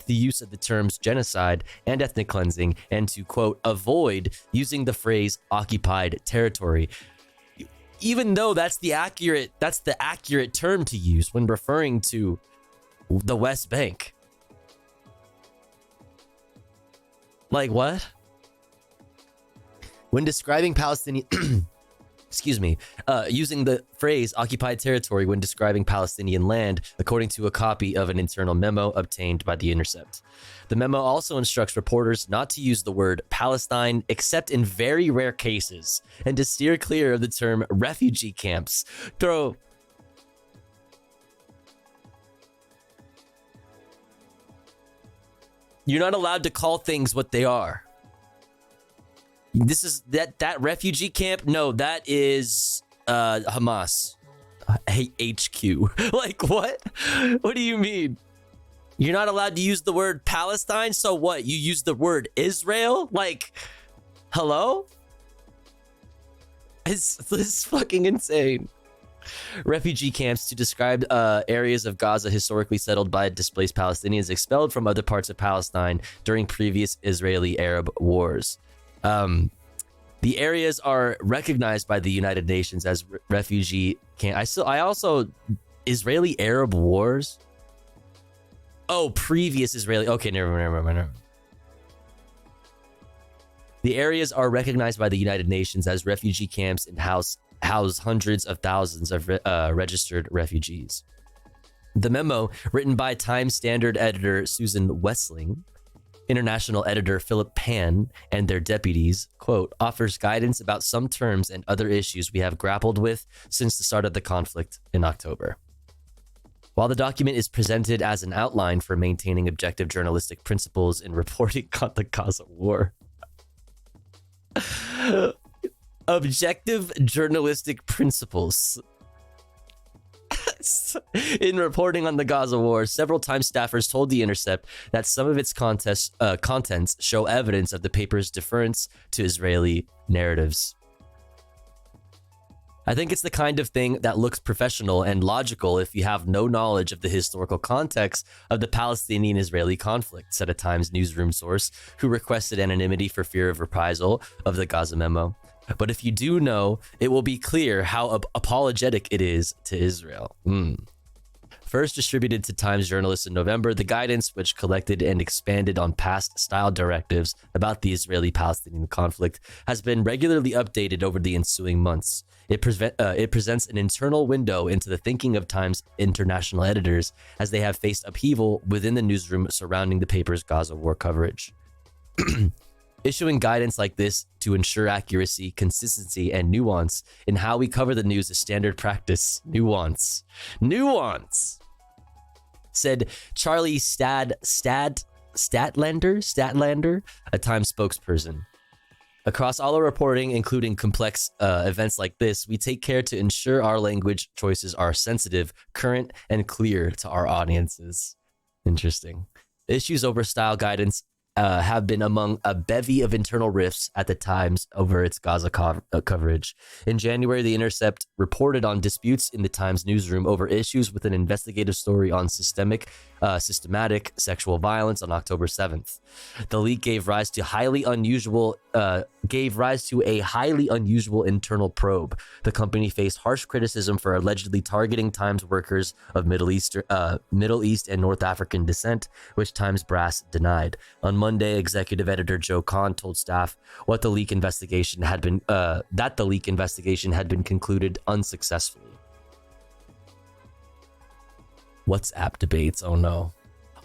the use of the terms genocide and ethnic cleansing, and to, quote, avoid using the phrase occupied territory, even though that's the accurate term to use when referring to the West Bank. Like what? When describing Palestinian using the phrase occupied territory when describing Palestinian land, according to a copy of an internal memo obtained by The Intercept. The memo also instructs reporters not to use the word Palestine except in very rare cases, and to steer clear of the term refugee camps. You're not allowed to call things what they are. This is that refugee camp? No, that is Hamas. HQ. Like what? What do you mean? You're not allowed to use the word Palestine? So what? You use the word Israel? Like, hello? This is fucking insane. Refugee camps to describe areas of Gaza historically settled by displaced Palestinians expelled from other parts of Palestine during previous Israeli-Arab wars. The areas are recognized by the United Nations as refugee camp. I also Israeli-Arab wars. Oh, previous Israeli. Okay, never mind. The areas are recognized by the United Nations as refugee camps and house hundreds of thousands of registered refugees. The memo, written by Times Standard editor Susan Wessling, international editor Philip Pan, and their deputies, quote, offers guidance about some terms and other issues we have grappled with since the start of the conflict in October. While the document is presented as an outline for maintaining objective journalistic principles in reporting on the Gaza war, objective journalistic principles in reporting on the Gaza war, several Times staffers told The Intercept that some of its contents show evidence of the paper's deference to Israeli narratives. I think it's the kind of thing that looks professional and logical if you have no knowledge of the historical context of the Palestinian-Israeli conflict, said a Times newsroom source who requested anonymity for fear of reprisal of the Gaza memo. But if you do know, it will be clear how apologetic it is to Israel. First distributed to Times journalists in November, the guidance, which collected and expanded on past style directives about the Israeli-Palestinian conflict, has been regularly updated over the ensuing months. It presents an internal window into the thinking of Times international editors as they have faced upheaval within the newsroom surrounding the paper's Gaza war coverage. Issuing guidance like this to ensure accuracy, consistency, and nuance in how we cover the news is standard practice. Nuance, said Charlie Statlander, a Times spokesperson. Across all our reporting, including complex events like this, we take care to ensure our language choices are sensitive, current, and clear to our audiences. Interesting. Issues over style guidance have been among a bevy of internal rifts at the Times over its Gaza coverage. In January, The Intercept reported on disputes in the Times newsroom over issues with an investigative story on systematic sexual violence on October 7th. The leak gave rise to a highly unusual internal probe. The company faced harsh criticism for allegedly targeting Times workers of Middle East and North African descent, which Times brass denied. On Monday, executive editor Joe Kahn told staff that the leak investigation had been concluded unsuccessfully. WhatsApp debates, oh no.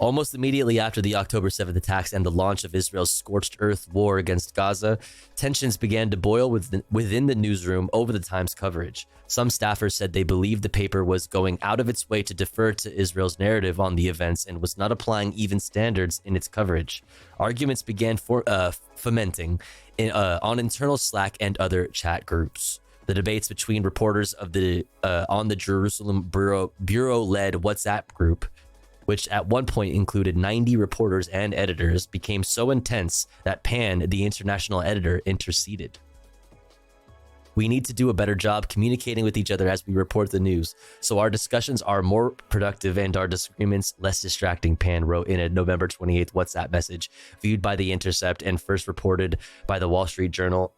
Almost immediately after the October 7th attacks and the launch of Israel's scorched earth war against Gaza, tensions began to boil within the newsroom over the Times coverage. Some staffers said they believed the paper was going out of its way to defer to Israel's narrative on the events and was not applying even standards in its coverage. Arguments began fomenting on internal Slack and other chat groups. The debates between reporters of the on the Jerusalem Bureau-led WhatsApp group, which at one point included 90 reporters and editors, became so intense that Pan, the international editor, interceded. We need to do a better job communicating with each other as we report the news, so our discussions are more productive and our disagreements less distracting, Pan wrote in a November 28th WhatsApp message viewed by The Intercept and first reported by the Wall Street Journal.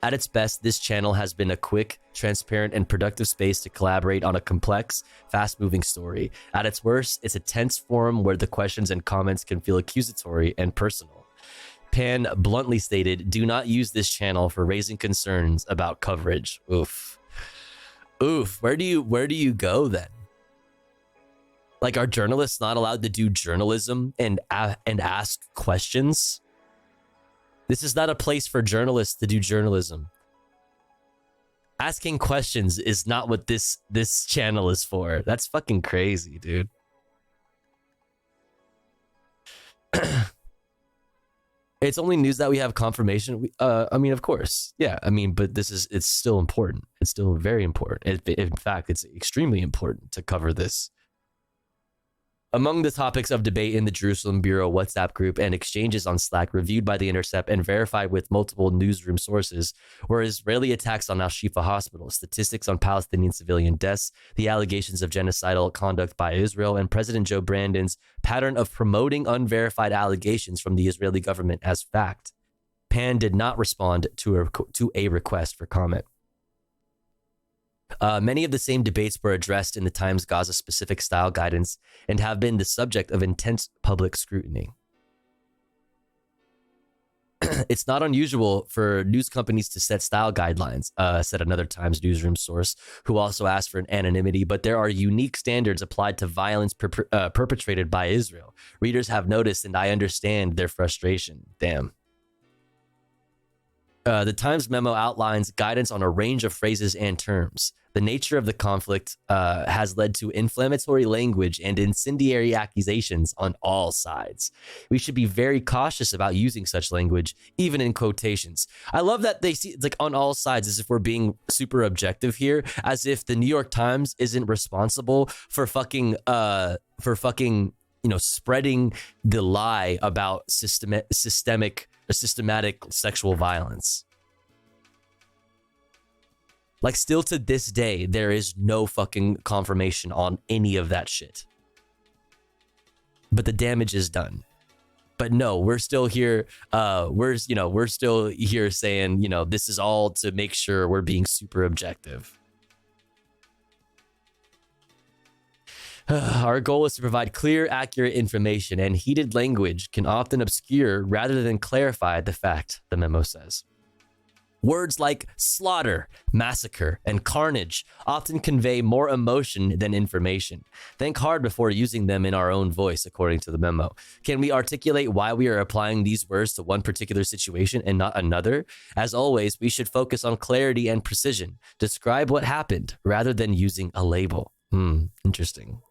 At its best, this channel has been a quick, transparent, and productive space to collaborate on a complex, fast-moving story. At its worst, it's a tense forum where the questions and comments can feel accusatory and personal. Pan bluntly stated, "Do not use this channel for raising concerns about coverage." Oof. Oof. Where do you go then? Like, are journalists not allowed to do journalism and ask questions? This is not a place for journalists to do journalism. Asking questions is not what this channel is for. That's fucking crazy, dude. It's only news that we have confirmation. I mean, of course. Yeah, I mean, but it's still important. It's still very important. In fact, it's extremely important to cover this. Among the topics of debate in the Jerusalem Bureau WhatsApp group and exchanges on Slack reviewed by The Intercept and verified with multiple newsroom sources were Israeli attacks on Al-Shifa Hospital, statistics on Palestinian civilian deaths, the allegations of genocidal conduct by Israel, and President Joe Biden's pattern of promoting unverified allegations from the Israeli government as fact. Pan did not respond to a request for comment. Many of the same debates were addressed in the Times Gaza-specific style guidance and have been the subject of intense public scrutiny. It's not unusual for news companies to set style guidelines, said another Times newsroom source, who also asked for an anonymity, but there are unique standards applied to violence perpetrated by Israel. Readers have noticed, and I understand their frustration. Damn. The Times memo outlines guidance on a range of phrases and terms. The nature of the conflict has led to inflammatory language and incendiary accusations on all sides. We should be very cautious about using such language, even in quotations. I love that they see it's like on all sides, as if we're being super objective here, as if the New York Times isn't responsible for fucking spreading the lie about systematic sexual violence. Like, still to this day, there is no fucking confirmation on any of that shit. But the damage is done. But no, we're still here. We're still here saying, this is all to make sure we're being super objective. Our goal is to provide clear, accurate information, and heated language can often obscure rather than clarify the fact, the memo says. Words like slaughter, massacre, and carnage often convey more emotion than information. Think hard before using them in our own voice, according to the memo. Can we articulate why we are applying these words to one particular situation and not another? As always, we should focus on clarity and precision. Describe what happened rather than using a label. Interesting.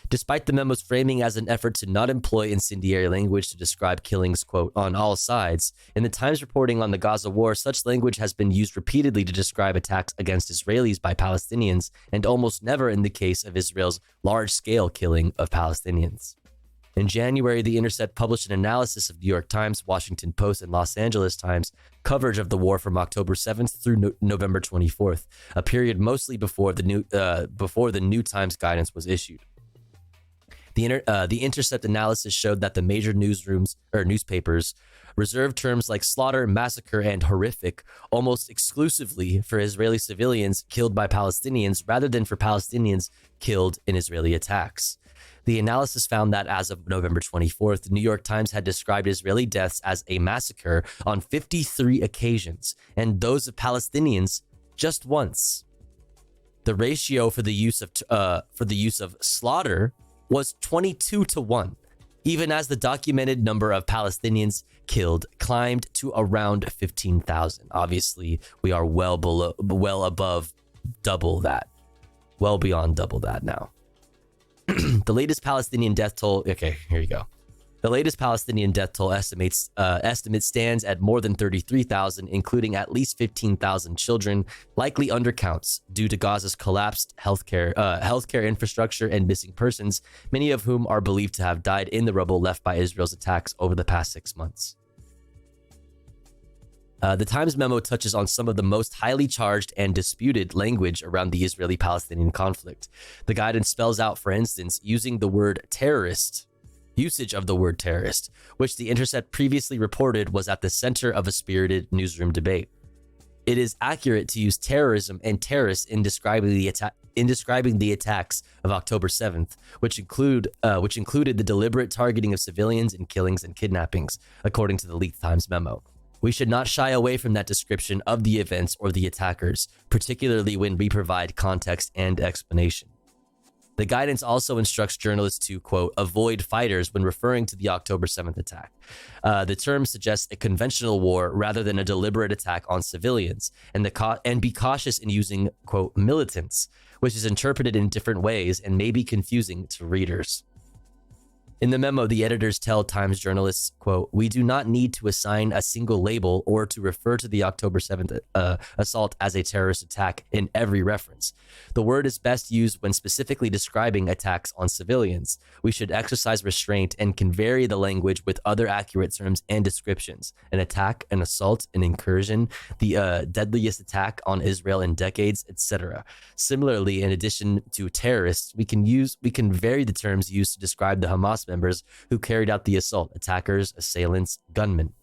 Despite the memo's framing as an effort to not employ incendiary language to describe killings, quote, on all sides, in the Times reporting on the Gaza war, such language has been used repeatedly to describe attacks against Israelis by Palestinians, and almost never in the case of Israel's large-scale killing of Palestinians. In January, The Intercept published an analysis of New York Times, Washington Post, and Los Angeles Times coverage of the war from October 7th through November 24th, a period mostly before the new Times guidance was issued. The Intercept analysis showed that the major newspapers reserved terms like slaughter, massacre, and horrific almost exclusively for Israeli civilians killed by Palestinians rather than for Palestinians killed in Israeli attacks. The analysis found that as of November 24th, the New York Times had described Israeli deaths as a massacre on 53 occasions, and those of Palestinians just once. The ratio for the use of slaughter was 22 to 1, even as the documented number of Palestinians killed climbed to around 15,000. Obviously, we are well above double that. Well beyond double that now. The latest Palestinian death toll, okay, here you go. The latest Palestinian death toll estimate stands at more than 33,000, including at least 15,000 children, likely undercounts due to Gaza's collapsed healthcare infrastructure and missing persons, many of whom are believed to have died in the rubble left by Israel's attacks over the past 6 months. The Times memo touches on some of the most highly charged and disputed language around the Israeli-Palestinian conflict. The guidance spells out, for instance, usage of the word terrorist, which The Intercept previously reported was at the center of a spirited newsroom debate. It is accurate to use terrorism and terrorists in describing the attacks of October 7th, which included the deliberate targeting of civilians and killings and kidnappings, according to the leaked Times memo. We should not shy away from that description of the events or the attackers, particularly when we provide context and explanation. The guidance also instructs journalists to, quote, avoid fighters when referring to the October 7th attack. The term suggests a conventional war rather than a deliberate attack on civilians, and be cautious in using, quote, militants, which is interpreted in different ways and may be confusing to readers. In the memo, the editors tell Times journalists, quote, we do not need to assign a single label or to refer to the October 7th assault as a terrorist attack in every reference. The word is best used when specifically describing attacks on civilians. We should exercise restraint and can vary the language with other accurate terms and descriptions. An attack, an assault, an incursion, the deadliest attack on Israel in decades, etc. Similarly, in addition to terrorists, we can vary the terms used to describe the Hamas members who carried out the assault: attackers, assailants, gunmen.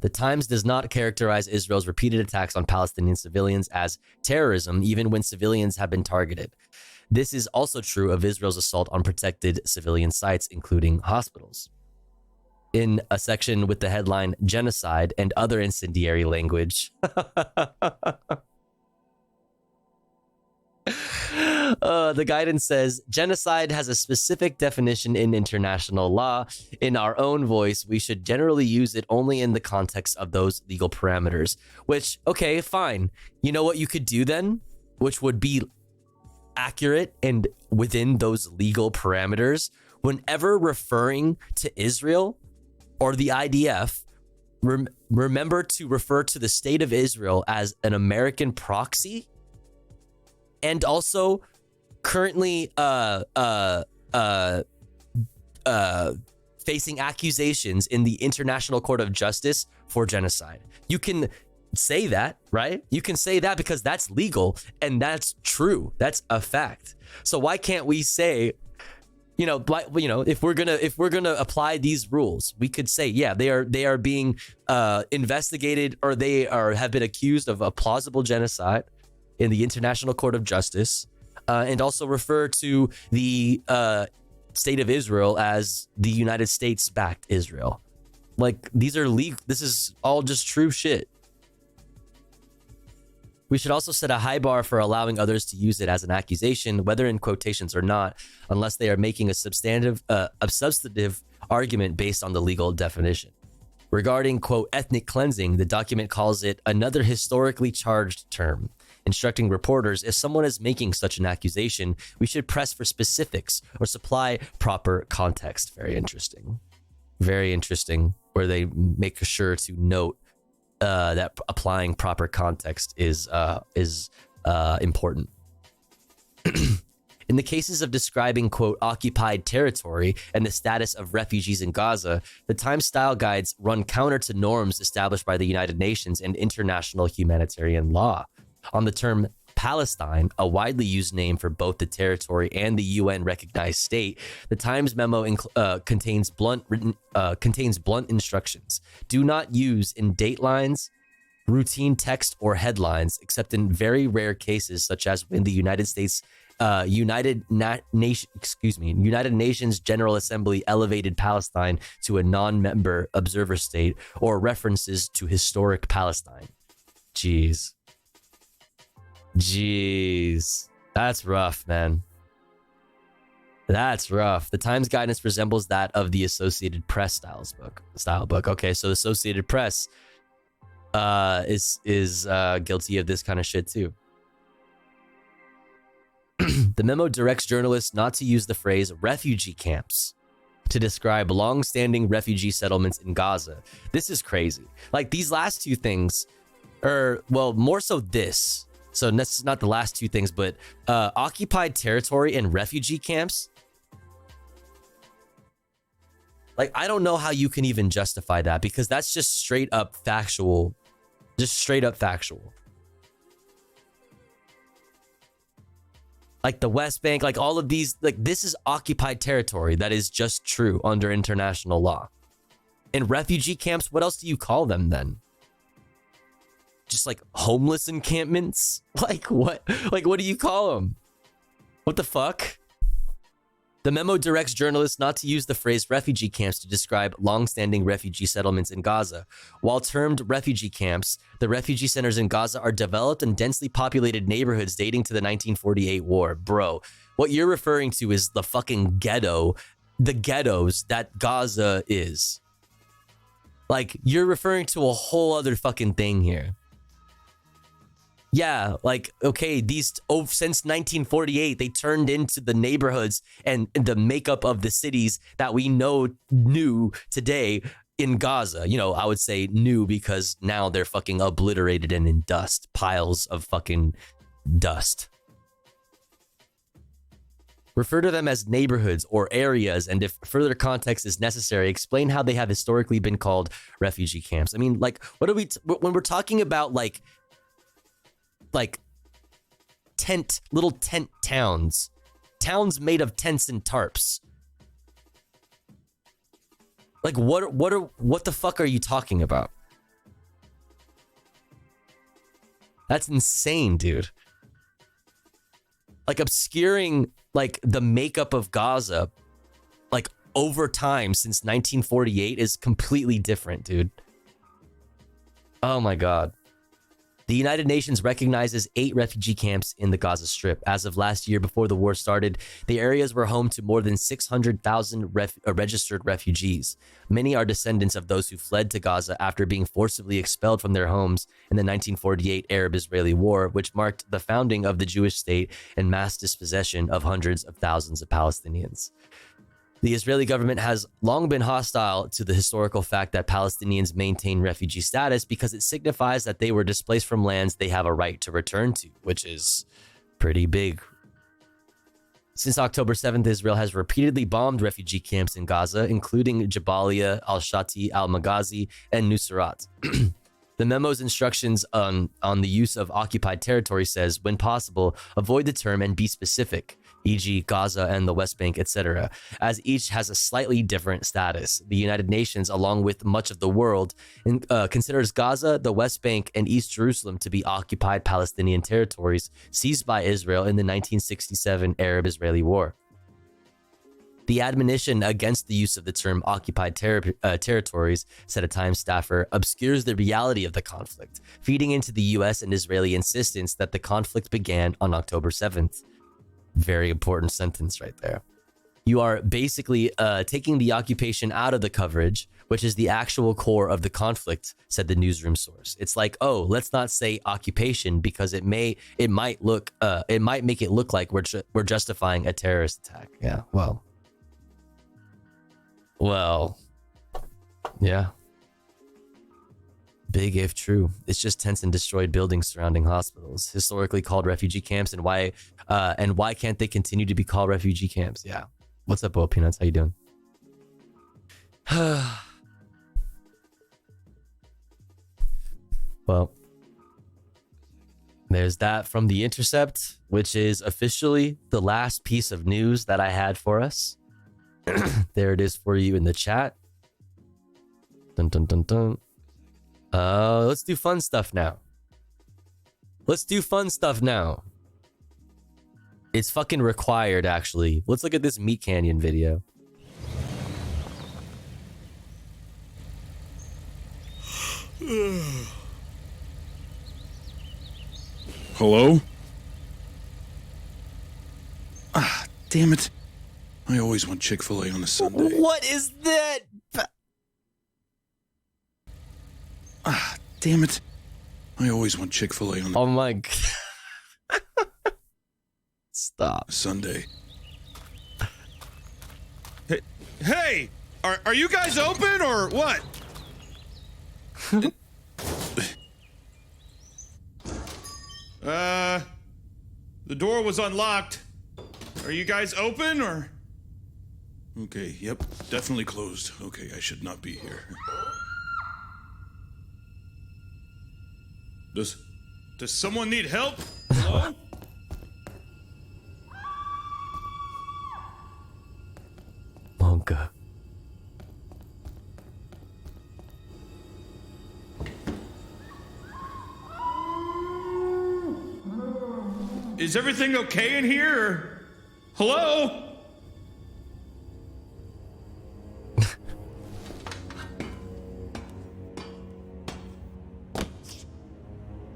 The Times does not characterize Israel's repeated attacks on Palestinian civilians as terrorism, even when civilians have been targeted. This is also true of Israel's assault on protected civilian sites, including hospitals. In a section with the headline "Genocide and Other Incendiary Language," the guidance says, genocide has a specific definition in international law. In our own voice, we should generally use it only in the context of those legal parameters. Which, okay, fine. You know what you could do then? Which would be accurate and within those legal parameters. Whenever referring to Israel or the IDF, remember to refer to the state of Israel as an American proxy. And also currently facing accusations in the International Court of Justice for genocide. You can say that, right? You can say that because that's legal and that's true. That's a fact. So why can't we say, if we're gonna apply these rules, we could say, yeah, they are being investigated, or have been accused of a plausible genocide in the International Court of Justice, and also refer to the state of Israel as the United States backed Israel. Like, these are legal. This is all just true shit. We should also set a high bar for allowing others to use it as an accusation, whether in quotations or not, unless they are making a substantive argument based on the legal definition. Regarding, quote, ethnic cleansing, the document calls it another historically charged term, instructing reporters if someone is making such an accusation, we should press for specifics or supply proper context. Very interesting. Very interesting, where they make sure to note that applying proper context is important. In the cases of describing, quote, occupied territory and the status of refugees in Gaza, the Times style guides run counter to norms established by the United Nations and international humanitarian law. On the term Palestine, a widely used name for both the territory and the UN recognized state, the Times memo contains blunt instructions. Do not use in datelines, routine text, or headlines, except in very rare cases, such as when the United Nations General Assembly elevated Palestine to a non-member observer state, or references to historic Palestine. Jeez, that's rough, man. That's rough. The Times guidance resembles that of the Associated Press style book. Okay, so the Associated Press is guilty of this kind of shit too. The memo directs journalists not to use the phrase refugee camps to describe long-standing refugee settlements in Gaza. This is crazy. Like, these last two things, or well, more so this. So that's not the last two things, but occupied territory and refugee camps. Like, I don't know how you can even justify that, because that's just straight up factual. Just straight up factual. Like the West Bank, like all of these, like this is occupied territory. That is just true under international law. And refugee camps, what else do you call them then? Just like homeless encampments? Like what? Like what do you call them? What the fuck? The memo directs journalists not to use the phrase refugee camps to describe long-standing refugee settlements in Gaza. While termed refugee camps, the refugee centers in Gaza are developed and densely populated neighborhoods dating to the 1948 war. Bro, what you're referring to is the fucking ghetto, the ghettos that Gaza is. Like, you're referring to a whole other fucking thing here. Yeah, like, okay, these, since 1948, they turned into the neighborhoods and the makeup of the cities that we knew today in Gaza. You know, I would say new because now they're fucking obliterated and in dust, piles of fucking dust. Refer to them as neighborhoods or areas, and if further context is necessary, explain how they have historically been called refugee camps. I mean, like, what are we, when we're talking about like little tent towns made of tents and tarps. Like what the fuck are you talking about? That's insane, dude. Like obscuring like the makeup of Gaza like over time since 1948 is completely different, dude. Oh my God. The United Nations recognizes 8 refugee camps in the Gaza Strip. As of last year, before the war started, the areas were home to more than 600,000 registered refugees. Many are descendants of those who fled to Gaza after being forcibly expelled from their homes in the 1948 Arab-Israeli War, which marked the founding of the Jewish state and mass dispossession of hundreds of thousands of Palestinians. The Israeli government has long been hostile to the historical fact that Palestinians maintain refugee status because it signifies that they were displaced from lands they have a right to return to, which is pretty big. Since October 7th, Israel has repeatedly bombed refugee camps in Gaza, including Jabalia, Al-Shati, Al-Maghazi, and Nusrat. The memo's instructions on the use of occupied territory says, when possible, avoid the term and be specific, e.g. Gaza and the West Bank, etc., as each has a slightly different status. The United Nations, along with much of the world, considers Gaza, the West Bank, and East Jerusalem to be occupied Palestinian territories seized by Israel in the 1967 Arab-Israeli War. The admonition against the use of the term occupied territories, said a Times staffer, obscures the reality of the conflict, feeding into the U.S. and Israeli insistence that the conflict began on October 7th. Very important sentence right there. You are basically taking the occupation out of the coverage, which is the actual core of the conflict, said the newsroom source. It's like, oh, let's not say occupation because it might make it look like we're justifying a terrorist attack. Yeah, well, yeah. Big if true. It's just tents and destroyed buildings surrounding hospitals, historically called refugee camps, and why can't they continue to be called refugee camps? Yeah. What's up, Bo Peanuts? How you doing? Well, there's that from The Intercept, which is officially the last piece of news that I had for us. There it is for you in the chat. Dun dun dun dun. Let's do fun stuff now. It's fucking required, actually. Let's look at this Meat Canyon video.
Hello? Ah, damn it. I always want Chick-fil-A on a Sunday.
What is that?
Ah, damn it. I always want Chick-fil-A on
Oh my God. Stop.
Sunday. Hey, are you guys open or what? The door was unlocked. Are you guys open or? Okay, yep, definitely closed. Okay, I should not be here. Does someone need help? Hello?
Monka.
Is everything okay in here? Or... Hello?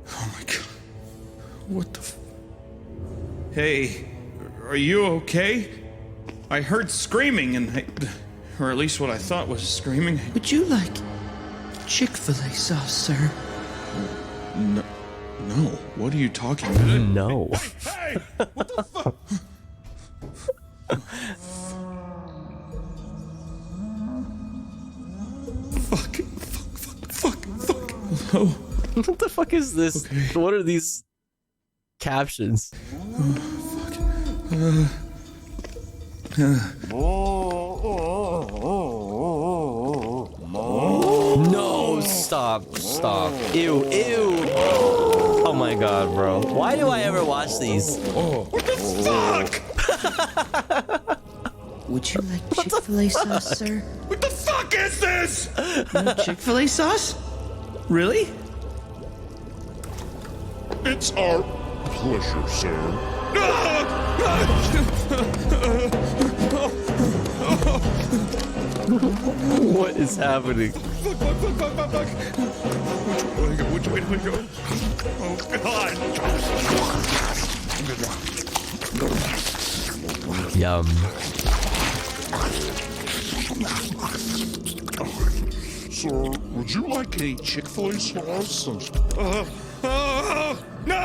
Oh my God. What the Hey, are you okay? I heard screaming and or at least what I thought was screaming.
Would you like Chick-fil-A sauce, sir?
No. What are you talking about?
No.
Hey! What the fuck? Fuck. Hello?
What the fuck is this?
Okay.
What are these captions? No, stop. Ew. Oh my God, bro. Why do I ever watch these?
What the fuck?
Would you like Chick-fil-A sauce, sir?
What the fuck is this?
Chick-fil-A sauce? Really?
It's our pleasure, sir.
What is happening?
Fuck. Which way do I go? Oh, God.
Yum.
Sir, would you like a Chick-fil-A sauce? No!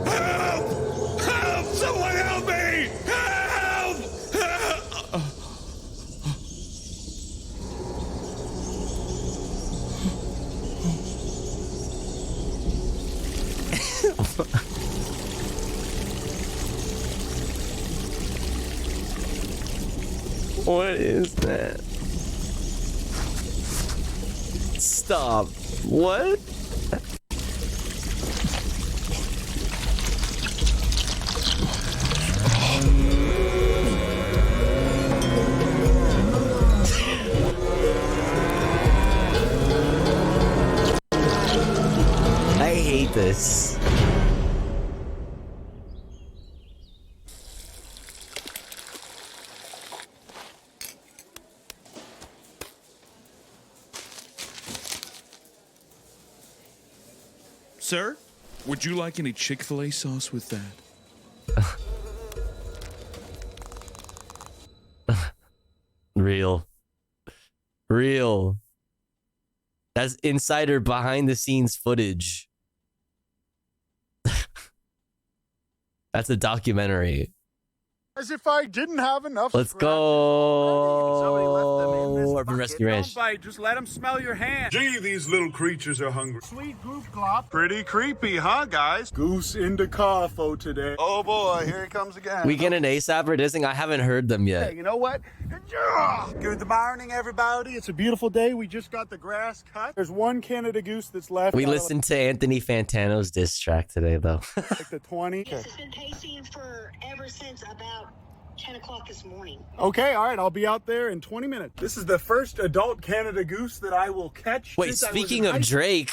Help! Someone help me! Help!
What is that? Stop. What? I hate this.
Sir, would you like any Chick-fil-A sauce with that?
Real. That's insider behind the scenes footage. That's a documentary.
As if I didn't have enough.
Let's go. Urban Rescue Ranch.
Don't bite, just let them smell your hand. Gee, these little creatures are hungry. Sweet goof glop. Pretty creepy, huh, guys? Goose in the car for today. Oh boy, here he comes again.
Weekend and ASAP are dissing. I haven't heard them yet.
Hey, you know what? Good morning, everybody. It's a beautiful day. We just got the grass cut. There's one Canada goose that's left.
We listened to Anthony Fantano's diss track today, though.
Like the 20.
This has been pacing for ever since about 10 o'clock this morning.
Okay, all right, I'll be out there in 20 minutes. This is the first adult Canada goose that I will catch.
Wait, speaking of Drake.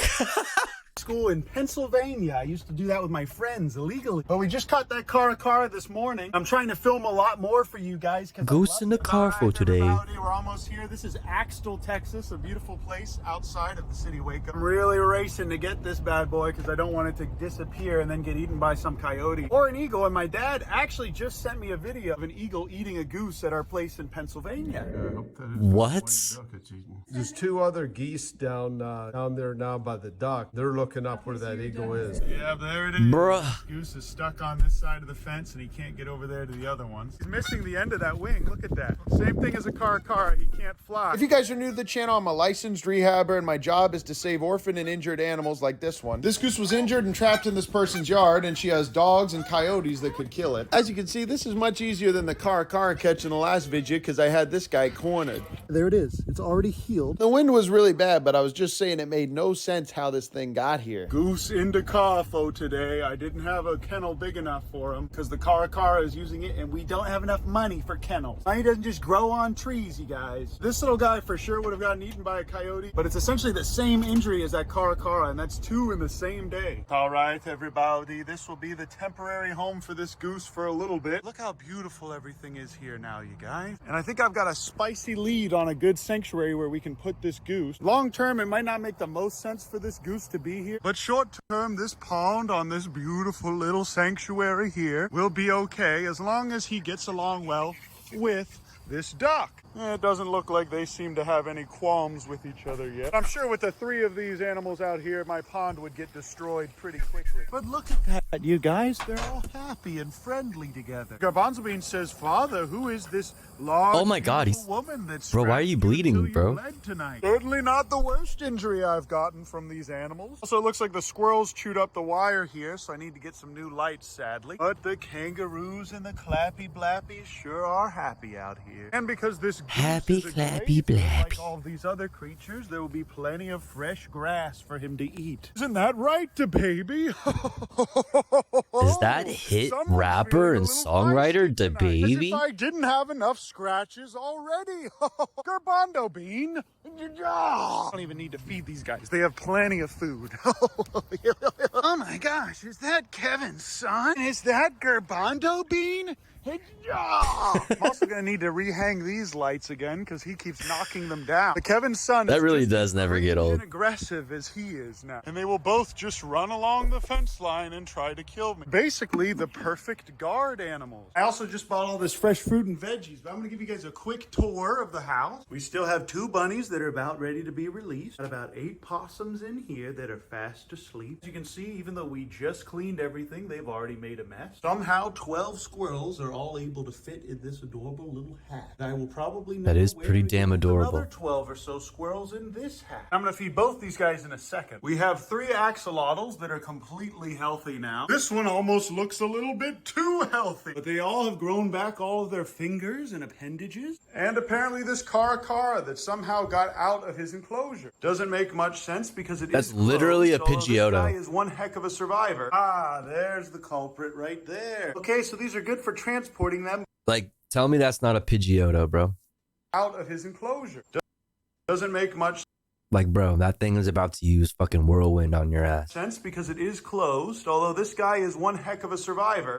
School in Pennsylvania. I used to do that with my friends illegally. But we just caught that car this morning. I'm trying to film a lot more for you guys.
Goose in the car for today.
We're almost here. This is Axtell, Texas, a beautiful place outside of the city of Waco. I'm really racing to get this bad boy because I don't want it to disappear and then get eaten by some coyote or an eagle. And my dad actually just sent me a video of an eagle eating a goose at our place in Pennsylvania.
What?
There's 2 other geese down there now by the dock. They're looking up where that eagle is.
Yeah, there it is.
Bruh.
Goose is stuck on this side of the fence and he can't get over there to the other one. He's missing the end of that wing. Look at that. Same thing as a car. He can't fly.
If you guys are new to the channel, I'm a licensed rehabber and my job is to save orphaned and injured animals like this one. This goose was injured and trapped in this person's yard, and she has dogs and coyotes that could kill it. As you can see, this is much easier than the car catch in the last video because I had this guy cornered.
There it is. It's already healed.
The wind was really bad, but I was just saying it made no sense how this thing got here.
Goose into Carfo today. I didn't have a kennel big enough for him because the car is using it and we don't have enough money for kennels. He doesn't just grow on trees, you guys. This little guy for sure would have gotten eaten by a coyote, but it's essentially the same injury as that car, and that's 2 in the same day. All right, everybody, this will be the temporary home for this goose for a little bit. Look how beautiful everything is here now, you guys. And I think I've got a spicy lead on a good sanctuary where we can put this goose. Long term, it might not make the most sense for this goose to be here, but short term, this pond on this beautiful little sanctuary here will be okay as long as he gets along well with this duck. It doesn't look like they seem to have any qualms with each other yet. I'm sure with the 3 of these animals out here, my pond would get destroyed pretty quickly. But look at that, you guys. They're all happy and friendly together. Garbanzo Bean says, Father, who is this large,
oh my God,
woman that's
bro, why are you bleeding, bro?
Certainly not the worst injury I've gotten from these animals. Also, it looks like the squirrels chewed up the wire here, so I need to get some new lights, sadly. But the kangaroos and the clappy blappies sure are happy out here. And because this
happy clappy blappy,
like all these other creatures, there will be plenty of fresh grass for him to eat. Isn't that right, the baby?
Is that hit rapper and songwriter the baby?
As if I didn't have enough scratches already. Garbanzo Bean. I don't even need to feed these guys. They have plenty of food. Oh my gosh, is that Kevin's son? Is that Garbanzo Bean? I'm also going to need to rehang these lights again because he keeps knocking them down. Kevin's son
that
is
really does never get old.
Aggressive as he is now. And they will both just run along the fence line and try to kill me. Basically, the perfect guard animals. I also just bought all this fresh fruit and veggies, but I'm going to give you guys a quick tour of the house. We still have 2 bunnies that are about ready to be released. Got about 8 possums in here that are fast asleep. As you can see, even though we just cleaned everything, they've already made a mess. Somehow, 12 squirrels are all able to fit in this adorable little hat. I will probably
that is pretty damn adorable.
Another 12 or so squirrels in this hat. I'm going to feed both these guys in a second. We have 3 axolotls that are completely healthy now. This one almost looks a little bit too healthy, but they all have grown back all of their fingers and appendages. And apparently this car that somehow got out of his enclosure. Doesn't make much sense because
that's literally a Pidgeotto.
This guy is one heck of a survivor. There's the culprit right there. Okay, so these are good for transporting them.
Like, tell me that's not a Pidgeotto, bro.
Out of his enclosure. Doesn't make much
Like, bro, that thing is about to use fucking whirlwind on your ass.
sense because it is closed, although this guy is one heck of a survivor.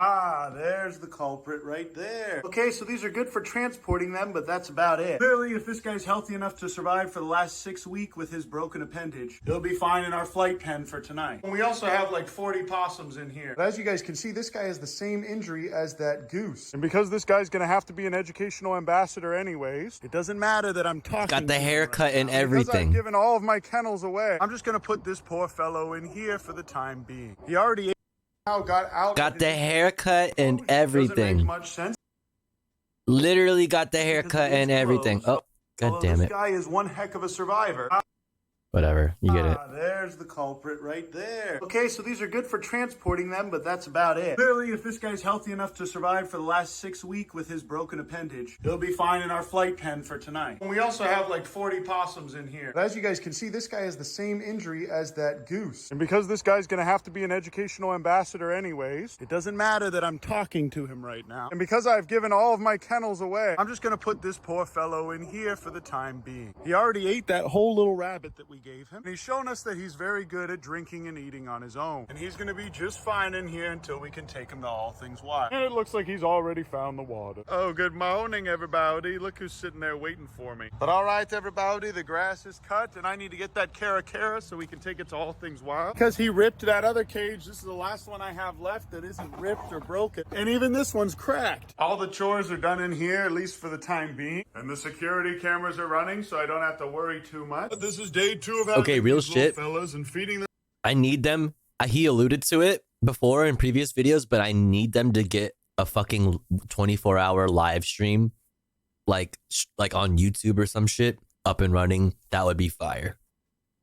There's the culprit right there. Okay, so these are good for transporting them, but that's about it. Clearly, if this guy's healthy enough to survive for the last 6 weeks with his broken appendage, he'll be fine in our flight pen for tonight. And we also have like 40 possums in here. But as you guys can see, this guy has the same injury as that goose. And because this guy's gonna have to be an educational ambassador anyways, it doesn't matter that I'm talking.
Got the haircut and
Because
everything.
I've given all of my kennels away, I'm just gonna put this poor fellow in here for the time being. He already got out.
Got the haircut and everything.
Doesn't make much sense.
Literally got the haircut and everything. Oh, god damn
This
it.
guy is one heck of a survivor.
Whatever, you get it.
There's the culprit right there. Okay, so these are good for transporting them, but that's about it. Clearly, if this guy's healthy enough to survive for the last 6 weeks with his broken appendage, he'll be fine in our flight pen for tonight. And we also have like 40 possums in here. But as you guys can see, this guy has the same injury as that goose. And because this guy's gonna have to be an educational ambassador anyways, it doesn't matter that I'm talking to him right now. And because I've given all of my kennels away, I'm just gonna put this poor fellow in here for the time being. He already ate that whole little rabbit that we gave him. And he's shown us that he's very good at drinking and eating on his own. And he's going to be just fine in here until we can take him to All Things Wild. And it looks like he's already found the water. Oh, good morning, everybody. Look who's sitting there waiting for me. But all right, everybody, the grass is cut, and I need to get that Cara so we can take it to All Things Wild. Because he ripped that other cage. This is the last one I have left that isn't ripped or broken. And even this one's cracked. All the chores are done in here, at least for the time being. And the security cameras are running, so I don't have to worry too much. But this is day 2 of
Okay, real shit.
fellas and feeding them.
I need them. He alluded to it before in previous videos, but I need them to get a fucking 24-hour live stream, like on YouTube or some shit, up and running. That would be fire.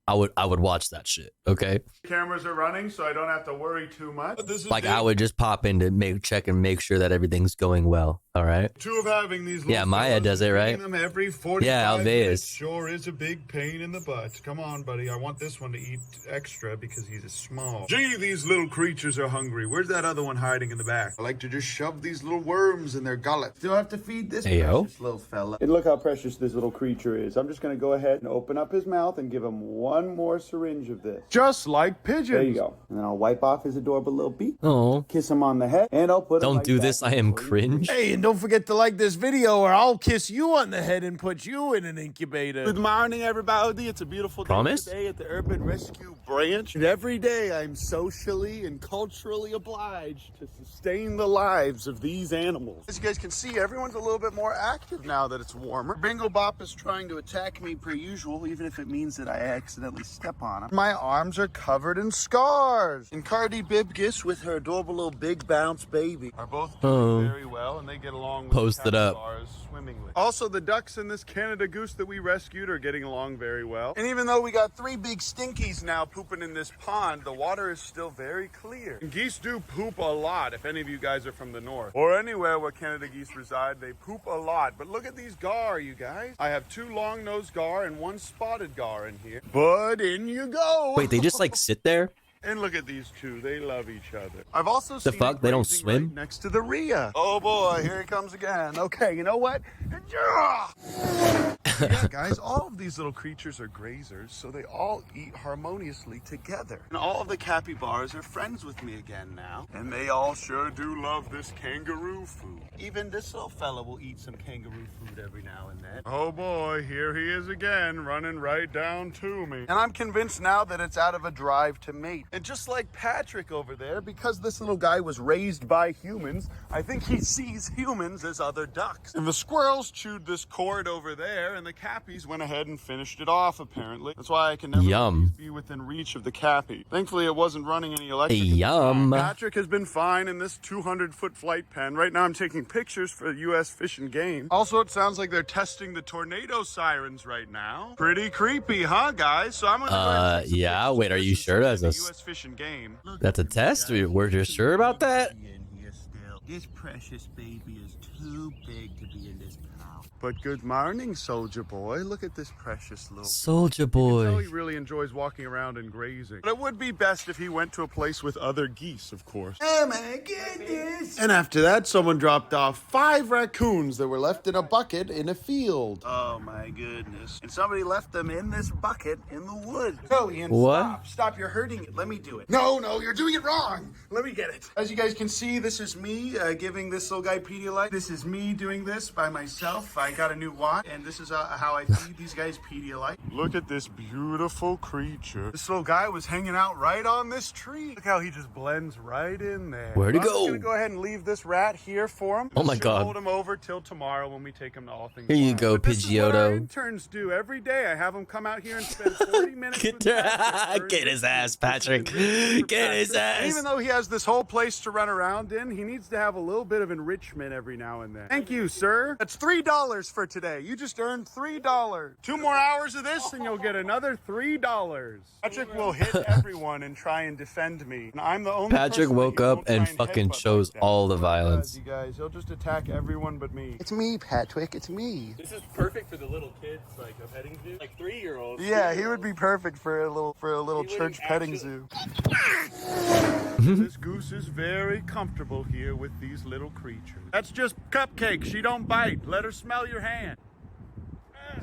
I would watch that shit. Okay.
Cameras are running, so I don't have to worry too much. But this is
Like I would just pop in to check and make sure that everything's going well. All right.
2 of having these.
Yeah, Maya does it right.
Them every 45
yeah,
minutes
Alveus.
sure is a big pain in the butt. Come on, buddy. I want this one to eat extra because he's small. Gee, these little creatures are hungry. Where's that other one hiding in the back? I like to just shove these little worms in their gullet. Still have to feed this precious little fella. And look how precious this little creature is. I'm just going to go ahead and open up his mouth and give him one more syringe of this. Just like pigeons. There you go. And then I'll wipe off his adorable little beak.
Oh.
Kiss him on the head. And I'll put him
Don't
right
do
back
this. I am cringe.
Hey, and don't forget to like this video or I'll kiss you on the head and put you in an incubator. Good morning, everybody. It's a beautiful day
Promise?
today at the Urban Rescue Branch. And every day I'm socially and culturally obliged to sustain the lives of these animals. As you guys can see, everyone's a little bit more active now that it's warmer. Bingo Bop is trying to attack me per usual, even if it means that I accidentally step on him. My arms are covered in scars. And Cardi Bibgis with her adorable little big bounce baby are both doing very well, and they get along with
Post it up.
capybars swimmingly. Also, the ducks and this Canada goose that we rescued are getting along very well. And even though we got 3 big stinkies now pooping in this pond, the water is still very clear. And geese do poop a lot. If any of you guys are from the north or anywhere where Canada geese reside, they poop a lot. But look at these gar, you guys. I have 2 long-nosed gar and 1 spotted gar in here. But in you go.
Wait, they just like sit there?
And look at these 2. They love each other. I've also seen
fuck?
it
They don't
grazing
swim?
right next to the Rhea. Oh boy, here he comes again. Okay, you know what? Yeah, guys, all of these little creatures are grazers, so they all eat harmoniously together. And all of the capybaras are friends with me again now. And they all sure do love this kangaroo food. Even this little fella will eat some kangaroo food every now and then. Oh boy, here he is again, running right down to me. And I'm convinced now that it's out of a drive to mate. And just like Patrick over there, because this little guy was raised by humans, I think he sees humans as other ducks. And the squirrels chewed this cord over there, and the cappies went ahead and finished it off, apparently. That's why I can never be within reach of the cappy. Thankfully, it wasn't running any electric.
Yum.
Patrick has been fine in this 200-foot flight pen. Right now, I'm taking pictures for U.S. Fish and Game. Also, it sounds like they're testing the tornado sirens right now. Pretty creepy, huh, guys? So I'm gonna
yeah. Wait, are you sure that's
U.S. Fish and Game.
that's a test? We're just sure about that?
This precious baby is too big to be in this pouch. But good morning, soldier boy. Look at this precious little
Soldier
You can tell
boy.
he really enjoys walking around and grazing. But it would be best if he went to a place with other geese, of course. Oh my goodness! And after that, someone dropped off 5 raccoons that were left in a bucket in a field. Oh my goodness. And somebody left them in this bucket in the woods. No, Ian,
What?
Stop, you're hurting it. Let me do it. No, you're doing it wrong. Let me get it. As you guys can see, this is me giving this little guy Pedialyte. This is me doing this by myself. I got a new watch, and this is how I feed these guys Pedialyte. Look at this beautiful creature. This little guy was hanging out right on this tree. Look how he just blends right in there.
Where'd he
I'm just
go?
gonna go ahead and leave this rat here for him.
Oh my
Should
God.
Hold him over till tomorrow when we take him to All Things
Here you
Wild.
go,
But this is what our
Pidgeotto.
interns do every day. I have them come out here and spend 40 minutes with Patrick.
Get his ass, Patrick. Get his ass.
Even though he has this whole place to run around in, he needs to have a little bit of enrichment every now and then. Thank you, sir. That's $3 for today. You just earned $3. 2 more hours of this and you'll get another $3. Patrick will hit everyone and try and defend me. And I'm the only
Patrick
person
woke
that you
up
won't try
and fucking
headbutt
chose
like that.
all the
He does,
violence.
You guys, he'll just attack everyone but me. It's me, Patrick. It's me.
This is perfect for the little kids, like a petting zoo, like 3-year-olds.
Yeah, he would be perfect for a little church petting zoo. This goose is very comfortable here with these little creatures. That's just Cupcake. She don't bite. Let her smell your hand.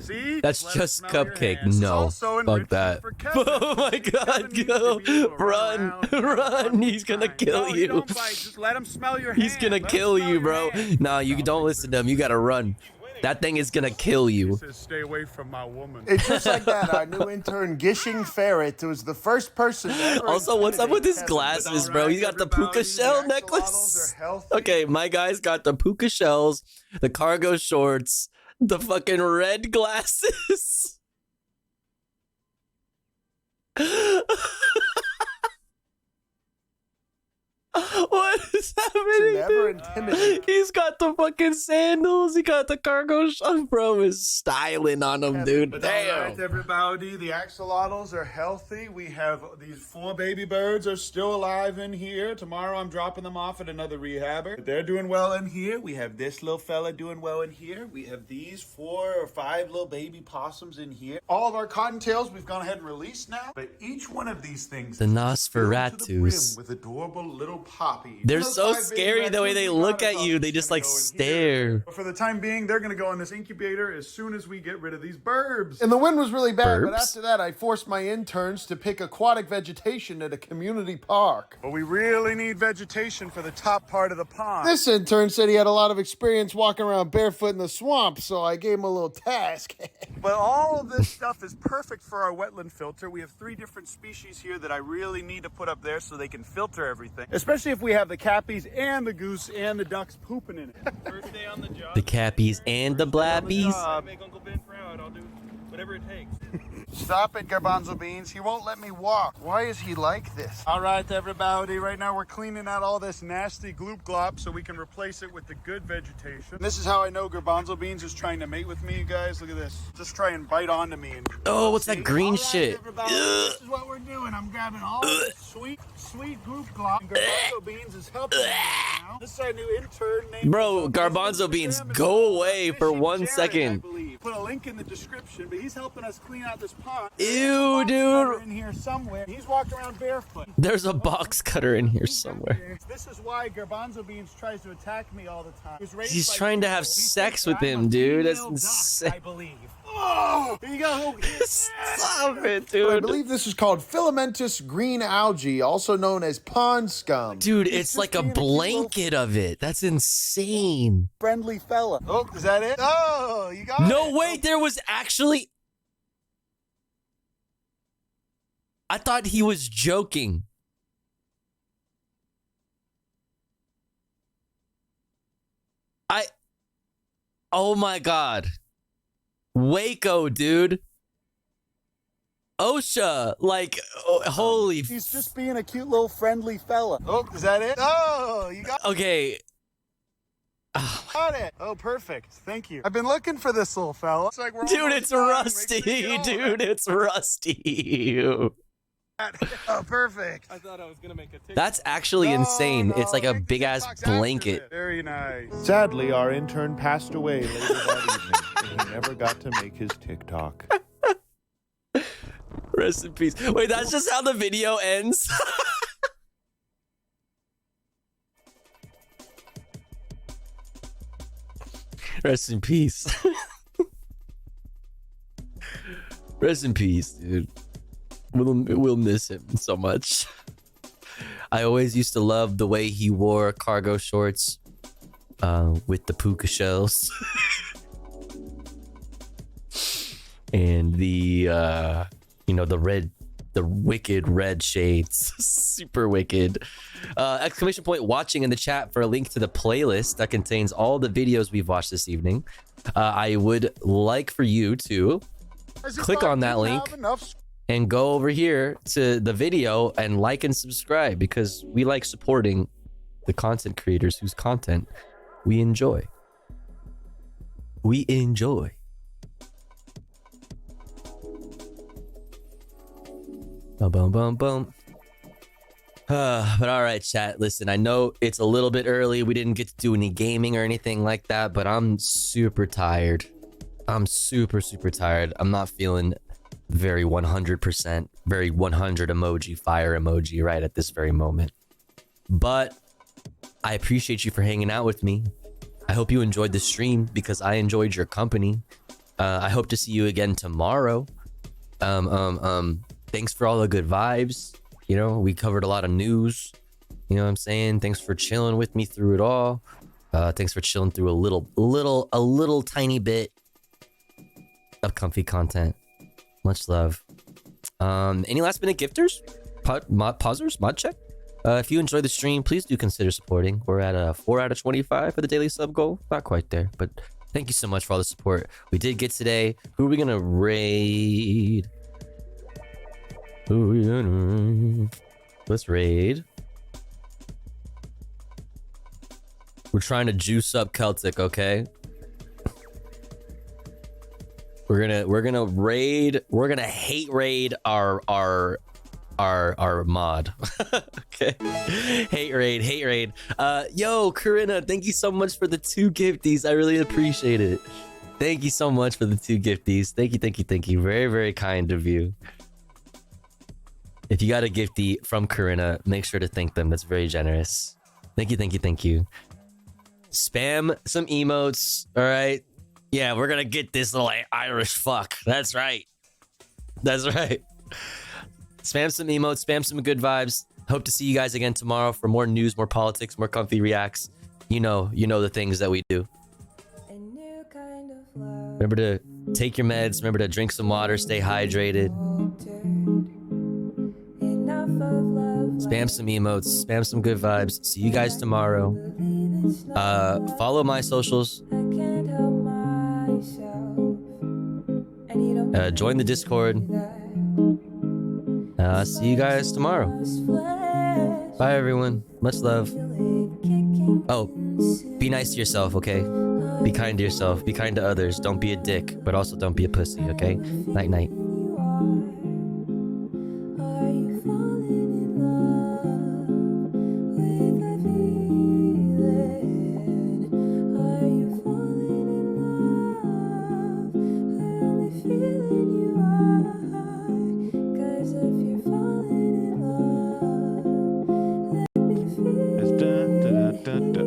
See?
That's
Let it
just
smell your
cupcake.
hands. It's
No,
also
fuck
enriching
that.
for Kevin.
Oh my God, go run, run! He's gonna kill
No,
you.
don't bite. Just let him smell your
He's
hand.
gonna
Let him
kill
smell
you,
your
bro.
hand.
No, you don't listen to him. You gotta run. That thing is gonna kill you.
He says, stay away from my woman.
It's just like that. Our new intern, Gishing Ferret, was the first person to ever
Also, what's up with his
Kevin.
glasses, bro? He's got the puka shell necklace. Okay, my guy's got the puka shells, the cargo shorts, the fucking red glasses. What is happening?
Never
dude?
intimidate.
He's got the fucking sandals. He got the cargo shorts. Bro is styling on him, dude.
But
Damn.
all right, everybody, the axolotls are healthy. We have these 4 baby birds are still alive in here. Tomorrow I'm dropping them off at another rehabber. They're doing well in here. We have this little fella doing well in here. We have these 4 or 5 little baby possums in here. All of our cottontails we've gone ahead and released now. But each one of these things
The Nosferatus.
with adorable little poppies.
They're
Those
so
5 baby
scary the way
raccoons
they
we
look
got
at
above
you.
is
They just
gonna
like
go in
stare.
But for the time being, they're going to go in this incubator as soon as we get rid of these burbs.
And the wind was really bad, but
Burbs?
after that, I forced my interns to pick aquatic vegetation at a community park.
But we really need vegetation for the top part of the pond.
This intern said he had a lot of experience walking around barefoot in the swamp, so I gave him a little task.
But all of this stuff is perfect for our wetland filter. We have 3 different species here that I really need to put up there so they can filter everything. Especially if we have the cappies and the goose and the ducks pooping in it.
First day on the job.
The cappies and the blabbies.
Make Uncle Ben proud. I'll do whatever it takes.
Stop it, Garbanzo Beans. He won't let me walk. Why is he like this? All right, everybody. Right now we're cleaning out all this nasty gloop glop so we can replace it with the good vegetation. This is how I know Garbanzo Beans is trying to mate with me, you guys. Look at this. Just try and bite onto me. And
Oh, what's that green shit?
everybody, this is what we're doing. I'm grabbing all this sweet gloop glop. And Garbanzo Beans is helping me right now. This is our new intern named
Bro, Garbanzo Beans, go away for 1 second.
Put a link in the description, but he's helping us clean out this pond.
Ew, dude.
In here somewhere. He's walking around barefoot.
There's a box cutter in here somewhere.
This is why Garbanzo Beans tries to attack me all the time.
He's trying to have sex with him, dude. That's insane.
I believe. Oh, here you go.
Stop it,
I
dude.
believe this is called filamentous green algae, also known as pond scum.
Dude, it's like a blanket of it. That's insane.
Friendly fella. Oh, is that it? Oh, you got it.
No, wait, there was actually... I thought he was joking. Oh my God. Waco, dude. OSHA, like, holy...
He's just being a cute little friendly fella. Oh, is that it? Oh, you got it.
Okay.
Got it. Oh, perfect. Thank you. I've been looking for this little fella. It's like we're
Dude,
almost
it's
done.
rusty,
Make sure you get all
dude, it's rusty.
Oh, perfect.
I thought I was gonna make a TikTok.
That's actually insane. It's like a big ass blanket.
Very nice.
Sadly, our intern passed away later that evening, and he never got to make his TikTok.
Rest in peace. Wait, that's just how the video ends? Rest in peace. Rest in peace, dude. We'll miss him so much. I always used to love the way he wore cargo shorts with the puka shells. And the wicked red shades. Super wicked. Exclamation point watching in the chat for a link to the playlist that contains all the videos we've watched this evening. I would like for you to click on that link and go over here to the video and like and subscribe, because we like supporting the content creators whose content we enjoy. We enjoy. Boom, boom, boom, boom. But all right, chat. Listen, I know it's a little bit early. We didn't get to do any gaming or anything like that, but I'm super tired. I'm super, super tired. I'm not feeling very 100%, very 100 emoji, fire emoji right at this very moment. But I appreciate you for hanging out with me. I hope you enjoyed the stream, because I enjoyed your company. I hope to see you again tomorrow. Thanks for all the good vibes. You know, we covered a lot of news. You know what I'm saying? Thanks for chilling with me through it all. Thanks for chilling through a little tiny bit of comfy content. Much love. Any last minute gifters? Pausers? Mod check? If you enjoyed the stream, please do consider supporting. We're at a 4 out of 25 for the daily sub goal. Not quite there, but thank you so much for all the support we did get today. Who are we gonna raid? Who are we gonna raid? Let's raid. We're trying to juice up Celtic, okay? We're gonna raid. We're gonna hate raid our mod. Okay. Hate raid. Yo, Corinna, thank you so much for the 2 gifties. I really appreciate it. Thank you so much for the 2 gifties. Thank you. Very, very kind of you. If you got a giftie from Corinna, make sure to thank them. That's very generous. Thank you. Spam some emotes, all right? Yeah, we're gonna get this little Irish fuck. That's right. Spam some emotes, spam some good vibes. Hope to see you guys again tomorrow for more news, more politics, more comfy reacts. You know the things that we do. Remember to take your meds. Remember to drink some water. Stay hydrated. Spam some emotes. Spam some good vibes. See you guys tomorrow. Follow my socials. Join the Discord. See you guys tomorrow. Bye, everyone. Much love. Oh, be nice to yourself, okay? Be kind to yourself. Be kind to others. Don't be a dick, but also don't be a pussy, okay? Night, night.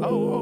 Oh.